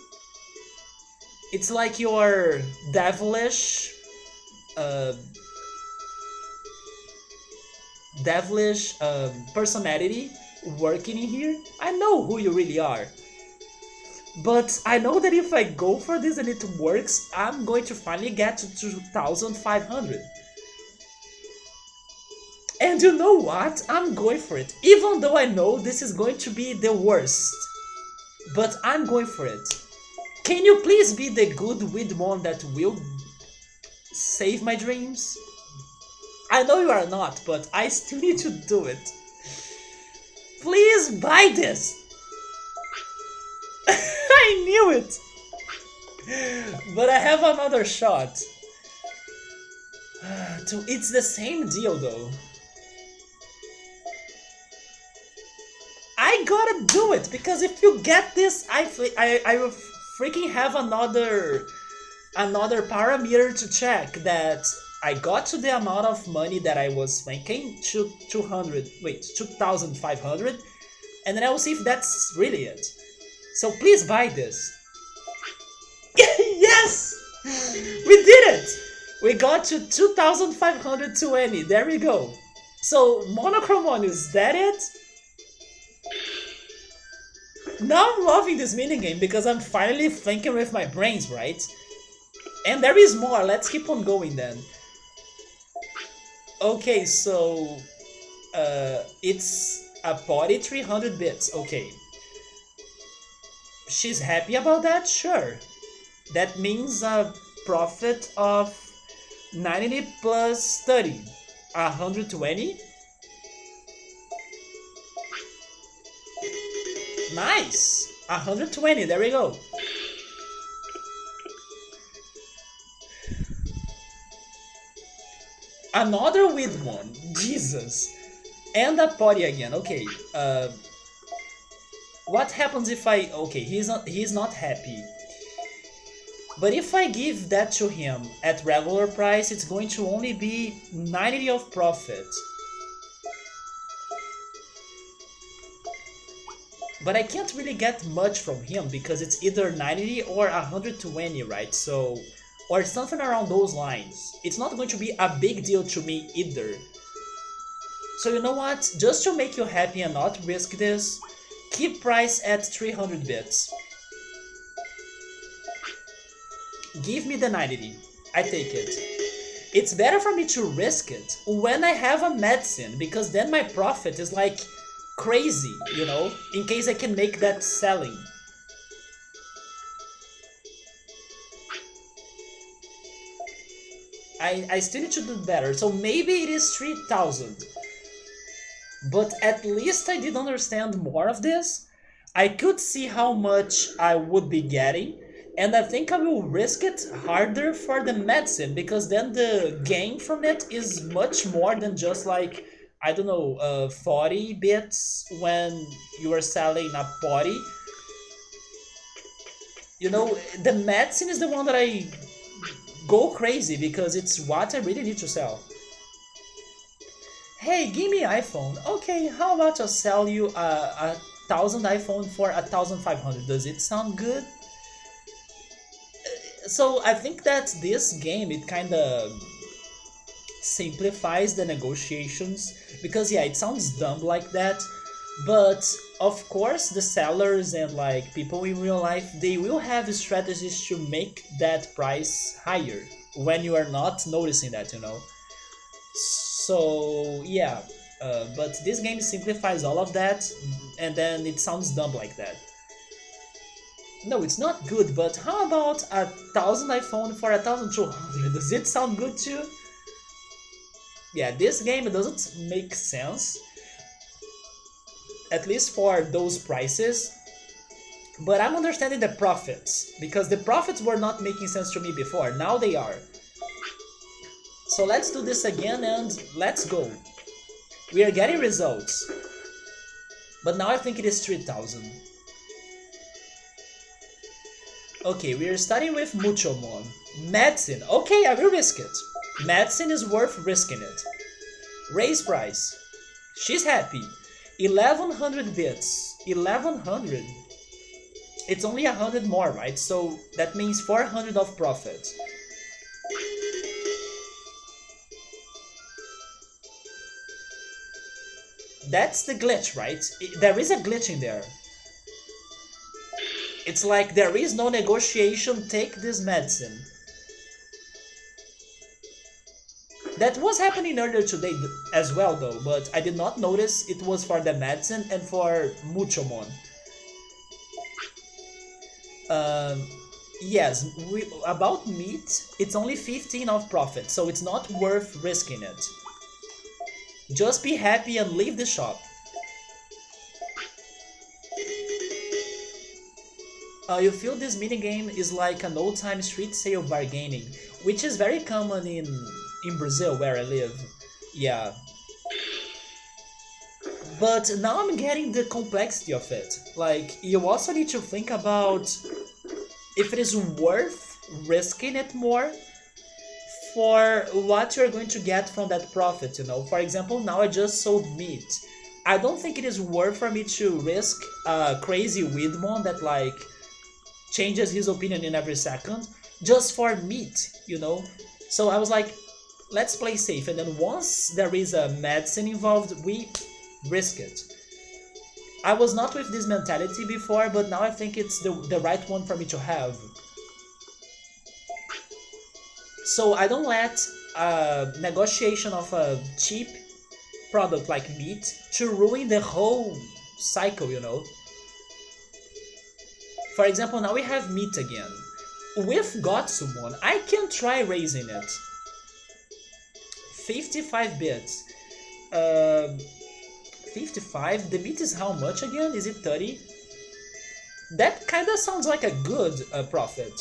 It's like your devilish, personality working in here. I know who you really are. But I know that if I go for this and it works, I'm going to finally get to 2,500. And you know what? I'm going for it. Even though I know this is going to be the worst. But I'm going for it. Can you please be the good Widmon that will save my dreams? I know you are not, but I still need to do it. Please buy this! I knew it! But I have another shot. It's the same deal though. I gotta do it, because if you get this, I will freaking have another parameter to check that I got to the amount of money that I was thinking, 2,500, and then I will see if that's really it. So please buy this. Yes! We did it! We got to 2,520, there we go. So, Monochromon, is that it? Now I'm loving this minigame because I'm finally thinking with my brains, right? And there is more, let's keep on going then. Okay, so it's a potty 300 bits, okay. She's happy about that? Sure. That means a profit of 90 plus 30, 120. Nice! 120, there we go. Another Widmon, Jesus. And a potty again, okay. What happens if I... Okay, he's not happy. But if I give that to him at regular price, it's going to only be 90 of profit. But I can't really get much from him because it's either 90 or 120, right? So, or something around those lines. It's not going to be a big deal to me either. So you know what? Just to make you happy and not risk this, keep price at 300 bits. Give me the 90. I take it. It's better for me to risk it when I have a medicine, because then my profit is like crazy, you know, in case I can make that selling. I still need to do better, so maybe it is 3,000. But at least I did understand more of this. I could see how much I would be getting, and I think I will risk it harder for the medicine, because then the gain from it is much more than just like, I don't know, 40 bits when you are selling a potty. You know, the medicine is the one that I go crazy because it's what I really need to sell. Hey, give me iPhone. Okay, how about I sell you a 1,000 iPhone for 1,500? Does it sound good? So I think that this game, it kind of simplifies the negotiations, because yeah, it sounds dumb like that, but Of course, the sellers and like people in real life, they will have strategies to make that price higher when you are not noticing that, you know. So yeah, but this game simplifies all of that, and then it sounds dumb like that. No, it's not good, but how about 1,000 iPhone for 1,200? Does it sound good too? Yeah, this game doesn't make sense, at least for those prices. But I'm understanding the profits, because the profits were not making sense to me before, now they are. So let's do this again and let's go. We are getting results. But now I think it is 3,000. Okay, we are starting with Muchomon. Medicine. Okay, I will risk it. Medicine is worth risking it. Raise price. She's happy. 1,100 bits. 1,100. It's only 100 more, right? So that means 400 of profit. That's the glitch, right? There is a glitch in there. It's like there is no negotiation, take this medicine. That was happening earlier today as well though, but I did not notice it was for the medicine and for Muchomon. Um, yes, about meat, it's only 15 of profit, so it's not worth risking it. Just be happy and leave the shop. You feel this minigame is like an old-time street sale bargaining, which is very common in Brazil where I live. Yeah. But now I'm getting the complexity of it. Like, you also need to think about if it is worth risking it more for what you're going to get from that profit, you know. For example, now I just sold meat. I don't think it is worth for me to risk a crazy Widmon that like changes his opinion in every second just for meat, you know. So I was like, let's play safe, and then once there is a medicine involved, we risk it. I was not with this mentality before, but now I think it's the right one for me to have. So I don't let negotiation of a cheap product like meat to ruin the whole cycle, you know. For example, now we have meat again. With Gotsumon, I can try raising it. 55 bits. 55? The meat is how much again? Is it 30? That kinda sounds like a good profit.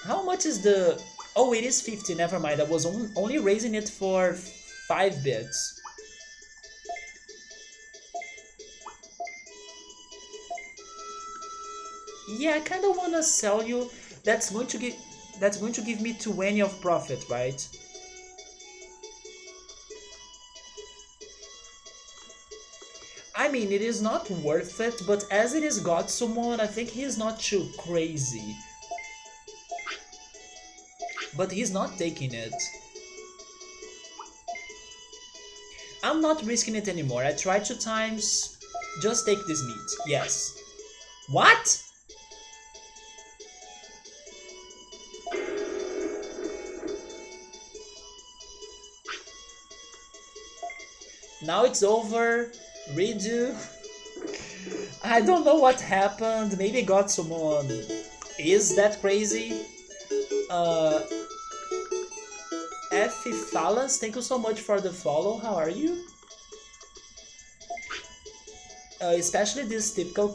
How much is the... Oh, it is 50, never mind. I was only raising it for 5 bits. Yeah, I kinda wanna sell you. That's going to give me 20 of profit, right? I mean, it is not worth it, but as it is Gotsumon, I think he is not too crazy. But he's not taking it. I'm not risking it anymore. I tried 2 times. Just take this meat. Yes. What? Now it's over. Redo. I don't know what happened. Maybe Gotsumon is that crazy. F. Phalas, thank you so much for the follow. How are you? Especially this typical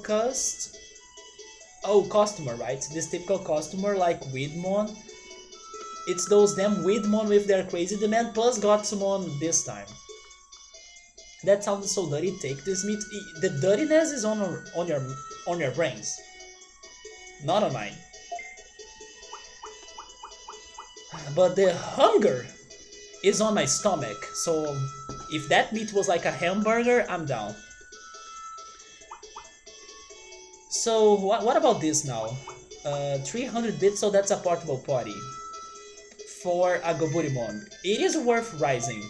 customer, right? This typical customer like Widmon. It's those damn Widmon with their crazy demand plus Gotsumon this time. That sounds so dirty. Take this meat. The dirtiness is on your brains, not on mine. But the hunger is on my stomach. So if that meat was like a hamburger, I'm down. So what about this now? 300 bits, so that's a portable potty for a Goburimon. It is worth rising.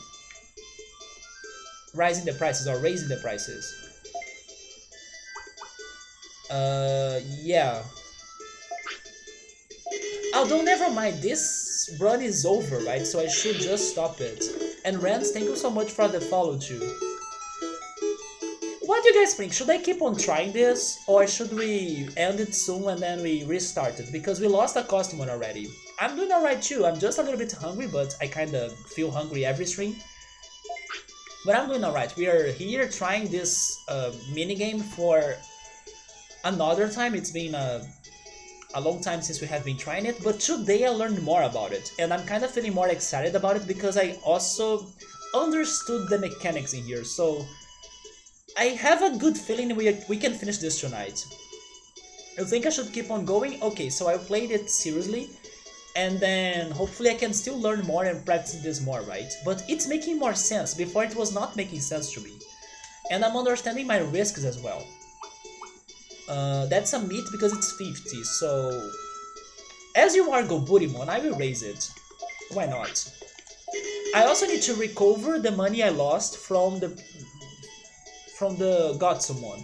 rising the prices or raising the prices. Yeah. Although never mind, this run is over, right? So I should just stop it. And Rans, thank you so much for the follow too. What do you guys think? Should I keep on trying this? Or should we end it soon and then we restart it? Because we lost a customer already. I'm doing alright too. I'm just a little bit hungry, but I kinda feel hungry every stream. But I'm doing alright. We are here trying this minigame for another time. It's been a long time since we have been trying it, but today I learned more about it. And I'm kind of feeling more excited about it because I also understood the mechanics in here. So I have a good feeling we can finish this tonight. You think I should keep on going? Okay, so I played it seriously. And then hopefully I can still learn more and practice this more, right? But it's making more sense. Before it was not making sense to me. And I'm understanding my risks as well. That's a meat because it's 50, so... As you are Goburimon, I will raise it. Why not? I also need to recover the money I lost from the Godsumon.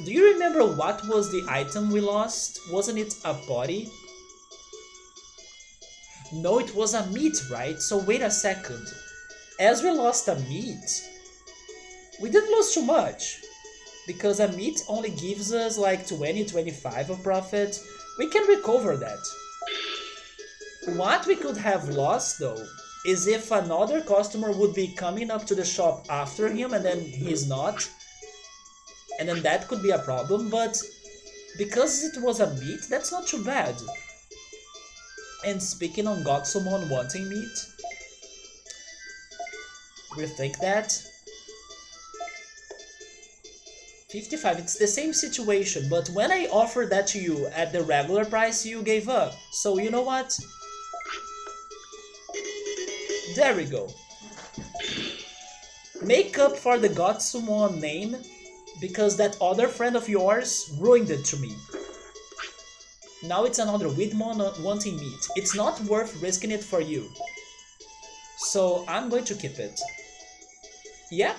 Do you remember what was the item we lost? Wasn't it a body? No, it was a meat, right? So wait a second. As we lost a meat, we didn't lose too much. Because a meat only gives us like 20-25 of profit. We can recover that. What we could have lost though is if another customer would be coming up to the shop after him and then he's not. And then that could be a problem, but because it was a meat, that's not too bad. And speaking on Godsumon wanting meat, rethink that. 55, it's the same situation, but when I offered that to you at the regular price, you gave up. So you know what? There we go. Make up for the Godsumon name, because that other friend of yours ruined it to me. Now it's another Widmon wanting meat. It's not worth risking it for you. So I'm going to keep it. Yeah?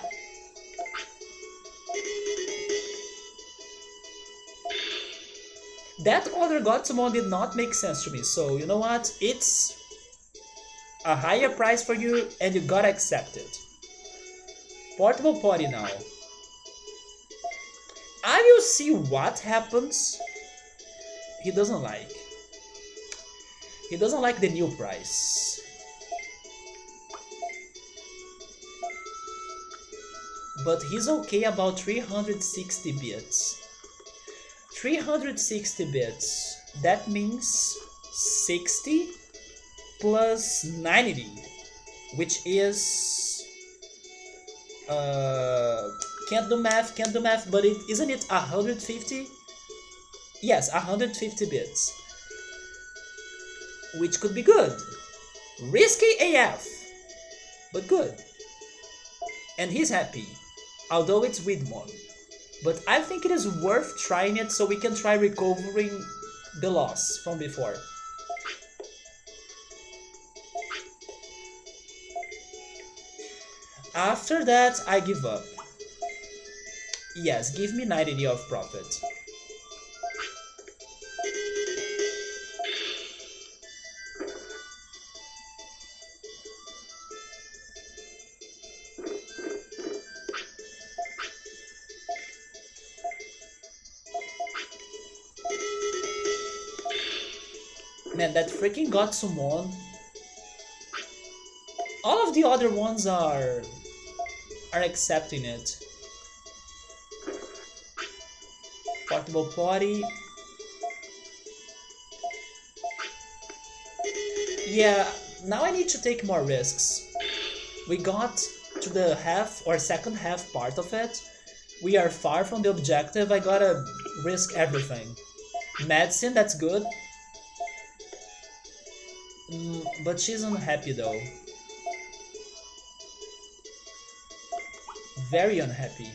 That other Godsumon did not make sense to me, so you know what? It's a higher price for you and you gotta accept it. Portable potty now. I will see what happens. He doesn't like. He doesn't like the new price. But he's okay about 360 bits. 360 bits. That means 60 plus 90, which is can't do math, but isn't it 150? Yes, 150 bits. Which could be good. Risky AF, but good. And he's happy, although it's Widmon. But I think it is worth trying it so we can try recovering the loss from before. After that, I give up. Yes, give me 90 of profit. Man, that freaking Godsumon. All of the other ones are accepting it. Portable potty. Yeah, now I need to take more risks. We got to the half or second half part of it. We are far from the objective. I gotta risk everything. Medicine, that's good. But she's unhappy though. Very unhappy.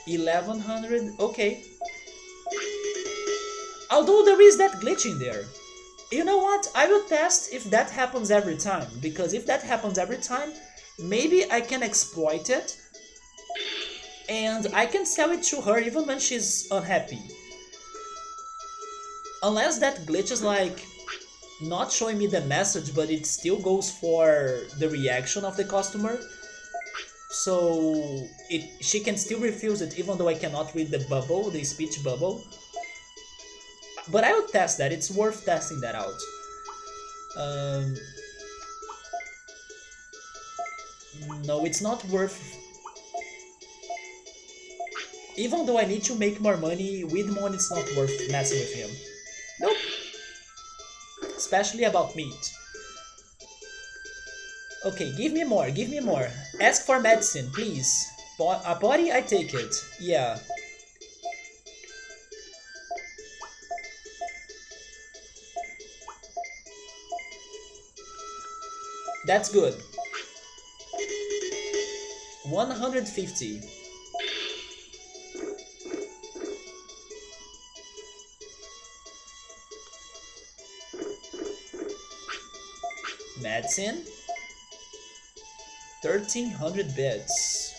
$1,100, okay. Although there is that glitch in there. You know what? I will test if that happens every time, because if that happens every time, maybe I can exploit it and I can sell it to her even when she's unhappy. Unless that glitch is like not showing me the message, but it still goes for the reaction of the customer. So she can still refuse it even though I cannot read the bubble, the speech bubble. But I would test that, it's worth testing that out. Um, no, it's not worth. Even though I need to make more money, with money it's not worth messing with him. Nope. Especially about meat. Okay, give me more, give me more. Ask for medicine, please. A body, I take it. Yeah. That's good. 150. Medicine. 1300 bits.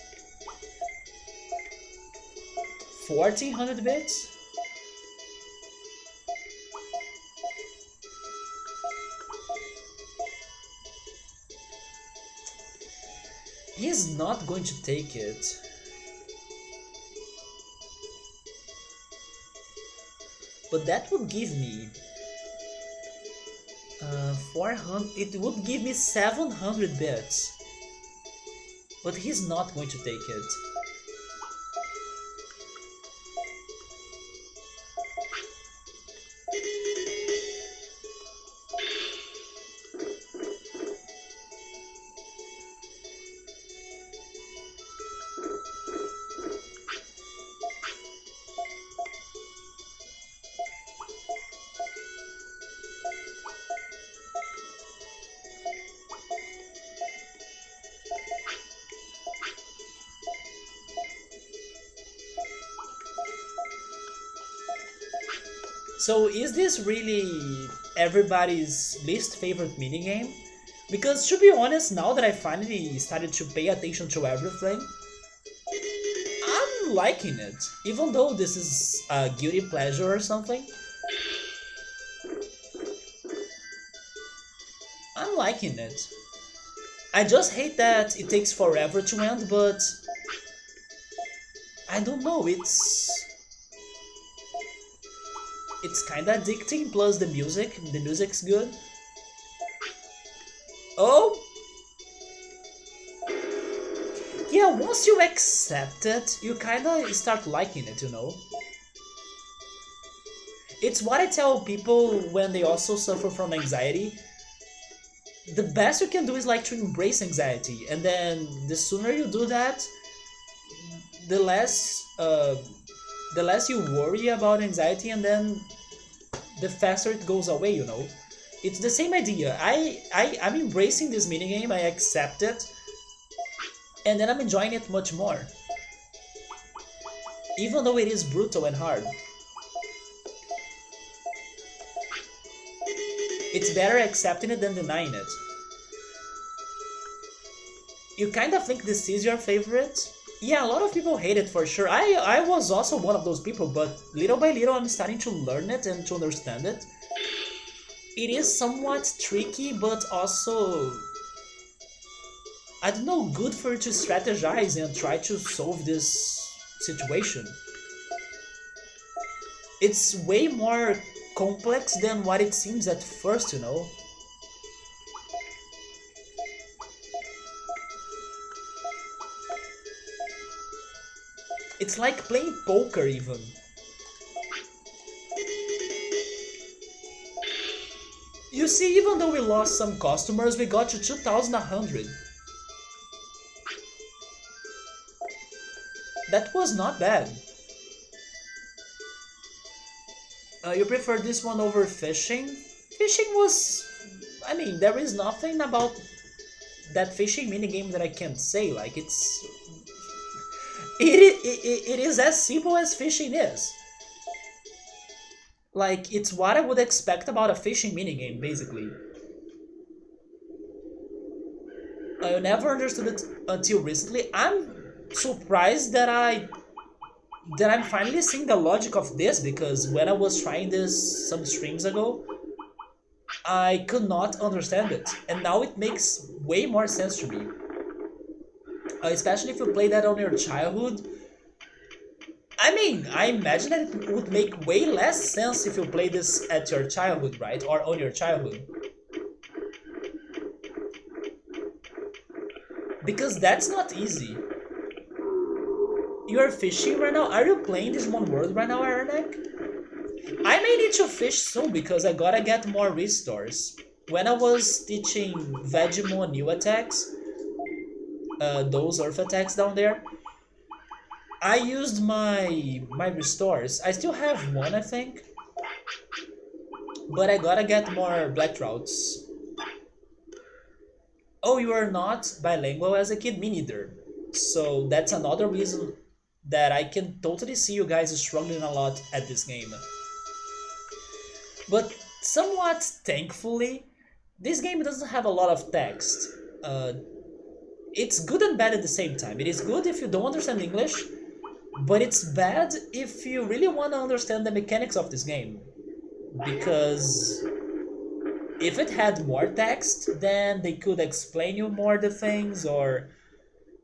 1400 bits. He's not going to take it. But that would give me 400. It would give me 700 bits. But he's not going to take it. So is this really everybody's least favorite minigame? Because to be honest, now that I finally started to pay attention to everything, I'm liking it. Even though this is a guilty pleasure or something, I'm liking it. I just hate that it takes forever to end, but I don't know, it's kinda addicting, plus the music's good. Oh! Yeah, once you accept it, you kinda start liking it, you know? It's what I tell people when they also suffer from anxiety. The best you can do is like to embrace anxiety, and then the sooner you do that, the less you worry about anxiety, and then the faster it goes away, you know? It's the same idea. I'm embracing this minigame, I accept it, and then I'm enjoying it much more. Even though it is brutal and hard. It's better accepting it than denying it. You kind of think this is your favorite? Yeah, a lot of people hate it for sure. I was also one of those people, but little by little I'm starting to learn it and to understand it. It is somewhat tricky, but also, I don't know, good for you to strategize and try to solve this situation. It's way more complex than what it seems at first, you know? It's like playing poker even. You see, even though we lost some customers, we got to 2100. That was not bad. You prefer this one over fishing? Fishing was... I mean, there is nothing about that fishing minigame that I can't say. Like, it is as simple as fishing is. Like, it's what I would expect about a fishing minigame, basically. I never understood it until recently. I'm surprised that I'm finally seeing the logic of this, because when I was trying this some streams ago, I could not understand it, and now it makes way more sense to me. Especially if you play that on your childhood. I mean, I imagine that it would make way less sense if you play this at your childhood, right? Or on your childhood. Because that's not easy. You're fishing right now? Are you playing Digimon World right now, Aranek? I may need to fish soon because I gotta get more restores. When I was teaching Vegemon new attacks, those earth attacks down there, I used my restores. I still have one, I think, but I gotta get more black trouts. Oh, you are not bilingual as a kid? Me neither. So that's another reason that I can totally see you guys struggling a lot at this game. But somewhat thankfully, this game doesn't have a lot of text. Uh, it's good and bad at the same time. It is good if you don't understand English, but it's bad if you really want to understand the mechanics of this game. Because if it had more text, then they could explain you more the things, or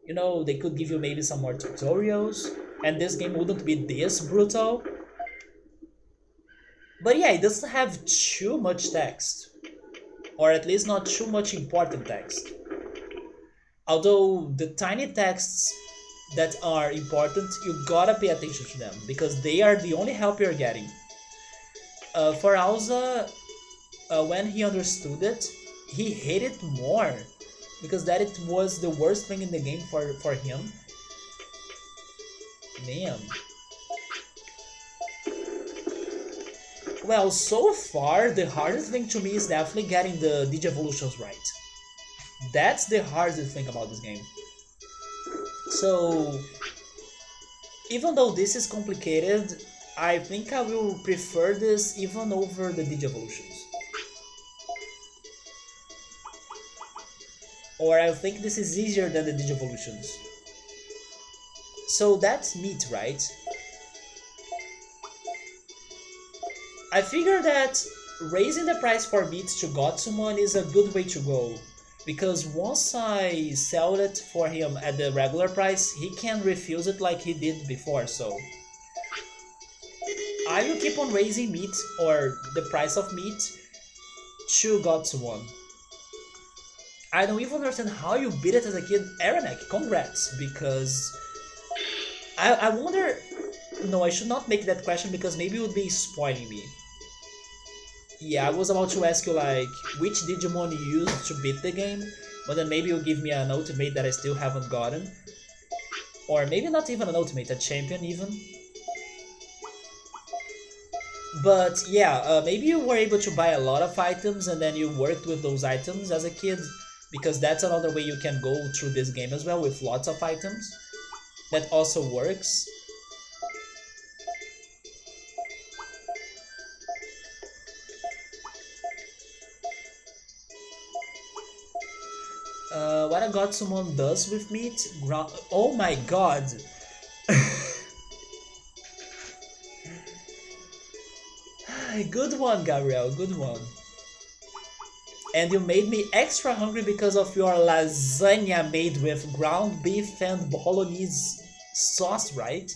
they could give you maybe some more tutorials, and this game wouldn't be this brutal. But yeah, it doesn't have too much text, or at least not too much important text. Although the tiny texts that are important, you gotta pay attention to them, because they are the only help you're getting. For Alza, when he understood it, he hated more, because that it was the worst thing in the game for him. Man. Well, so far, the hardest thing to me is definitely getting the Digivolutions right. That's the hardest thing about this game. So, even though this is complicated, I think I will prefer this even over the Digivolutions. Or I think this is easier than the Digivolutions. So that's meat, right? I figure that raising the price for meat to Gotsumon is a good way to go, because once I sell it for him at the regular price, he can refuse it like he did before, so I will keep on raising meat, or the price of meat, to Gotsumon. I don't even understand how you beat it as a kid. Aranek, congrats, because I wonder... No, I should not make that question because maybe it would be spoiling me. Yeah, I was about to ask you, like, which Digimon you used to beat the game, but then maybe you'll give me an ultimate that I still haven't gotten. Or maybe not even an ultimate, a champion even. But yeah, maybe you were able to buy a lot of items and then you worked with those items as a kid, because that's another way you can go through this game as well, with lots of items. That also works. What a Gotsumon does with meat? Oh my god! Good one, Gabriel, good one. And you made me extra hungry because of your lasagna made with ground beef and bolognese sauce, right?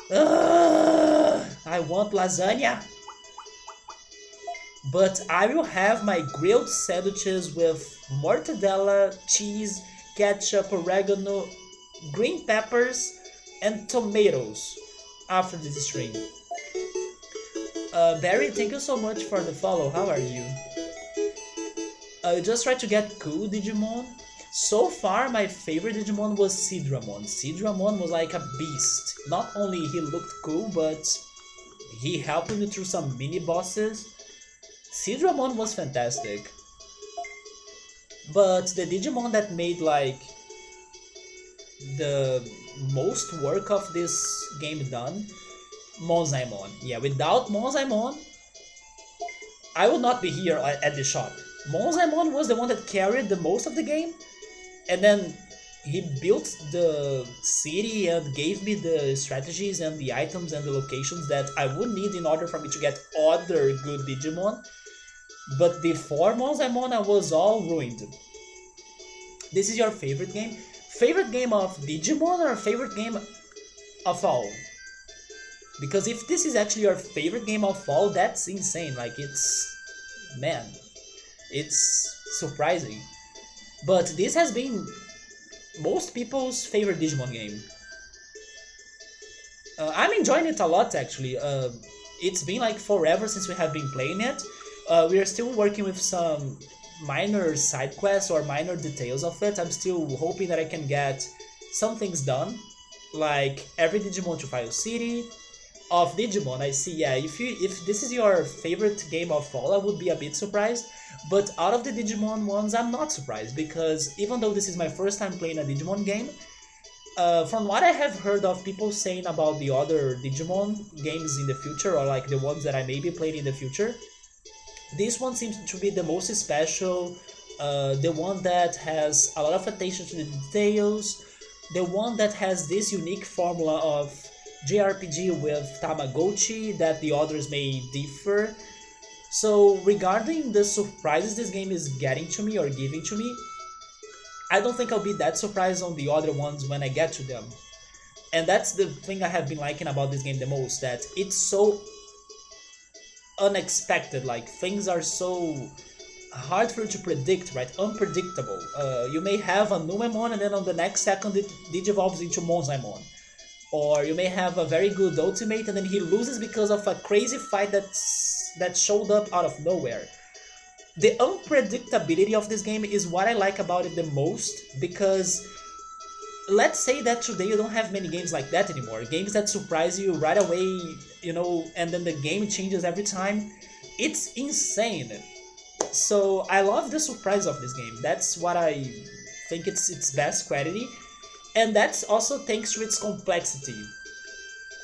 I want lasagna! But I will have my grilled sandwiches with mortadella, cheese, ketchup, oregano, green peppers, and tomatoes after this stream. Barry, thank you so much for the follow. How are you? Just try to get cool Digimon. So far, my favorite Digimon was Sidramon. Sidramon was like a beast. Not only he looked cool, but he helped me through some mini bosses. Sidramon was fantastic. But the Digimon that made like the most work of this game done Monzaimon. Yeah, without Monzaimon, I would not be here at the shop. Monzaimon was the one that carried the most of the game, and then he built the city and gave me the strategies and the items and the locations that I would need in order for me to get other good Digimon. But before Monzaimon, I was all ruined. This is your favorite game? Favorite game of Digimon or favorite game of all? Because if this is actually your favorite game of all, that's insane. Like, man, it's surprising. But this has been most people's favorite Digimon game. I'm enjoying it a lot, actually. It's been like forever since we have been playing it. We are still working with some minor side quests or minor details of it. I'm still hoping that I can get some things done, like every Digimon to File City. Of Digimon, I see. Yeah, if this is your favorite game of all, I would be a bit surprised. But out of the Digimon ones, I'm not surprised because even though this is my first time playing a Digimon game, from what I have heard of people saying about the other Digimon games in the future, or like the ones that I may be playing in the future, this one seems to be the most special, the one that has a lot of attention to the details, the one that has this unique formula of JRPG with Tamagotchi that the others may differ. So regarding the surprises this game is getting to me or giving to me, I don't think I'll be that surprised on the other ones when I get to them. And that's the thing I have been liking about this game the most, that it's so unexpected, like things are so hard for you to predict, right? Unpredictable. You may have a Numemon and then on the next second it digivolves into Monzaimon. Or you may have a very good ultimate and then he loses because of a crazy fight that showed up out of nowhere. The unpredictability of this game is what I like about it the most, because let's say that today you don't have many games like that anymore. Games that surprise you right away, and then the game changes every time. It's insane. So I love the surprise of this game. That's what I think it's its best quality. And that's also thanks to its complexity.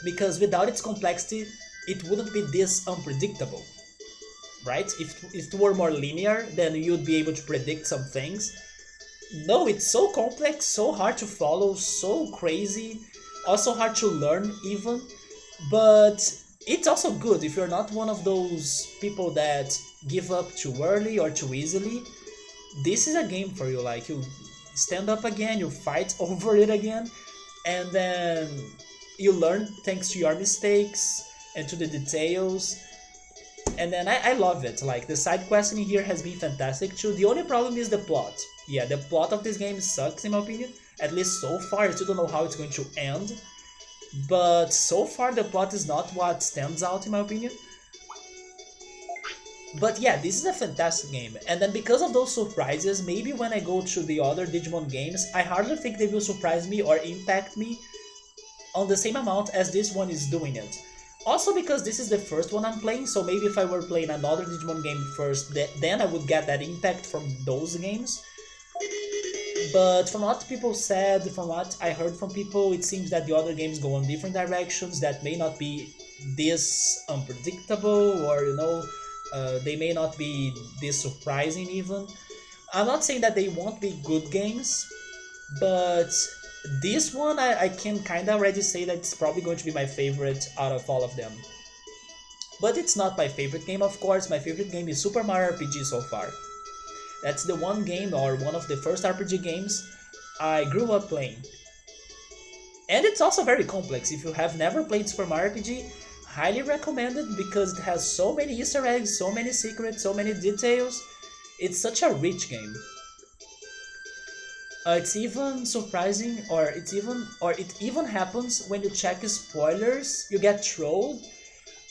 Because without its complexity, it wouldn't be this unpredictable. Right? If it were more linear, then you'd be able to predict some things. No, it's so complex, so hard to follow, so crazy, also hard to learn even. But it's also good if you're not one of those people that give up too early or too easily. This is a game for you. Like, you stand up again, you fight over it again, and then you learn thanks to your mistakes and to the details. And then I love it. Like, the side questing here has been fantastic too. The only problem is the plot. Yeah, the plot of this game sucks in my opinion. At least so far. I still don't know how it's going to end. But so far the plot is not what stands out in my opinion. But yeah, this is a fantastic game. And then because of those surprises, maybe when I go to the other Digimon games, I hardly think they will surprise me or impact me on the same amount as this one is doing it. Also because this is the first one I'm playing, so maybe if I were playing another Digimon game first, then I would get that impact from those games. But from what people said, from what I heard from people, it seems that the other games go on different directions that may not be this unpredictable, or they may not be this surprising even. I'm not saying that they won't be good games, but this one I can kinda already say that it's probably going to be my favorite out of all of them. But it's not my favorite game, of course. My favorite game is Super Mario RPG so far. That's the one game, or one of the first RPG games I grew up playing. And it's also very complex. If you have never played Super Mario RPG, highly recommended because it has so many Easter eggs, so many secrets, so many details. It's such a rich game. It's even surprising, or it even happens when you check spoilers, you get trolled.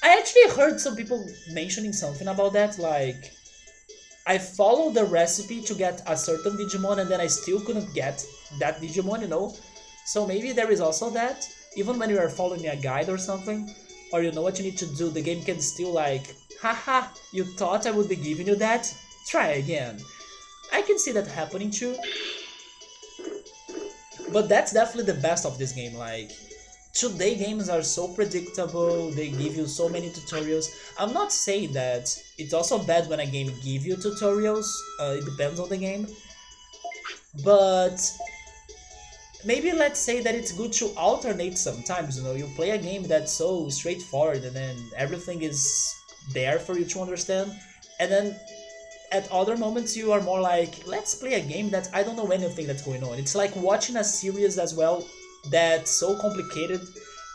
I actually heard some people mentioning something about that, like I followed the recipe to get a certain Digimon and then I still couldn't get that Digimon. So maybe there is also that. Even when you are following a guide or something, or you know what you need to do, the game can still like, haha, you thought I would be giving you that? Try again. I can see that happening too. But that's definitely the best of this game, like, Today games are so predictable, they give you so many tutorials. I'm not saying that it's also bad when a game give you tutorials, it depends on the game, but maybe let's say that it's good to alternate sometimes, you know, you play a game that's so straightforward and then everything is there for you to understand, and then at other moments you are more like, let's play a game that I don't know anything that's going on. It's like watching a series as well that's so complicated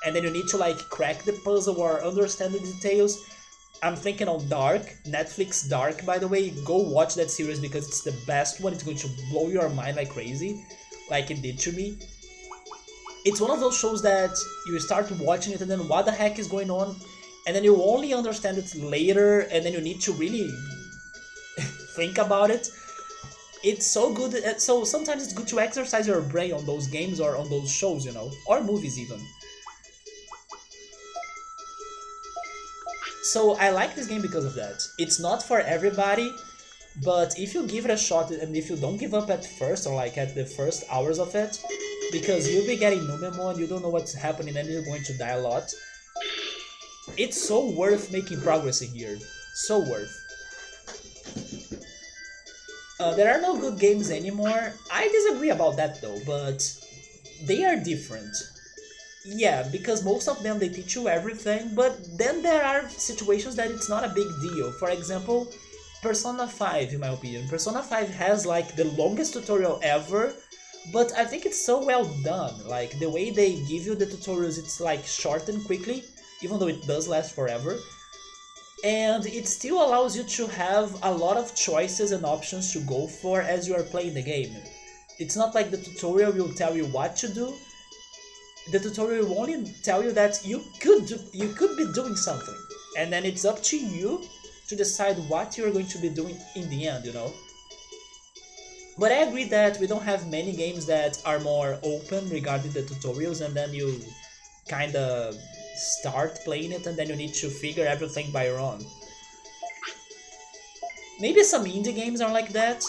and then you need to like crack the puzzle or understand the details. I'm thinking of Dark, Netflix Dark, by the way. Go watch that series because it's the best one. It's going to blow your mind like crazy, like it did to me. It's one of those shows that you start watching it and then what the heck is going on, and then you only understand it later, and then you need to really think about it. It's so good. So sometimes it's good to exercise your brain on those games or on those shows, you know, or movies even. So I like this game because of that. It's not for everybody, but if you give it a shot and if you don't give up at first or like at the first hours of it, because you'll be getting Numemon, you don't know what's happening and you're going to die a lot. It's so worth making progress in here. So worth. There are no good games anymore. I disagree about that though, but they are different. Yeah, because most of them they teach you everything, but then there are situations that it's not a big deal. For example, Persona 5 in my opinion. Persona 5 has like the longest tutorial ever, but I think it's so well done. Like the way they give you the tutorials, it's like short and quickly, even though it does last forever. And it still allows you to have a lot of choices and options to go for as you are playing the game. It's not like the tutorial will tell you what to do. The tutorial will only tell you that you could be doing something, and then it's up to you to decide what you're going to be doing in the end, you know. But I agree that we don't have many games that are more open regarding the tutorials, and then you kind of start playing it and then you need to figure everything by your own. Maybe some indie games are like that.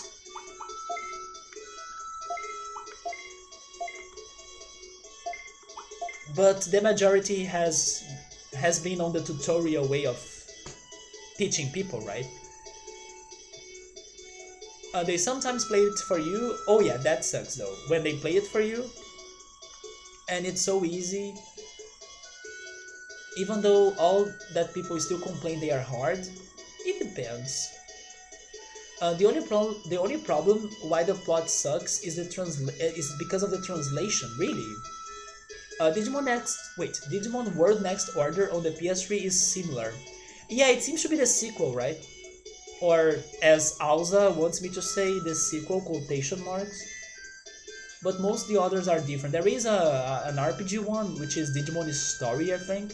But the majority has been on the tutorial way of teaching people, right? They sometimes play it for you. Oh yeah, that sucks though. When they play it for you, and it's so easy, even though all that people still complain they are hard, it depends. The only problem why the plot sucks is is because of the translation. Really, Digimon World Next Order on the PS3 is similar. Yeah, it seems to be the sequel, right? Or as Alza wants me to say, the sequel quotation marks. But most of the others are different. There is an RPG one, which is Digimon Story, I think.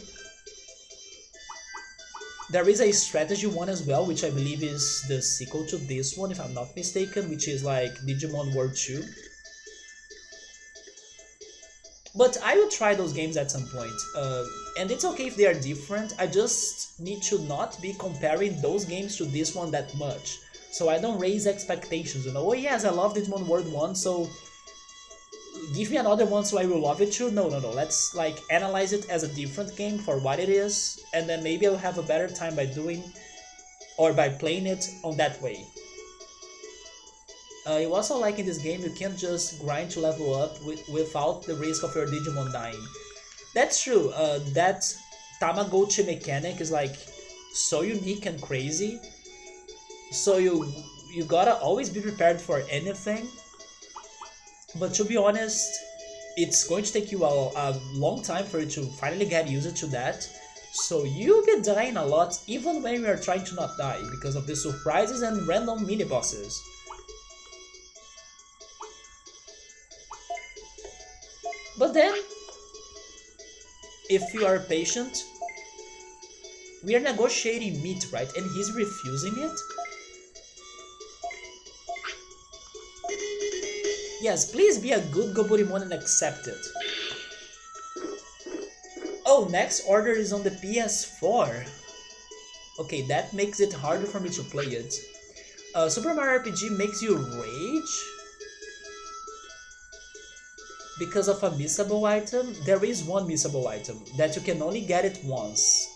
There is a strategy one as well, which I believe is the sequel to this one, if I'm not mistaken, which is like Digimon World 2. But I will try those games at some point. And it's okay if they are different, I just need to not be comparing those games to this one that much. So I don't raise expectations, you know, oh yes, I love Digimon World 1, so give me another one so I will love it too. No, let's like analyze it as a different game for what it is, and then maybe I'll have a better time by doing or by playing it on that way. You also like in this game you can't just grind to level up without the risk of your Digimon dying. That's true, that Tamagotchi mechanic is like so unique and crazy, so you gotta always be prepared for anything. But to be honest, it's going to take you a long time for you to finally get used to that. So you'll be dying a lot even when you are trying to not die because of the surprises and random mini bosses. But then, if you are patient, we are negotiating meat, right? And he's refusing it? Yes, please be a good Goburimon and accept it. Oh, next order is on the PS4. Okay, that makes it harder for me to play it. Super Mario RPG makes you rage? Because of a missable item? There is one missable item that you can only get it once.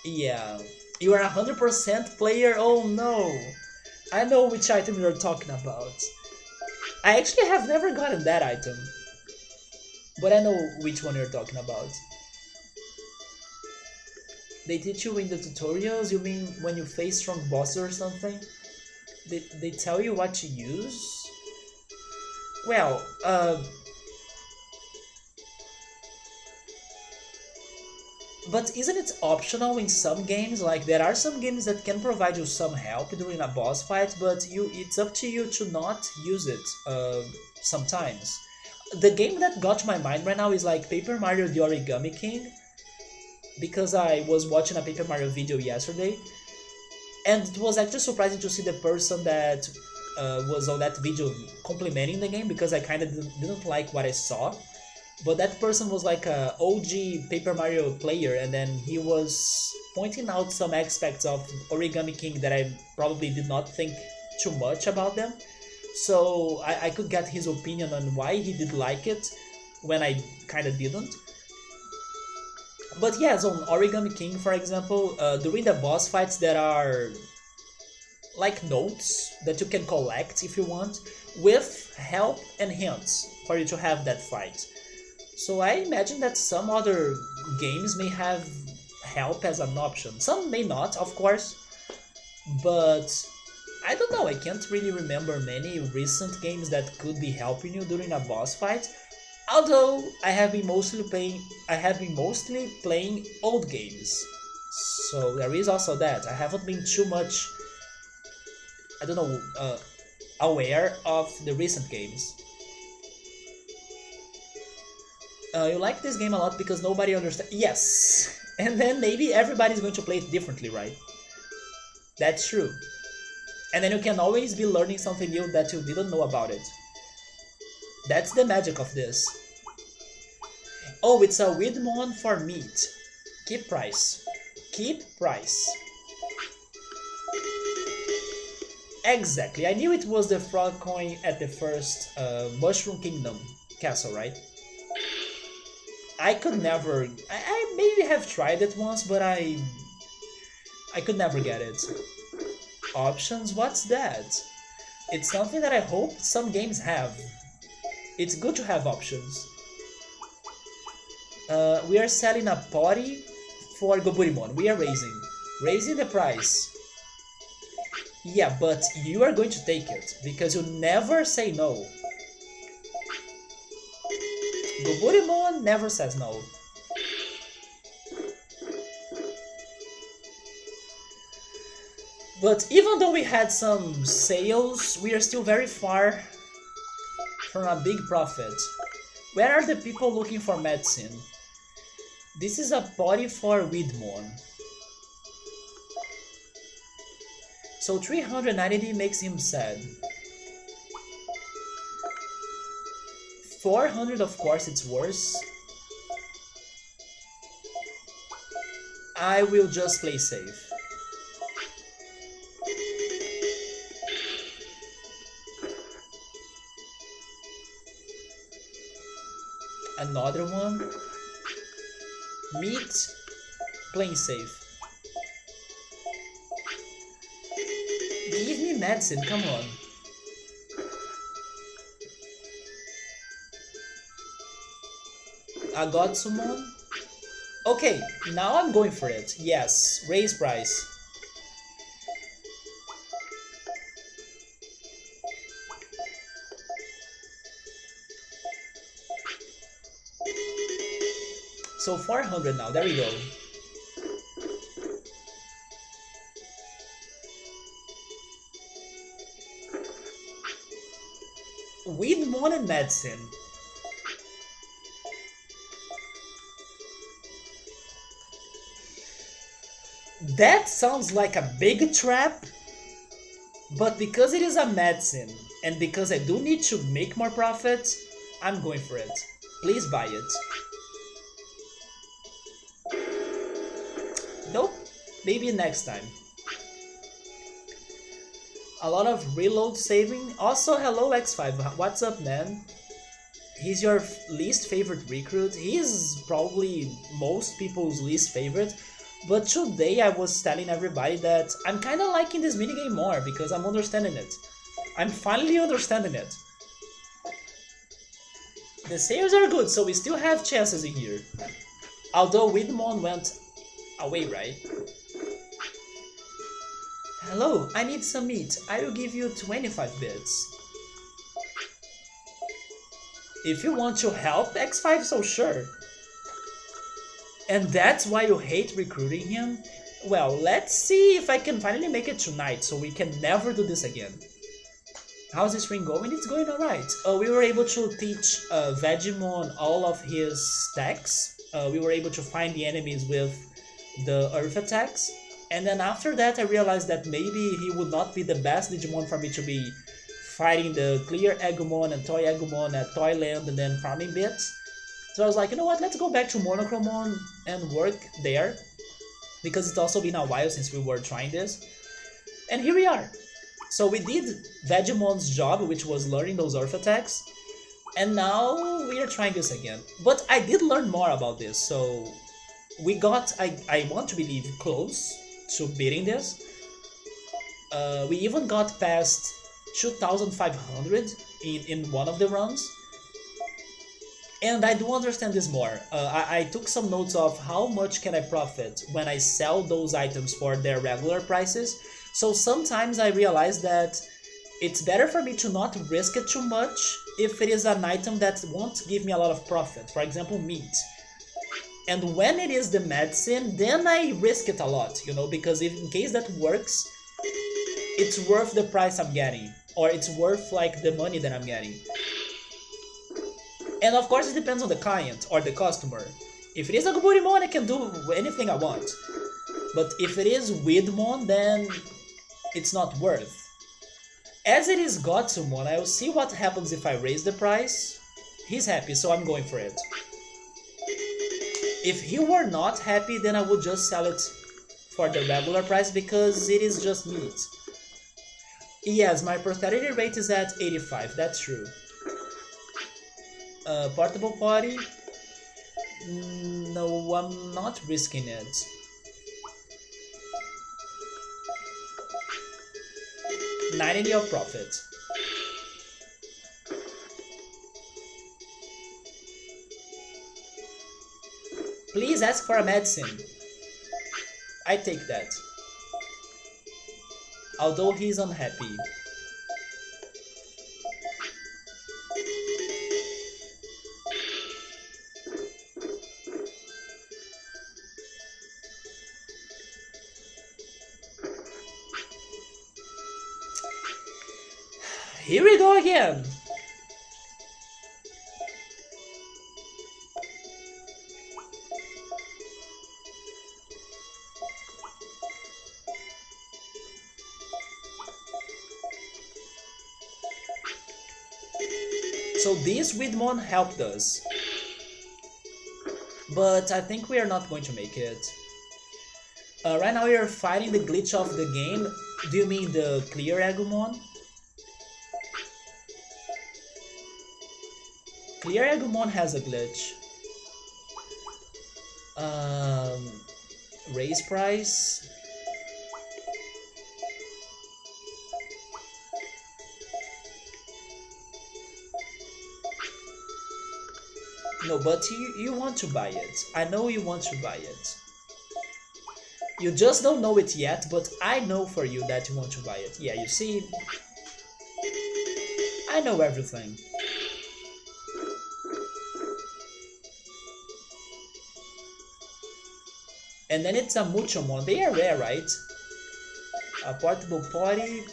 Yeah. You are 100% player? Oh no. I know which item you're talking about. I actually have never gotten that item. But I know which one you're talking about. They teach you in the tutorials? You mean when you face strong bosses or something? They tell you what to use? Well, but isn't it optional in some games? Like there are some games that can provide you some help during a boss fight, but it's up to you to not use it sometimes. The game that got to my mind right now is like Paper Mario the Origami King, because I was watching a Paper Mario video yesterday, and it was actually surprising to see the person that was on that video complimenting the game, because I kind of didn't like what I saw. But that person was like a OG Paper Mario player, and then he was pointing out some aspects of Origami King that I probably did not think too much about them. So I could get his opinion on why he did like it when I kind of didn't. But yes, on Origami King, for example, during the boss fights there are like notes that you can collect if you want, with help and hints for you to have that fight. So I imagine that some other games may have help as an option. Some may not, of course, but I don't know, I can't really remember many recent games that could be helping you during a boss fight. Although I have been mostly playing old games. So there is also that. I haven't been too much, I don't know, aware of the recent games. You like this game a lot because nobody understands. Yes! And then maybe everybody's going to play it differently, right? That's true. And then you can always be learning something new that you didn't know about it. That's the magic of this. Oh, it's a Widmon for meat. Keep price. Keep price. Exactly. I knew it was the frog coin at the first Mushroom Kingdom castle, right? I could never. I maybe have tried it once, but I could never get it. Options? What's that? It's something that I hope some games have. It's good to have options. We are selling a potty for Goburimon. We are raising the price. Yeah, but you are going to take it because you never say no. Goburimon never says no. But even though we had some sales, we are still very far from a big profit. Where are the people looking for medicine? This is a potty for Widmon. So 390 makes him sad. 400, of course, it's worse. I will just play safe. Another one. Meat, playing safe. Give me medicine, come on. A god summon? Okay, now I'm going for it. Yes, raise price. So 400 now, there we go. Widmon and medicine. That sounds like a big trap, but because it is a medicine and because I do need to make more profit, I'm going for it. Please buy it. Nope, maybe next time. A lot of reload saving. Also, hello X5, what's up, man? He's your least favorite recruit. He's probably most people's least favorite. But today I was telling everybody that I'm kind of liking this minigame more because I'm understanding it. I'm finally understanding it. The sales are good, so we still have chances in here. Although Widmon went away, right? Hello, I need some meat. I will give you 25 bits. If you want to help X5, so sure. And that's why you hate recruiting him? Well, let's see if I can finally make it tonight so we can never do this again. How's this ring going? It's going alright. We were able to teach Vegemon all of his stacks. We were able to find the enemies with the earth attacks. And then after that I realized that maybe he would not be the best Digimon for me to be fighting the clear Agumon and toy Agumon at Toy Land and then farming bits. So I was like, you know what, let's go back to Monochromon and work there. Because it's also been a while since we were trying this. And here we are. So we did Vegemon's job, which was learning those earth attacks. And now we are trying this again. But I did learn more about this, so we got, I want to believe, close to beating this. We even got past 2,500 in one of the runs. And I do understand this more. I took some notes of how much can I profit when I sell those items for their regular prices. So sometimes I realize that it's better for me to not risk it too much if it is an item that won't give me a lot of profit. For example, meat. And when it is the medicine, then I risk it a lot, you know, because if in case that works, it's worth the price I'm getting. Or it's worth like the money that I'm getting. And of course it depends on the client or the customer. If it is a Guburimon, I can do anything I want. But if it is Widmon, then it's not worth. As it is Gotsumon, I will see what happens if I raise the price. He's happy, so I'm going for it. If he were not happy, then I would just sell it for the regular price because it is just meat. Yes, my prosperity rate is at 85, that's true. Portable potty? No, I'm not risking it. $90 of profit. Please ask for a medicine. I take that. Although he's unhappy. Here we go again! So this Widmon helped us. But I think we are not going to make it. Right now we are fighting the glitch of the game. Do you mean the clear Agumon? Clear Agumon has a glitch. Raise price. No, but you want to buy it. I know you want to buy it. You just don't know it yet, but I know for you that you want to buy it. Yeah, you see? I know everything. And then it's a Muchomon. They are rare, right? A portable potty.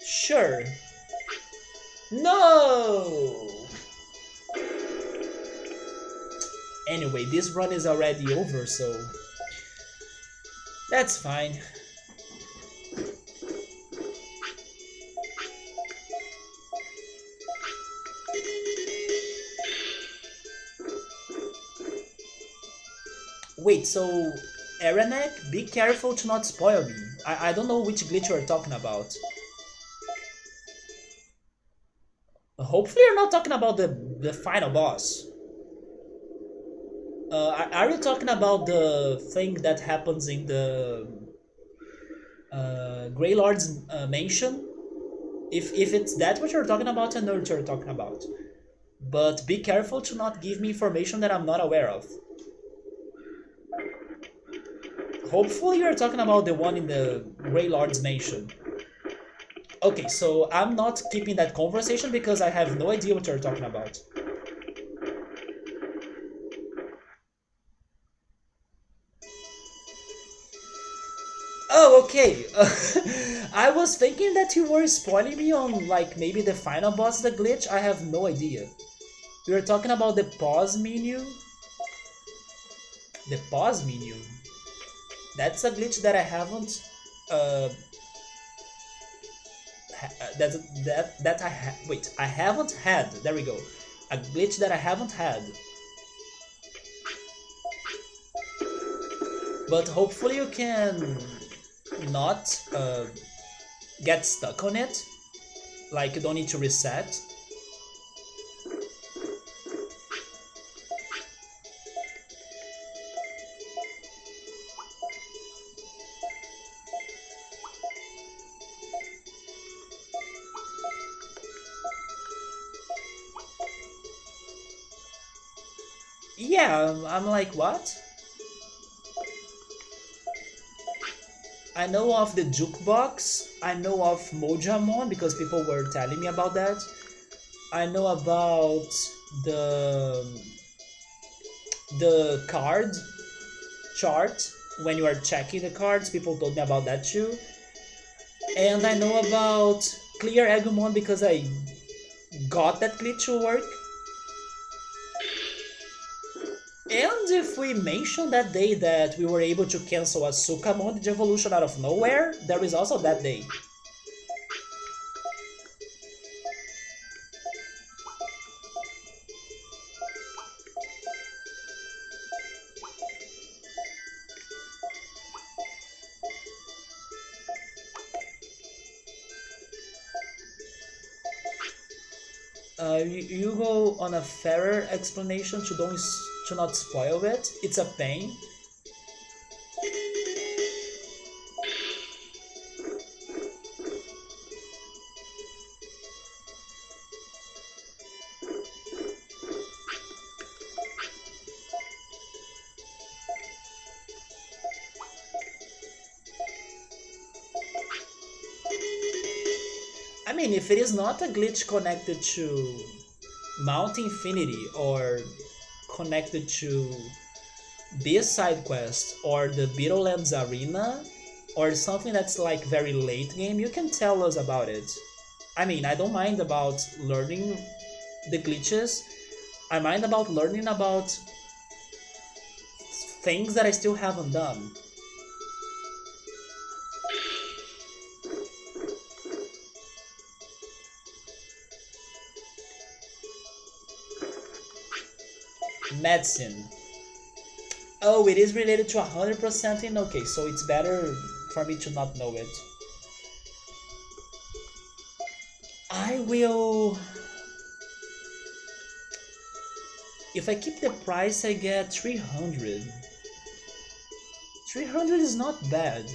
Sure. No! Anyway, this run is already over, so that's fine. Wait, so Aranek, be careful to not spoil me. I don't know which glitch you are talking about. Hopefully you're not talking about the final boss. Are you talking about the thing that happens in the Grey Lord's mansion? If it's that what you're talking about, I know what you're talking about. But be careful to not give me information that I'm not aware of. Hopefully you're talking about the one in the Grey Lord's mansion. Okay, so I'm not keeping that conversation because I have no idea what you're talking about. Oh, okay. I was thinking that you were spoiling me on like maybe the final boss, the glitch. I have no idea. We were talking about the pause menu. The pause menu. That's a glitch that I haven't. Uh, that wait. I haven't had. There we go. A glitch that I haven't had. But hopefully you can not get stuck on it. Like you don't need to reset. Yeah, I'm like, what? I know of the jukebox. I know of Mojamon because people were telling me about that. I know about the the card chart when you are checking the cards. People told me about that too. And I know about Clear Agumon because I got that glitch to work. And if we mention that day that we were able to cancel a Sukamon evolution out of nowhere, there is also that day. You go on a fairer explanation to not spoil it. It's a pain. I mean, if it is not a glitch connected to Mount Infinity or connected to this side quest or the Beetle Lands arena or something that's like very late game, you can tell us about it. I mean, I don't mind about learning the glitches. I mind about learning about things that I still haven't done. Medicine. Oh, it is related to 100% in? Okay, so it's better for me to not know it. I will... If I keep the price, I get 300. 300 is not bad.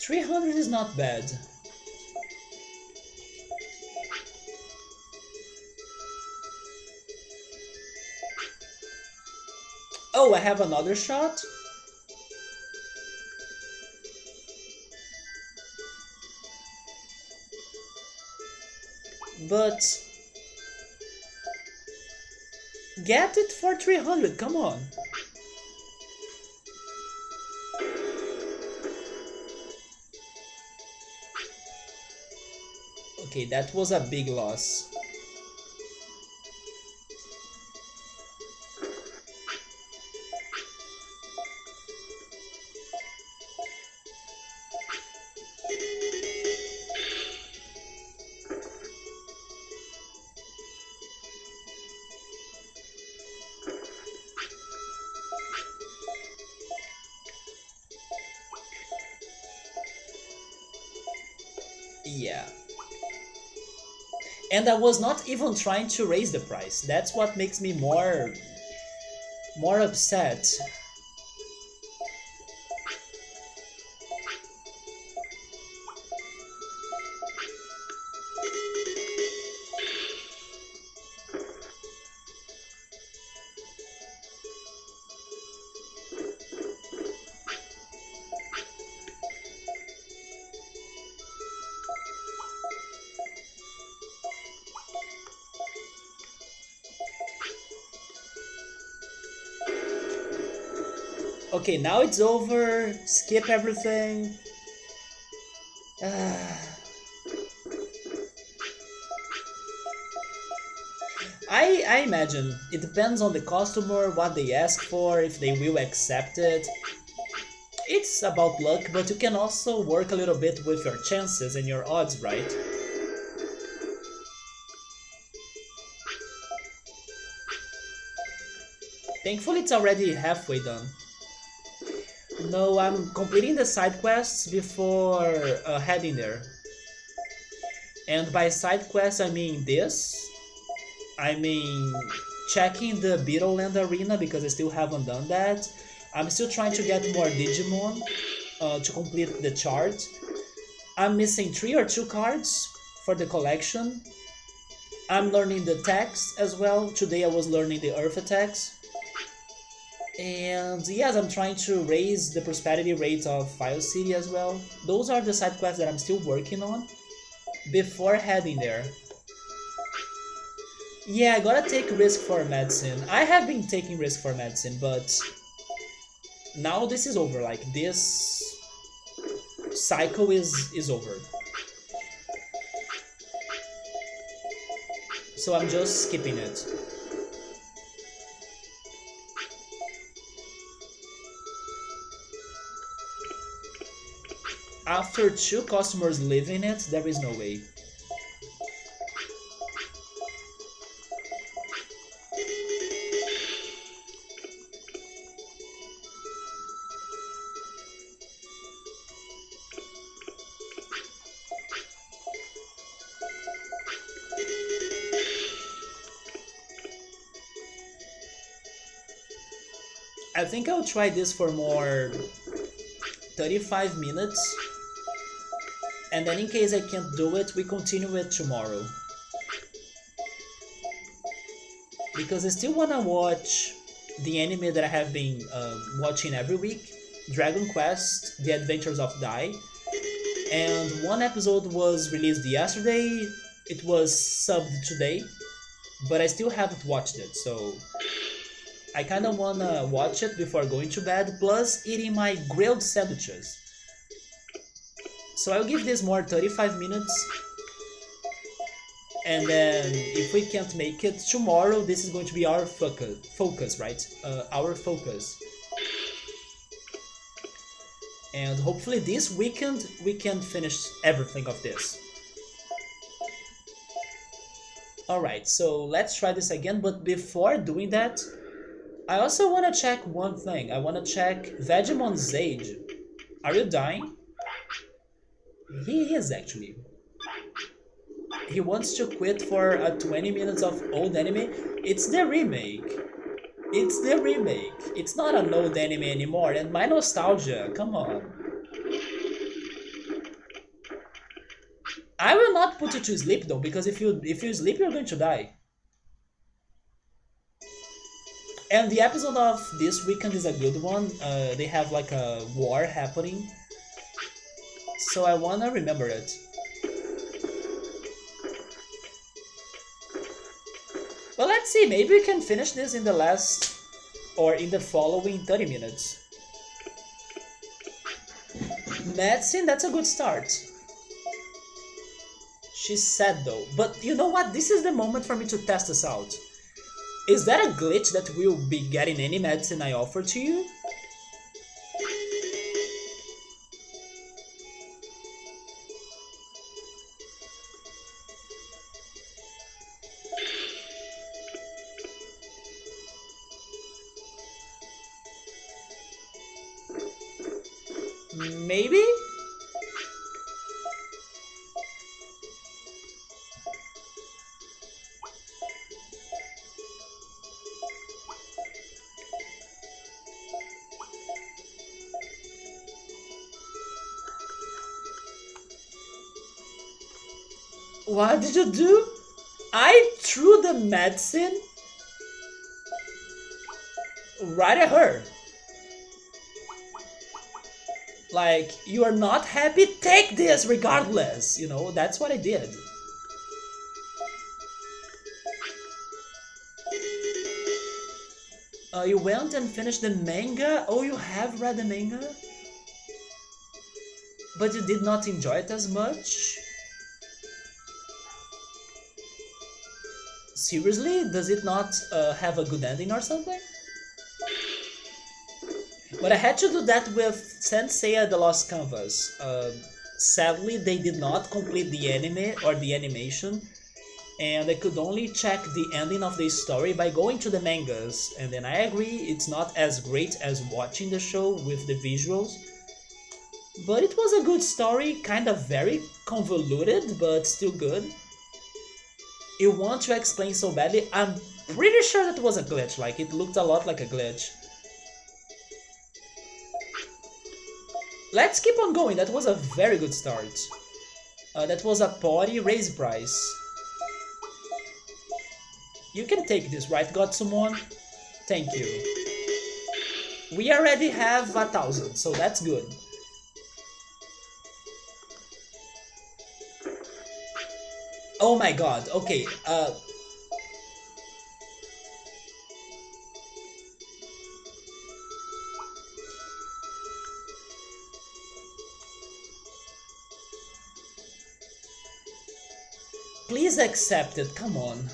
$300 is not bad. Oh, I have another shot? But... Get it for 300, come on. Okay, that was a big loss. Yeah. And I was not even trying to raise the price. That's what makes me more upset. Okay, now it's over. Skip everything. Ah. I imagine it depends on the customer, what they ask for, if they will accept it. It's about luck, but you can also work a little bit with your chances and your odds, right? Thankfully, it's already halfway done. No, I'm completing the side quests before heading there. And by side quests, I mean this. I mean checking the Beetle Land arena because I still haven't done that. I'm still trying to get more Digimon to complete the chart. I'm missing 3 or 2 cards for the collection. I'm learning the attacks as well. Today I was learning the Earth attacks. And yes, I'm trying to raise the prosperity rate of File City as well. Those are the side quests that I'm still working on before heading there. Yeah, I gotta take risk for medicine. I have been taking risk for medicine, but now this is over. Like this cycle is over. So I'm just skipping it. After 2 customers leaving it, there is no way. I think I'll try this for more 35 minutes, and then in case I can't do it, we continue it tomorrow. Because I still wanna watch the anime that I have been watching every week, Dragon Quest: The Adventures of Dai, and one episode was released yesterday. It was subbed today, but I still haven't watched it, so I kind of wanna watch it before going to bed, plus eating my grilled sandwiches. So I'll give this more 35 minutes, and then if we can't make it tomorrow, this is going to be our focus, right? Our focus. And hopefully this weekend we can finish everything of this. Alright, so let's try this again, but before doing that, I also want to check one thing. I want to check Vegemon's age. Are you dying? He is actually. He wants to quit for a 20 minutes of old anime. It's the remake. It's the remake. It's not an old anime anymore, and my nostalgia, come on. I will not put you to sleep though, because if you sleep, you're going to die. And the episode of this weekend is a good one. They have like a war happening, so I wanna remember it. Well, let's see. Maybe we can finish this in the last or in the following 30 minutes. Medicine, that's a good start. She's sad though. But you know what? This is the moment for me to test this out. Is that a glitch that will be getting any medicine I offer to you? Maybe? What did you do? I threw the medicine right at her. Like, you are not happy? Take this regardless. You know, that's what I did. You went and finished the manga? Oh, you have read the manga? But you did not enjoy it as much? Seriously? Does it not have a good ending or something? But I had to do that with Sensei The Lost Canvas. Sadly, they did not complete the anime or the animation, and I could only check the ending of the story by going to the mangas. And then I agree, it's not as great as watching the show with the visuals, but it was a good story, kind of very convoluted, but still good. You want to explain so badly? I'm pretty sure that was a glitch, like it looked a lot like a glitch. Let's keep on going, that was a very good start. That was a party raise price. You can take this, right, Gotsumon? Thank you. We already have 1,000, so that's good. Oh my god, okay, please accept it, come on.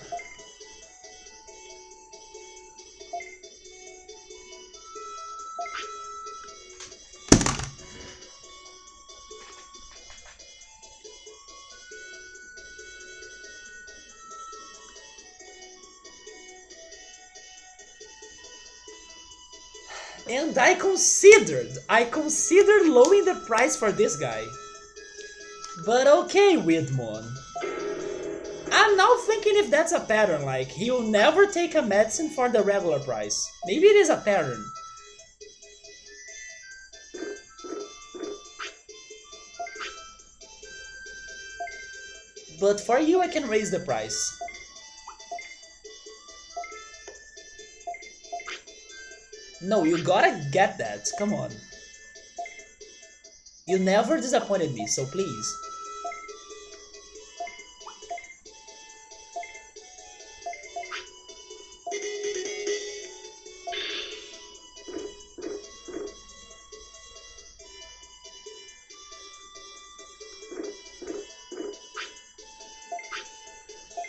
And I considered lowering the price for this guy. But okay, Widmon. I'm now thinking if that's a pattern, like, he'll never take a medicine for the regular price. Maybe it is a pattern. But for you, I can raise the price. No, you gotta get that, come on. You never disappointed me, so please.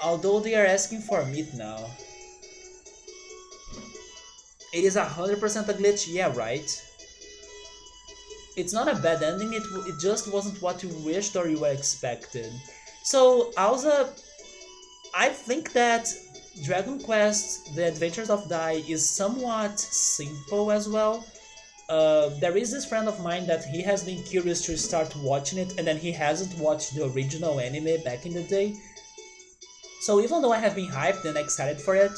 Although they are asking for meat now. It is 100% a glitch, yeah, right? It's not a bad ending, it just wasn't what you wished or you expected. So, Alza, I think that Dragon Quest The Adventures of Dai is somewhat simple as well. There is this friend of mine that he has been curious to start watching it, and then he hasn't watched the original anime back in the day. So even though I have been hyped and excited for it,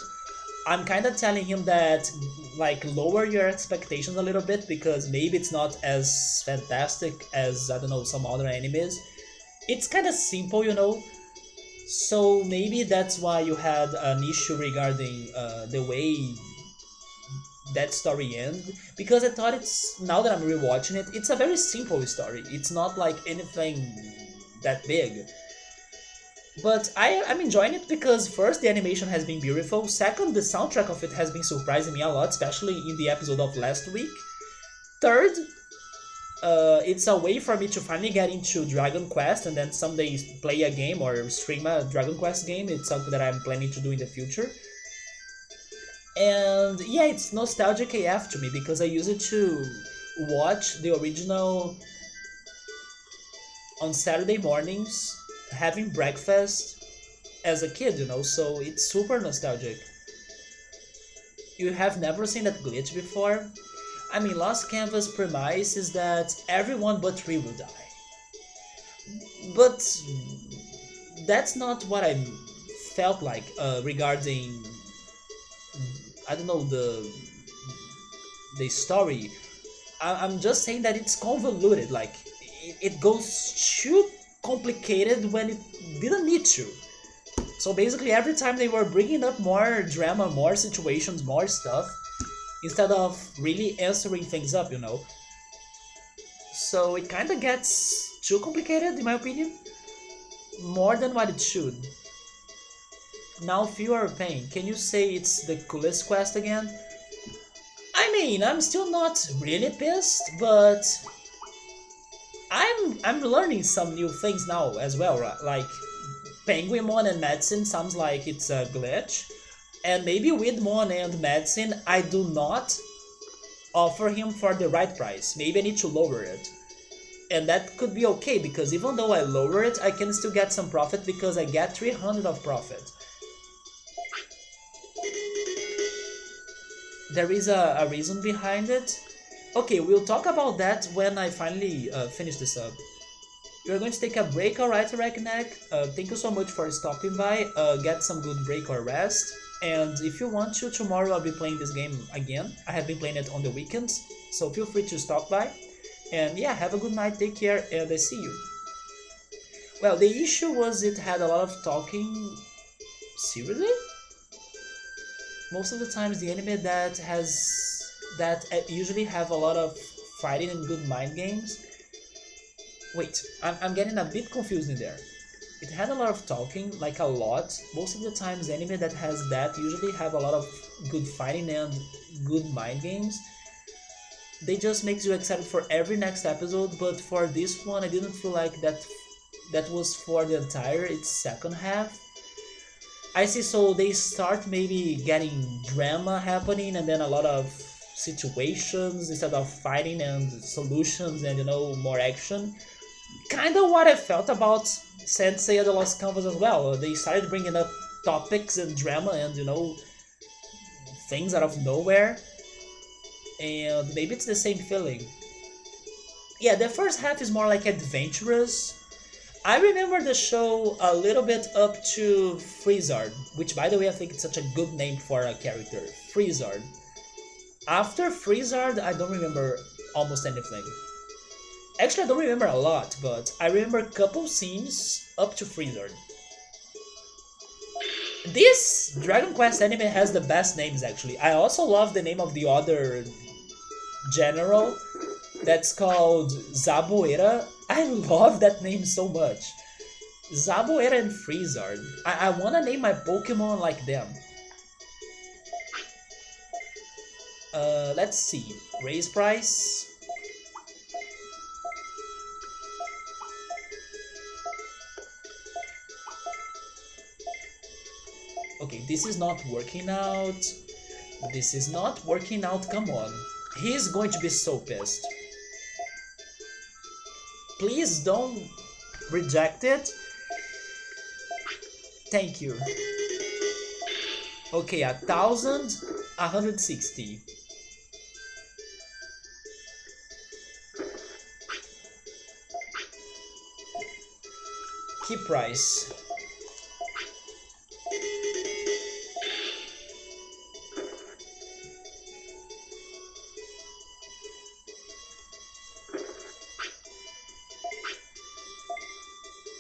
I'm kind of telling him that, like, lower your expectations a little bit because maybe it's not as fantastic as, I don't know, some other animes. It's kind of simple, you know, so maybe that's why you had an issue regarding the way that story ends, because I thought it's, now that I'm rewatching it, it's a very simple story. It's not like anything that big. But I'm enjoying it because first, the animation has been beautiful, second, the soundtrack of it has been surprising me a lot, especially in the episode of last week. Third, it's a way for me to finally get into Dragon Quest and then someday play a game or stream a Dragon Quest game. It's something that I'm planning to do in the future. And yeah, it's nostalgic AF to me because I used it to watch the original on Saturday mornings, having breakfast as a kid, you know, so it's super nostalgic. You have never seen that glitch before? I mean, Lost Canvas premise is that everyone but 3 will die. But that's not what I felt like regarding, I don't know, the story. I'm just saying that it's convoluted, like, it goes too complicated when it didn't need to. So basically, every time they were bringing up more drama, more situations, more stuff, instead of really answering things up, you know. So it kind of gets too complicated, in my opinion, more than what it should. Now, Feel Our Pain, can you say it's the coolest quest again? I mean, I'm still not really pissed, but I'm learning some new things now as well, right? Like Penguinmon and Medicine sounds like it's a glitch, and maybe Widmon and Medicine I do not offer him for the right price. Maybe I need to lower it. And that could be okay because even though I lower it, I can still get some profit because I get 300 of profit. There is a reason behind it. Okay, we'll talk about that when I finally finish the sub. We're going to take a break, alright, Arachneck? Thank you so much for stopping by. Get some good break or rest. And if you want to, tomorrow I'll be playing this game again. I have been playing it on the weekends, so feel free to stop by. And yeah, have a good night, take care, and I see you. Well, the issue was it had a lot of talking. Seriously? Most of the times the anime that usually have a lot of fighting and good mind games. Wait, I'm getting a bit confused in there. It had a lot of talking, like a lot. Most of the times anime that has that usually have a lot of good fighting and good mind games. They just makes you excited for every next episode, but for this one I didn't feel like that was for the entire its second half. I see, so they start maybe getting drama happening and then a lot of situations instead of fighting and solutions and more action. Kind of what I felt about Sensei of the Lost Canvas as well. They started bringing up topics and drama and things out of nowhere, and maybe it's the same feeling. Yeah, the first half is more like adventurous. I remember the show a little bit up to Freezard, which by the way I think it's such a good name for a character, Freezard. After Freezard, I don't remember almost anything. Actually, I don't remember a lot, but I remember a couple scenes up to Freezard. This Dragon Quest anime has the best names actually. I also love the name of the other general that's called Zaboera. I love that name so much. Zaboera and Freezard. I wanna name my Pokemon like them. Let's see. Raise price. Okay, this is not working out. This is not working out, come on. He's going to be so pissed. Please don't reject it. Thank you. Okay, 1,160. Keep price.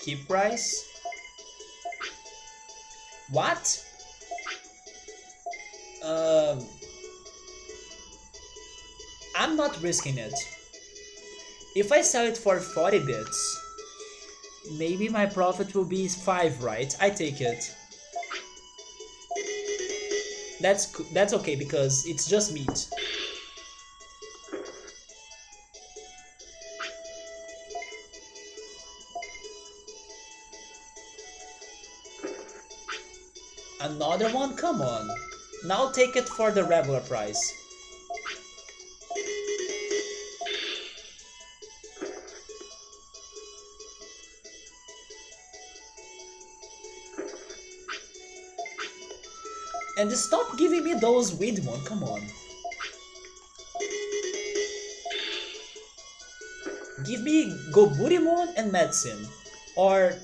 Keep price. What? I'm not risking it. If I sell it for 40 bits, maybe my profit will be 5, right? I take it. That's okay because it's just meat. Another one? Come on. Now take it for the regular price. And stop giving me those Widmon, come on. Give me Goburimon and Medicine. Or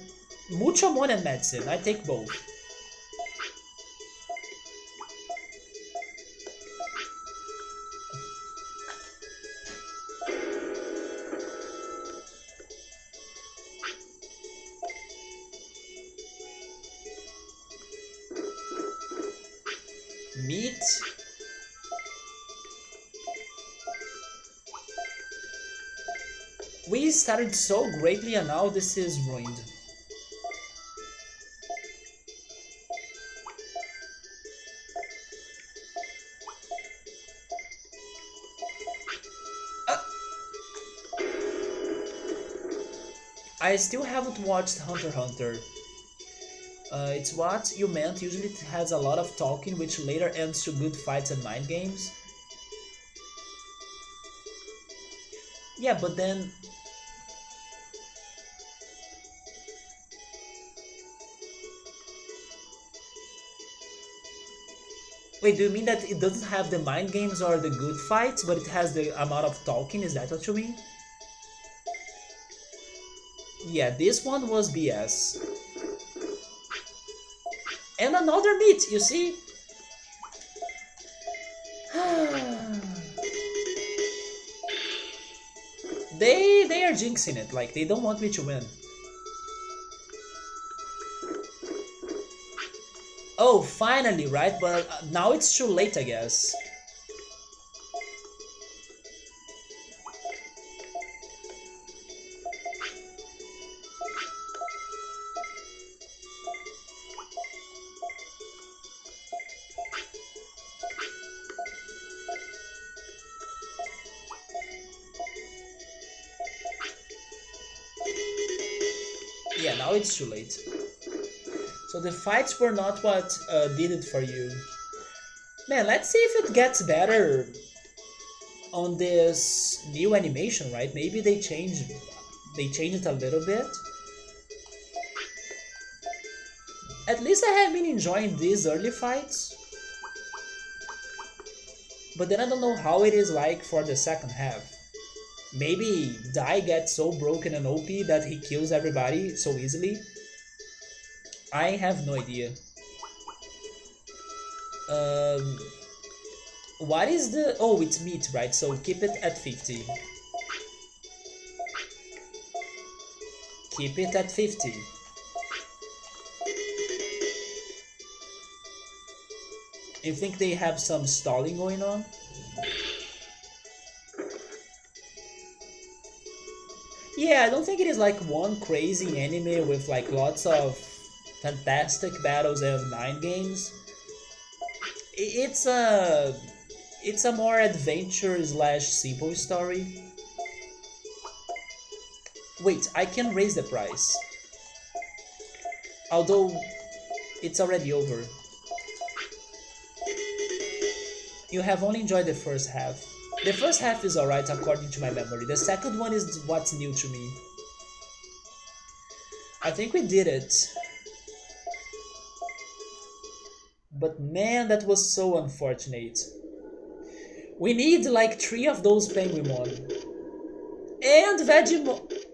Muchomon and Medicine, I take both. We started so greatly and now this is ruined. Uh, I still haven't watched Hunter x Hunter. It's what you meant. Usually it has a lot of talking, which later ends to good fights and mind games. Yeah, but then... Wait, do you mean that it doesn't have the mind games or the good fights, but it has the amount of talking? Is that what you mean? Yeah, this one was BS. And another meat, you see? they are jinxing it, like they don't want me to win. Oh, finally, right? But now it's too late, I guess. Yeah, now it's too late. So the fights were not what did it for you. Man, let's see if it gets better on this new animation, right? Maybe they changed it a little bit. At least I have been enjoying these early fights. But then I don't know how it is like for the second half. Maybe Dai gets so broken and OP that he kills everybody so easily. I have no idea. Um, what is the... Oh, it's meat, right? So keep it at 50. Keep it at 50. You think they have some stalling going on? Yeah, I don't think it is like one crazy anime with like lots of fantastic battles and mind games. It's a more adventure slash simple story. Wait, I can raise the price. Although it's already over. You have only enjoyed the first half. The first half is alright according to my memory. The second one is what's new to me. I think we did it. But man, that was so unfortunate. We need like 3 of those Penguinmon. And Vegemon.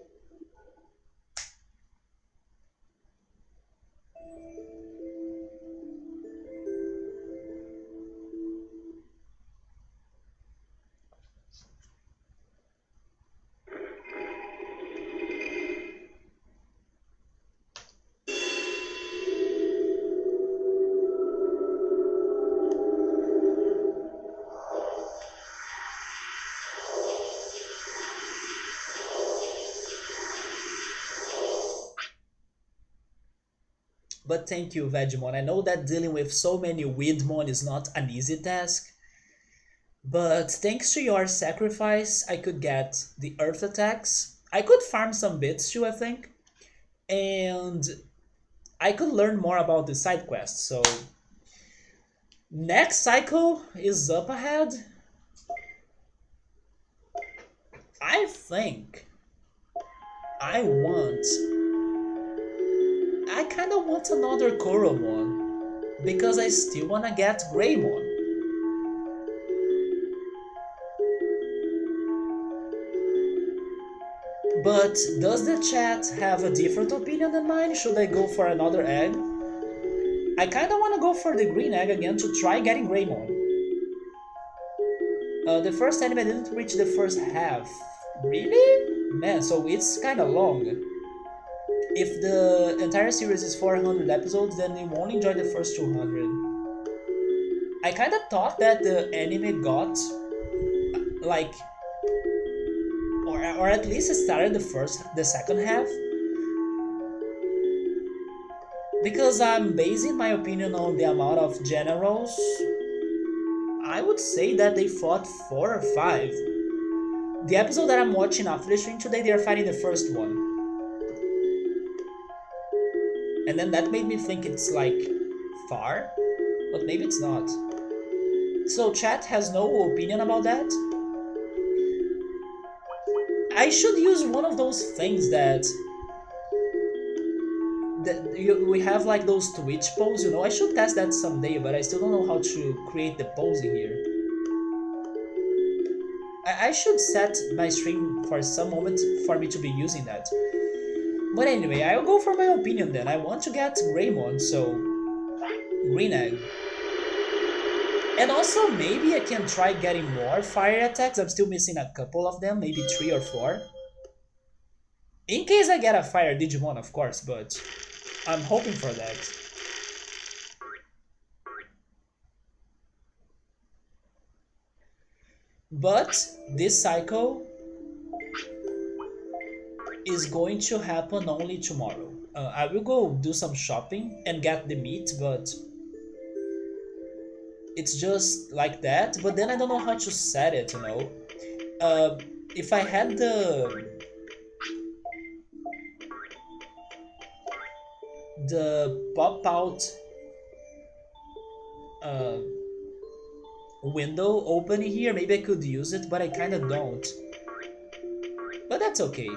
But thank you, Vegemon. I know that dealing with so many Widmon is not an easy task. But thanks to your sacrifice, I could get the Earth attacks. I could farm some bits too, I think. And I could learn more about the side quests. So next cycle is up ahead. I think I kind of want another Koromon because I still want to get Greymon. But does the chat have a different opinion than mine? Should I go for another egg? I kinda wanna go for the green egg again to try getting Greymon. The first anime didn't reach the first half. Really? Man, so it's kinda long. If the entire series is 400 episodes, then you won't enjoy the first 200. I kinda thought that the anime got, like, or or at least started the second half, because I'm basing my opinion on the amount of generals. I would say that they fought 4 or 5. The episode that I'm watching after the stream today, they are fighting the first one, and then that made me think it's like far, but maybe it's not. So chat has no opinion about that. I should use one of those things that we have, like those Twitch polls. I should test that someday, but I still don't know how to create the polls in here. I should set my stream for some moment for me to be using that. But anyway, I'll go for my opinion then. I want to get Greymon, so green egg. And also maybe I can try getting more fire attacks. I'm still missing a couple of them, maybe 3 or 4. In case I get a fire Digimon, of course, but I'm hoping for that. But this cycle is going to happen only tomorrow. I will go do some shopping and get the meat, but it's just like that. But then I don't know how to set it. Uh, if I had the pop out uh, window open here, maybe I could use it, but I kind of don't. But that's okay.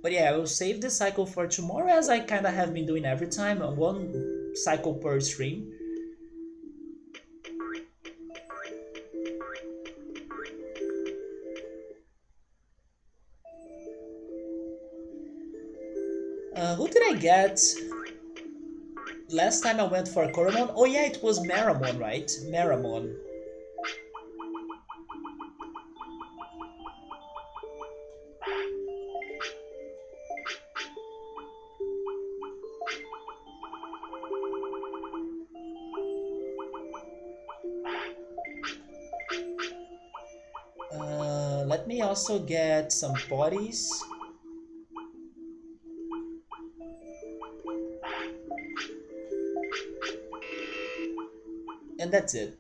But yeah, I will save the cycle for tomorrow, as I kind of have been doing every time, one cycle per stream. Who did I get last time I went for Koromon? Oh yeah, it was Maramon, right? Maramon. Let me also get some bodies. And that's it.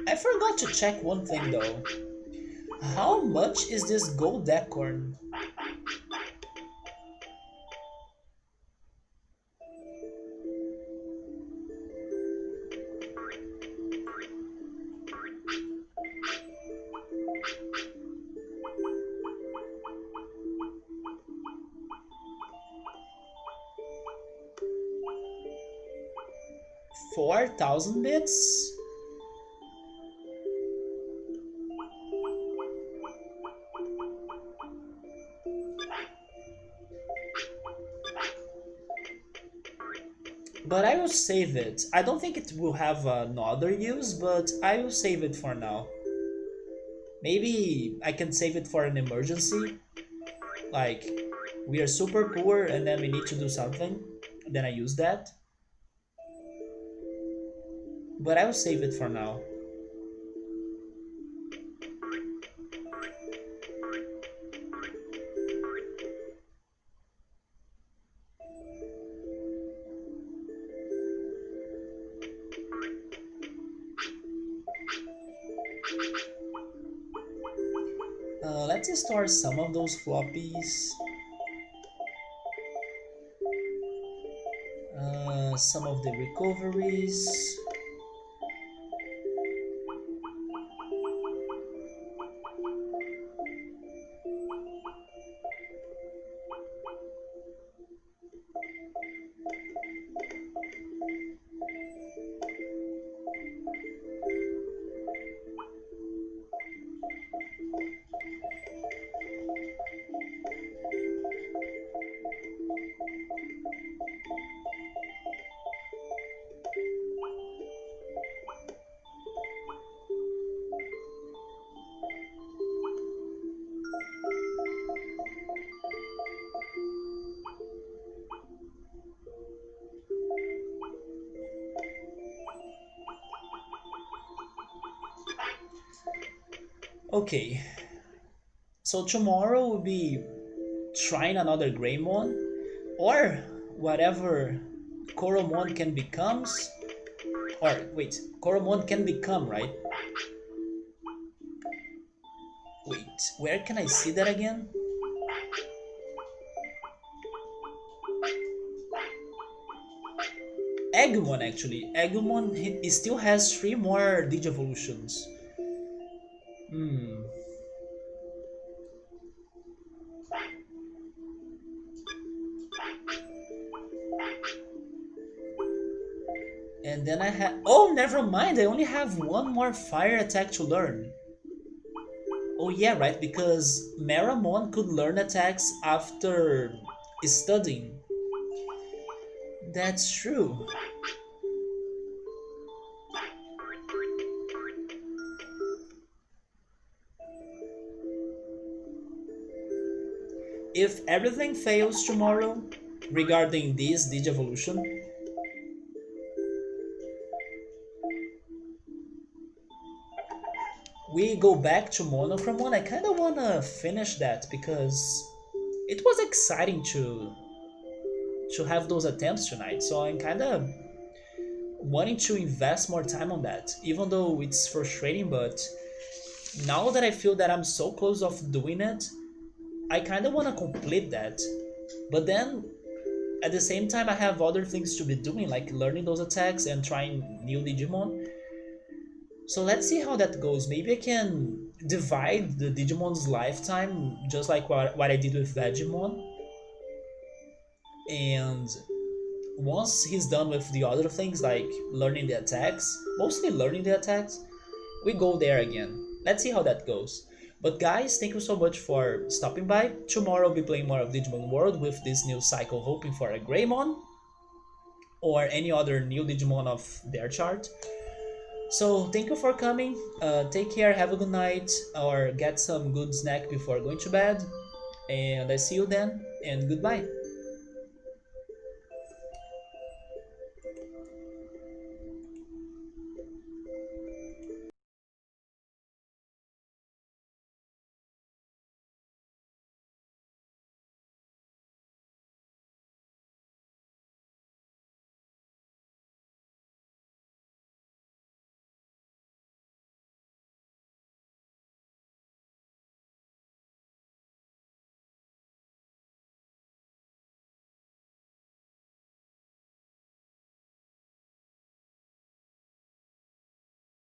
I forgot to check one thing though. How much is this gold acorn? $4,000 bits? But I will save it. I don't think it will have another use, but I will save it for now. Maybe I can save it for an emergency. Like, we are super poor and then we need to do something. Then I use that. But I will save it for now. Let's store some of those floppies. Some of the recoveries. Okay, so tomorrow we'll be trying another Greymon or whatever Coromon can becomes. Or wait, Coromon can become, right? Wait, where can I see that again? Agumon actually. Agumon he still has 3 more Digivolutions. Hmm. And then I have. Oh, never mind. I only have 1 more fire attack to learn. Oh yeah, right. Because Maramon could learn attacks after studying. That's true. If everything fails tomorrow regarding this Digivolution, we go back to Monochromon. I kind of want to finish that because it was exciting to have those attempts tonight. So I'm kind of wanting to invest more time on that, even though it's frustrating. But now that I feel that I'm so close of doing it, I kind of want to complete that. But then at the same time, I have other things to be doing, like learning those attacks and trying new Digimon. So let's see how that goes. Maybe I can divide the Digimon's lifetime, just like what I did with Vegemon. And once he's done with the other things, like learning the attacks, mostly learning the attacks, we go there again. Let's see how that goes. But guys, thank you so much for stopping by. Tomorrow I'll be playing more of Digimon World with this new cycle, hoping for a Greymon or any other new Digimon of their chart. So thank you for coming. Take care, have a good night, or get some good snack before going to bed. And I see you then, and goodbye.